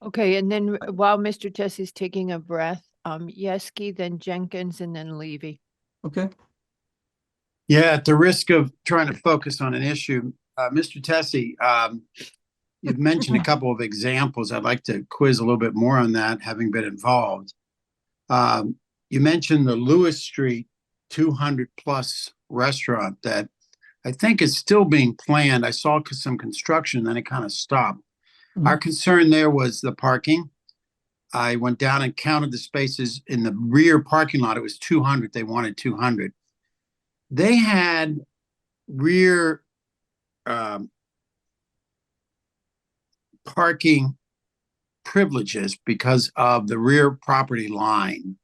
Okay, and then while Mr. Tessie's taking a breath, Yeski, then Jenkins, and then Levy. Okay. Yeah, at the risk of trying to focus on an issue, Mr. Tessie, you've mentioned a couple of examples. I'd like to quiz a little bit more on that, having been involved. You mentioned the Lewis Street 200 plus restaurant that I think is still being planned. I saw some construction, then it kind of stopped. Our concern there was the parking. I went down and counted the spaces in the rear parking lot. It was 200. They wanted 200. They had rear parking privileges because of the rear property line.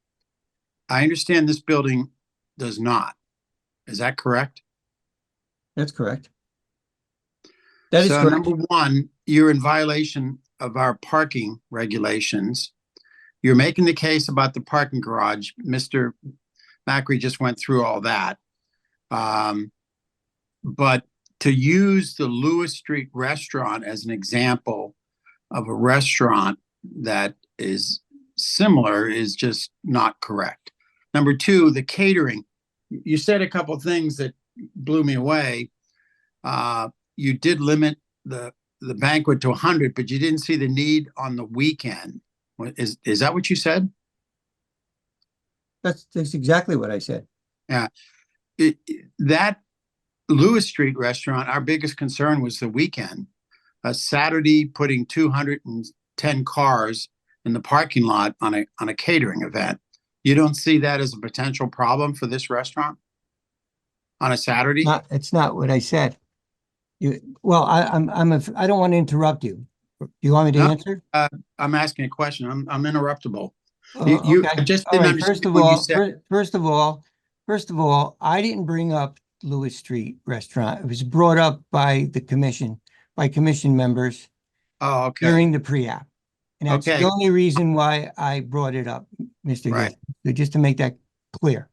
I understand this building does not. Is that correct? That's correct. That is So correct. number one, you're in violation of our parking regulations. You're making the case about the parking garage. Mr. Macri just went through all that. But to use the Lewis Street restaurant as an example of a restaurant that is similar is just not correct. Number two, the catering. You said a couple things that blew me away. You did limit the banquet to 100, but you didn't see the need on the weekend. Is that what you said? That's exactly what I said. Yeah. That Lewis Street restaurant, our biggest concern was the weekend. Saturday, putting 210 cars in the parking lot on a catering event. You don't see that as a potential problem for this restaurant on a Saturday? It's not what I said. I don't want to interrupt you. Do you want me to No, answer? I'm asking a question. I'm interruptible. Okay. I just All didn't right. understand what you said. First of all, I didn't bring up Lewis Street restaurant. It was brought up by the commission, by commission members Oh, okay. during the pre-app. And that's Okay. the only reason why I brought it up, Mr. Right. Gill. So just to make that clear.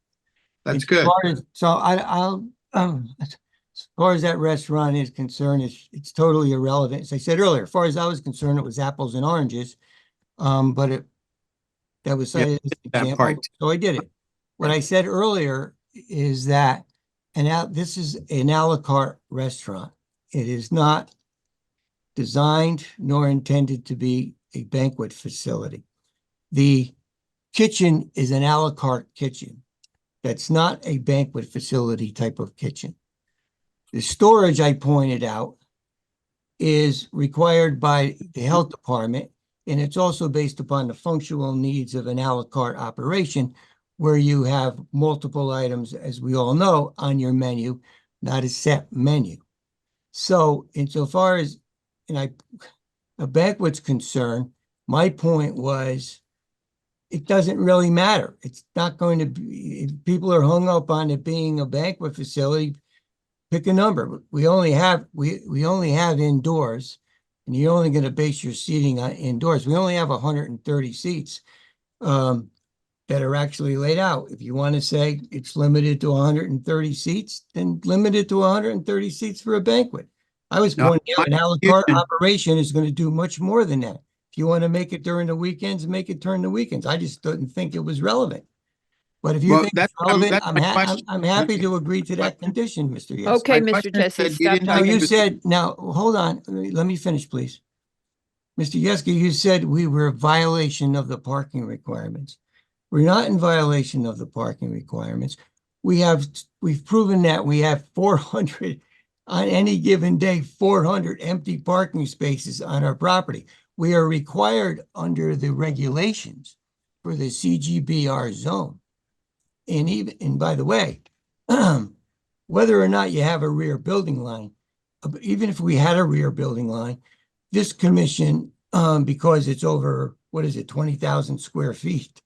That's As good. far as- as far as that restaurant is concerned, it's totally irrelevant. As I said earlier, as far as I was concerned, it was apples and oranges. But that was Yeah, cited as an that example, part. so I did it. What I said earlier is that, this is an a la carte restaurant. It is not designed nor intended to be a banquet facility. The kitchen is an a la carte kitchen. That's not a banquet facility type of kitchen. The storage I pointed out is required by the health department, and it's also based upon the functional needs of an a la carte operation where you have multiple items, as we all know, on your menu, not a set menu. So insofar as a banquet's concerned, my point was it doesn't really matter. It's not going to be, if people are hung up on it being a banquet facility, pick a number. We only have indoors, and you're only going to base your seating on indoors. We only have 130 seats that are actually laid out. If you want to say it's limited to 130 seats, then limit it to 130 seats for a banquet. I was No, pointing out an a la you carte can- operation is going to do much more than that. If you want to make it during the weekends, make it during the weekends. I just didn't think it was relevant. But if you Well, think it's that's relevant, my question. I'm happy to agree to that condition, Mr. Yes. Okay, My Mr. question Jesse, said you stop didn't Now, think talking. you it was- said, now, hold on, let me finish, please. Mr. Yeski, you said we were in violation of the parking requirements. We're not in violation of the parking requirements. We've proven that we have 400, on any given day, 400 empty parking spaces on our property. We are required under the regulations for the CGBR zone. And by the way, whether or not you have a rear building line, even if we had a rear building line, this commission, because it's over, 20,000 square feet,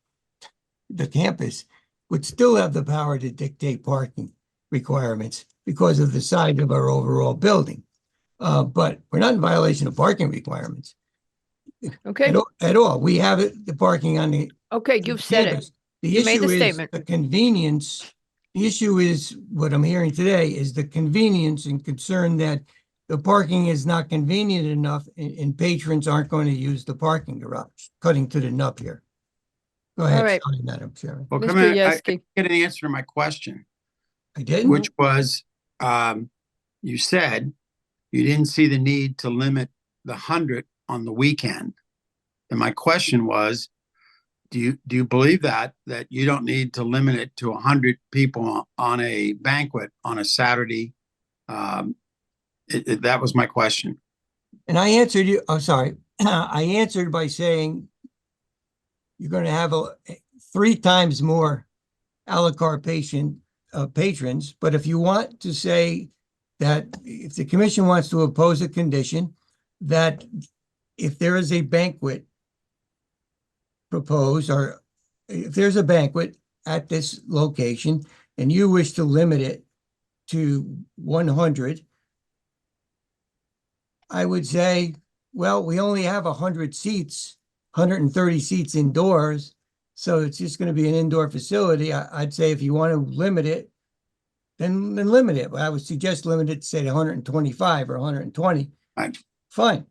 the campus would still have the power to dictate parking requirements because of the size of our overall building. But we're not in violation of parking requirements Okay, at all. We have the parking on the okay, you've said it. campus. The You made issue the is statement. the convenience. The issue is what I'm hearing today is the convenience and concern that the parking is not convenient enough and patrons aren't going to use the parking garage. Cutting to the nub here. Go ahead, right. sorry, Madam Chairman. Well, Mr. come on, I Yeski. get an answer to my question, I didn't. which was, you said you didn't see the need to limit the 100 on the weekend. And my question was, do you believe that you don't need to limit it to 100 people on a banquet on a Saturday? That was my question. And I answered you, I'm sorry, I answered by saying you're going to have 3 times more a la carte patrons. But if you want to say that if the commission wants to impose a condition that if there is a banquet proposed, or if there's a banquet at this location, and you wish to limit it to 100, I would say, well, we only have 100 seats, 130 seats indoors, so it's just going to be an indoor facility. I'd say if you want to limit it, then limit it. But I would suggest limit it to say 125 or 120. Right. Fine.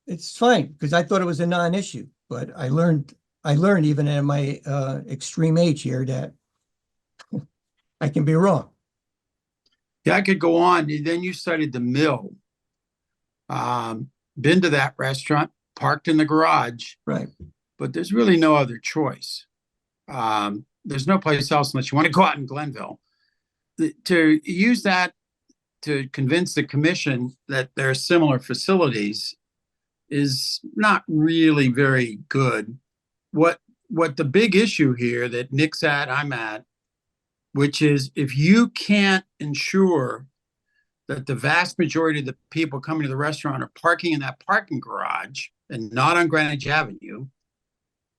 It's fine, because I thought it was a non-issue, but I learned even at my extreme age here that I can be wrong. Yeah, I could go on. Then you studied the Mill. Been to that restaurant, parked in the garage. Right. But there's really no other choice. There's no place else unless you want to go out in Glenville. To use that to convince the commission that there are similar facilities is not really very good. What the big issue here that Nick's at, I'm at, which is if you can't ensure that the vast majority of the people coming to the restaurant are parking in that parking garage and not on Greenwich Avenue,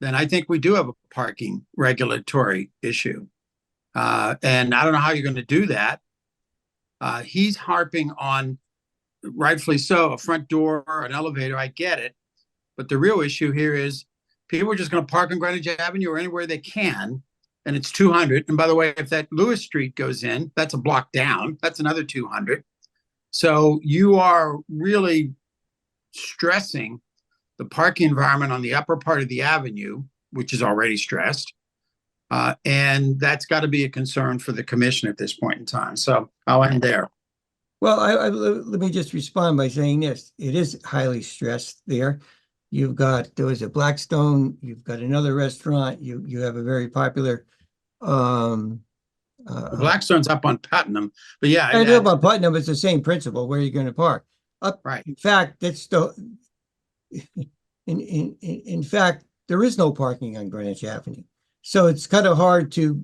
then I think we do have a parking regulatory issue. And I don't know how you're going to do that. He's harping on, rightfully so, a front door or an elevator. I get it. But the real issue here is people are just going to park on Greenwich Avenue or anywhere they can. And it's 200. And by the way, if that Lewis Street goes in, that's a block down. That's another 200. So you are really stressing the parking environment on the upper part of the avenue, which is already stressed. And that's got to be a concern for the commission at this point in time. So I'll end there. Well, let me just respond by saying this. It is highly stressed there. There was a Blackstone, you've got another restaurant, you have a very popular Blackstone's up on Putnam, but yeah. I know about Putnam, it's the same principle, where you're going to park. Right. In fact, in fact, there is no parking on Greenwich Avenue. So it's kind of hard to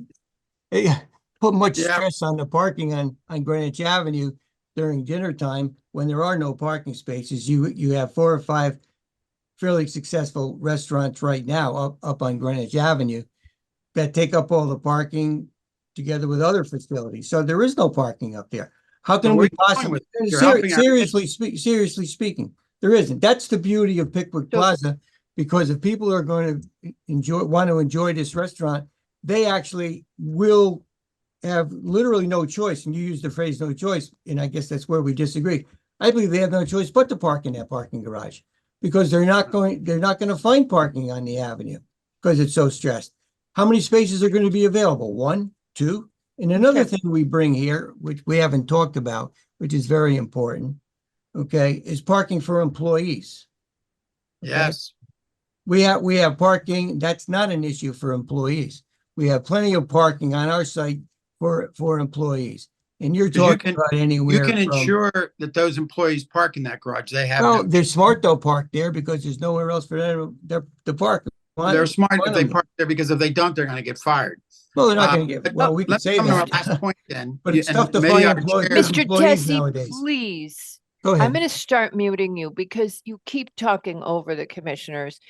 put much stress on the parking on Greenwich Avenue during dinner time when there are no parking spaces. You have 4 or 5 fairly successful restaurants right now up on Greenwich Avenue that take up all the parking together with other facilities. So there is no parking up there. How can we possibly, seriously speaking, there isn't. That's the beauty of Pickwick Plaza, because if people are going to want to enjoy this restaurant, they actually will have literally no choice. And you use the phrase "no choice," and I guess that's where we disagree. I believe they have no choice but to park in that parking garage, because they're not going to find parking on the avenue because it's so stressed. How many spaces are going to be available? 1, 2? And another thing we bring here, which we haven't talked about, which is very important, okay, is parking for employees. Okay? Yes. We have parking. That's not an issue for employees. We have plenty of parking on our site for employees. And you're talking about anywhere. You can ensure that those employees park in that garage. They have. Well, they're smart though, park there, because there's nowhere else for them to park. They're smart if they park there, because if they don't, they're going to get fired. Well, they're not going to get. Well, we can say that. Last point then. But it's tough to find employees. Mr. Tessie, please. Go ahead. I'm going to start muting you because you keep talking over the commissioners.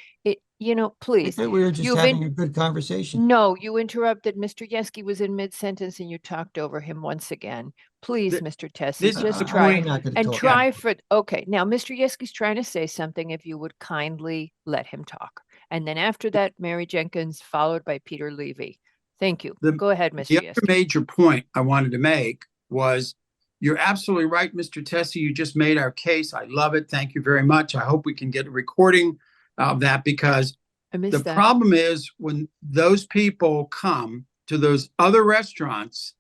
Please. We were just having a good conversation. No, you interrupted. Mr. Yeski was in mid-sentence and you talked over him once again. Please, Mr. Tessie, just try and try for. Okay, now Mr. Yeski's trying to say something. If you would kindly let him talk, and then after that, Mary Jenkins, followed by Peter Levy. Thank you. Go ahead, Mr. The other major point I wanted to make was, you're absolutely right, Mr. Tessie. You just made our case. I love it. Thank you very much. I hope we can get a recording of that, because the problem is when those people come to those other restaurants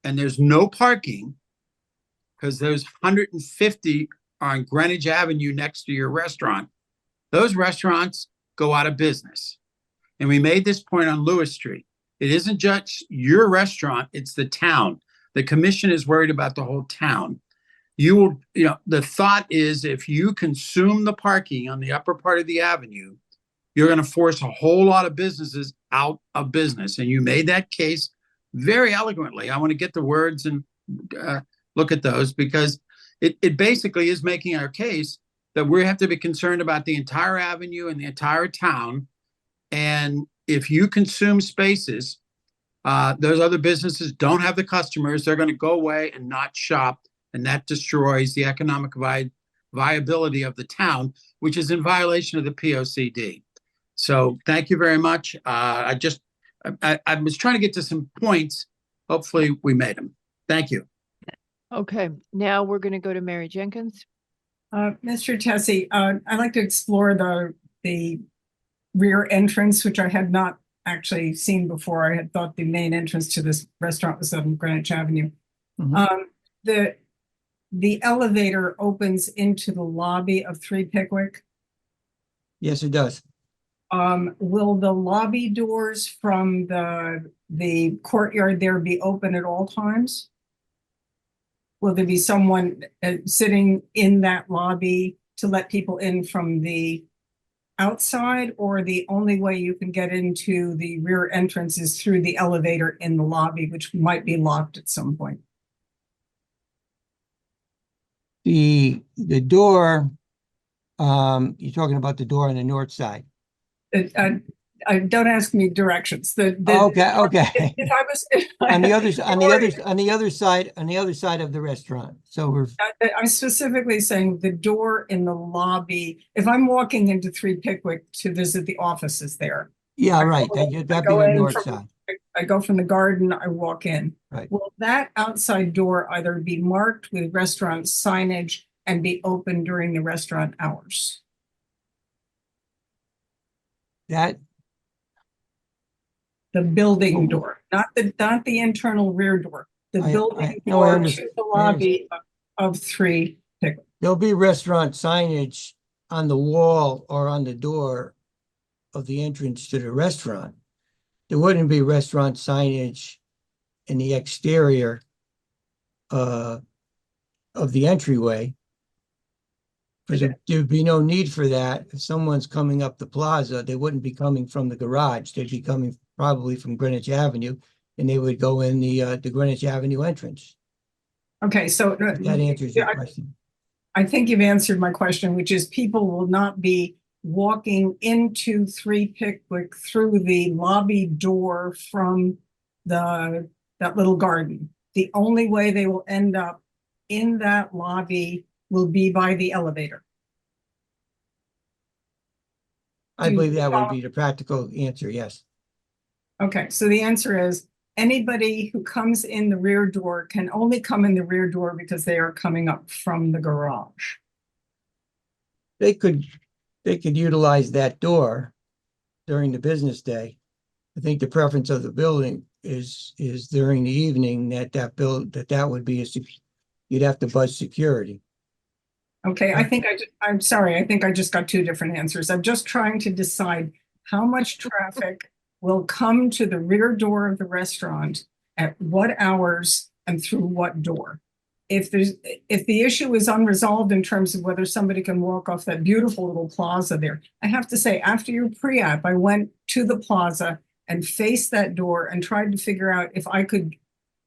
and there's no parking, because those 150 are on Greenwich Avenue next to your restaurant, those restaurants go out of business. And we made this point on Lewis Street. It isn't just your restaurant, it's the town. The commission is worried about the whole town. The thought is, if you consume the parking on the upper part of the avenue, you're going to force a whole lot of businesses out of business. And you made that case very eloquently. I want to get the words and look at those, because it basically is making our case that we have to be concerned about the entire avenue and the entire town. And if you consume spaces Those other businesses don't have the customers. They're going to go away and not shop, and that destroys the economic viability of the town, which is in violation of the POCD. So thank you very much. I was trying to get to some points. Hopefully we made them. Thank you. Okay, now we're going to go to Mary Jenkins. Mr. Tessie, I'd like to explore the rear entrance, which I had not actually seen before. I had thought the main entrance to this restaurant was on Greenwich Avenue. The elevator opens into the lobby of 3 Pickwick. Yes, it does. Will the lobby doors from the courtyard there be open at all times? Will there be someone sitting in that lobby to let people in from the outside, or the only way you can get into the rear entrance is through the elevator in the lobby, which might be locked at some point? The door, you're talking about the door on the north side. Don't ask me directions. Okay. If I was On the other side of the restaurant. So I'm specifically saying the door in the lobby. If I'm walking into 3 Pickwick to visit the offices there. Yeah, right. That'd be on north side. I go from the garden, I walk in. Right. Will that outside door either be marked with restaurant signage and be open during the restaurant hours? The building door, not the internal rear door, the building door to the lobby of 3 Pickwick. There'll be restaurant signage on the wall or on the door of the entrance to the restaurant. There wouldn't be restaurant signage in the exterior of the entryway, because there'd be no need for that. If someone's coming up the plaza, they wouldn't be coming from the garage. They'd be coming probably from Greenwich Avenue, and they would go in the Greenwich Avenue entrance. Okay, so that answers your question. I think you've answered my question, which is people will not be walking into 3 Pickwick through the lobby door from that little garden. The only way they will end up in that lobby will be by the elevator. I believe that would be the practical answer, yes. Okay, so the answer is anybody who comes in the rear door can only come in the rear door because they are coming up from the garage. They could utilize that door during the business day. I think the preference of the building is during the evening that would be you'd have to buzz security. Okay, I'm sorry, I think I just got 2 different answers. I'm just trying to decide how much traffic will come to the rear door of the restaurant at what hours and through what door. If the issue is unresolved in terms of whether somebody can walk off that beautiful little plaza there, I have to say, after your pre-app, I went to the plaza and faced that door and tried to figure out if I could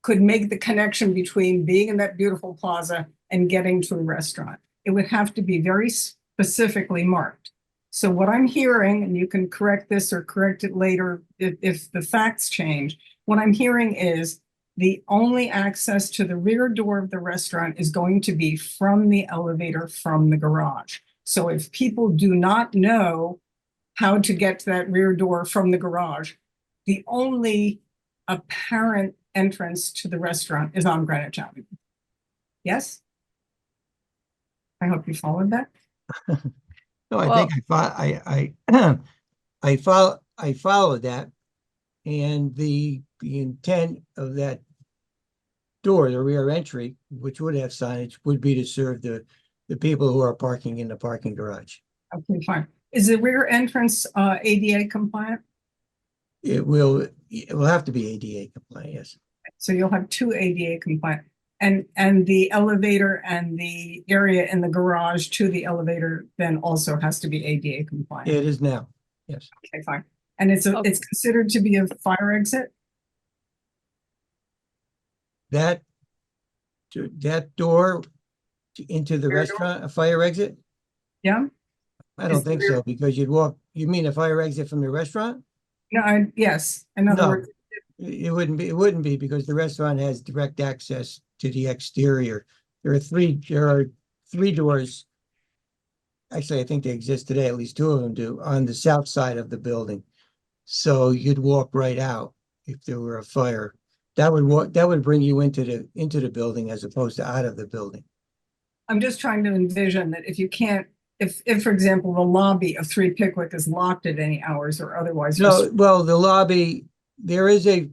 make the connection between being in that beautiful plaza and getting to a restaurant. It would have to be very specifically marked. So what I'm hearing, and you can correct this or correct it later if the facts change, what I'm hearing is the only access to the rear door of the restaurant is going to be from the elevator from the garage. So if people do not know how to get to that rear door from the garage, the only apparent entrance to the restaurant is on Greenwich Avenue. Yes? I hope you followed that. No, I think I followed that, and the intent of that door, the rear entry, which would have signage, would be to serve the people who are parking in the parking garage. Okay, fine. Is the rear entrance ADA compliant? It will have to be ADA compliant, yes. So you'll have 2 ADA compliant. And the elevator and the area in the garage to the elevator then also has to be ADA compliant. It is now, yes. Okay, fine. And it's considered to be a fire exit? That door into the restaurant, a fire exit? Yeah. I don't think so, because you mean a fire exit from the restaurant? No, yes. In other words, It wouldn't be because the restaurant has direct access to the exterior. There are three doors. Actually, I think they exist today, at least two of them do, on the south side of the building. So you'd walk right out if there were a fire. That would bring you into the building as opposed to out of the building. I'm just trying to envision that if you can't, if for example, the lobby of 3 Pickwick is locked at any hours or otherwise. No, well, the lobby, there is I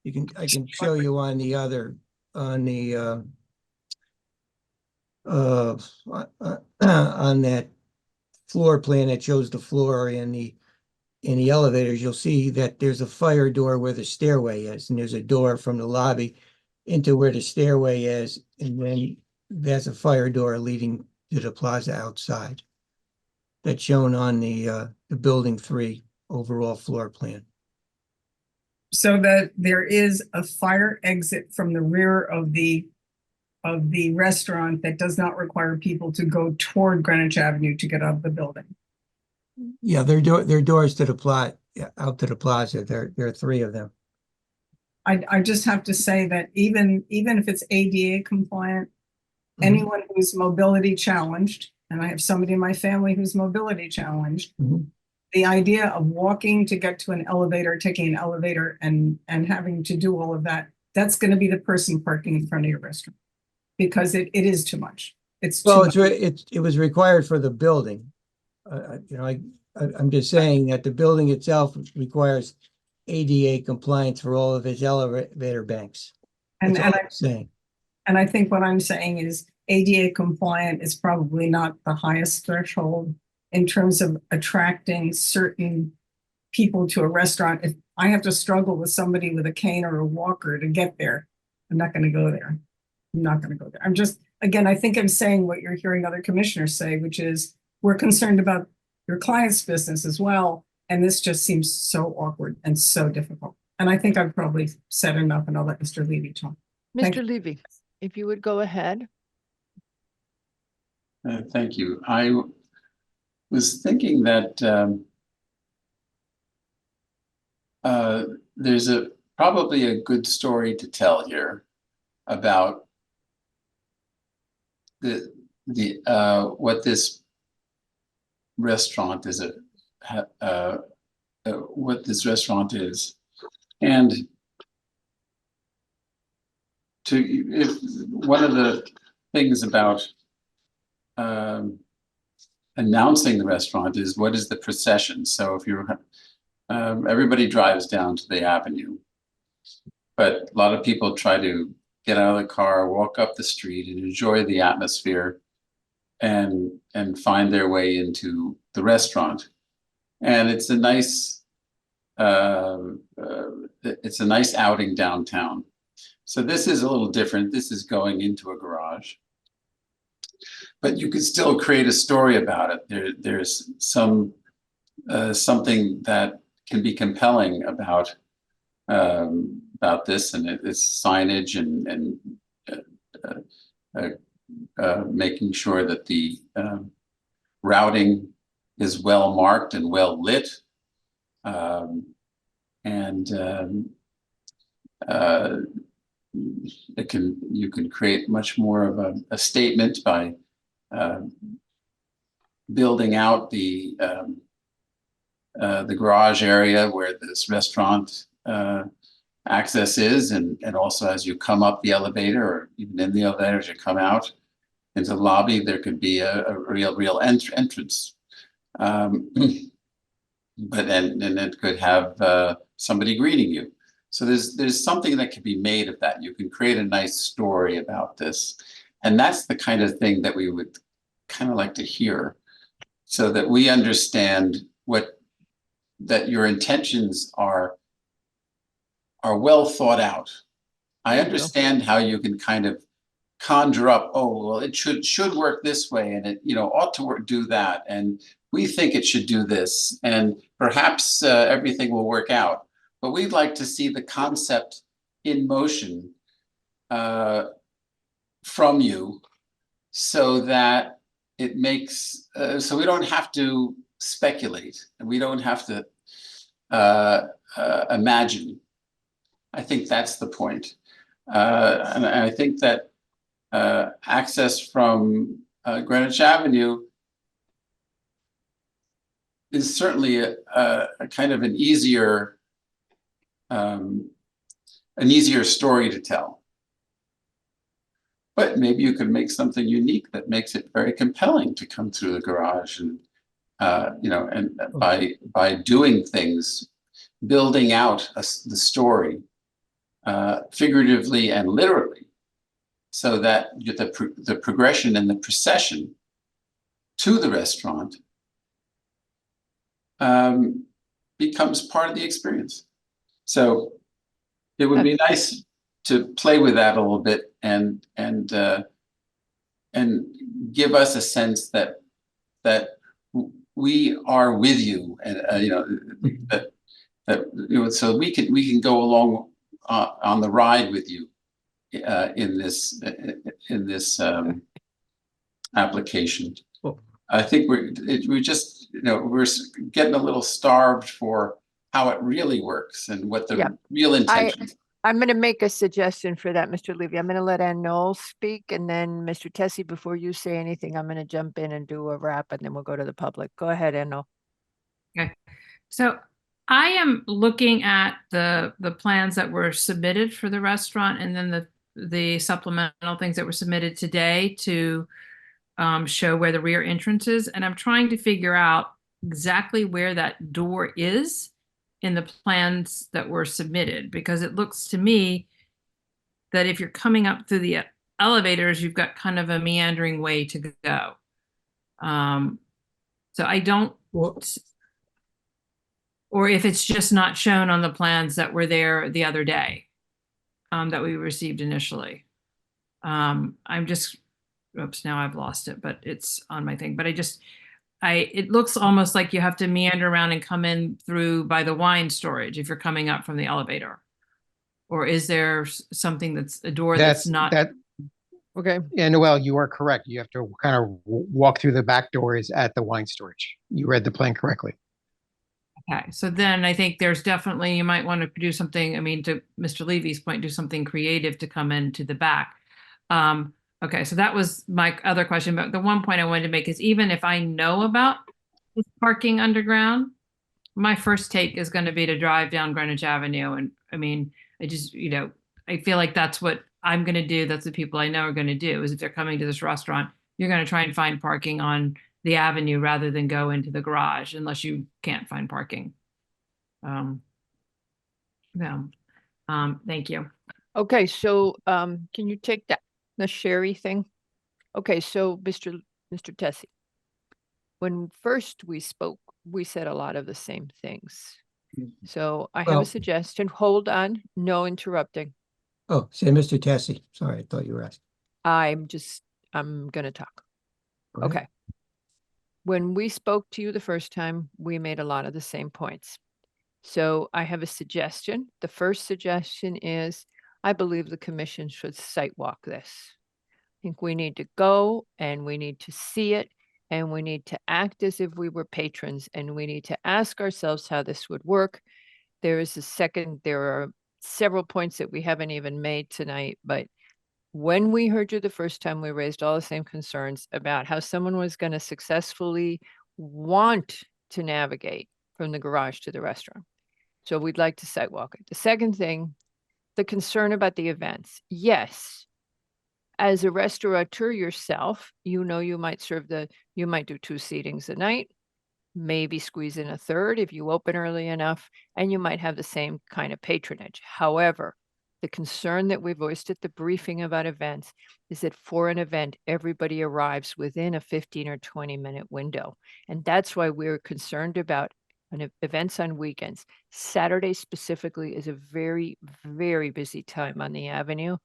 can show you on the other, on the on that floor plan that shows the floor in the elevators, you'll see that there's a fire door where the stairway is, and there's a door from the lobby into where the stairway is, and then there's a fire door leading to the plaza outside. That's shown on the building 3 overall floor plan. So that there is a fire exit from the rear of the restaurant that does not require people to go toward Greenwich Avenue to get out of the building. Yeah, they're doors to the out to the plaza. There are 3 of them. I just have to say that even if it's ADA compliant, anyone who's mobility challenged, and I have somebody in my family who's mobility challenged, the idea of walking to get to an elevator, taking an elevator and having to do all of that, that's going to be the person parking in front of your restaurant, because it is too much. It's too much. It was required for the building. You know, I'm just saying that the building itself requires ADA compliance for all of its elevator banks. And I'm saying. And I think what I'm saying is ADA compliant is probably not the highest threshold in terms of attracting certain people to a restaurant. If I have to struggle with somebody with a cane or a walker to get there, I'm not going to go there. I'm not going to go there. I'm just, again, I think I'm saying what you're hearing other commissioners say, which is we're concerned about your client's business as well. And this just seems so awkward and so difficult. And I think I've probably said enough, and I'll let Mr. Levy talk. Mr. Levy, if you would go ahead. Thank you. I was thinking that there's probably a good story to tell here about what this restaurant is, what this restaurant is, and if one of the things about announcing the restaurant is what is the procession. So if you're everybody drives down to the avenue, but a lot of people try to get out of the car, walk up the street, and enjoy the atmosphere, and find their way into the restaurant. And it's a nice outing downtown. So this is a little different. This is going into a garage, but you could still create a story about it. There's something that can be compelling about this, and it's signage and making sure that the routing is well marked and well lit, you can create much more of a statement by building out the garage area where this restaurant access is, and also as you come up the elevator, or even in the elevator as you come out into the lobby, there could be a real entrance. But and it could have somebody greeting you. So there's something that can be made of that. You can create a nice story about this, and that's the kind of thing that we would kind of like to hear, so that we understand that your intentions are well thought out. I understand how you can kind of conjure up, oh, well, it should work this way, and it ought to do that, and we think it should do this, and perhaps everything will work out. But we'd like to see the concept in motion from you, so that it makes so we don't have to speculate, and we don't have to imagine. I think that's the point. And I think that access from Greenwich Avenue is certainly a kind of an easier story to tell. But maybe you could make something unique that makes it very compelling to come through the garage, and and by doing things, building out the story, figuratively and literally, so that the progression and the procession to the restaurant becomes part of the experience. So it would be nice to play with that a little bit and give us a sense that we are with you, and so we can go along on the ride with you in this application. I think we're getting a little starved for how it really works and what the real intention is. I'm going to make a suggestion for that, Mr. Levy. I'm going to let Ann Knowles speak, and then Mr. Tessie, before you say anything, I'm going to jump in and do a wrap, and then we'll go to the public. Go ahead, Ann Knowles. Okay. So I am looking at the plans that were submitted for the restaurant, and then the supplemental things that were submitted today to show where the rear entrance is. And I'm trying to figure out exactly where that door is in the plans that were submitted, because it looks to me that if you're coming up through the elevators, you've got kind of a meandering way to go. So I don't, or if it's just not shown on the plans that were there the other day, that we received initially. I'm just, oops, now I've lost it, but it's on my thing. But it looks almost like you have to meander around and come in through by the wine storage if you're coming up from the elevator. Or is there something that's a door that's not? Okay. Yeah, Noel, you are correct. You have to kind of walk through the back doors at the wine storage. You read the plan correctly. Okay, so then I think there's definitely, you might want to do something, I mean, to Mr. Levy's point, do something creative to come into the back. Okay, so that was my other question, but the one point I wanted to make is, even if I know about this parking underground, my first take is going to be to drive down Greenwich Avenue. And I mean, I just, I feel like that's what I'm going to do. That's what people I know are going to do, is if they're coming to this restaurant, you're going to try and find parking on the avenue rather than go into the garage, unless you can't find parking. Thank you. Okay, so can you take the Sherry thing? Okay, so Mr. Tessie, when first we spoke, we said a lot of the same things. So I have a suggestion. Hold on, no interrupting. Oh, say Mr. Tessie. Sorry, I thought you were asking. I'm going to talk. Okay. When we spoke to you the first time, we made a lot of the same points. So I have a suggestion. The first suggestion is, I believe the commission should site walk this. I think we need to go and we need to see it, and we need to act as if we were patrons, and we need to ask ourselves how this would work. There are several points that we haven't even made tonight, but when we heard you the first time, we raised all the same concerns about how someone was going to successfully want to navigate from the garage to the restaurant. So we'd like to sidewalk it. The second thing, the concern about the events. Yes, as a restaurateur yourself, you might you might do 2 seatings a night, maybe squeeze in a third if you open early enough, and you might have the same kind of patronage. However, the concern that we voiced at the briefing about events is that for an event, everybody arrives within a 15 or 20-minute window. And that's why we're concerned about events on weekends. Saturday specifically is a very, very busy time on the avenue,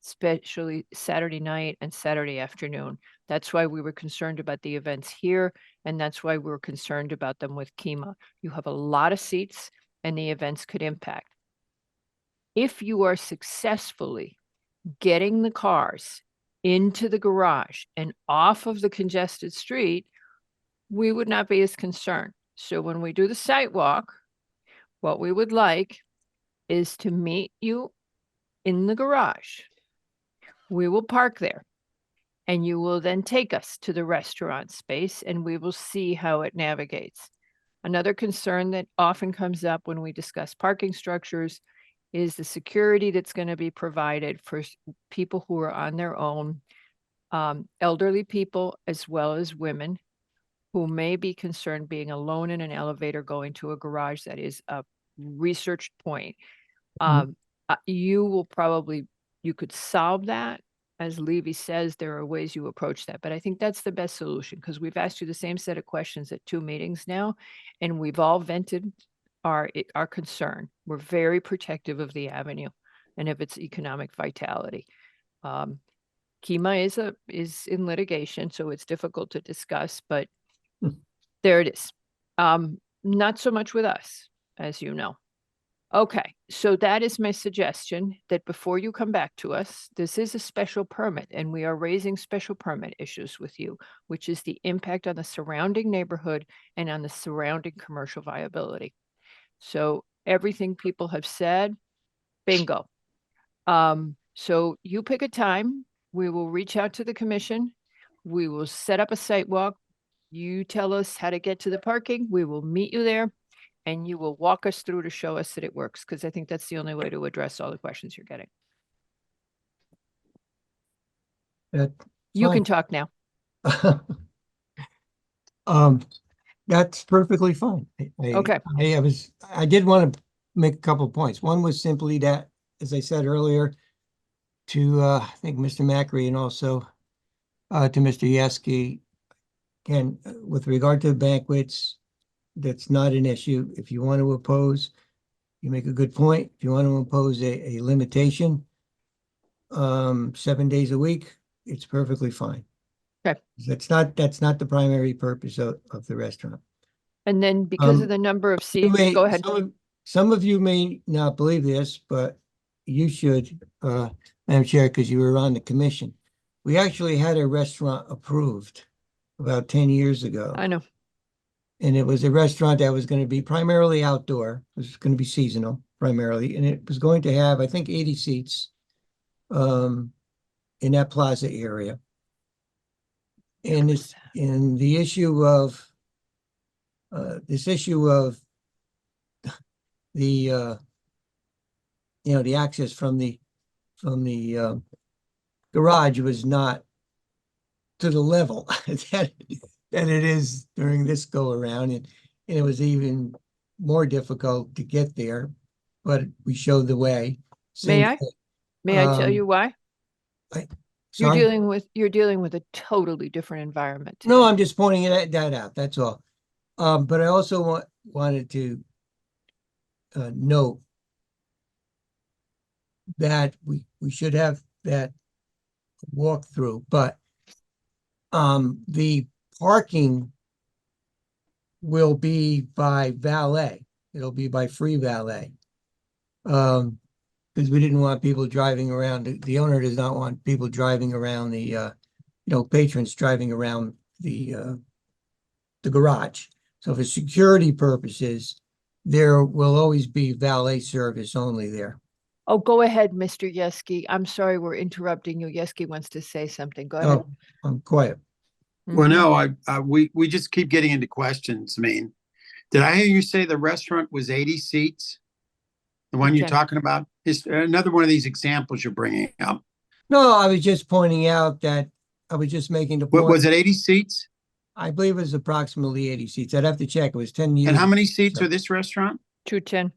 especially Saturday night and Saturday afternoon. That's why we were concerned about the events here, and that's why we were concerned about them with Kima. You have a lot of seats, and the events could impact. If you are successfully getting the cars into the garage and off of the congested street, we would not be as concerned. So when we do the site walk, what we would like is to meet you in the garage. We will park there. And you will then take us to the restaurant space and we will see how it navigates. Another concern that often comes up when we discuss parking structures is the security that's going to be provided for people who are on their own, elderly people as well as women who may be concerned being alone in an elevator going to a garage that is a researched point. You could solve that. As Levy says, there are ways you approach that, but I think that's the best solution because we've asked you the same set of questions at 2 meetings now, and we've all vented our concern. We're very protective of the avenue and of its economic vitality. Kemah is in litigation, so it's difficult to discuss, but there it is. Not so much with us, as you know. Okay, so that is my suggestion that before you come back to us, this is a special permit and we are raising special permit issues with you, which is the impact on the surrounding neighborhood and on the surrounding commercial viability. So everything people have said, bingo. So you pick a time, we will reach out to the commission, we will set up a site walk. You tell us how to get to the parking, we will meet you there. And you will walk us through to show us that it works, because I think that's the only way to address all the questions you're getting. You can talk now. That's perfectly fine. Okay. I did want to make a couple of points. One was simply that, as I said earlier, to I think Mr. Macri and also to Mr. Yeski, again, with regard to banquets, that's not an issue. If you want to oppose, you make a good point. If you want to impose a limitation, 7 days a week, it's perfectly fine. Okay. That's not the primary purpose of the restaurant. And then because of the number of seats, go ahead. Some of you may not believe this, but you should, Madam Chair, because you were on the commission. We actually had a restaurant approved about 10 years ago. I know. And it was a restaurant that was going to be primarily outdoor. It was going to be seasonal primarily. And it was going to have, I think, 80 seats in that plaza area. And the issue of the the access from the garage was not to the level that it is during this go around, and it was even more difficult to get there, but we showed the way. May I tell you why? You're dealing with a totally different environment today. No, I'm just pointing that out. That's all. But I also wanted to note that we should have that walkthrough, but the parking will be by valet. It'll be by free valet. Because we didn't want people driving around. The owner does not want people driving around patrons driving around the garage. So for security purposes, there will always be valet service only there. Oh, go ahead, Mr. Yeski. I'm sorry, we're interrupting you. Yeski wants to say something. Go ahead. Oh, I'm quiet. Well, no, we just keep getting into questions. I mean, did I hear you say the restaurant was 80 seats? The one you're talking about is another one of these examples you're bringing up. No, I was just pointing out that I was just making the point. Was it 80 seats? I believe it was approximately 80 seats. I'd have to check. It was 10 years. And how many seats are this restaurant? 210.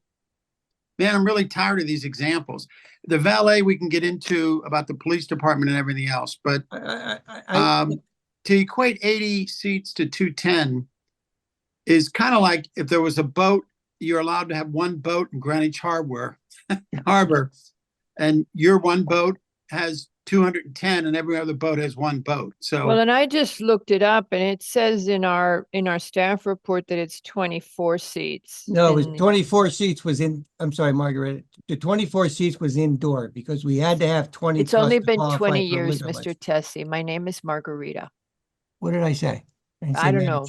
Man, I'm really tired of these examples. The valet we can get into about the police department and everything else, but to equate 80 seats to 210 is kind of like if there was a boat, you're allowed to have one boat in Greenwich Harbor, and your one boat has 210 and every other boat has one boat. So well, and I just looked it up and it says in our staff report that it's 24 seats. No, it was 24 seats was in, I'm sorry, Margaret, the 24 seats was indoor because we had to have 20. It's only been 20 years, Mr. Tessie. My name is Margarita. What did I say? I don't know.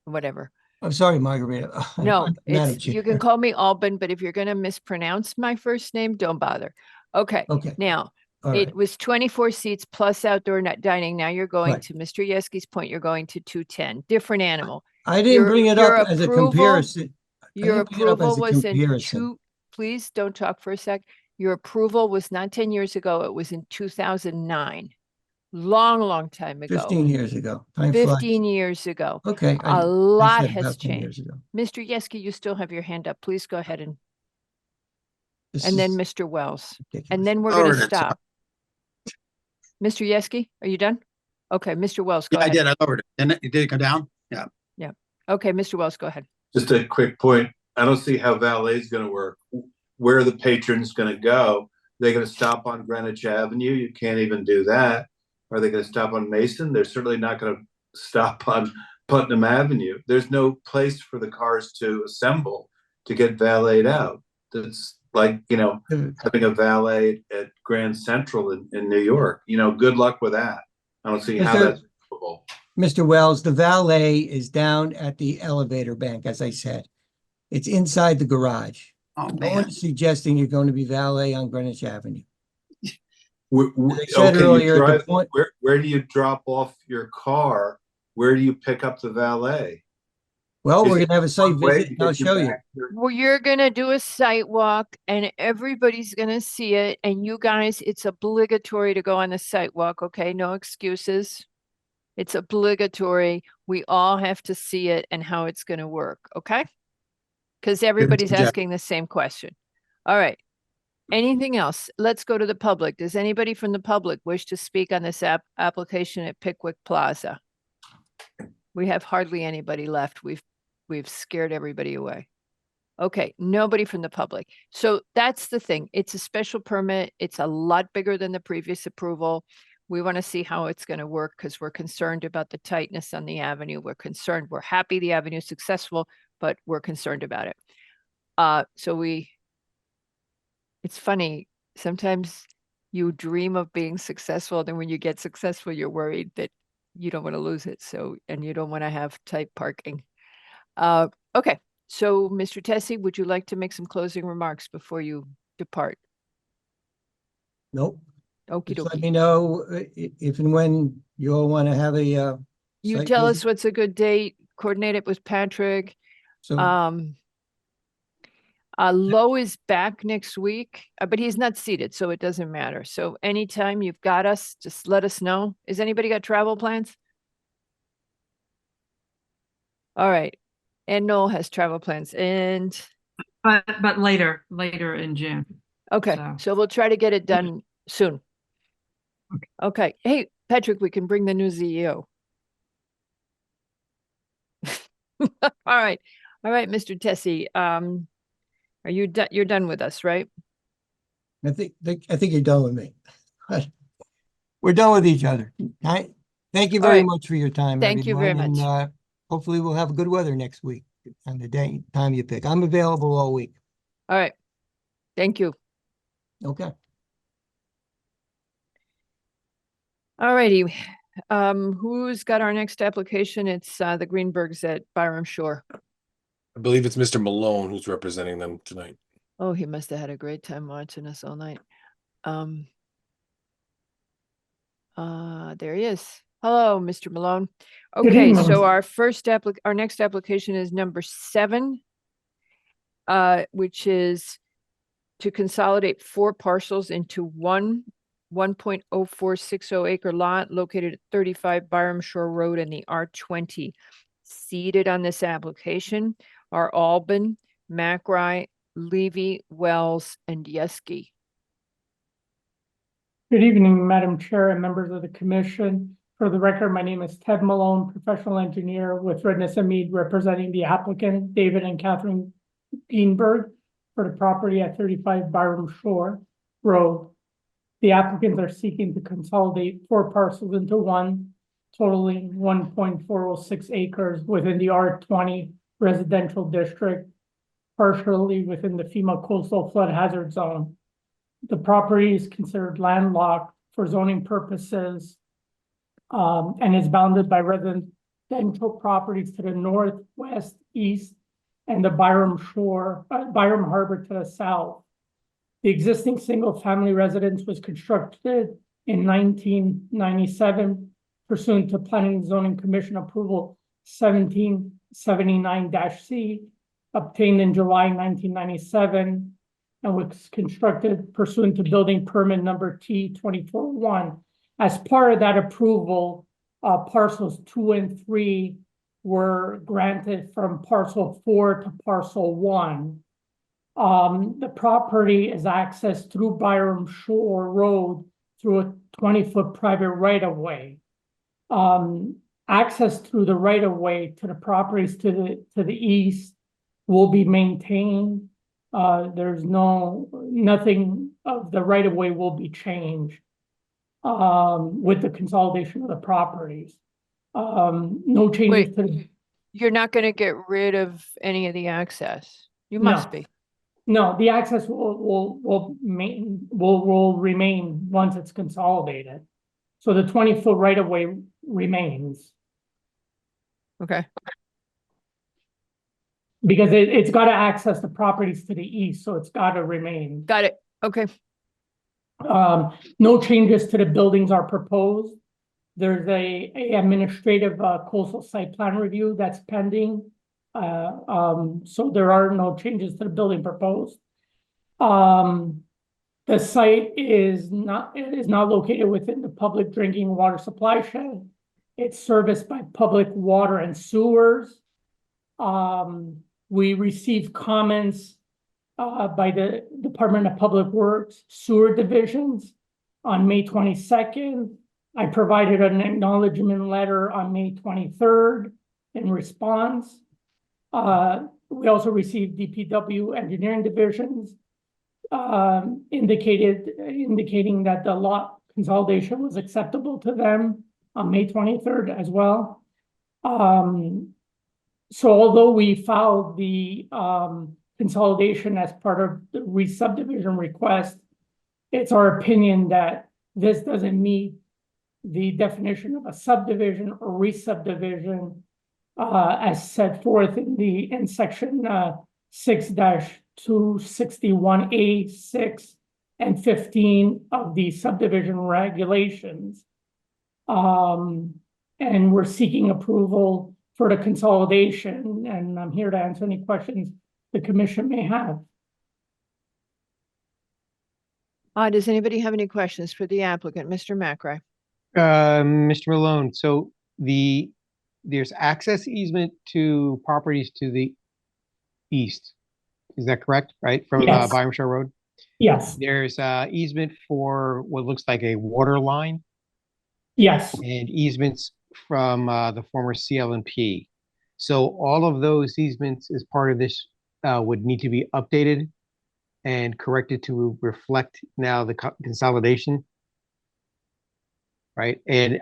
Whatever. I'm sorry, Margarita. No, Madam it's, you Chair. can call me Alban, but if you're gonna mispronounce my first name, don't bother. Okay, Okay, now, all it right. was 24 seats plus outdoor dining. Now you're going Right. to Mr. Yeski's point, you're going to 210, different animal. I didn't Your- bring it your up as a approval- comparison. Your didn't bring it up as approval a was in comparison. please don't talk for a sec. Your approval was not 10 years ago, it was in 2009. Long time ago. 15 years ago. Time flies. 15 years ago. Okay. A I lot said has about 10 years changed. ago. Mr. Yeski, you still have your hand up. Please go ahead This and then is Mr. Wells. ridiculous. And then we're Lowered gonna it, so- stop. Mr. Yeski, are you done? Okay, Mr. Wells, go Yeah, I ahead. did. I lowered it. Didn't it? Did it go down? Yeah. Okay, Mr. Wells, go ahead. Just a quick point. I don't see how valet is going to work. Where are the patrons going to go? They're going to stop on Greenwich Avenue. You can't even do that. Are they going to stop on Mason? They're certainly not going to stop on Putnam Avenue. There's no place for the cars to assemble to get valeted out. That's like, you know, having a valet at Grand Central in New York. You know, good luck with that. I don't see how Mr. that's doable. Mr. Wells, the valet is down at the elevator bank, as I said. It's inside the garage. Oh, No man. one's suggesting you're going to be valet on Greenwich Avenue. I said earlier, the drive, point- where do you drop off your car? Where do you pick up the valet? Well, Is we're it gonna have a site one way visit, to and I'll get you show you. back here? Well, you're gonna do a site walk and everybody's gonna see it. And you guys, it's obligatory to go on the site walk, okay? No excuses. It's obligatory. We all have to see it and how it's gonna work, okay? Because everybody's suggestion. asking the same question. All right. Anything else? Let's go to the public. Does anybody from the public wish to speak on this application at Pickwick Plaza? We have hardly anybody left. We've scared everybody away. Okay, nobody from the public. So that's the thing. It's a special permit. It's a lot bigger than the previous approval. We want to see how it's going to work because we're concerned about the tightness on the avenue. We're happy the avenue is successful, but we're concerned about it. It's funny, sometimes you dream of being successful, then when you get successful, you're worried that you don't want to lose it. So, and you don't want to have tight parking. Okay, so Mr. Tessie, would you like to make some closing remarks before you depart? Nope. Okie Just let dokie. me know if and when you all want to have a, You site tell us visit. what's a good date, coordinate it with Patrick. So, Lowe is back next week, but he's not seated, so it doesn't matter. So anytime you've got us, just let us know. Is anybody got travel plans? All right. And Noel has travel plans and, But later in June. okay, so we'll try to get it done soon. Okay. Hey, Patrick, we can bring the new CEO. All right. All right, Mr. Tessie, are you done? You're done with us, right? I think you're done with me. We're done with each other. Thank you All very right. much for your time. Thank you very everyone, much. and, hopefully we'll have good weather next week on the time you pick. I'm available all week. All right. Thank you. Okay. All righty. Who's got our next application? It's the Greenbergs at Byram Shore. I believe it's Mr. Malone who's representing them tonight. Oh, he must have had a great time watching us all night. There he is. Hello, Mr. Malone. Good Okay, evening. so our next application is number 7, which is to consolidate 4 parcels into one 1.0460 acre lot located at 35 Byram Shore Road in the R20. Seated on this application are Alban, McRae, Levy, Wells, and Yeski. Good evening, Madam Chair and members of the commission. For the record, my name is Ted Malone, professional engineer with Redness and Mead, representing the applicant, David and Catherine Greenberg, for the property at 35 Byram Shore Road. The applicants are seeking to consolidate 4 parcels into one, totaling 1.406 acres within the R20 residential district, partially within the FEMA coastal flood hazard zone. The property is considered landlocked for zoning purposes and is bounded by residential properties to the north, west, east, and the Byram Harbor to the south. The existing single-family residence was constructed in 1997 pursuant to Planning and Zoning Commission Approval 1779-C, obtained in July 1997, and was constructed pursuant to building permit number T-24-1. As part of that approval, parcels 2 and 3 were granted from parcel 4 to parcel 1. The property is accessed through Byram Shore Road through a 20-foot private right-of-way. Access through the right-of-way to the properties to the east will be maintained. There's nothing of the right-of-way will be changed with the consolidation of the properties. No changes to You're not going to get rid of any of the access. You No. must be. No, the access will remain once it's consolidated. So the 20-foot right-of-way remains Okay. because it's got to access the properties to the east, so it's got to remain. Got it. Okay. No changes to the buildings are proposed. There's a administrative coastal site plan review that's pending. So there are no changes to the building proposed. The site is not located within the public drinking water supply shed. It's serviced by public water and sewers. We received comments by the Department of Public Works Sewer Divisions on May 22nd. I provided an acknowledgement letter on May 23rd in response. We also received DPW Engineering Divisions indicating that the lot consolidation was acceptable to them on May 23rd as well. So although we filed the consolidation as part of the re-subdivision request, it's our opinion that this doesn't meet the definition of a subdivision or re-subdivision as set forth in section 6-261A 6 and 15 of the subdivision regulations. And we're seeking approval for the consolidation, and I'm here to answer any questions the commission may have. Does anybody have any questions for the applicant, Mr. McRae? Mr. Malone, so there's access easement to properties to the east. Is that correct? Right? From Yes. Byram Shore Road? Yes. There's easement for what looks like a water line Yes. and easements from the former CL&P. So all of those easements as part of this would need to be updated and corrected to reflect now the consolidation. Right. And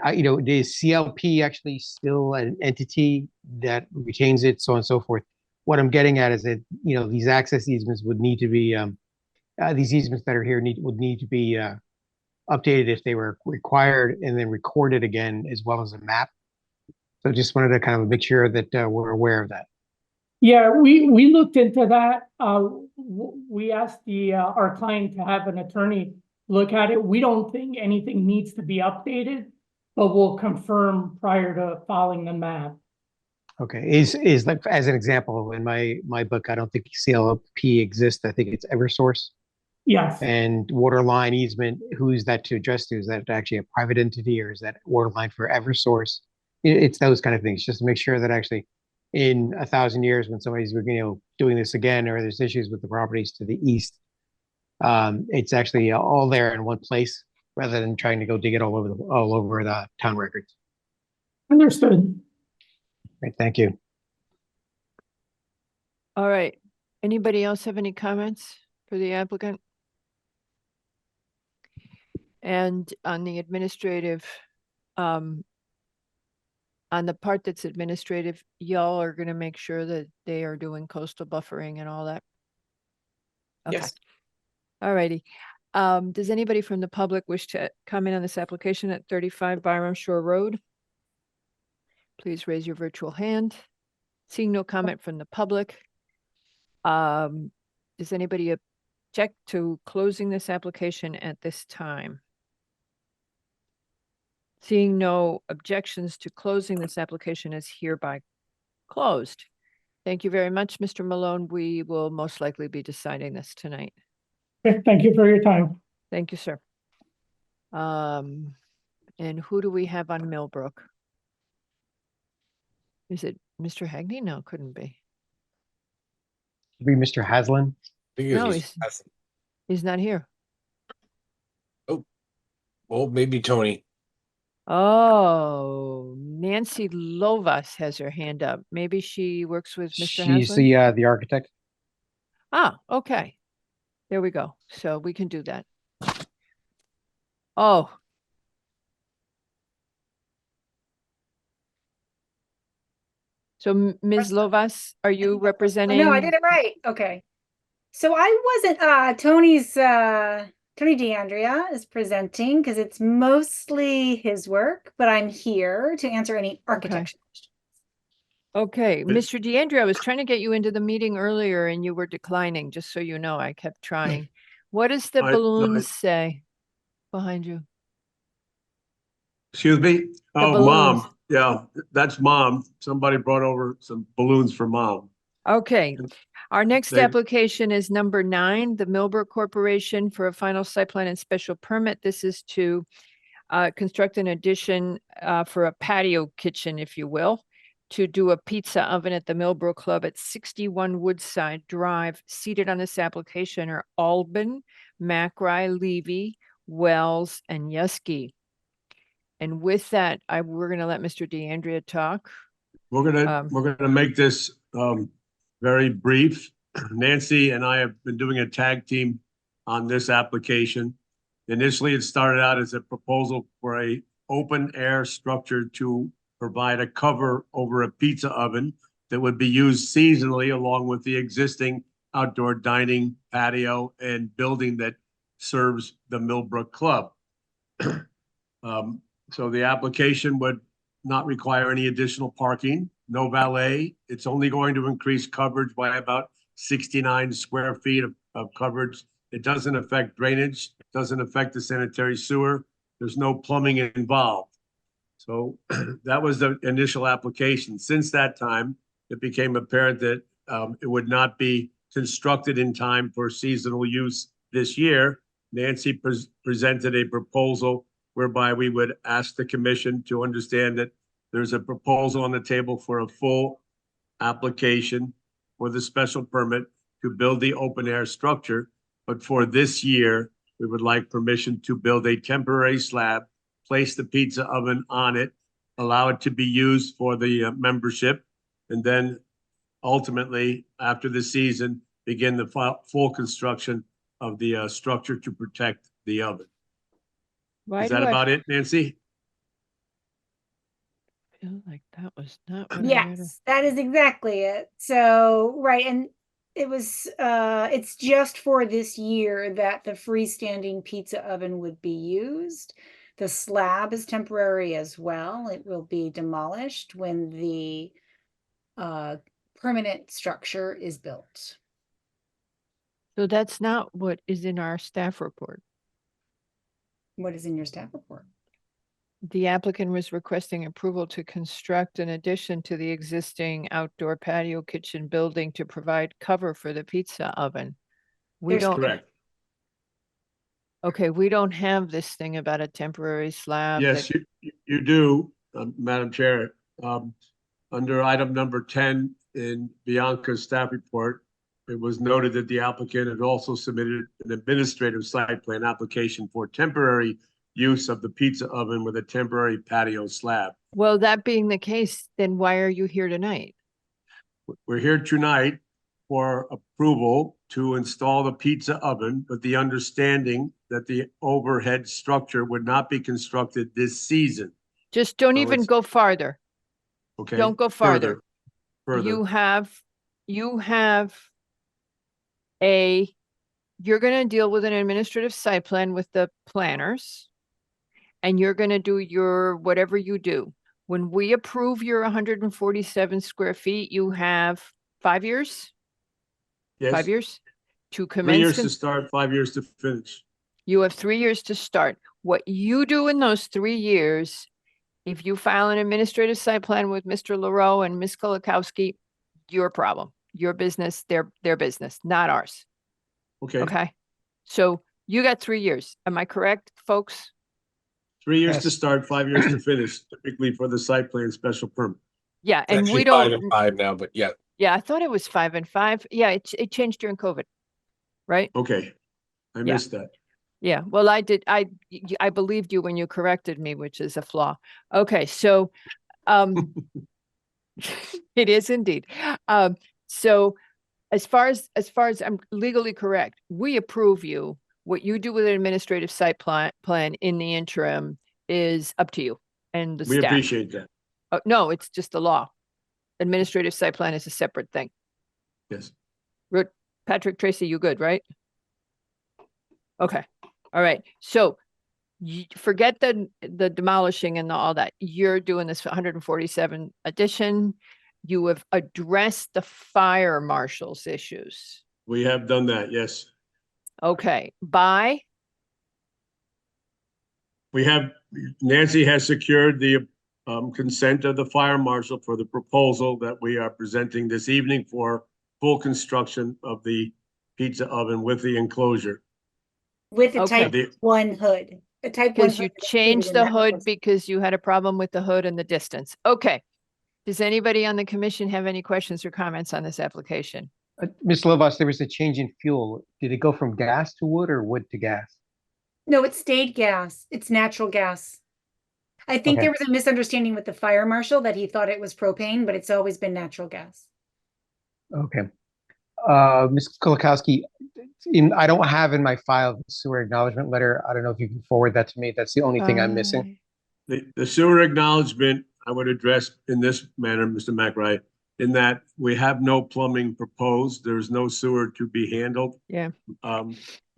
is CLP actually still an entity that retains it, so on and so forth? What I'm getting at is that, these access easements would need to be, these easements that are here would need to be updated if they were required and then recorded again, as well as a map. So just wanted to kind of make sure that we're aware of that. Yeah, we looked into that. We asked our client to have an attorney look at it. We don't think anything needs to be updated, but we'll confirm prior to filing the map. Okay, is like, as an example, in my book, I don't think CLP exists. I think it's Eversource. Yes. And water line easement, who's that to address to? Is that actually a private entity, or is that water line for Eversource? It's those kind of things, just to make sure that actually in 1,000 years, when somebody's doing this again, or there's issues with the properties to the east, it's actually all there in one place, rather than trying to go dig it all over the town records. Understood. Great, thank you. All right. Anybody else have any comments for the applicant? And on the administrative, on the part that's administrative, y'all are going to make sure that they are doing coastal buffering and all that? Okay. Yes. All righty. Does anybody from the public wish to comment on this application at 35 Byram Shore Road? please raise your virtual hand. Seeing no comment from the public. Does anybody object to closing this application at this time? Seeing no objections to closing this application is hereby closed. Thank you very much, Mr. Malone. We will most likely be deciding this tonight. Okay, thank you for your time. Thank you, sir. And who do we have on Millbrook? Is it Mr. Hagney? No, couldn't be. Be Mr. Haslin. No, he's not here. Well, maybe Tony. Oh, Nancy Lovas has her hand up. Maybe she works with Mr. She's Haslin? the architect. Ah, okay. There we go. So we can do that. Oh. So Ms. Lovas, are you representing? No, I did it right. Okay. So I wasn't, Tony DeAndrea is presenting because it's mostly his work, but I'm here to answer any architecture questions. Okay, Mr. DeAndrea, I was trying to get you into the meeting earlier and you were declining, just so you know, I kept trying. What does the balloons say behind you? Excuse me? Oh, balloons. Mom. Yeah, that's Mom. Somebody brought over some balloons for Mom. Okay, our next They- application is number 9, the Millbrook Corporation for a final site plan and special permit. This is to construct an addition for a patio kitchen, if you will, to do a pizza oven at the Millbrook Club at 61 Woodside Drive. Seated on this application are Albin, Macri, Levy, Wells, and Yuski. And with that, we're going to let Mr. DeAndrea talk. We're gonna make this very brief. Nancy and I have been doing a tag team on this application. Initially, it started out as a proposal for a open air structure to provide a cover over a pizza oven that would be used seasonally along with the existing outdoor dining patio and building that serves the Millbrook Club. So the application would not require any additional parking, no valet. It's only going to increase coverage by about 69 square feet of coverage. It doesn't affect drainage, doesn't affect the sanitary sewer. There's no plumbing involved. So that was the initial application. Since that time, it became apparent that it would not be constructed in time for seasonal use this year. Nancy presented a proposal whereby we would ask the commission to understand that there's a proposal on the table for a full application for the special permit to build the open air structure. But for this year, we would like permission to build a temporary slab, place the pizza oven on it, allow it to be used for the membership, and then ultimately, after the season, begin the full construction of the structure to protect the oven. Is that about it, Nancy? Feel like that was not what I read. Yes, that is exactly it. So, right, and it was, it's just for this year that the freestanding pizza oven would be used. The slab is temporary as well. It will be demolished when the permanent structure is built. So that's not what is in our staff report. What is in your staff report? The applicant was requesting approval to construct an addition to the existing outdoor patio kitchen building to provide cover for the pizza oven. We don't. Correct. Okay, we don't have this thing about a temporary slab. Yes, that- you do, Madam Chair. Under item number 10 in Bianca's staff report, it was noted that the applicant had also submitted an administrative site plan application for temporary use of the pizza oven with a temporary patio slab. Well, that being the case, then why are you here tonight? We're here tonight for approval to install the pizza oven, with the understanding that the overhead structure would not be constructed this season. Just don't So even it's- go farther. Okay. Don't go farther. Further. You have you're going to deal with an administrative site plan with the planners, and you're going to do your, whatever you do. When we approve your 147 square feet, you have 5 years? Yes. 5 years to 3 commence. years to start, 5 years to finish. You have 3 years to start. What you do in those 3 years, if you file an administrative site plan with Mr. LaRoe and Ms. Kolakowski, your problem, your business, their business, not ours. Okay. Okay? So you got 3 years. Am I correct, folks? 3 years to Yes. start, 5 years to finish, typically for the site plan special permit. Yeah, It's and actually we 5 don't, and 5 now, but yeah. yeah, I thought it was 5 and 5. Yeah, it changed during COVID, right? Okay. I Yeah. missed that. Yeah, well, I believed you when you corrected me, which is a flaw. Okay, so, it is indeed. So as far as I'm legally correct, we approve you. What you do with an administrative site plan in the interim is up to you and the We staff. appreciate that. No, it's just the law. Administrative site plan is a separate thing. Yes. Patrick, Tracy, you good, right? Okay, all right. So forget the demolishing and all that. You're doing this 147 addition. You have addressed the fire marshal's issues. We have done that, yes. Okay, Nancy has secured the consent of the fire marshal for the proposal that we are presenting this evening for full construction of the pizza oven with the enclosure. With a Okay. type 1 hood. A type 1 because you hood is changed included in the that hood proposal. because you had a problem with the hood and the distance. Okay. Does anybody on the commission have any questions or comments on this application? Ms. Lobos, there was a change in fuel. Did it go from gas to wood or wood to gas? No, it stayed gas. It's natural gas. I think Okay. there was a misunderstanding with the fire marshal that he thought it was propane, but it's always been natural gas. Okay. Ms. Kolakowski, I don't have in my file the sewer acknowledgement letter. I don't know if you can forward that to me. That's the only thing I'm missing. The sewer acknowledgement, I would address in this manner, Mr. McRae, in that we have no plumbing proposed. There's no sewer to be handled. Yeah.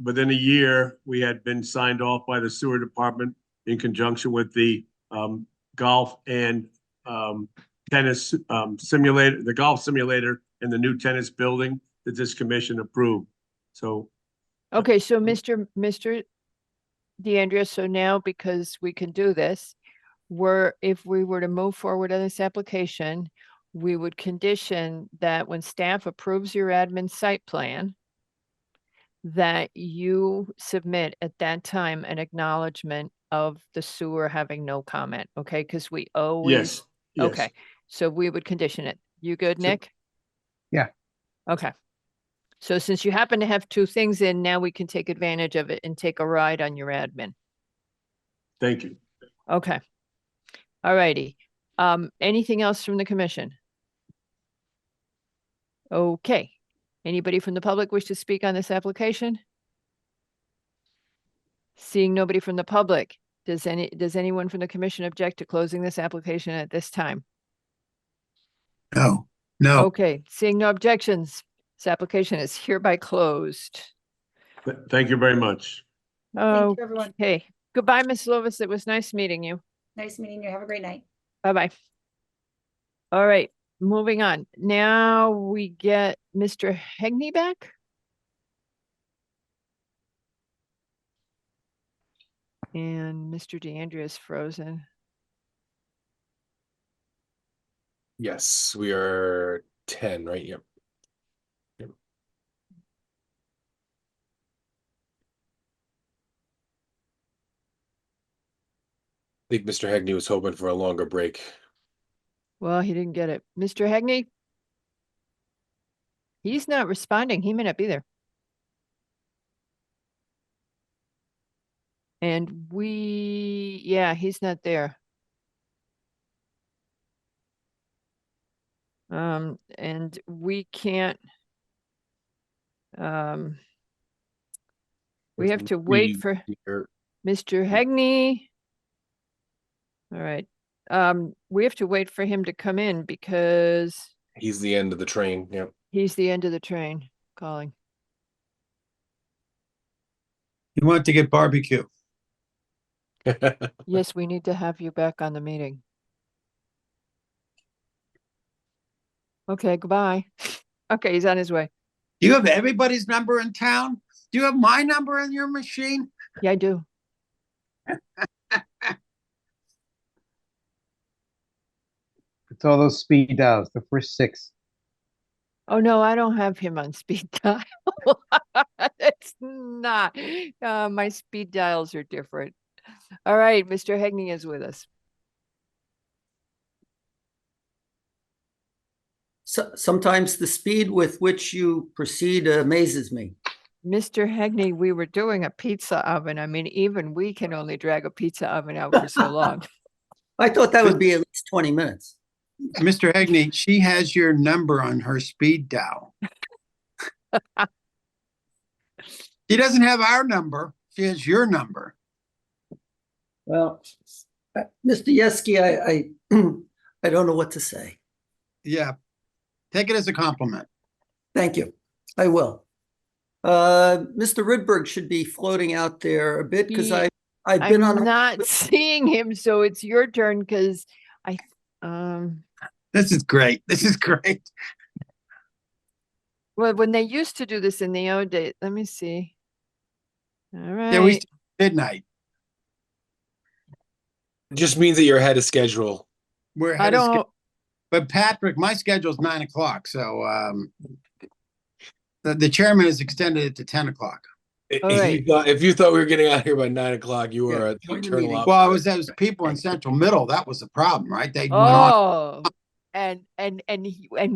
Within a year, we had been signed off by the sewer department in conjunction with the golf and tennis simulator, the golf simulator and the new tennis building that this commission approved. So Okay, so Mr. DeAndrea, so now because we can do this, if we were to move forward on this application, we would condition that when staff approves your admin site plan, that you submit at that time an acknowledgement of the sewer having no comment, okay? Because we always. yes, yes. Okay, so we would condition it. You good, So- Nick? Yeah. Okay. So since you happen to have two things in, now we can take advantage of it and take a ride on your admin. Thank you. Okay. All righty. Anything else from the commission? Okay. Anybody from the public wish to speak on this application? Seeing nobody from the public, does anyone from the commission object to closing this application at this time? No, no. Okay, seeing no objections, this application is hereby closed. Thank you very much. Thank you, everyone. Okay, goodbye, Ms. Lovis. It was nice meeting you. Nice meeting you. Have a great night. Bye-bye. All right, moving on. Now we get Mr. Hegney back. And Mr. DeAndrea is frozen. Yes, we are 10, right? Yep. Yep. I think Mr. Hegney was hoping for a longer break. Well, he didn't get it. Mr. Hegney? He's not responding. He may not be there. And yeah, he's not there. And we can't, we have to wait for Mr. Hegney. All right. We have to wait for him to come in because He's the end of the train. Yep. he's the end of the train calling. You want to get barbecue. Yes, we need to have you back on the meeting. Okay, goodbye. Okay, he's on his way. Do you have everybody's number in town? Do you have my number in your machine? Yeah, I do. It's all those speed dials, the first 6. Oh, no, I don't have him on speed dial. It's not. My speed dials are different. All right, Mr. Hegney is with us. So, sometimes the speed with which you proceed amazes me. Mr. Hegney, we were doing a pizza oven. I mean, even we can only drag a pizza oven out for so long. I thought that would be at least 20 minutes. Mr. Hegney, she has your number on her speed dial. She doesn't have our number. She has your number. Well, Mr. Yeski, I I don't know what to say. Yeah. Take it as a compliment. Thank you. I will. Mr. Rydberg should be floating out there a bit because I've been I'm on. not seeing him, so it's your turn because This is great. This is great. well, when they used to do this in the old days, let me see. All right. Yeah, we midnight. It just means that you're ahead of schedule. We're I ahead of don't. But Patrick, my schedule's 9 o'clock, so the chairman has extended it to 10 o'clock. All right. If you thought we were getting out here by 9 o'clock, you were Yeah, a eternal opposite. Well, it was those people in Central Middle. That was the problem, right? They went on. Oh, and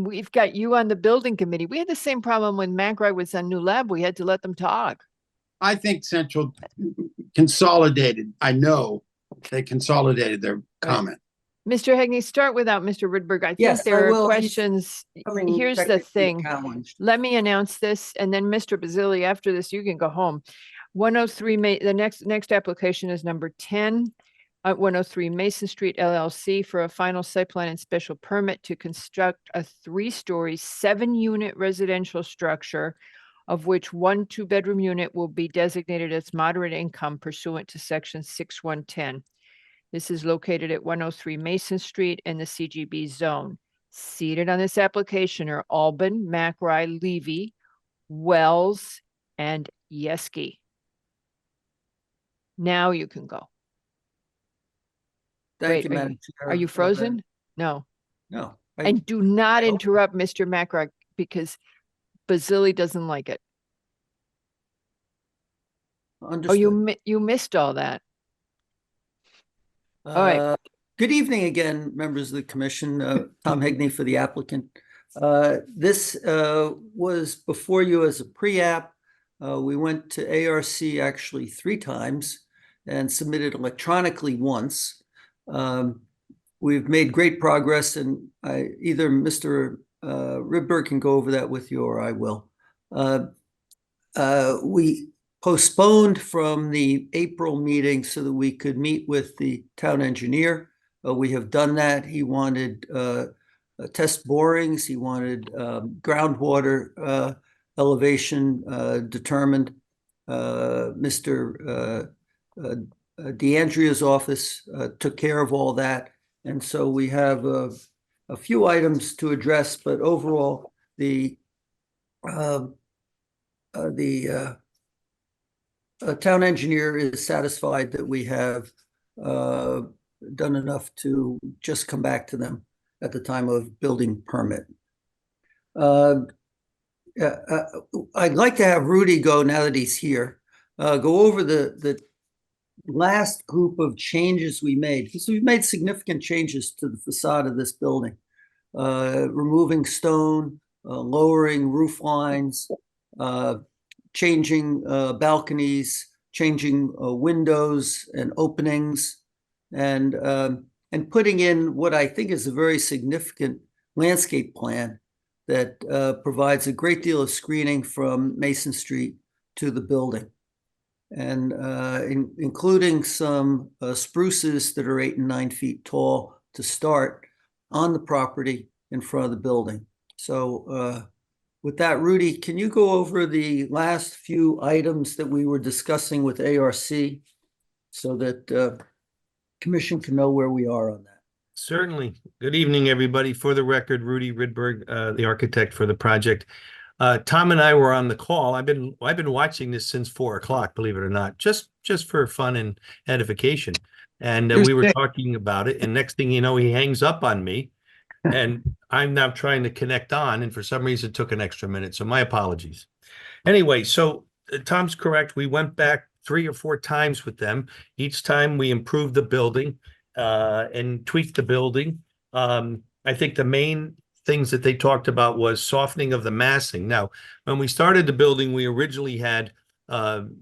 we've got you on the building committee. We had the same problem when McRae was on New Lab. We had to let them talk. I think Central consolidated. I know they consolidated their comment. Mr. Hegney, start without Mr. Rydberg. I think Yes, I there are will. He's questions. becoming Here's the technically thing. challenged. Let me announce this, and then Mr. Basili, after this, you can go home. 103 the next application is number 10 at 103 Mason Street LLC for a final site plan and special permit to construct a 3-story, 7-unit residential structure, of which 1 2-bedroom unit will be designated as moderate income pursuant to section 6110. This is located at 103 Mason Street in the CGB zone. Seated on this application are Albin, McRae, Levy, Wells, and Yeski. Now you can go. Thank you, Wait, Madam Chair. Are you frozen? No. No. And do not interrupt Mr. McRae because Basili doesn't like it. Oh, you missed all that. All right. Good evening again, members of the commission. Tom Hegney for the applicant. This was before you as a pre-app. We went to ARC actually 3 times and submitted electronically once. We've made great progress, and either Mr. Rydberg can go over that with you or I will. We postponed from the April meeting so that we could meet with the town engineer. We have done that. He wanted test borings. He wanted groundwater elevation determined. Mr. DeAndrea's office took care of all that. And so we have a few items to address, but overall, the town engineer is satisfied that we have done enough to just come back to them at the time of building permit. I'd like to have Rudy go, now that he's here, go over the last group of changes we made, because we've made significant changes to the facade of this building, removing stone, lowering roof lines, changing balconies, changing windows and openings, and putting in what I think is a very significant landscape plan that provides a great deal of screening from Mason Street to the building, and including some spruces that are 8 and 9 feet tall to start on the property in front of the building. So with that, Rudy, can you go over the last few items that we were discussing with ARC so that commission can know where we are on that? Certainly. Good evening, everybody. For the record, Rudy Rydberg, the architect for the project. Tom and I were on the call. I've been watching this since 4 o'clock, believe it or not, just for fun and edification. And we were talking about it. And next thing you know, he hangs up on me, and I'm now trying to connect on. And for some reason, it took an extra minute. So my apologies. Anyway, so Tom's correct. We went back 3 or 4 times with them. Each time we improved the building and tweaked the building. I think the main things that they talked about was softening of the massing. Now, when we started the building, we originally had,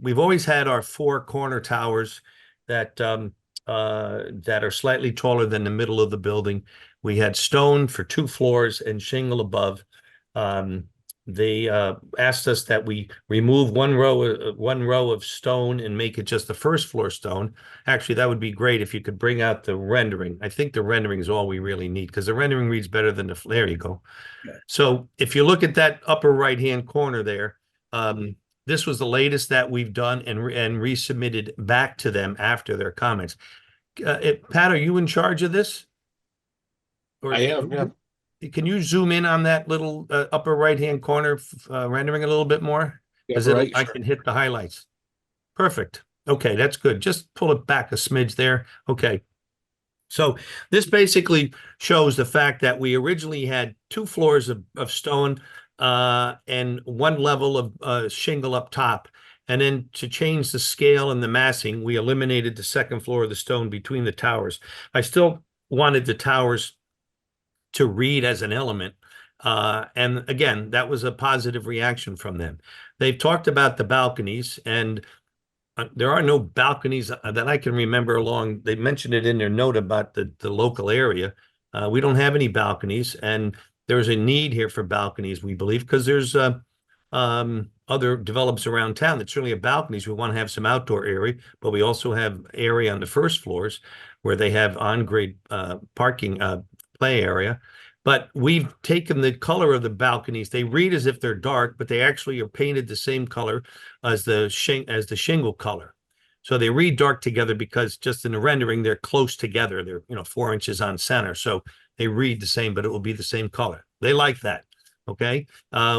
we've always had our 4 corner towers that are slightly taller than the middle of the building. We had stone for 2 floors and shingle above. They asked us that we remove one row of stone and make it just the first floor stone. Actually, that would be great if you could bring out the rendering. I think the rendering is all we really need, because the rendering reads better than the, there you go. Yeah. So if you look at that upper right-hand corner there, this was the latest that we've done and resubmitted back to them after their comments. Pat, are you in charge of this? Or, I am, yeah. Can you zoom in on that little upper right-hand corner rendering a little bit more? Because right, I can hit the highlights. Perfect. Okay, that's good. Just pull it back a smidge there. Okay. So this basically shows the fact that we originally had 2 floors of stone and 1 level of shingle up top. And then to change the scale and the massing, we eliminated the 2nd floor of the stone between the towers. I still wanted the towers to read as an element. And again, that was a positive reaction from them. They've talked about the balconies, and there are no balconies that I can remember along. They mentioned it in their note about the local area. We don't have any balconies, and there's a need here for balconies, we believe, because there's other develops around town that certainly have balconies. We want to have some outdoor area, but we also have area on the first floors where they have on-grade parking play area. But we've taken the color of the balconies. They read as if they're dark, but they actually are painted the same color as the shingle color. So they read dark together because just in the rendering, they're close together. They're 4 inches on center. So they read the same, but it will be the same color. They like that. Okay.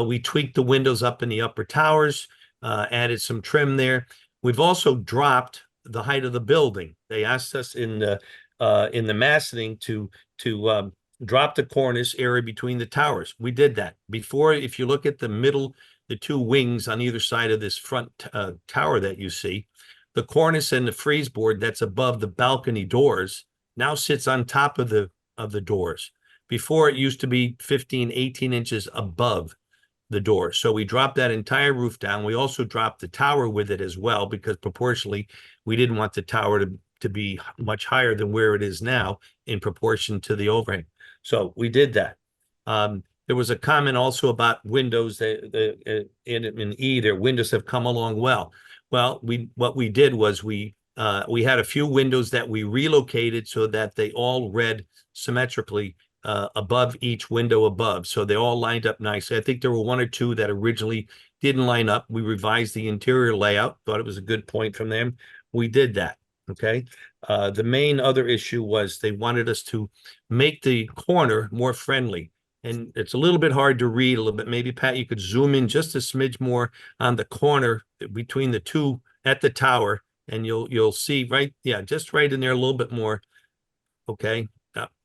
We tweaked the windows up in the upper towers, added some trim there. We've also dropped the height of the building. They asked us in the massing to drop the cornice area between the towers. We did that. Before, if you look at the middle, the 2 wings on either side of this front tower that you see, the cornice and the frieze board that's above the balcony doors now sits on top of the doors. Before, it used to be 15, 18 inches above the door. So we dropped that entire roof down. We also dropped the tower with it as well, because proportionally, we didn't want the tower to be much higher than where it is now in proportion to the overhang. So we did that. There was a comment also about windows. In E, their windows have come along well. Well, what we did was we had a few windows that we relocated so that they all read symmetrically above each window above. So they all lined up nicely. I think there were 1 or 2 that originally didn't line up. We revised the interior layout, thought it was a good point from them. We did that. Okay. The main other issue was they wanted us to make the corner more friendly. And it's a little bit hard to read a little bit. Maybe, Pat, you could zoom in just a smidge more on the corner between the 2 at the tower, and you'll see right, yeah, just right in there a little bit more. Okay.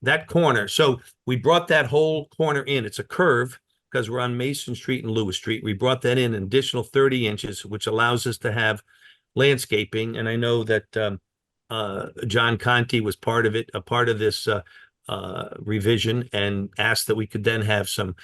That corner. So we brought that whole corner in. It's a curve because we're on Mason Street and Lewis Street. We brought that in an additional 30 inches, which allows us to have landscaping. And I know that John Conti was part of it, a part of this revision, and asked that we could then have some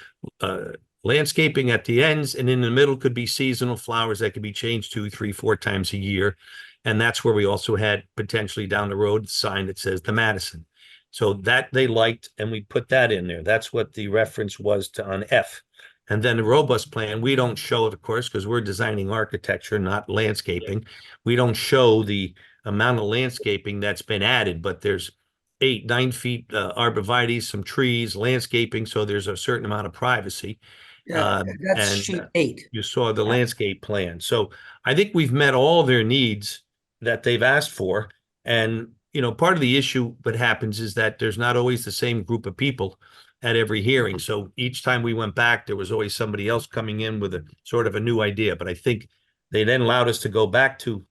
landscaping at the ends, and in the middle could be seasonal flowers that could be changed 2, 3, 4 times a year. And that's where we also had potentially down the road a sign that says the Madison. So that they liked, and we put that in there. That's what the reference was to on F. And then the robust plan, we don't show it, of course, because we're designing architecture, not landscaping. We don't show the amount of landscaping that's been added, but there's 8, 9 feet arborvitae, some trees, landscaping. So there's a certain amount of privacy. Yeah, that's sheet 8. You saw the landscape plan. So I think we've met all their needs that they've asked for. And, you know, part of the issue that happens is that there's not always the same group of people at every hearing. So each time we went back, there was always somebody else coming in with a sort of a new idea. But I think they then allowed us to go back to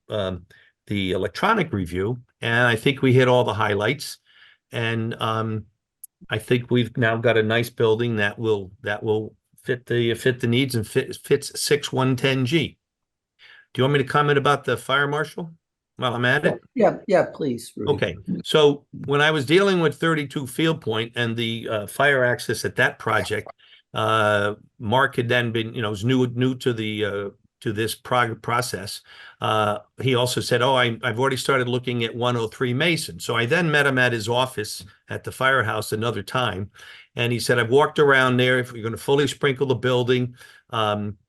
the electronic review, and I think we hit all the highlights. And I think we've now got a nice building that will fit the needs and fits 6110G. Do you want me to comment about the fire marshal while I'm at it? Yeah, please. Rudy. Okay, so when I was dealing with 32 Field Point and the fire access at that project, Mark had then been, you know, was new to the to this process. He also said, "Oh, I've already started looking at 103 Mason." So I then met him at his office at the firehouse another time, and he said, "I've walked around there. If you're going to fully sprinkle the building,"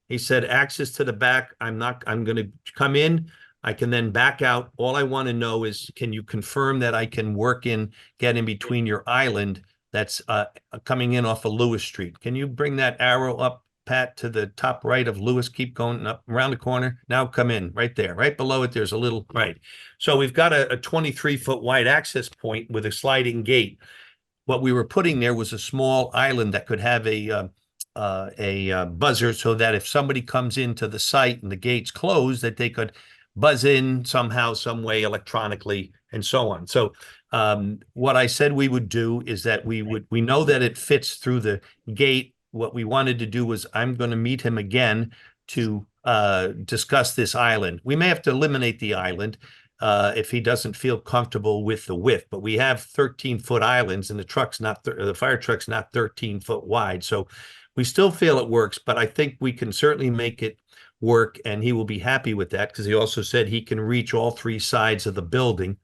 he said, "access to the back, I'm going to come in. I can then back out. All I want to know is, can you confirm that I can get in between your island that's coming in off of Lewis Street? Can you bring that arrow up, Pat, to the top right of Lewis? Keep going up around the corner. Now come in right there. Right below it, there's a little, right. So we've got a 23-foot wide access point with a sliding gate. What we were putting there was a small island that could have a buzzer, so that if somebody comes into the site and the gate's closed, that they could buzz in somehow, some way, electronically, and so on. So what I said we would do is that we know that it fits through the gate. What we wanted to do was, I'm going to meet him again to discuss this island. We may have to eliminate the island if he doesn't feel comfortable with the width, but we have 13-foot islands, and the fire truck's not 13-foot wide. So we still feel it works, but I think we can certainly make it work, and he will be happy with that, because he also said he can reach all three sides of the building.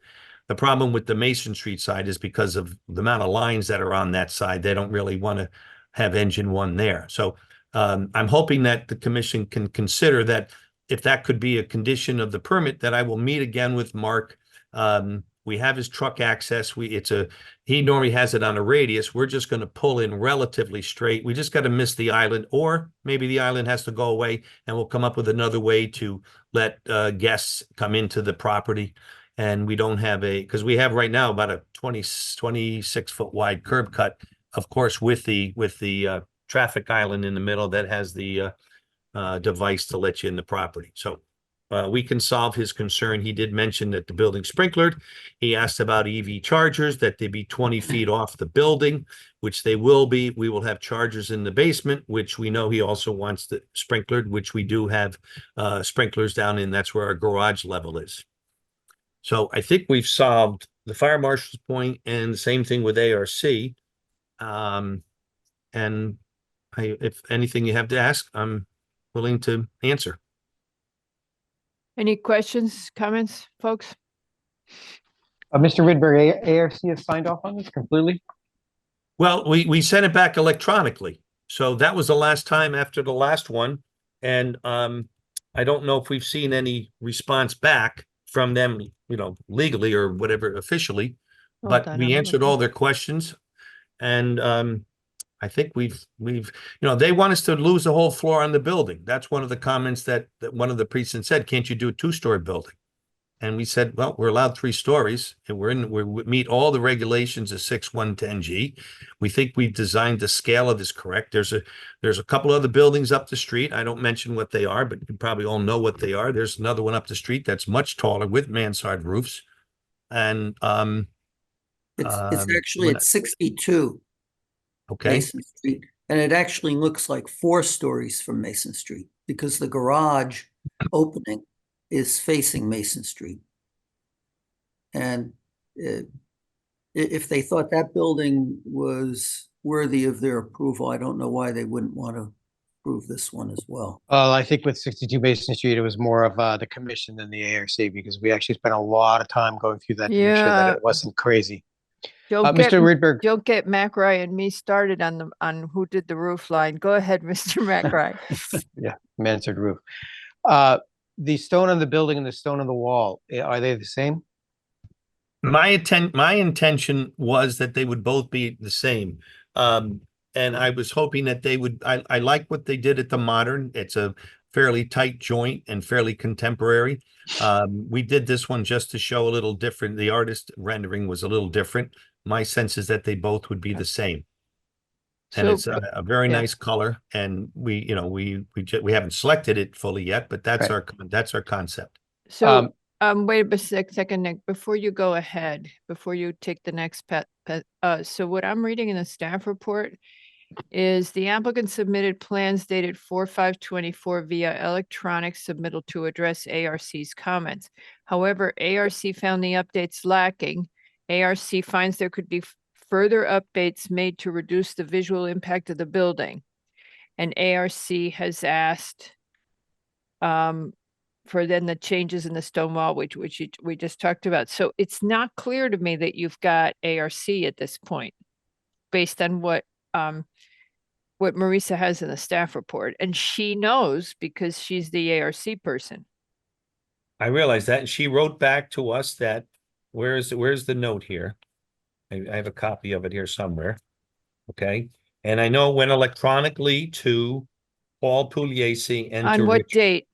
The problem with the Mason Street side is because of the amount of lines that are on that side, they don't really want to have engine one there. So I'm hoping that the commission can consider that, if that could be a condition of the permit, that I will meet again with Mark. We have his truck access. He normally has it on a radius. We're just going to pull in relatively straight. We just got to miss the island, or maybe the island has to go away, and we'll come up with another way to let guests come into the property. And we don't have because we have right now about a 26-foot wide curb cut, of course, with the traffic island in the middle that has the device to let you in the property. So we can solve his concern. He did mention that the building's sprinklered. He asked about EV chargers, that they be 20 feet off the building, which they will be. We will have chargers in the basement, which we know he also wants the sprinklered, which we do have sprinklers down in. That's where our garage level is. So I think we've solved the fire marshal's point, and the same thing with ARC. And if anything you have to ask, I'm willing to answer. Any questions, comments, folks? Mr. Rydberg, ARC has signed off on this completely? Well, we sent it back electronically. So that was the last time after the last one. And I don't know if we've seen any response back from them, you know, legally or whatever, officially, but we answered all their questions. And I think we've, you know, they want us to lose the whole floor on the building. That's one of the comments that one of the precincts said, "Can't you do a 2-story building?" And we said, well, we're allowed 3 stories, and we meet all the regulations of 6110G. We think we've designed the scale of this correct. There's a couple other buildings up the street. I don't mention what they are, but you probably all know what they are. There's another one up the street that's much taller with mansard roofs. And it's actually at 62. Okay. Mason Street, and it actually looks like 4 stories from Mason Street, because the garage opening is facing Mason Street. And if they thought that building was worthy of their approval, I don't know why they wouldn't want to approve this one as well. I think with 62 Mason Street, it was more of the commission than the ARC, because we actually spent a lot of time going through that to make sure that it wasn't crazy. Mr. Rydberg. Don't get McRae and me started on who did the roof line. Go ahead, Mr. McRae. Yeah, mansard roof. The stone on the building and the stone on the wall, are they the same? My intention was that they would both be the same. And I was hoping that they would, I like what they did at the Modern. It's a fairly tight joint and fairly contemporary. We did this one just to show a little different. The artist rendering was a little different. My sense is that they both would be the same. And So- it's a very Yeah. nice color, and we we haven't selected it fully yet, but that's Right. our concept. So, wait a second, Nick, before you go ahead, before you take the next so what I'm reading in the staff report is the applicant submitted plans dated 4/5/24 via electronic submittal to address ARC's comments. However, ARC found the updates lacking. ARC finds there could be further updates made to reduce the visual impact of the building. And ARC has asked for then the changes in the stone wall, which we just talked about. So it's not clear to me that you've got ARC at this point, based on what Marisa has in the staff report. And she knows because she's the ARC person. I realize that, and she wrote back to us that, where's the note here? I have a copy of it here somewhere. Okay, and I know it went electronically to Paul Pugliese and to On what Richard. date?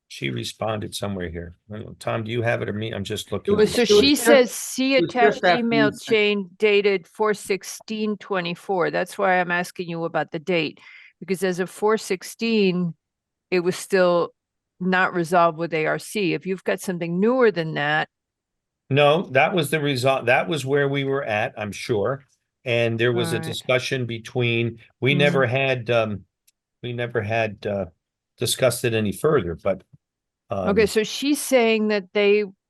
She responded somewhere here. I don't know. Tom, do you have it or me? I'm just looking. So she says, see it was just attached after email the chain dated 4/16/24. That's why I'm asking you about the date, because as of 4/16, it was still not resolved with ARC. If you've got something newer than that, No, that was the result. That was where we were at, I'm sure. And there was a Alright. discussion between, we never had discussed it any further, but okay, so she's saying that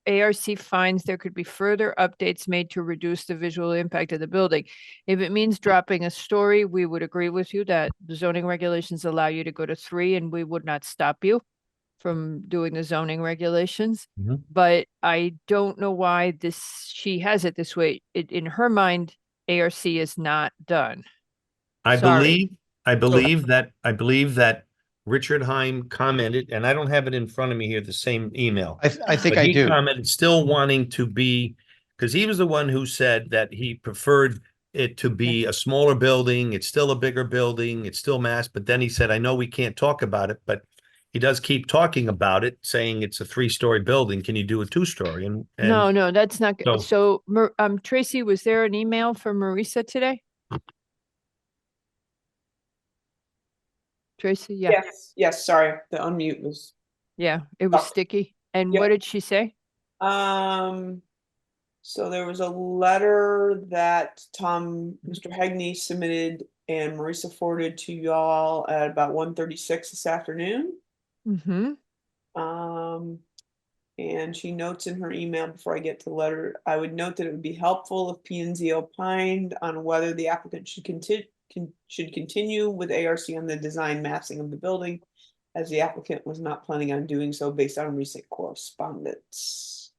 ARC finds there could be further updates made to reduce the visual impact of the building. If it means dropping a story, we would agree with you that the zoning regulations allow you to go to 3, and we would not stop you from doing the zoning regulations. Mhm. But I don't know why she has it this way. In her mind, ARC is not done. I Sorry. believe that Richard Heim commented, and I don't have it in front of me here, the same email. I think But I he do. commented still wanting to be, because he was the one who said that he preferred it to be a smaller building. It's still a bigger building. It's still mass. But then he said, I know we can't talk about it, but he does keep talking about it, saying it's a 3-story building. Can you do a 2-story? And No, that's not good. So- So, Tracy, was there an email from Marisa today? Tracy, yeah, Yes, sorry, the unmute was. yeah, it was Oh. sticky. And Yep. what did she say? So there was a letter that Mr. Hegney submitted and Marisa forwarded to y'all at about 1:36 this afternoon. Mm-hmm. And she notes in her email before I get to the letter, I would note that it would be helpful if P and Z opined on whether the applicant should continue with ARC on the design massing of the building, as the applicant was not planning on doing so based on recent correspondence.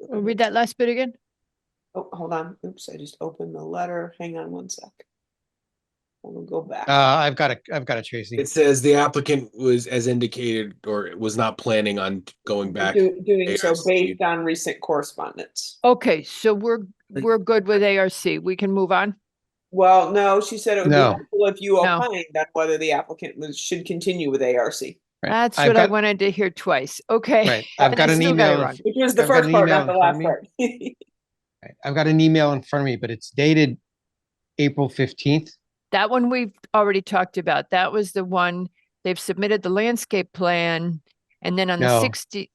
Read that last bit again. Oh, hold on. Oops, I just opened the letter. Hang on one sec. We'll go back. I've got it, Tracy. It says the applicant was, as indicated, or was not planning on going back. Doing so ARC. based on recent correspondence. Okay, so we're good with ARC. We can move on. Well, no, she said it would be No. helpful if you No. opined on whether the applicant should continue with ARC. Right. That's I've what I got- wanted to hear twice. Okay. Right. I've And got I an still got it email. wrong. Which was the I've got first an part, email not the in front last of part. Right. I've got an email in front of me, but it's dated April 15th. That one we've already talked about. That was the one, they've submitted the landscape plan, and then on the No. 60,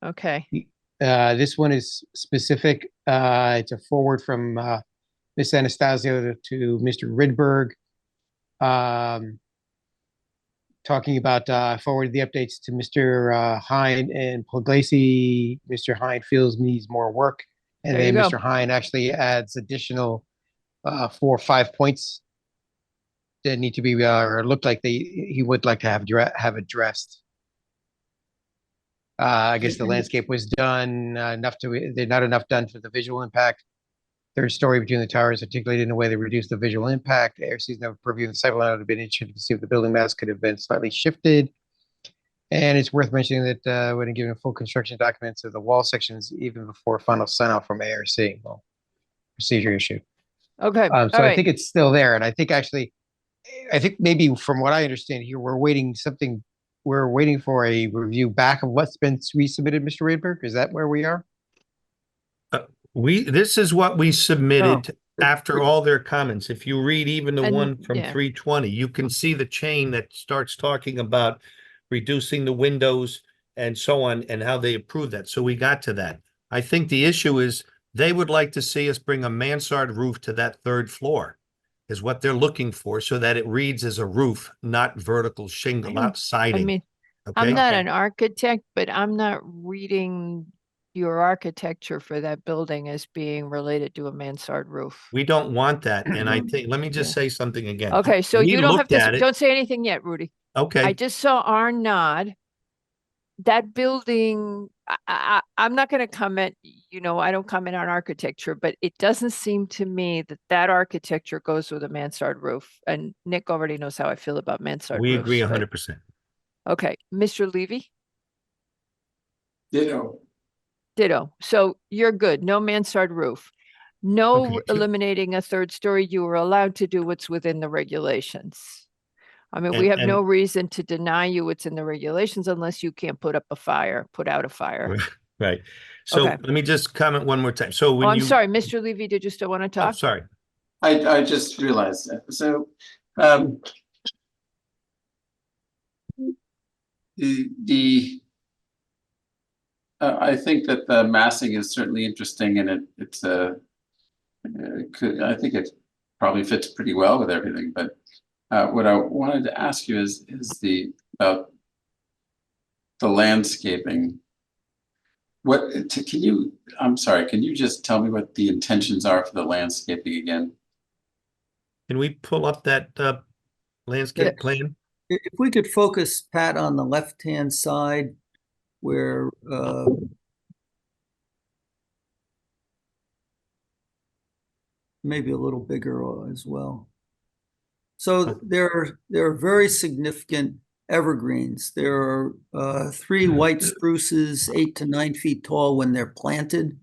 okay. This one is specific. It's a forward from Ms. Anastasio to Mr. Ridberg. Talking about forwarded the updates to Mr. Hine and Pugliese. Mr. Hine feels needs more work. And There you then go. Mr. Hine actually adds additional 4 or 5 points that need to be or look like he would like to have addressed. I guess the landscape was done not enough done for the visual impact. Third story between the towers articulated in a way that reduced the visual impact. ARC's never purview of the site plan would have been interested to see if the building mass could have been slightly shifted. And it's worth mentioning that when given full construction documents of the wall sections, even before final sign off from ARC, well, procedure issue. Okay, all So I right. think it's still there, and I think actually, I think maybe from what I understand here, we're waiting for a review back of what's been resubmitted, Mr. Rainberg. Is that where we are? This is what we submitted Oh. after all their comments. If you read even the And- one from yeah. 320, you can see the chain that starts talking about reducing the windows and so on, and how they approve that. So we got to that. I think the issue is they would like to see us bring a mansard roof to that third floor, is what they're looking for, so that it reads as a roof, not vertical shingle, not I siding. mean, Okay? I'm not an architect, but I'm not reading your architecture for that building as being related to a mansard roof. We don't want that. And I think, let me just say something again. Okay, so We you don't have looked at to, it. don't say anything yet, Rudy. Okay. I just saw our nod. That building, I'm not going to comment, I don't comment on architecture, but it doesn't seem to me that that architecture goes with a mansard roof. And Nick already knows how I feel about mansard We roofs. agree but- 100%. Okay, Mr. Levy? Ditto. Ditto. So you're good. No mansard roof. No Okay, eliminating a third story. You were allowed to do what's within the regulations. I mean, we And- have no reason to deny you what's in the regulations unless you can't put out a fire. Right. So Okay. let me just comment one more time. So Oh, when I'm you, sorry, Mr. Levy, did you still want to oh, talk? sorry. I just realized that. So, I think that the massing is certainly interesting, and I think it probably fits pretty well with everything. But what I wanted to ask you is about the landscaping. I'm sorry, can you just tell me what the intentions are for the landscaping again? Can we pull up that landscape plan? If we could focus, Pat, on the left-hand side where maybe a little bigger as well. So there are very significant evergreens. There are 3 white spruces, 8 to 9 feet tall when they're planted.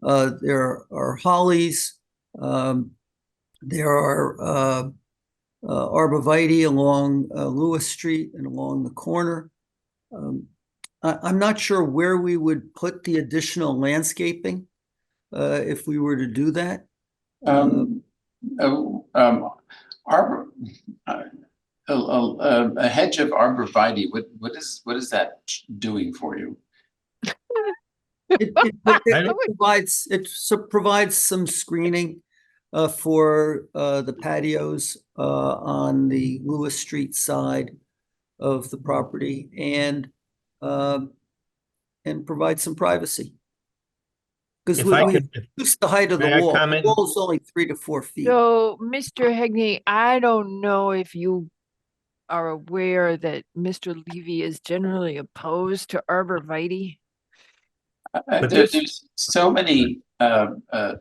There are hollies. There are arborvitae along Lewis Street and along the corner. I'm not sure where we would put the additional landscaping if we were to do that. A hedge of arborvitae. What is that doing for you? It provides some screening for the patios on the Lewis Street side of the property and provide some privacy. Because If we I could- reduce the height of the May I wall. The comment? wall is only 3 to 4 feet. So, Mr. Hegney, I don't know if you are aware that Mr. Levy is generally opposed to arborvitae. There's so many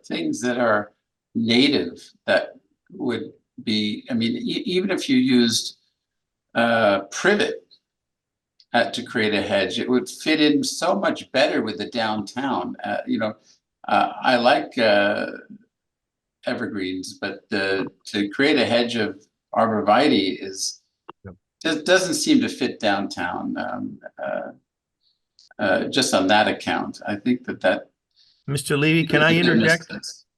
things that are native that would be, I mean, even if you used privet to create a hedge, it would fit in so much better with the downtown. I like evergreens, but to create a hedge of arborvitae just doesn't seem to fit downtown. Just on that account, I think that. Mr. Levy, can I interject?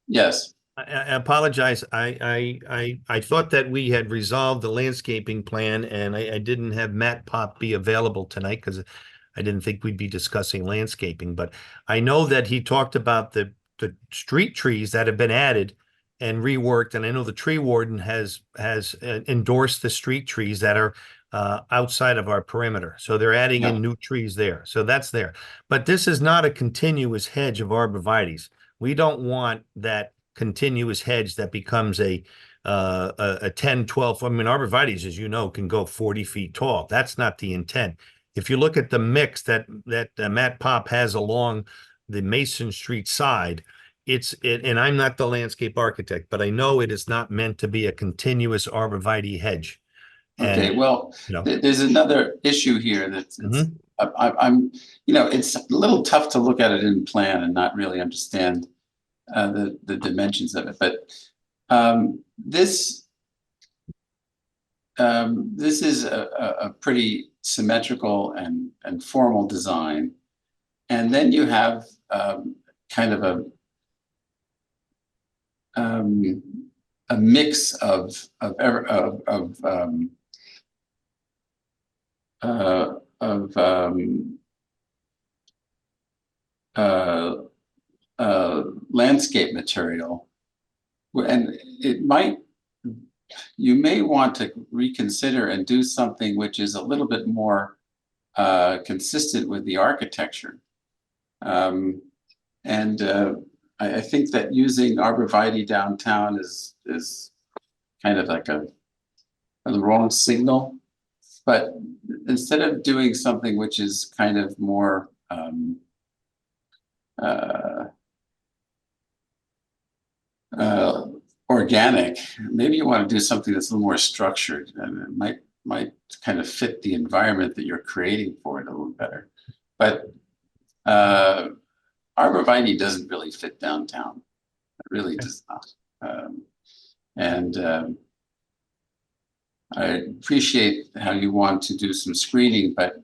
Yes. I apologize. I thought that we had resolved the landscaping plan, and I didn't have Matt Pop be available tonight because I didn't think we'd be discussing landscaping. But I know that he talked about the street trees that have been added and reworked, and I know the tree warden has endorsed the street trees that are outside of our perimeter. So they're adding in new trees there. So that's there. But this is not a continuous hedge of arborvitaes. We don't want that continuous hedge that becomes a 10, 12, I mean, arborvitaes, as you know, can go 40 feet tall. That's not the intent. If you look at the mix that Matt Pop has along the Mason Street side, and I'm not the landscape architect, but I know it is not meant to be a continuous arborvitae hedge. Okay, well, there's another issue here that's I'm it's a little tough to look at it in plan and not really understand the dimensions of it. But This is a pretty symmetrical and formal design. And then you have kind of a mix of landscape material, and you may want to reconsider and do something which is a little bit more consistent with the architecture. I think that using arborvitae downtown is kind of like a wrong signal. But instead of doing something which is kind of more organic, maybe you want to do something that's a little more structured, and it might kind of fit the environment that you're creating for it a little better. But arborvitae doesn't really fit downtown. It really does not. I appreciate how you want to do some screening, but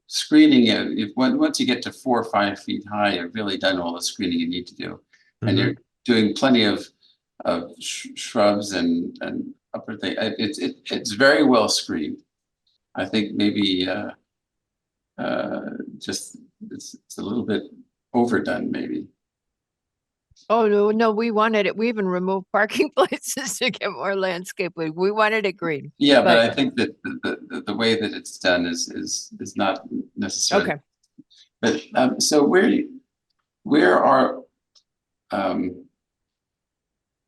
screening, once you get to 4 or 5 feet high, you've really done all the screening you need to do, and you're doing plenty of shrubs and upper thing. It's very well screened. I think maybe just it's a little bit overdone, maybe. Oh, no, we wanted it. We even removed parking places to get more landscaping. We wanted it green. Yeah, but I think that the way that it's done is not necessarily. Okay. But so where are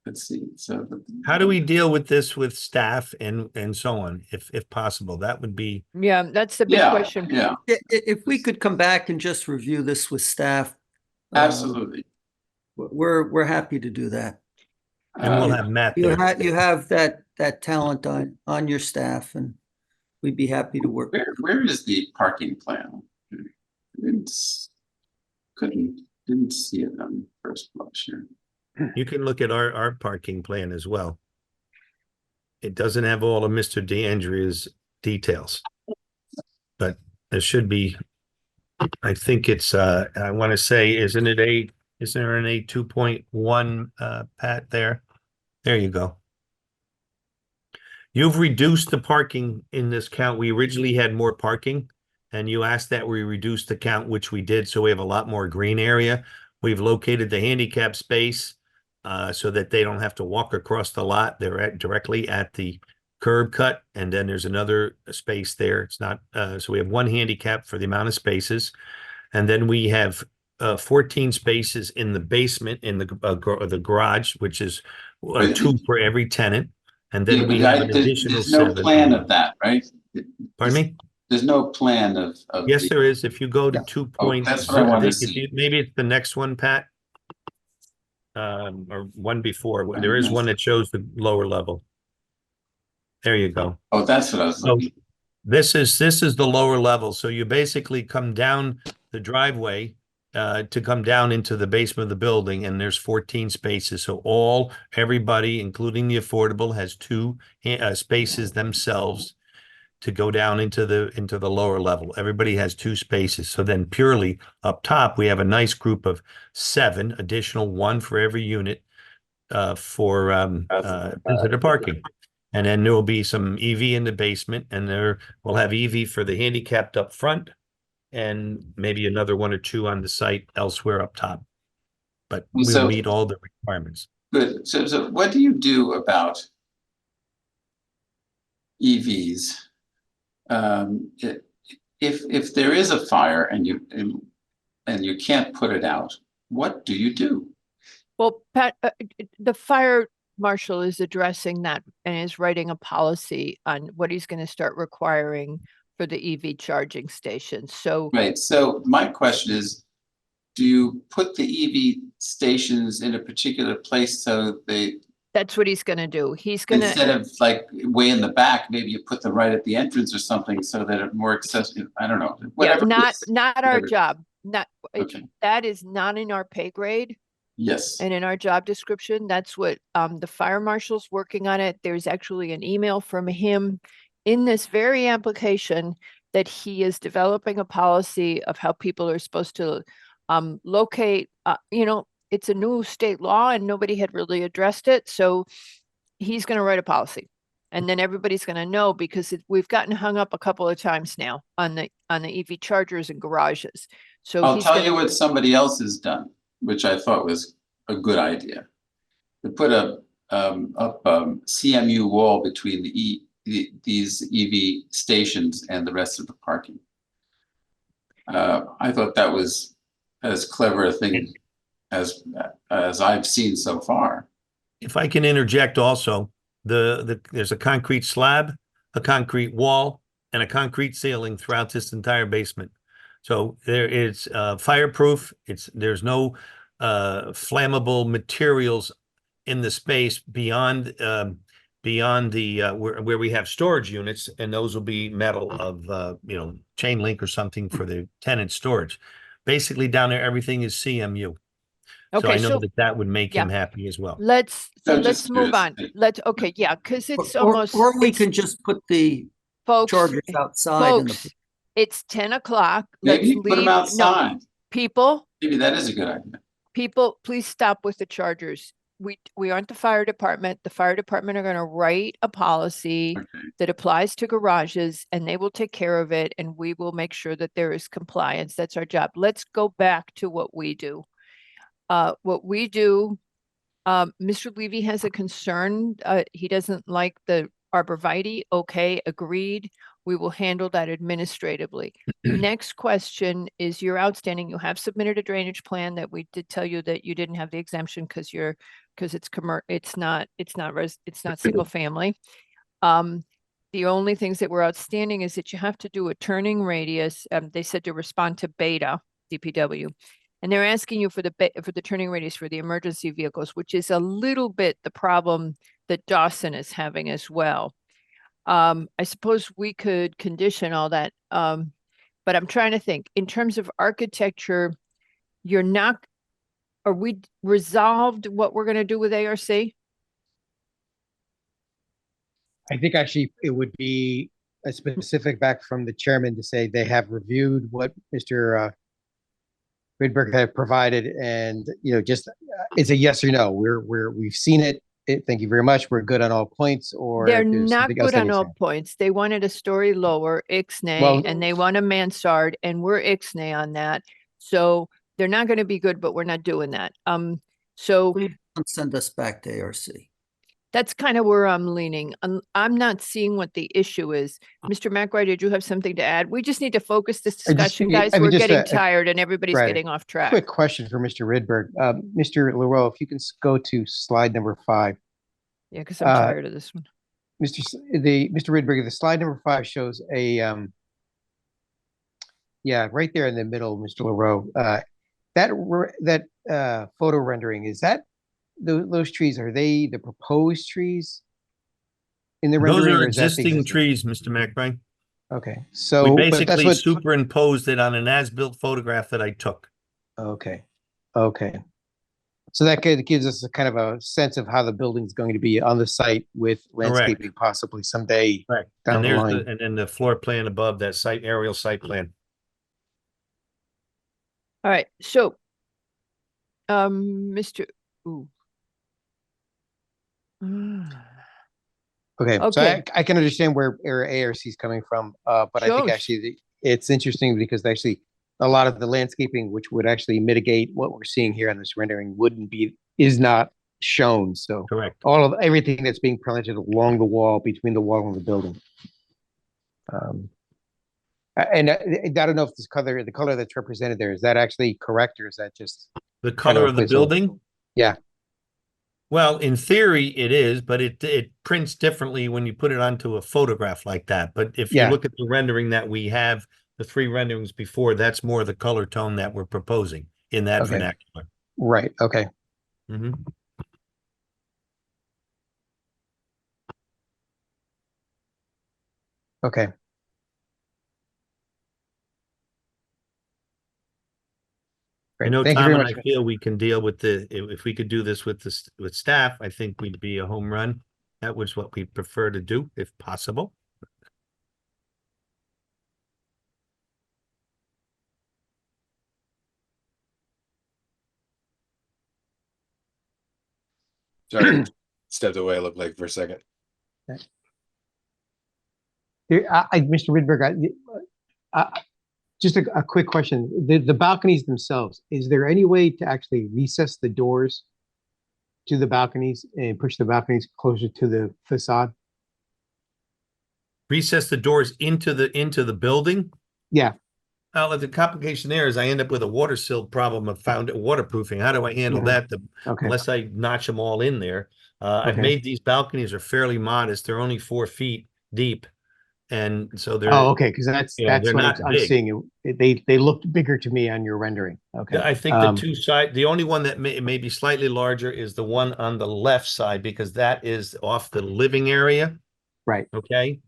let's see. So how do we deal with this with staff and so on, if possible? That would be. Yeah, that's the big question. Yeah. If we could come back and just review this with staff. Absolutely. We're happy to do that. And we'll have Matt You there. you have that talent on your staff, and we'd be happy to work. Where is the parking plan? Didn't see it on first blush here. You can look at our parking plan as well. It doesn't have all of Mr. DeAndrea's details, but there should be. I think it's I want to say, isn't there an A 2.1 Pat there? There you go. You've reduced the parking in this count. We originally had more parking, and you asked that we reduce the count, which we did. So we have a lot more green area. We've located the handicap space so that they don't have to walk across the lot. They're directly at the curb cut, and then there's another space there. It's not so we have one handicap for the amount of spaces, and then we have 14 spaces in the basement in the garage, which is 2 for every tenant, and then we have an additional there's no 7. plan of that, right? Pardon me? There's no plan of Yes, there is. If you go to 2 points, that's what I wanted to see. maybe it's the next one, Pat, or one before. There is one that shows the lower level. There you go. Oh, that's what I was looking. This is the lower level. So you basically come down the driveway to come down into the basement of the building, and there's 14 spaces. So everybody, including the affordable, has 2 spaces themselves to go down into the lower level. Everybody has 2 spaces. So then purely up top, we have a nice group of 7 additional, 1 for every unit for visitor parking. And then there will be some EV in the basement, and we'll have EV for the handicapped up front, and maybe another 1 or 2 on the site elsewhere up top. But we'll meet all the requirements. Good. So what do you do about EVs? If there is a fire and you can't put it out, what do you do? Well, Pat, the fire marshal is addressing that and is writing a policy on what he's going to start requiring for the EV charging stations. So right. So my question is, do you put the EV stations in a particular place so that's what he's going to do. He's going to, instead of like way in the back, maybe you put them right at the entrance or something so that it's more accessible. I don't know. Whatever. Yeah, not our Whatever. job. Okay. That is not in our pay grade. Yes. And in our job description, that's what the fire marshal's working on it. There's actually an email from him in this very application that he is developing a policy of how people are supposed to locate, it's a new state law and nobody had really addressed it. So he's going to write a policy. And then everybody's going to know, because we've gotten hung up a couple of times now on the EV chargers and garages. So I'll he's tell gonna, you what somebody else has done, which I thought was a good idea. To put a CMU wall between these EV stations and the rest of the parking. I thought that was as clever a thing as I've seen so far. If I can interject also, there's a concrete slab, a concrete wall, and a concrete ceiling throughout this entire basement. So there is fireproof. There's no flammable materials in the space beyond the where we have storage units, and those will be metal of chain link or something for the tenant storage. Basically, down there everything is CMU. So Okay, I know so- that would make him yeah. happy as well. let's That just move curious. on. Because it's Or, almost. or we it's- can just put the folks, chargers outside in the. folks, it's 10 o'clock. Maybe Let's put them leave. No, outside. people, Maybe that is a good idea. please stop with the chargers. We aren't the fire department. The fire department are going to write a policy that applies to garages, and they will take care of it, and we will make sure that there is compliance. That's our job. Let's go back to what we do. What we do, Mr. Levy has a concern. He doesn't like the arborvitae. Okay, agreed. We will handle that administratively. Next question is, you're outstanding. You have submitted a drainage plan that we did tell you that you didn't have the exemption because it's not single family. The only things that were outstanding is that you have to do a turning radius. They said to respond to Beta DPW. And they're asking you for the turning radius for the emergency vehicles, which is a little bit the problem that Dawson is having as well. I suppose we could condition all that, but I'm trying to think in terms of architecture. Are we resolved what we're going to do with ARC? I think actually it would be a specific back from the chairman to say they have reviewed what Mr. Rydberg had provided, and just it's a yes or no. We've seen it. Thank you very much. We're good on all points. Or They're if there's not something else good that on needs all to- points. They wanted a story lower, ixnay, Well- and they want a mansard, and we're ixnay on that. So they're not going to be good, but we're not doing that. So Please don't send us back to ARC. that's kind of where I'm leaning. I'm not seeing what the issue is. Mr. McRae, did you have something to add? We just need to focus this discussion, guys. I mean, We're just getting a- tired and everybody's right. getting off track. Quick question for Mr. Rydberg. Mr. Leroux, if you can go to slide number 5. Yeah, because I'm tired of this one. Mr. Rydberg, the slide number 5 shows a right there in the middle, Mr. Leroux. That photo rendering, is that those trees, are they the proposed trees in the Those rendering? are or is that the existing trees, Mr. McBride. Okay, We so but that's basically what. superimposed it on an as-built photograph that I took. Okay, so that gives us a kind of a sense of how the building's going to be on the site with landscaping possibly someday down And the there's line. and then the floor plan above that aerial site plan. All right, so, Mr. Ooh. Okay, so Okay. I can understand where ARC is coming from, but I think Sure. actually it's interesting because actually a lot of the landscaping, which would actually mitigate what we're seeing here on this rendering, is not shown. So correct. Everything that's being planted along the wall, between the wall and the building. And I don't know if the color that's represented there, is that actually correct, or is that just The kind color a of the placeholder? building? Yeah. Well, in theory, it is, but it prints differently when you put it onto a photograph like that. But if you Yeah. look at the rendering that we have, the 3 renderings before, that's more the color tone that we're proposing in that Okay. vernacular. Right, okay. Mhm. Okay. I know Thank you Tom very and I much. feel we can deal with if we could do this with with staff, I think we'd be a home run. That was what we prefer to do if possible. Sorry, stepped away, looked like for a second. Mr. Rydberg, just a quick question. The balconies themselves, is there any way to actually recess the doors to the balconies and push the balconies closer to the facade? Recess the doors into the building. Yeah. The complication there is I end up with a water sill problem of waterproofing. How do I handle Mhm. that? Okay. Unless I notch them all in there. I've Okay. made these balconies are fairly modest. They're only 4 feet deep. And so they're, Oh, okay, because that's they're what not I'm big. seeing. They looked bigger to me on your rendering. Okay. I think the only one that may be slightly larger is the one on the left side because that is off the living area. Right. Okay.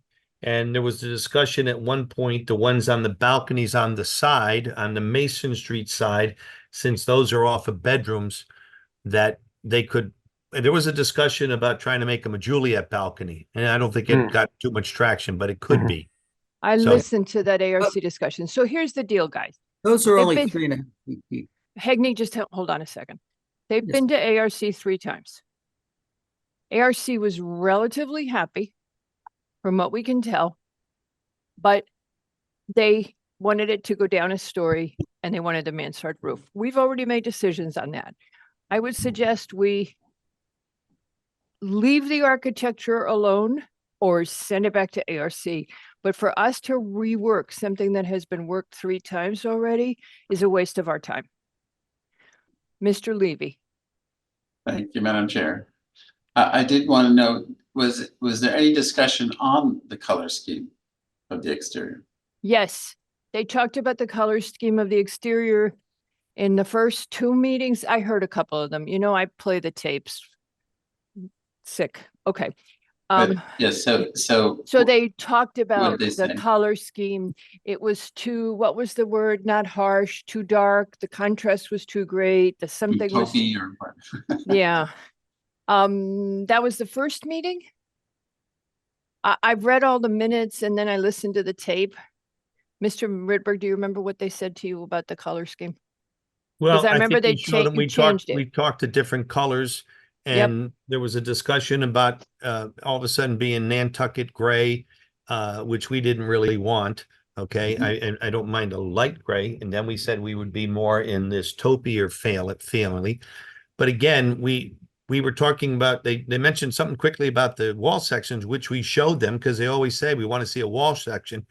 And there was a discussion at one point, the ones on the balconies on the side, on the Mason Street side, since those are off of bedrooms, that they could, there was a discussion about trying to make them a Juliet balcony. And I don't think it got too much traction, but it could be. I So- listened to that ARC discussion. So here's the deal, guys. Those are They've only been- 3.5 feet deep. Hegney, just hold on a second. They've Yes. been to ARC 3 times. ARC was relatively happy from what we can tell, but they wanted it to go down a story and they wanted the mansard roof. We've already made decisions on that. I would suggest we leave the architecture alone or send it back to ARC. But for us to rework something that has been worked 3 times already is a waste of our time. Mr. Levy. Thank you, Madam Chair. I did want to know, was there any discussion on the color scheme of the exterior? Yes, they talked about the color scheme of the exterior in the first 2 meetings. I heard a couple of them. You know, I play the tapes. Sick. Okay. But, yes, so they talked about they the say? color scheme. It was too, what was the word? Not harsh, too dark. The contrast was too great. The something was, taupey or what? yeah. That was the first meeting. I've read all the minutes and then I listened to the tape. Mr. Rydberg, do you remember what they said to you about the color scheme? Well, I remember think they we showed them, changed it. we talked to different colors and there was a discussion about all of a sudden being Nantucket gray, which we didn't really want. Okay, I don't mind a light gray. And then we said we would be more in this taupey or family. But again, we were talking about, they mentioned something quickly about the wall sections, which we showed them because they always say we want to see a wall section.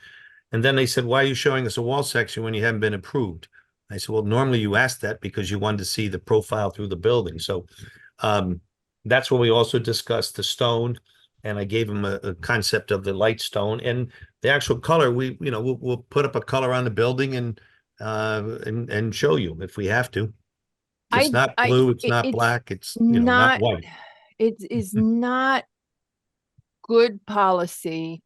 And then they said, why are you showing us a wall section when you haven't been approved? I said, well, normally you ask that because you wanted to see the profile through the building. So that's when we also discussed the stone. And I gave them a concept of the light stone and the actual color. We'll put up a color on the building and show you if we have to. It's not blue, it's not black, it's not white. It is not good policy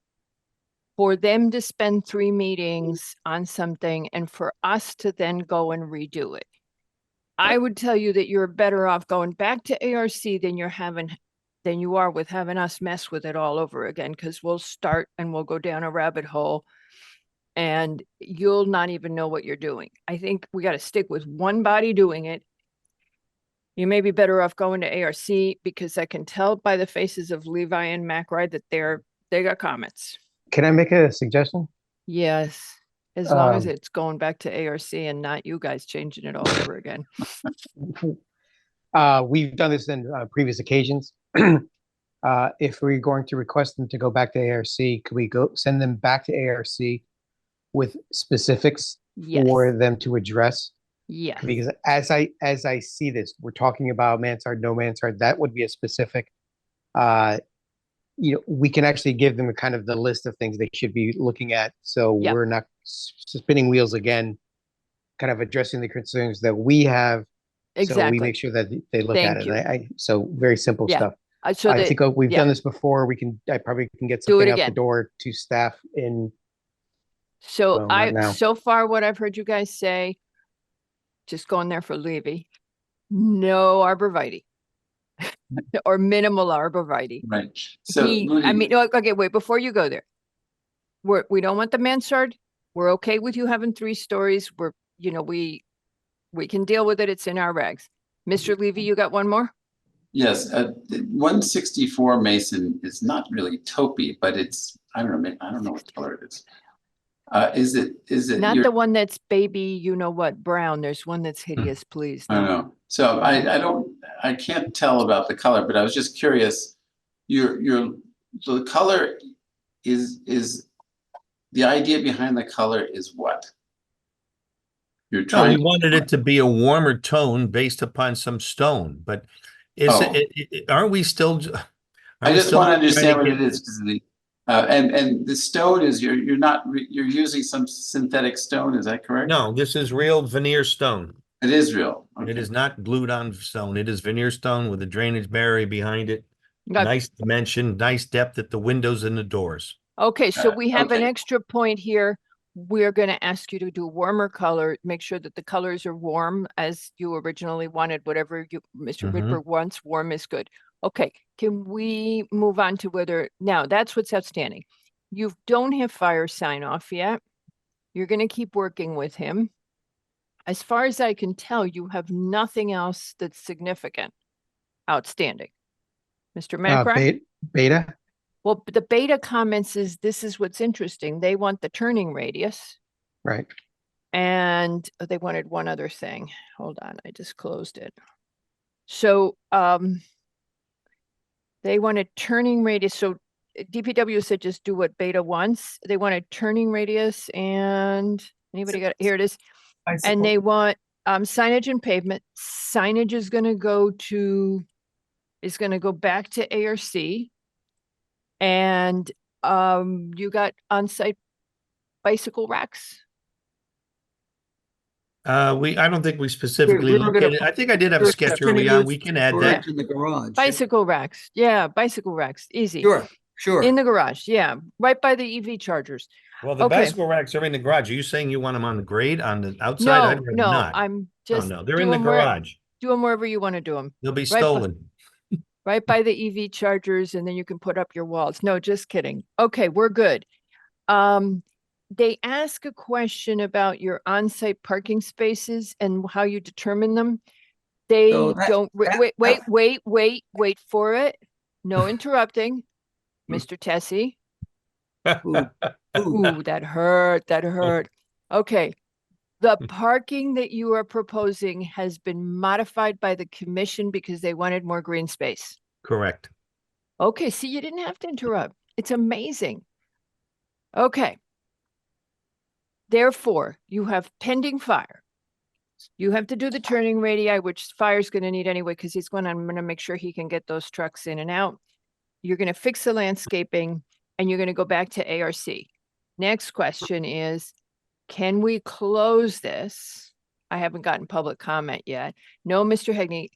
for them to spend 3 meetings on something and for us to then go and redo it. I would tell you that you're better off going back to ARC than you are with having us mess with it all over again, because we'll start and we'll go down a rabbit hole and you'll not even know what you're doing. I think we got to stick with one body doing it. You may be better off going to ARC because I can tell by the faces of Levi and McRae that they got comments. Can I make a suggestion? Yes, as long as Um, it's going back to ARC and not you guys changing it all over again. We've done this in previous occasions. If we're going to request them to go back to ARC, could we send them back to ARC with specifics Yes. for them to address? Yes. Because as I see this, we're talking about mansard, no mansard. That would be a specific. We can actually give them a kind of the list of things they should be looking at. So Yep. we're not spinning wheels again, kind of addressing the concerns that we have. So we Exactly. make sure that they look Thank at you. it. So very simple Yeah. stuff. So I that- think we've yeah. done this before. I probably can get Do it something out the again. door to staff in. So Well, not now. so far what I've heard you guys say, just going there for Levy. No arborvitae. Or minimal arborvitae. Right. So, I Moody- mean, no, okay, wait, before you go there. We don't want the mansard. We're okay with you having 3 stories. We can deal with it. It's in our regs. Mr. Levy, you got one more? Yes, 164 Mason is not really taupey, but it's, I don't know what color it is. Is it? Not your- the one that's baby, you know what, brown. There's one that's hideous, please. I don't know. So I can't tell about the color, but I was just curious. The color is the idea behind the color is what? You're No, trying. we wanted it to be a warmer tone based upon some stone, but aren't we still? I just want to understand what it it is, because and the stone is you're using some synthetic stone, is that correct? No, this is real veneer stone. It is real. It is not glued on stone. It is veneer stone with a drainage barrier behind it. Got- Nice dimension, nice depth at the windows and the doors. Okay, so we have an okay. extra point here. We're gonna ask you to do warmer color, make sure that the colors are warm as you originally wanted, whatever Mr. Mhm. Ridberg wants, warm is good. Okay, can we move on to now that's what's outstanding. You don't have fire sign off yet. You're gonna keep working with him. As far as I can tell, you have nothing else that's significant outstanding. Mr. McRae? Beta? Well, the beta comments this is what's interesting. They want the turning radius Right. and they wanted one other thing. Hold on, I just closed it. So, they wanted turning radius. So DPW said just do what beta wants. They wanted turning radius and anybody got, here it is. And they want signage and pavement. Signage is gonna go back to ARC. And you got on-site bicycle racks? I don't think we specifically were looked gonna at it. I think I did have a we're sketch gonna early on. use We can add storage that. in the garage. Bicycle racks, yeah, bicycle racks, easy. Sure. In the garage, yeah, right by the EV chargers. Well, the Okay. bicycle racks are in the garage. Are you saying you want them on the grade on the outside? No, I'd rather no, not. I'm Oh, just. no, they're in the doing where- garage. Do them wherever you want to do them. They'll be Right by- stolen. Right by the EV chargers, and then you can put up your walls. No, just kidding. Okay, we're good. They ask a question about your on-site parking spaces and how you determine them. They So that- don't, that- wait for it. No interrupting. Mr. Tessie. Ooh, that hurt. Okay. The parking that you are proposing has been modified by the commission because they wanted more green space. Correct. Okay, see, you didn't have to interrupt. It's amazing. Okay. Therefore, you have pending fire. You have to do the turning radii, which fire's gonna need anyway, because I'm gonna make sure he can get those trucks in and out. You're gonna fix the landscaping and you're gonna go back to ARC. Next question is, can we close this? I haven't gotten public comment yet. No, Mr. Hegney,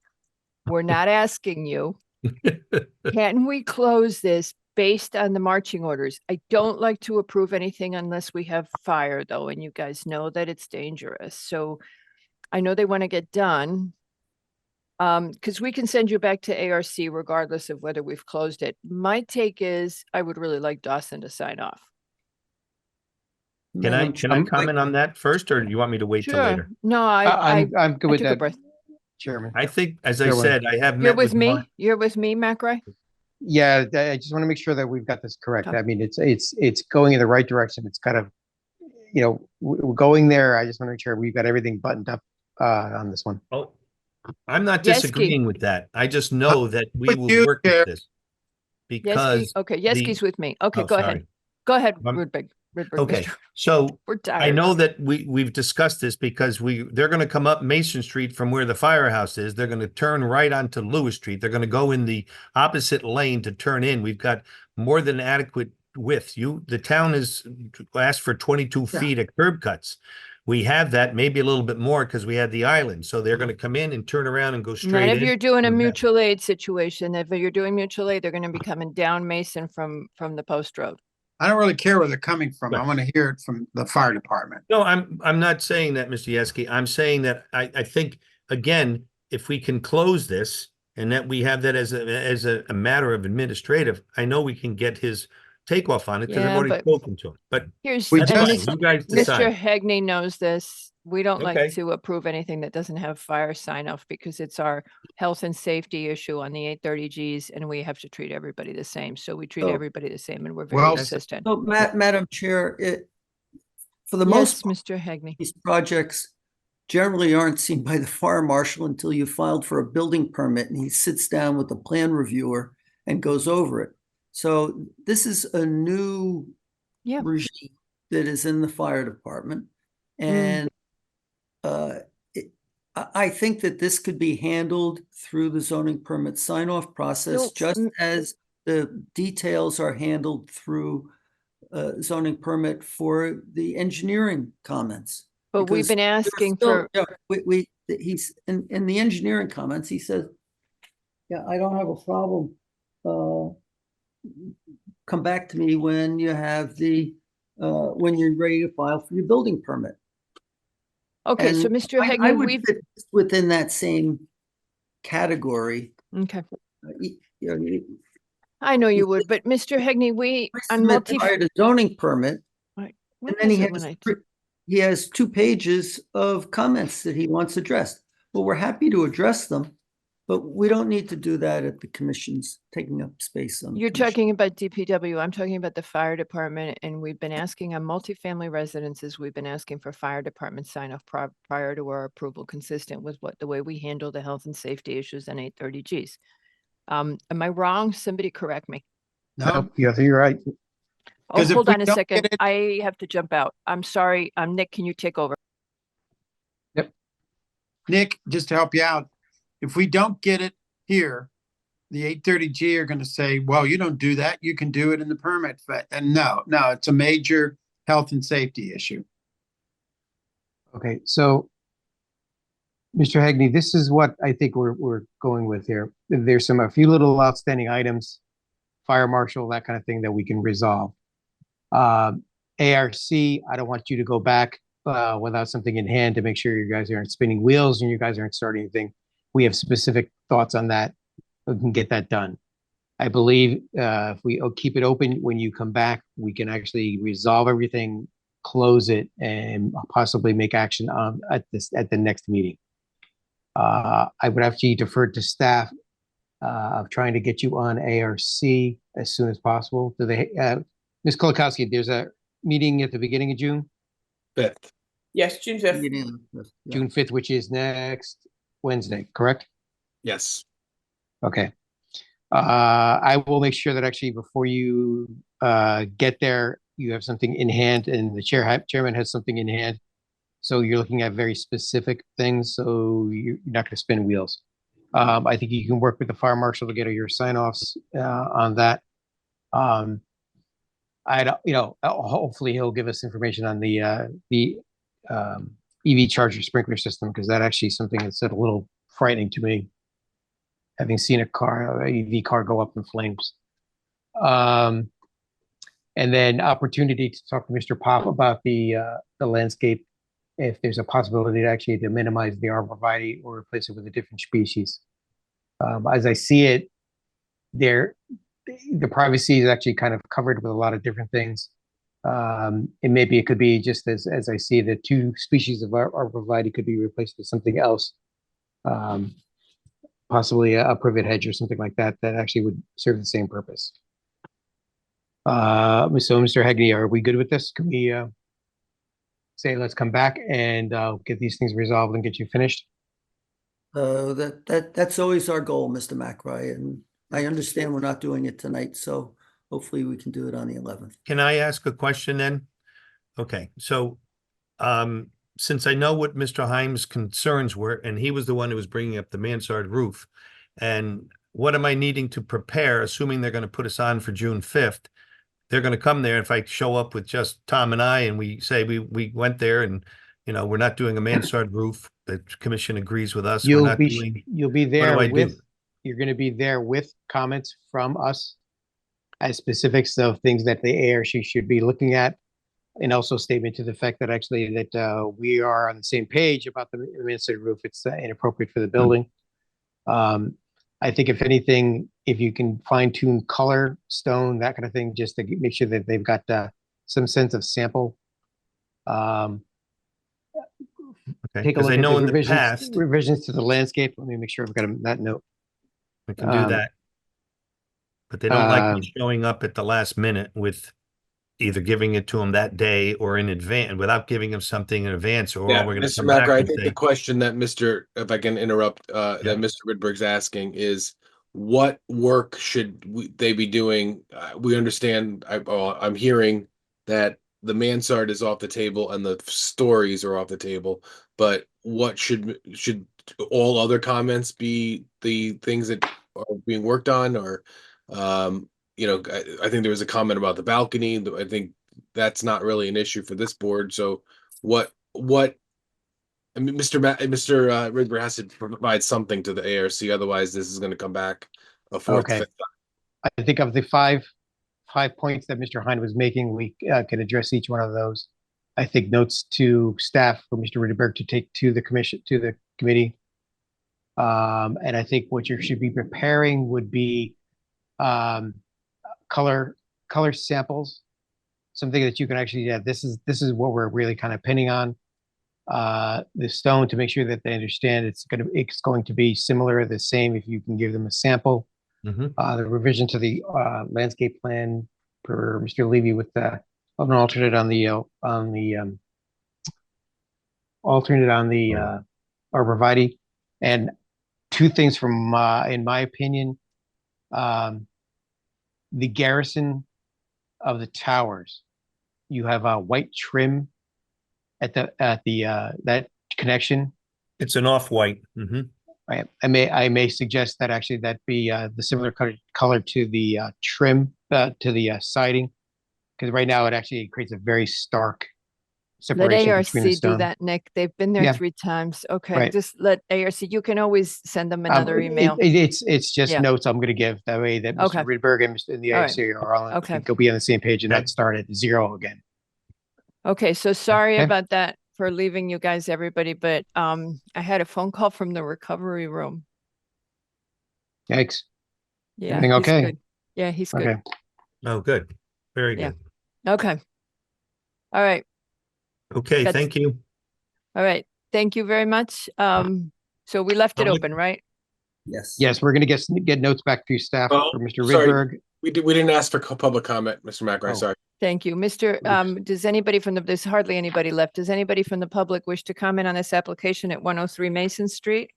we're not asking you. Can we close this based on the marching orders? I don't like to approve anything unless we have fire though, and you guys know that it's dangerous. So I know they want to get done. Because we can send you back to ARC regardless of whether we've closed it. My take is I would really like Dawson to sign off. Can I comment on that first, or do you want me to wait till later? No, I'm good I with took a that, breath. Chairman. I think, as I Chairman. said, I have You're met with me? Mark. You're with me, McRae? Yeah, I just want to make sure that we've got this correct. Okay. I mean, it's going in the right direction. It's kind of, we're going there. I just want to make sure we've got everything buttoned up on this one. Oh, I'm not Yeski. disagreeing with that. I just know that we with will you, work Chair. with this. Yeski, Because. okay, Yeski's with me. Okay, Oh, go sorry. ahead. Go ahead, Um, Rudberg. Okay, Mr. so We're I tired. know that we've discussed this because they're gonna come up Mason Street from where the firehouse is. They're gonna turn right onto Lewis Street. They're gonna go in the opposite lane to turn in. We've got more than adequate width. The town has asked for 22 feet of curb cuts. We have that, maybe a little bit more because we had the island. So they're gonna come in and turn around and go Not straight if in. you're doing a with that. mutual aid situation. If you're doing mutual aid, they're gonna be coming down Mason from the post road. I don't really care where they're coming from. I Right. want to hear it from the fire department. No, I'm not saying that, Mr. Yeski. I'm saying that I think, again, if we can close this and that we have that as a matter of administrative, I know we can get his takeoff on it because I've Yeah, already but spoken to him. But Here's, We and that's just- fine. You guys Mr. decide. Hegney knows this. We don't Okay. like to approve anything that doesn't have fire sign off because it's our health and safety issue on the 830Gs and we have to treat everybody the same. So we treat So- everybody the same and we're very Well, consistent. So, Madam Chair, for the Yes, most Mr. Hegney. these projects generally aren't seen by the fire marshal until you filed for a building permit and he sits down with the plan reviewer and goes over it. So this is a new Yeah. regime that is in the fire department. And I think that this could be handled through the zoning permit sign-off process, No, just as the details are handled through zoning permit for the engineering comments. But we've Because been there's asking still- for, yeah, he's, in the engineering comments, he says, yeah, I don't have a problem. Come back to me when you have when you're ready to file for your building permit. okay, so And Mr. I Hegney, would we've, fit within that same category. okay, You know, I know you would, but Mr. Hegney, we, on submit multi. prior to zoning permit, Right. and When then is he it when I? he has 2 pages of comments that he wants addressed. Well, we're happy to address them, but we don't need to do that at the commission's taking up space on. the You're commission. talking about DPW. I'm talking about the fire department, and we've been asking on multifamily residences, we've been asking for fire department sign off prior to our approval, consistent with the way we handle the health and safety issues in 830Gs. Am I wrong? Somebody correct me. No, You're right. Oh, 'Cause if hold we on a don't second. get it- I have to jump out. I'm sorry. Nick, can you take over? Nick, just to help you out, if we don't get it here, the 830G are going to say, well, you don't do that. You can do it in the permit. And no, it's a major health and safety issue. Okay, so Mr. Hegney, this is what I think we're going with here. There's a few little outstanding items, fire marshal, that kind of thing that we can resolve. ARC, I don't want you to go back without something in hand to make sure you guys aren't spinning wheels and you guys aren't starting anything. We have specific thoughts on that. We can get that done. I believe if we keep it open when you come back, we can actually resolve everything, close it, and possibly make action at the next meeting. I would actually defer to staff of trying to get you on ARC as soon as possible. Do they, Ms. Kolakowski, there's a meeting at the beginning of June, 5th. Yes, June 5th. June 5th, which is next Wednesday, correct? Yes. Okay. I will make sure that actually before you get there, you have something in hand and the chairman has something in hand. So you're looking at very specific things, so you're not going to spin wheels. I think you can work with the fire marshal to get your sign-offs on that. Hopefully he'll give us information on the EV charger sprinkler system, because that actually is something that's a little frightening to me, having seen an EV car go up in flames. And then opportunity to talk to Mr. Pop about the landscape, if there's a possibility to minimize the arborvitae or replace it with a different species. As I see it, the privacy is actually kind of covered with a lot of different things. And maybe it could be just as I see the 2 species of arborvitae could be replaced with something else. Possibly a privet hedge or something like that, that actually would serve the same purpose. So Mr. Hegney, are we good with this? Can we say, let's come back and get these things resolved and get you finished? That's always our goal, Mr. McRae, and I understand we're not doing it tonight, so hopefully we can do it on the 11th. Can I ask a question then? Okay, so since I know what Mr. Heim's concerns were, and he was the one who was bringing up the mansard roof, and what am I needing to prepare, assuming they're going to put us on for June 5th? They're going to come there. If I show up with just Tom and I, and we say we went there and, we're not doing a mansard roof, the commission agrees with us. You'll we're not be doing, you'll be what there do I do? with, you're going to be there with comments from us. as specifics of things that the ARC should be looking at. And also a statement to the fact that actually that we are on the same page about the mansard roof. It's inappropriate for the building. I think if anything, if you can fine tune color, stone, that kind of thing, just to make sure that they've got some sense of sample. Okay, Take a because look I at know the in the revisions, past, revisions to the landscape. Let me make sure I've got that note. we can do Um, that. But they don't like um, me showing up at the last minute with either giving it to them that day or in advance, without giving them something in advance, or Yeah, we're gonna Mr. come back Macker, I and think the say, question that if I can interrupt, that Mr. Ridberg's asking is, what work should they be doing? We understand, I'm hearing that the mansard is off the table and the stories are off the table, but what should all other comments be the things that are being worked on? Or, I think there was a comment about the balcony. I think that's not really an issue for this board. So what I mean, Mr. Ridber has to provide something to the ARC, otherwise this is going to come back a fourth. Okay. fifth. I think of the five points that Mr. Hine was making, we can address each one of those. I think notes to staff for Mr. Ridberg to take to the committee. And I think what you should be preparing would be color samples, something that you can actually, this is what we're really kind of pinning on. The stone, to make sure that they understand it's going to be similar, the same, if you can give them a sample. Mhm. The revision to the landscape plan for Mr. Levy with an alternate on the arborvitae. And two things from in my opinion, the garrison of the towers, you have a white trim at the that connection. it's an off-white. Mhm. Right. I may suggest that actually that be the similar color to the trim to the siding, because right now it actually creates a very stark Let separation ARC between the do stone. that, Nick. They've been there Yeah. 3 times. Okay, Right. just let ARC, you can always send them another It- email. it's just Yeah. notes I'm going to give, that way that Okay. Mr. Ridberg and the All ARC are all Okay. go be on the same page and Okay. not start at 0 again. Okay, so sorry Okay. about that for leaving you guys, everybody, but I had a phone call from the recovery room. Yikes. Yeah, Everything he's okay? good. Yeah, he's good. Okay. Oh, good. Very Yeah. good. Okay. All right. Okay, That's- thank you. All right. Thank you very much. So we left it Public- open, right? Yes. Yes, we're going to get notes back to staff Oh, for Mr. sorry. Ridberg. We didn't ask for public comment, Mr. Macker. Oh. Sorry. Thank you. Mr. Does anybody there's hardly anybody left. Does anybody from the public wish to comment on this application at 103 Mason Street?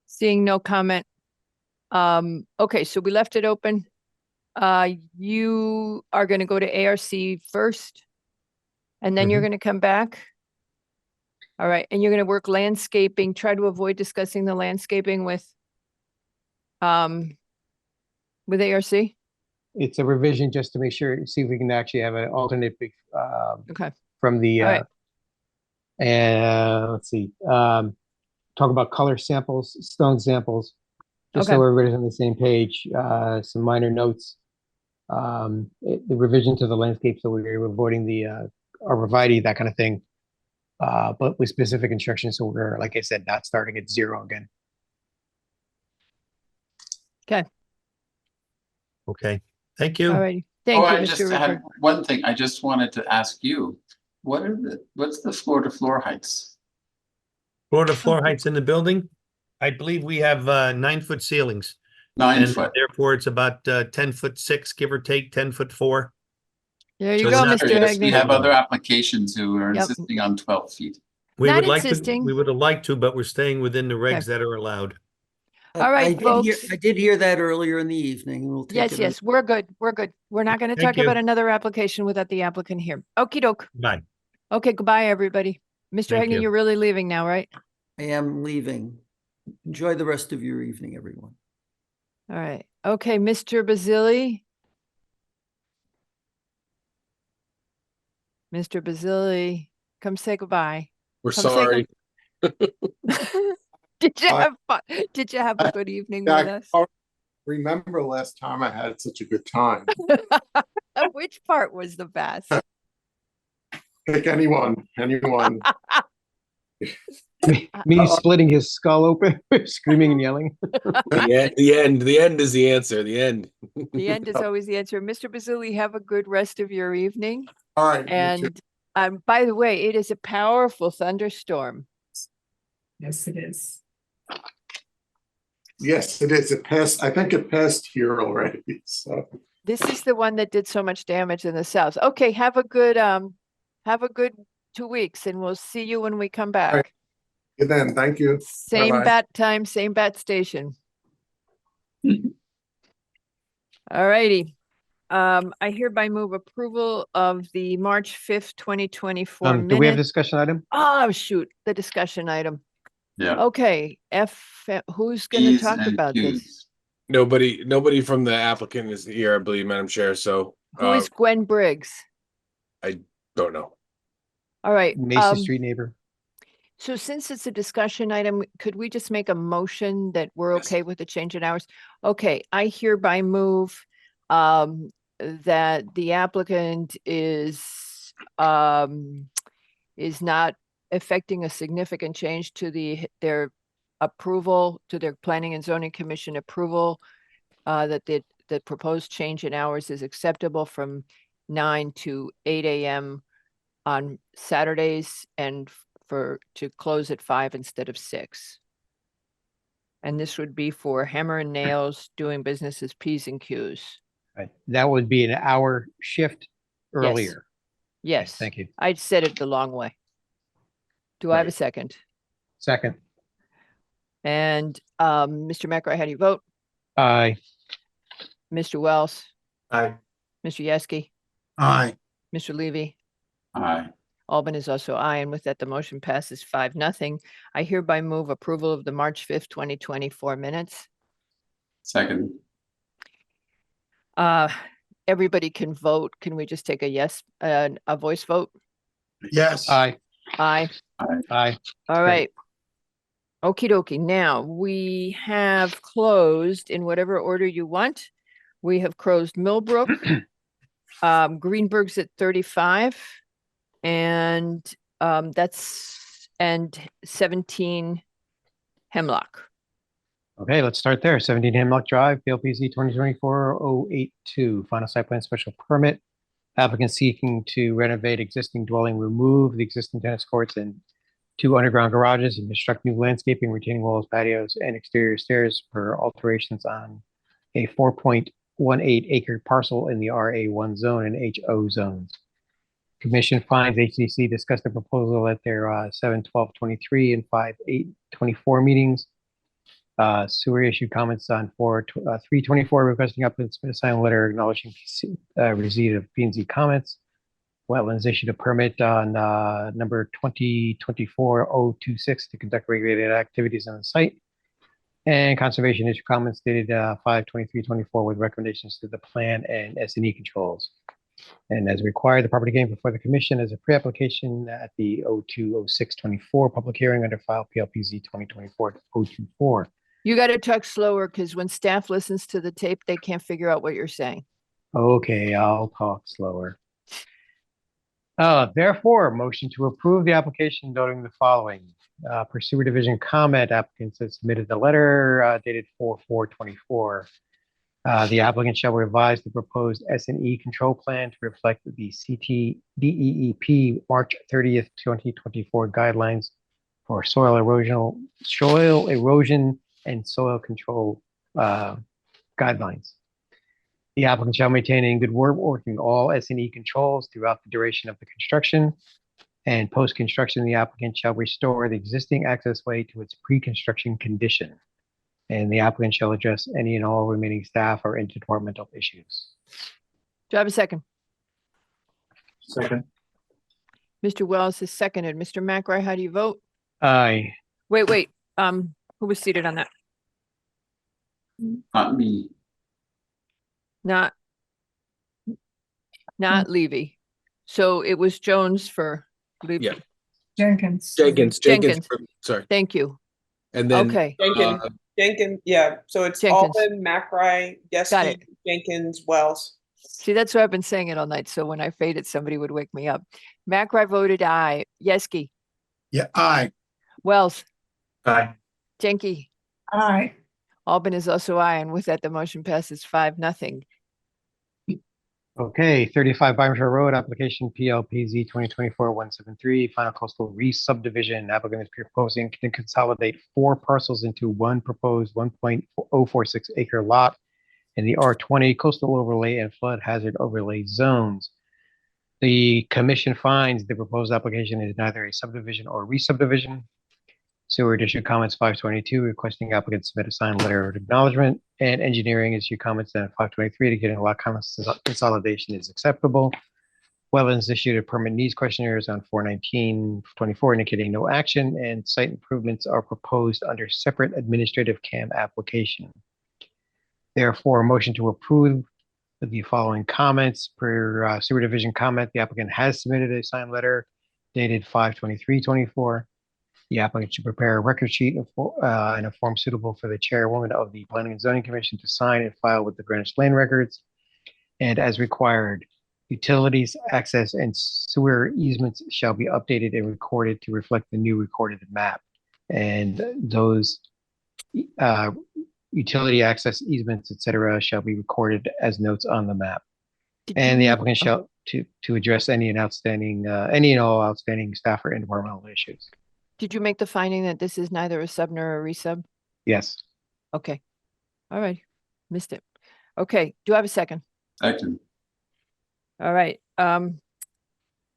Seeing no comment. Okay, so we left it open. You are going to go to ARC first, and then you're Mhm. going to come back. All right, and you're going to work landscaping, try to avoid discussing the landscaping with ARC? It's a revision just to make sure, see if we can actually have an alternate Okay. from the All right. let's see, talk about color samples, stone samples, just so Okay. everybody's on the same page. Some minor notes, the revision to the landscape, so we're avoiding the arborvitae, that kind of thing, but with specific instructions, so we're, like I said, not starting at 0 again. Okay. Okay, thank you. All righty. Thank you, I Mr. just had Ritter. one thing. I just wanted to ask you, what's the floor to floor heights? Floor to floor heights in the building, I believe we have 9-foot ceilings. 9 And foot. therefore it's about 10'6", give or take, 10'4". There you Just go, Mr. curious. We Hegney. have other applications who are Yep. insisting on 12 feet. We Not would like to, insisting. we would have liked to, but we're staying within the regs Okay. that are allowed. All right, I did hear that earlier in the evening. We'll take Yes, it. yes, we're good. We're good. We're not going to Thank talk about you. another application without the applicant here. Okey doke. Bye. Okay, goodbye, everybody. Mr. Thank Hegney, you. you're really leaving now, right? I am leaving. Enjoy the rest of your evening, everyone. All right. Okay, Mr. Basili. Mr. Basili, come say goodbye. We're Come say sorry. Did you have fun? Did you have a good evening with I us? can't remember last time I had such a good time. Which part was the best? Pick anyone. Me splitting his skull open, screaming and yelling. The end is the answer. The end. The end is always the answer. Mr. Basili, have a good rest of your evening. All right. you too. And by the way, it is a powerful thunderstorm. Yes, it is. Yes, it is. It passed. I think it passed here already. So This is the one that did so much damage in the south. Okay, have a good 2 weeks, and we'll see you when we come back. right. Then, thank you. Same Bye-bye. bat time, same bat station. All righty. I hereby move approval of the March 5th, 2024 Do we have a minutes. discussion item? Oh, shoot, the discussion item. Yeah. Okay, who's gonna P's talk and about Q's. this? Nobody from the applicant is here, I believe, Madam Chair. So Who is Gwen Briggs? I don't know. All right. Mason Street neighbor. So since it's a discussion item, could we just make a motion that we're Yes. okay with the change in hours? Okay, I hereby move that the applicant is not affecting a significant change to their approval, to their Planning and Zoning Commission approval, that the proposed change in hours is acceptable from 9 to 8 a.m. on Saturdays and to close at 5 instead of 6. And this would be for Hammer and Nails doing business as P's and Q's. Right. That would be an hour shift earlier. Yes. Thank you. I said it the long way. Do I have a second? Second. And Mr. McRae, how do you vote? Aye. Mr. Wells, Aye. Mr. Yeski, Aye. Mr. Levy, Aye. Albin is also aye, and with that, the motion passes 5-0. I hereby move approval of the March 5th, 2024 minutes. Second. Everybody can vote. Can we just take a yes, a voice vote? Yes. Aye. Aye. Aye. All right. Okie dokie. Now we have closed in whatever order you want. We have closed Millbrook, Greenberg's at 35, and 17 Hemlock. Okay, let's start there. 17 Hemlock Drive, PLPZ 2024-082, final site plan special permit. Applicant seeking to renovate existing dwelling, remove the existing tennis courts and 2 underground garages, and construct new landscaping, retaining walls, patios, and exterior stairs for alterations on a 4.18 acre parcel in the RA1 zone and HO zones. Commission finds HDC discussed the proposal at their 7/12/23 and 5/8/24 meetings. Sewer issued comments on 3/24, requesting uplands a sign letter acknowledging receipt of P&Z comments. Wetlands issued a permit on number 2024-026 to conduct regulated activities on the site. And conservation issued comments dated 5/23/24 with recommendations to the plan and S&E controls. And as required, the property came before the commission as a pre-application at the 02/06/24 public hearing under file PLPZ 2024-024. You got to talk slower because when staff listens to the tape, they can't figure out what you're saying. Okay, I'll talk slower. Therefore, motion to approve the application noting the following. Pursuer Division comment, applicants have submitted the letter dated 4/4/24. The applicant shall revise the proposed S&E control plan to reflect the CTDEEP March 30th, 2024 guidelines for soil erosion and soil control guidelines. The applicant shall maintain in good working all S&E controls throughout the duration of the construction. And post-construction, the applicant shall restore the existing access way to its pre-construction condition. And the applicant shall address any and all remaining staff or interdepartmental issues. Do I have a second? Second. Mr. Wells is seconded. Mr. McRae, how do you vote? Aye. Wait. Who was seated on that? Not me. Not Levy. So it was Jones for Levy. Yeah. Jenkins. Jenkins. Jenkins. Sorry. Thank you. And then Okay. Jenkins, yeah, so it's Jenkins. Alvin, McRae, Got Geske, it. Jenkins, Wells. See, that's why I've been saying it all night. So when I faded, somebody would wake me up. McRae voted aye. Yeski, Yeah, aye. Wells, Aye. Jenke, Aye. Albin is also aye. And with that, the motion passes 5-0. Okay, 35 Byron Road, application PLPZ 2024-173, final coastal re-subdivision. Applicant is proposing to consolidate 4 parcels into one proposed 1.046 acre lot in the R20 coastal overlay and flood hazard overlay zones. The commission finds the proposed application is neither a subdivision or re-subdivision. Sewer District comments 522, requesting applicant submit a signed letter of acknowledgement, and engineering issued comments at 523 indicating a lot consolidation is acceptable. Wetlands issued a permit needs questionnaires on 4/19/24 indicating no action, and site improvements are proposed under separate administrative CAM application. Therefore, a motion to approve the following comments per Sewer Division comment. The applicant has submitted a signed letter dated 5/23/24. The applicant should prepare a record sheet in a form suitable for the chairwoman of the Planning and Zoning Commission to sign and file with the Greenwich Land Records. And as required, utilities, access, and sewer easements shall be updated and recorded to reflect the new recorded map. And those utility access easements, etc., shall be recorded as notes on the map. And the applicant shall to address any and all outstanding staff or environmental issues. Did you make the finding that this is neither a sub nor a resub? Yes. Okay. All right. Missed it. Okay. Do I have a second? Second. All right.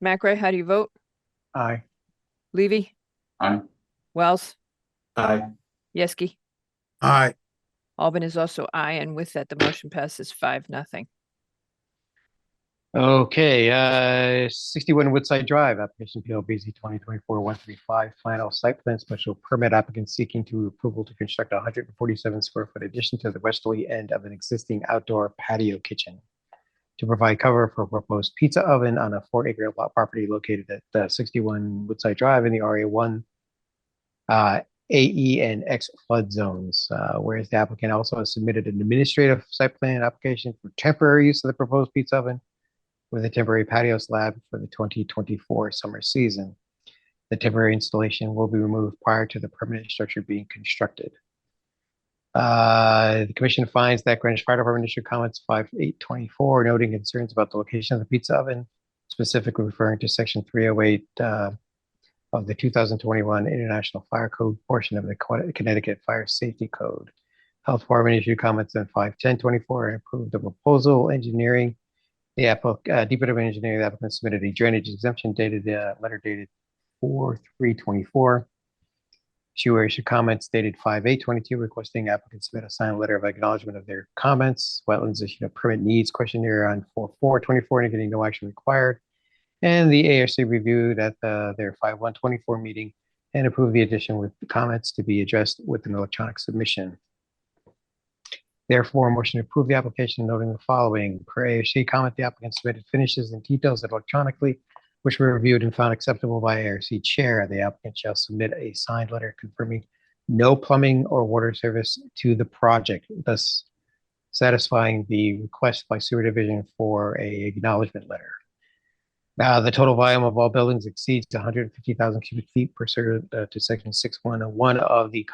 McRae, how do you vote? Aye. Levy? Aye. Wells? Aye. Yeski? Aye. Albin is also aye. And with that, the motion passes 5-0. Okay, 61 Woodside Drive, application PLBZ 2024-135, final site plan special permit applicant seeking to approval to construct a 147 square foot addition to the westerly end of an existing outdoor patio kitchen to provide cover for a proposed pizza oven on a 4-acre lot property located at 61 Woodside Drive in the RA1 AE and X flood zones. Whereas the applicant also has submitted an administrative site plan application for temporary use of the proposed pizza oven with a temporary patio slab for the 2024 summer season. The temporary installation will be removed prior to the permanent structure being constructed. The commission finds that Greenwich Fire Department issued comments 5/8/24 noting concerns about the location of the pizza oven, specifically referring to section 308 of the 2021 International Fire Code portion of the Connecticut Fire Safety Code. Health Department issued comments on 5/10/24 and approved the proposal. Engineering, the Department of Engineering, the applicant submitted a drainage exemption dated, letter dated 4/3/24. Sewer issued comments dated 5/8/22 requesting applicants submit a signed letter of acknowledgement of their comments. Wetlands issued a permit needs questionnaire on 4/4/24 indicating no action required. And the ARC reviewed at their 5/1/24 meeting and approved the addition with comments to be addressed with an electronic submission. Therefore, a motion to approve the application noting the following. Per ARC comment, the applicant submitted finishes and details electronically, which were reviewed and found acceptable by ARC chair. The applicant shall submit a signed letter confirming no plumbing or water service to the project, thus satisfying the request by Sewer Division for a acknowledgement letter. The total volume of all buildings exceeds 150,000 cubic feet pursuant to section 6.101 of the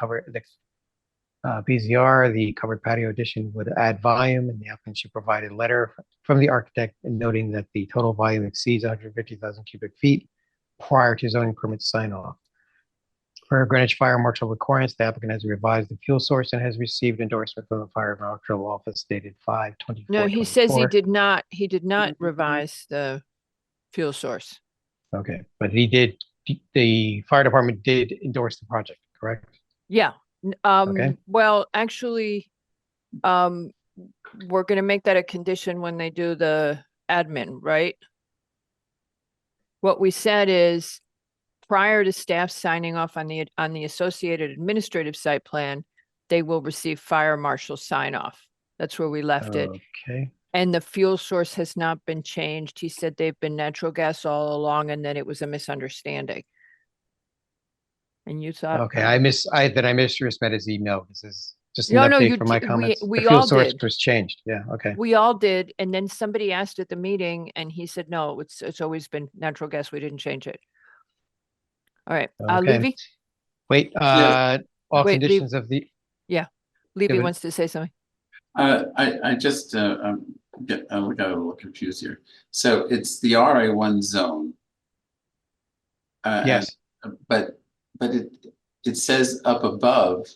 BZR. The covered patio addition would add volume, and the applicant should provide a letter from the architect noting that the total volume exceeds 150,000 cubic feet prior to zoning permit sign off. Per Greenwich Fire Marshal requirements, the applicant has revised the fuel source and has received endorsement from the Fire Marshal Office dated 5/24/24. No, he says he did not revise the fuel source. Okay, but the fire department did endorse the project, correct? Yeah. Okay. Well, actually, we're gonna make that a condition when they do the admin, right? What we said is prior to staff signing off on the associated administrative site plan, they will receive fire marshal sign off. That's where we left it. Okay. And the fuel source has not been changed. He said they've been natural gas all along and then it was a misunderstanding. And you thought. Okay, I misread his email. This is just an No, no, update you for my di- comments. we The fuel all source did. was changed. Yeah, okay. We all did, and then somebody asked at the meeting, and he said, no, it's always been natural gas, we didn't change it. All right, Okay. Levy? Wait, all Wait, conditions of the, Yeah, Levy David. wants to say something. I just I got a little confused here. So it's the RA1 zone. Yes. But it says up above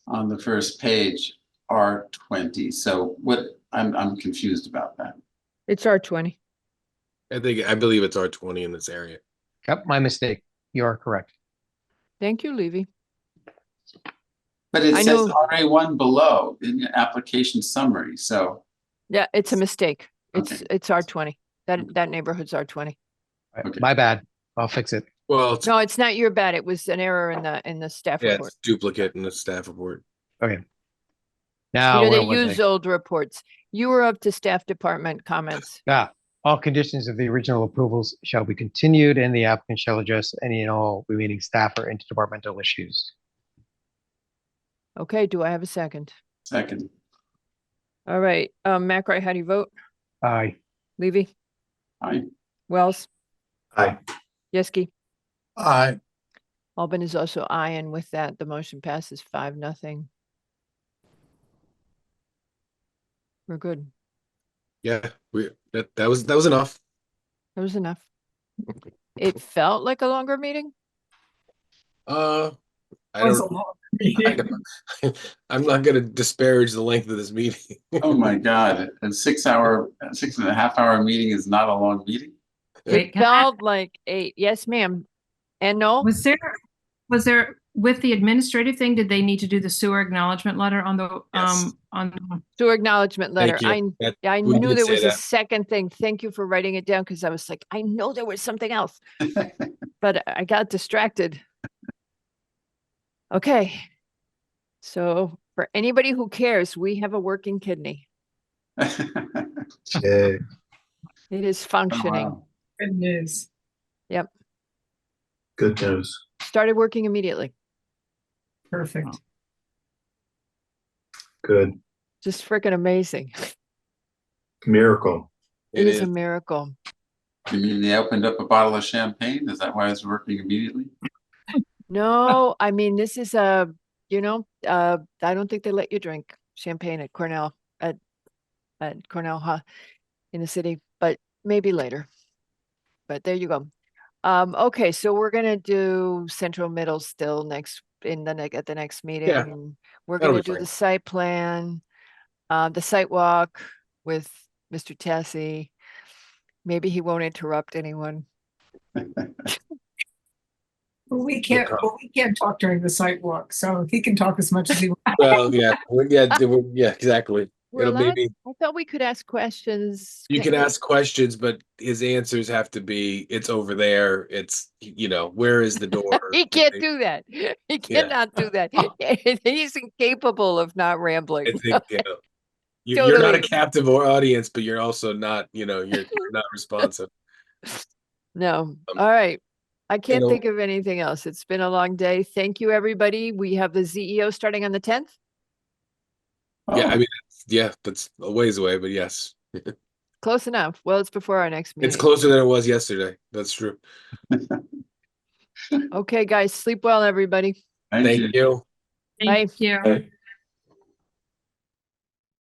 on the first page R20. So what I'm confused about that. It's R20. I believe it's R20 in this area. Yep, my mistake. You are correct. Thank you, Levy. But it I says know- RA1 below in the application summary. So Yeah, it's a mistake. It's Okay. it's R20. That neighborhood's R20. Okay. My bad. I'll fix it. Well, it's, No, it's not your bad. It was an error in the staff yeah, report. it's duplicate in the staff report. Okay. Now, You know, where they was use I? old reports. You were up to staff department comments. All conditions of the original approvals shall be continued and the applicant shall address any and all remaining staff or interdepartmental issues. Okay, do I have a second? second, All right, McRae, how do you vote? Aye. Levy? Aye. Wells? Aye. Yeski? Aye. Albin is also aye, and with that, the motion passes 5-0. We're good. Yeah, that was enough. That was enough. It felt like a longer meeting. I Was a don't. long I meeting. don't- I'm not gonna disparage the length of this meeting. Oh my God, a 6.5 hour meeting is not a long meeting? Wait, It can I- felt like 8. Yes, ma'am. And no? Was there, with the administrative thing, did they need to do the sewer acknowledgement letter on the, Yes. Sewer acknowledge letter. Thank you. I We knew did there say was a that. second thing. Thank you for writing it down because I was like, I know there was something else, but I got distracted. Okay. So for anybody who cares, we have a working kidney. Yeah. It is functioning. wow. Good news. Yep. Good news. Started working immediately. Perfect. Good. Just freaking amazing. Miracle. It is a miracle. You mean they opened up a bottle of champagne? Is that why it's working immediately? No, I mean, this is I don't think they let you drink champagne at Cornell, at Cornell in the city, but maybe later. But there you go. Okay, so we're gonna do Central Middle still at the next meeting. We're that'll gonna be do fine. the site plan, the site walk with Mr. Tessie. Maybe he won't interrupt anyone. But we can't talk during the site walk, so he can talk as much as he wants. Well, yeah, exactly. We're It'll allowed- maybe I thought we could ask questions. you Can't can we? ask questions, but his answers have to be, it's over there. It's, where is the door? He can't do that. He cannot do that. He's incapable of not rambling. I think, you're not a Totally. captive audience, but you're also not, you're not responsive. No. All right. I can't know- think of anything else. It's been a long day. Thank you, everybody. We have the ZEO starting on the 10th. Yeah, I Oh, mean, that's a ways away, but yes. Close enough. Well, it's before our next meeting. It's closer than it was yesterday. That's true. Okay, guys, sleep well, everybody. thank you. Thank you. Bye. Thank you. Hey.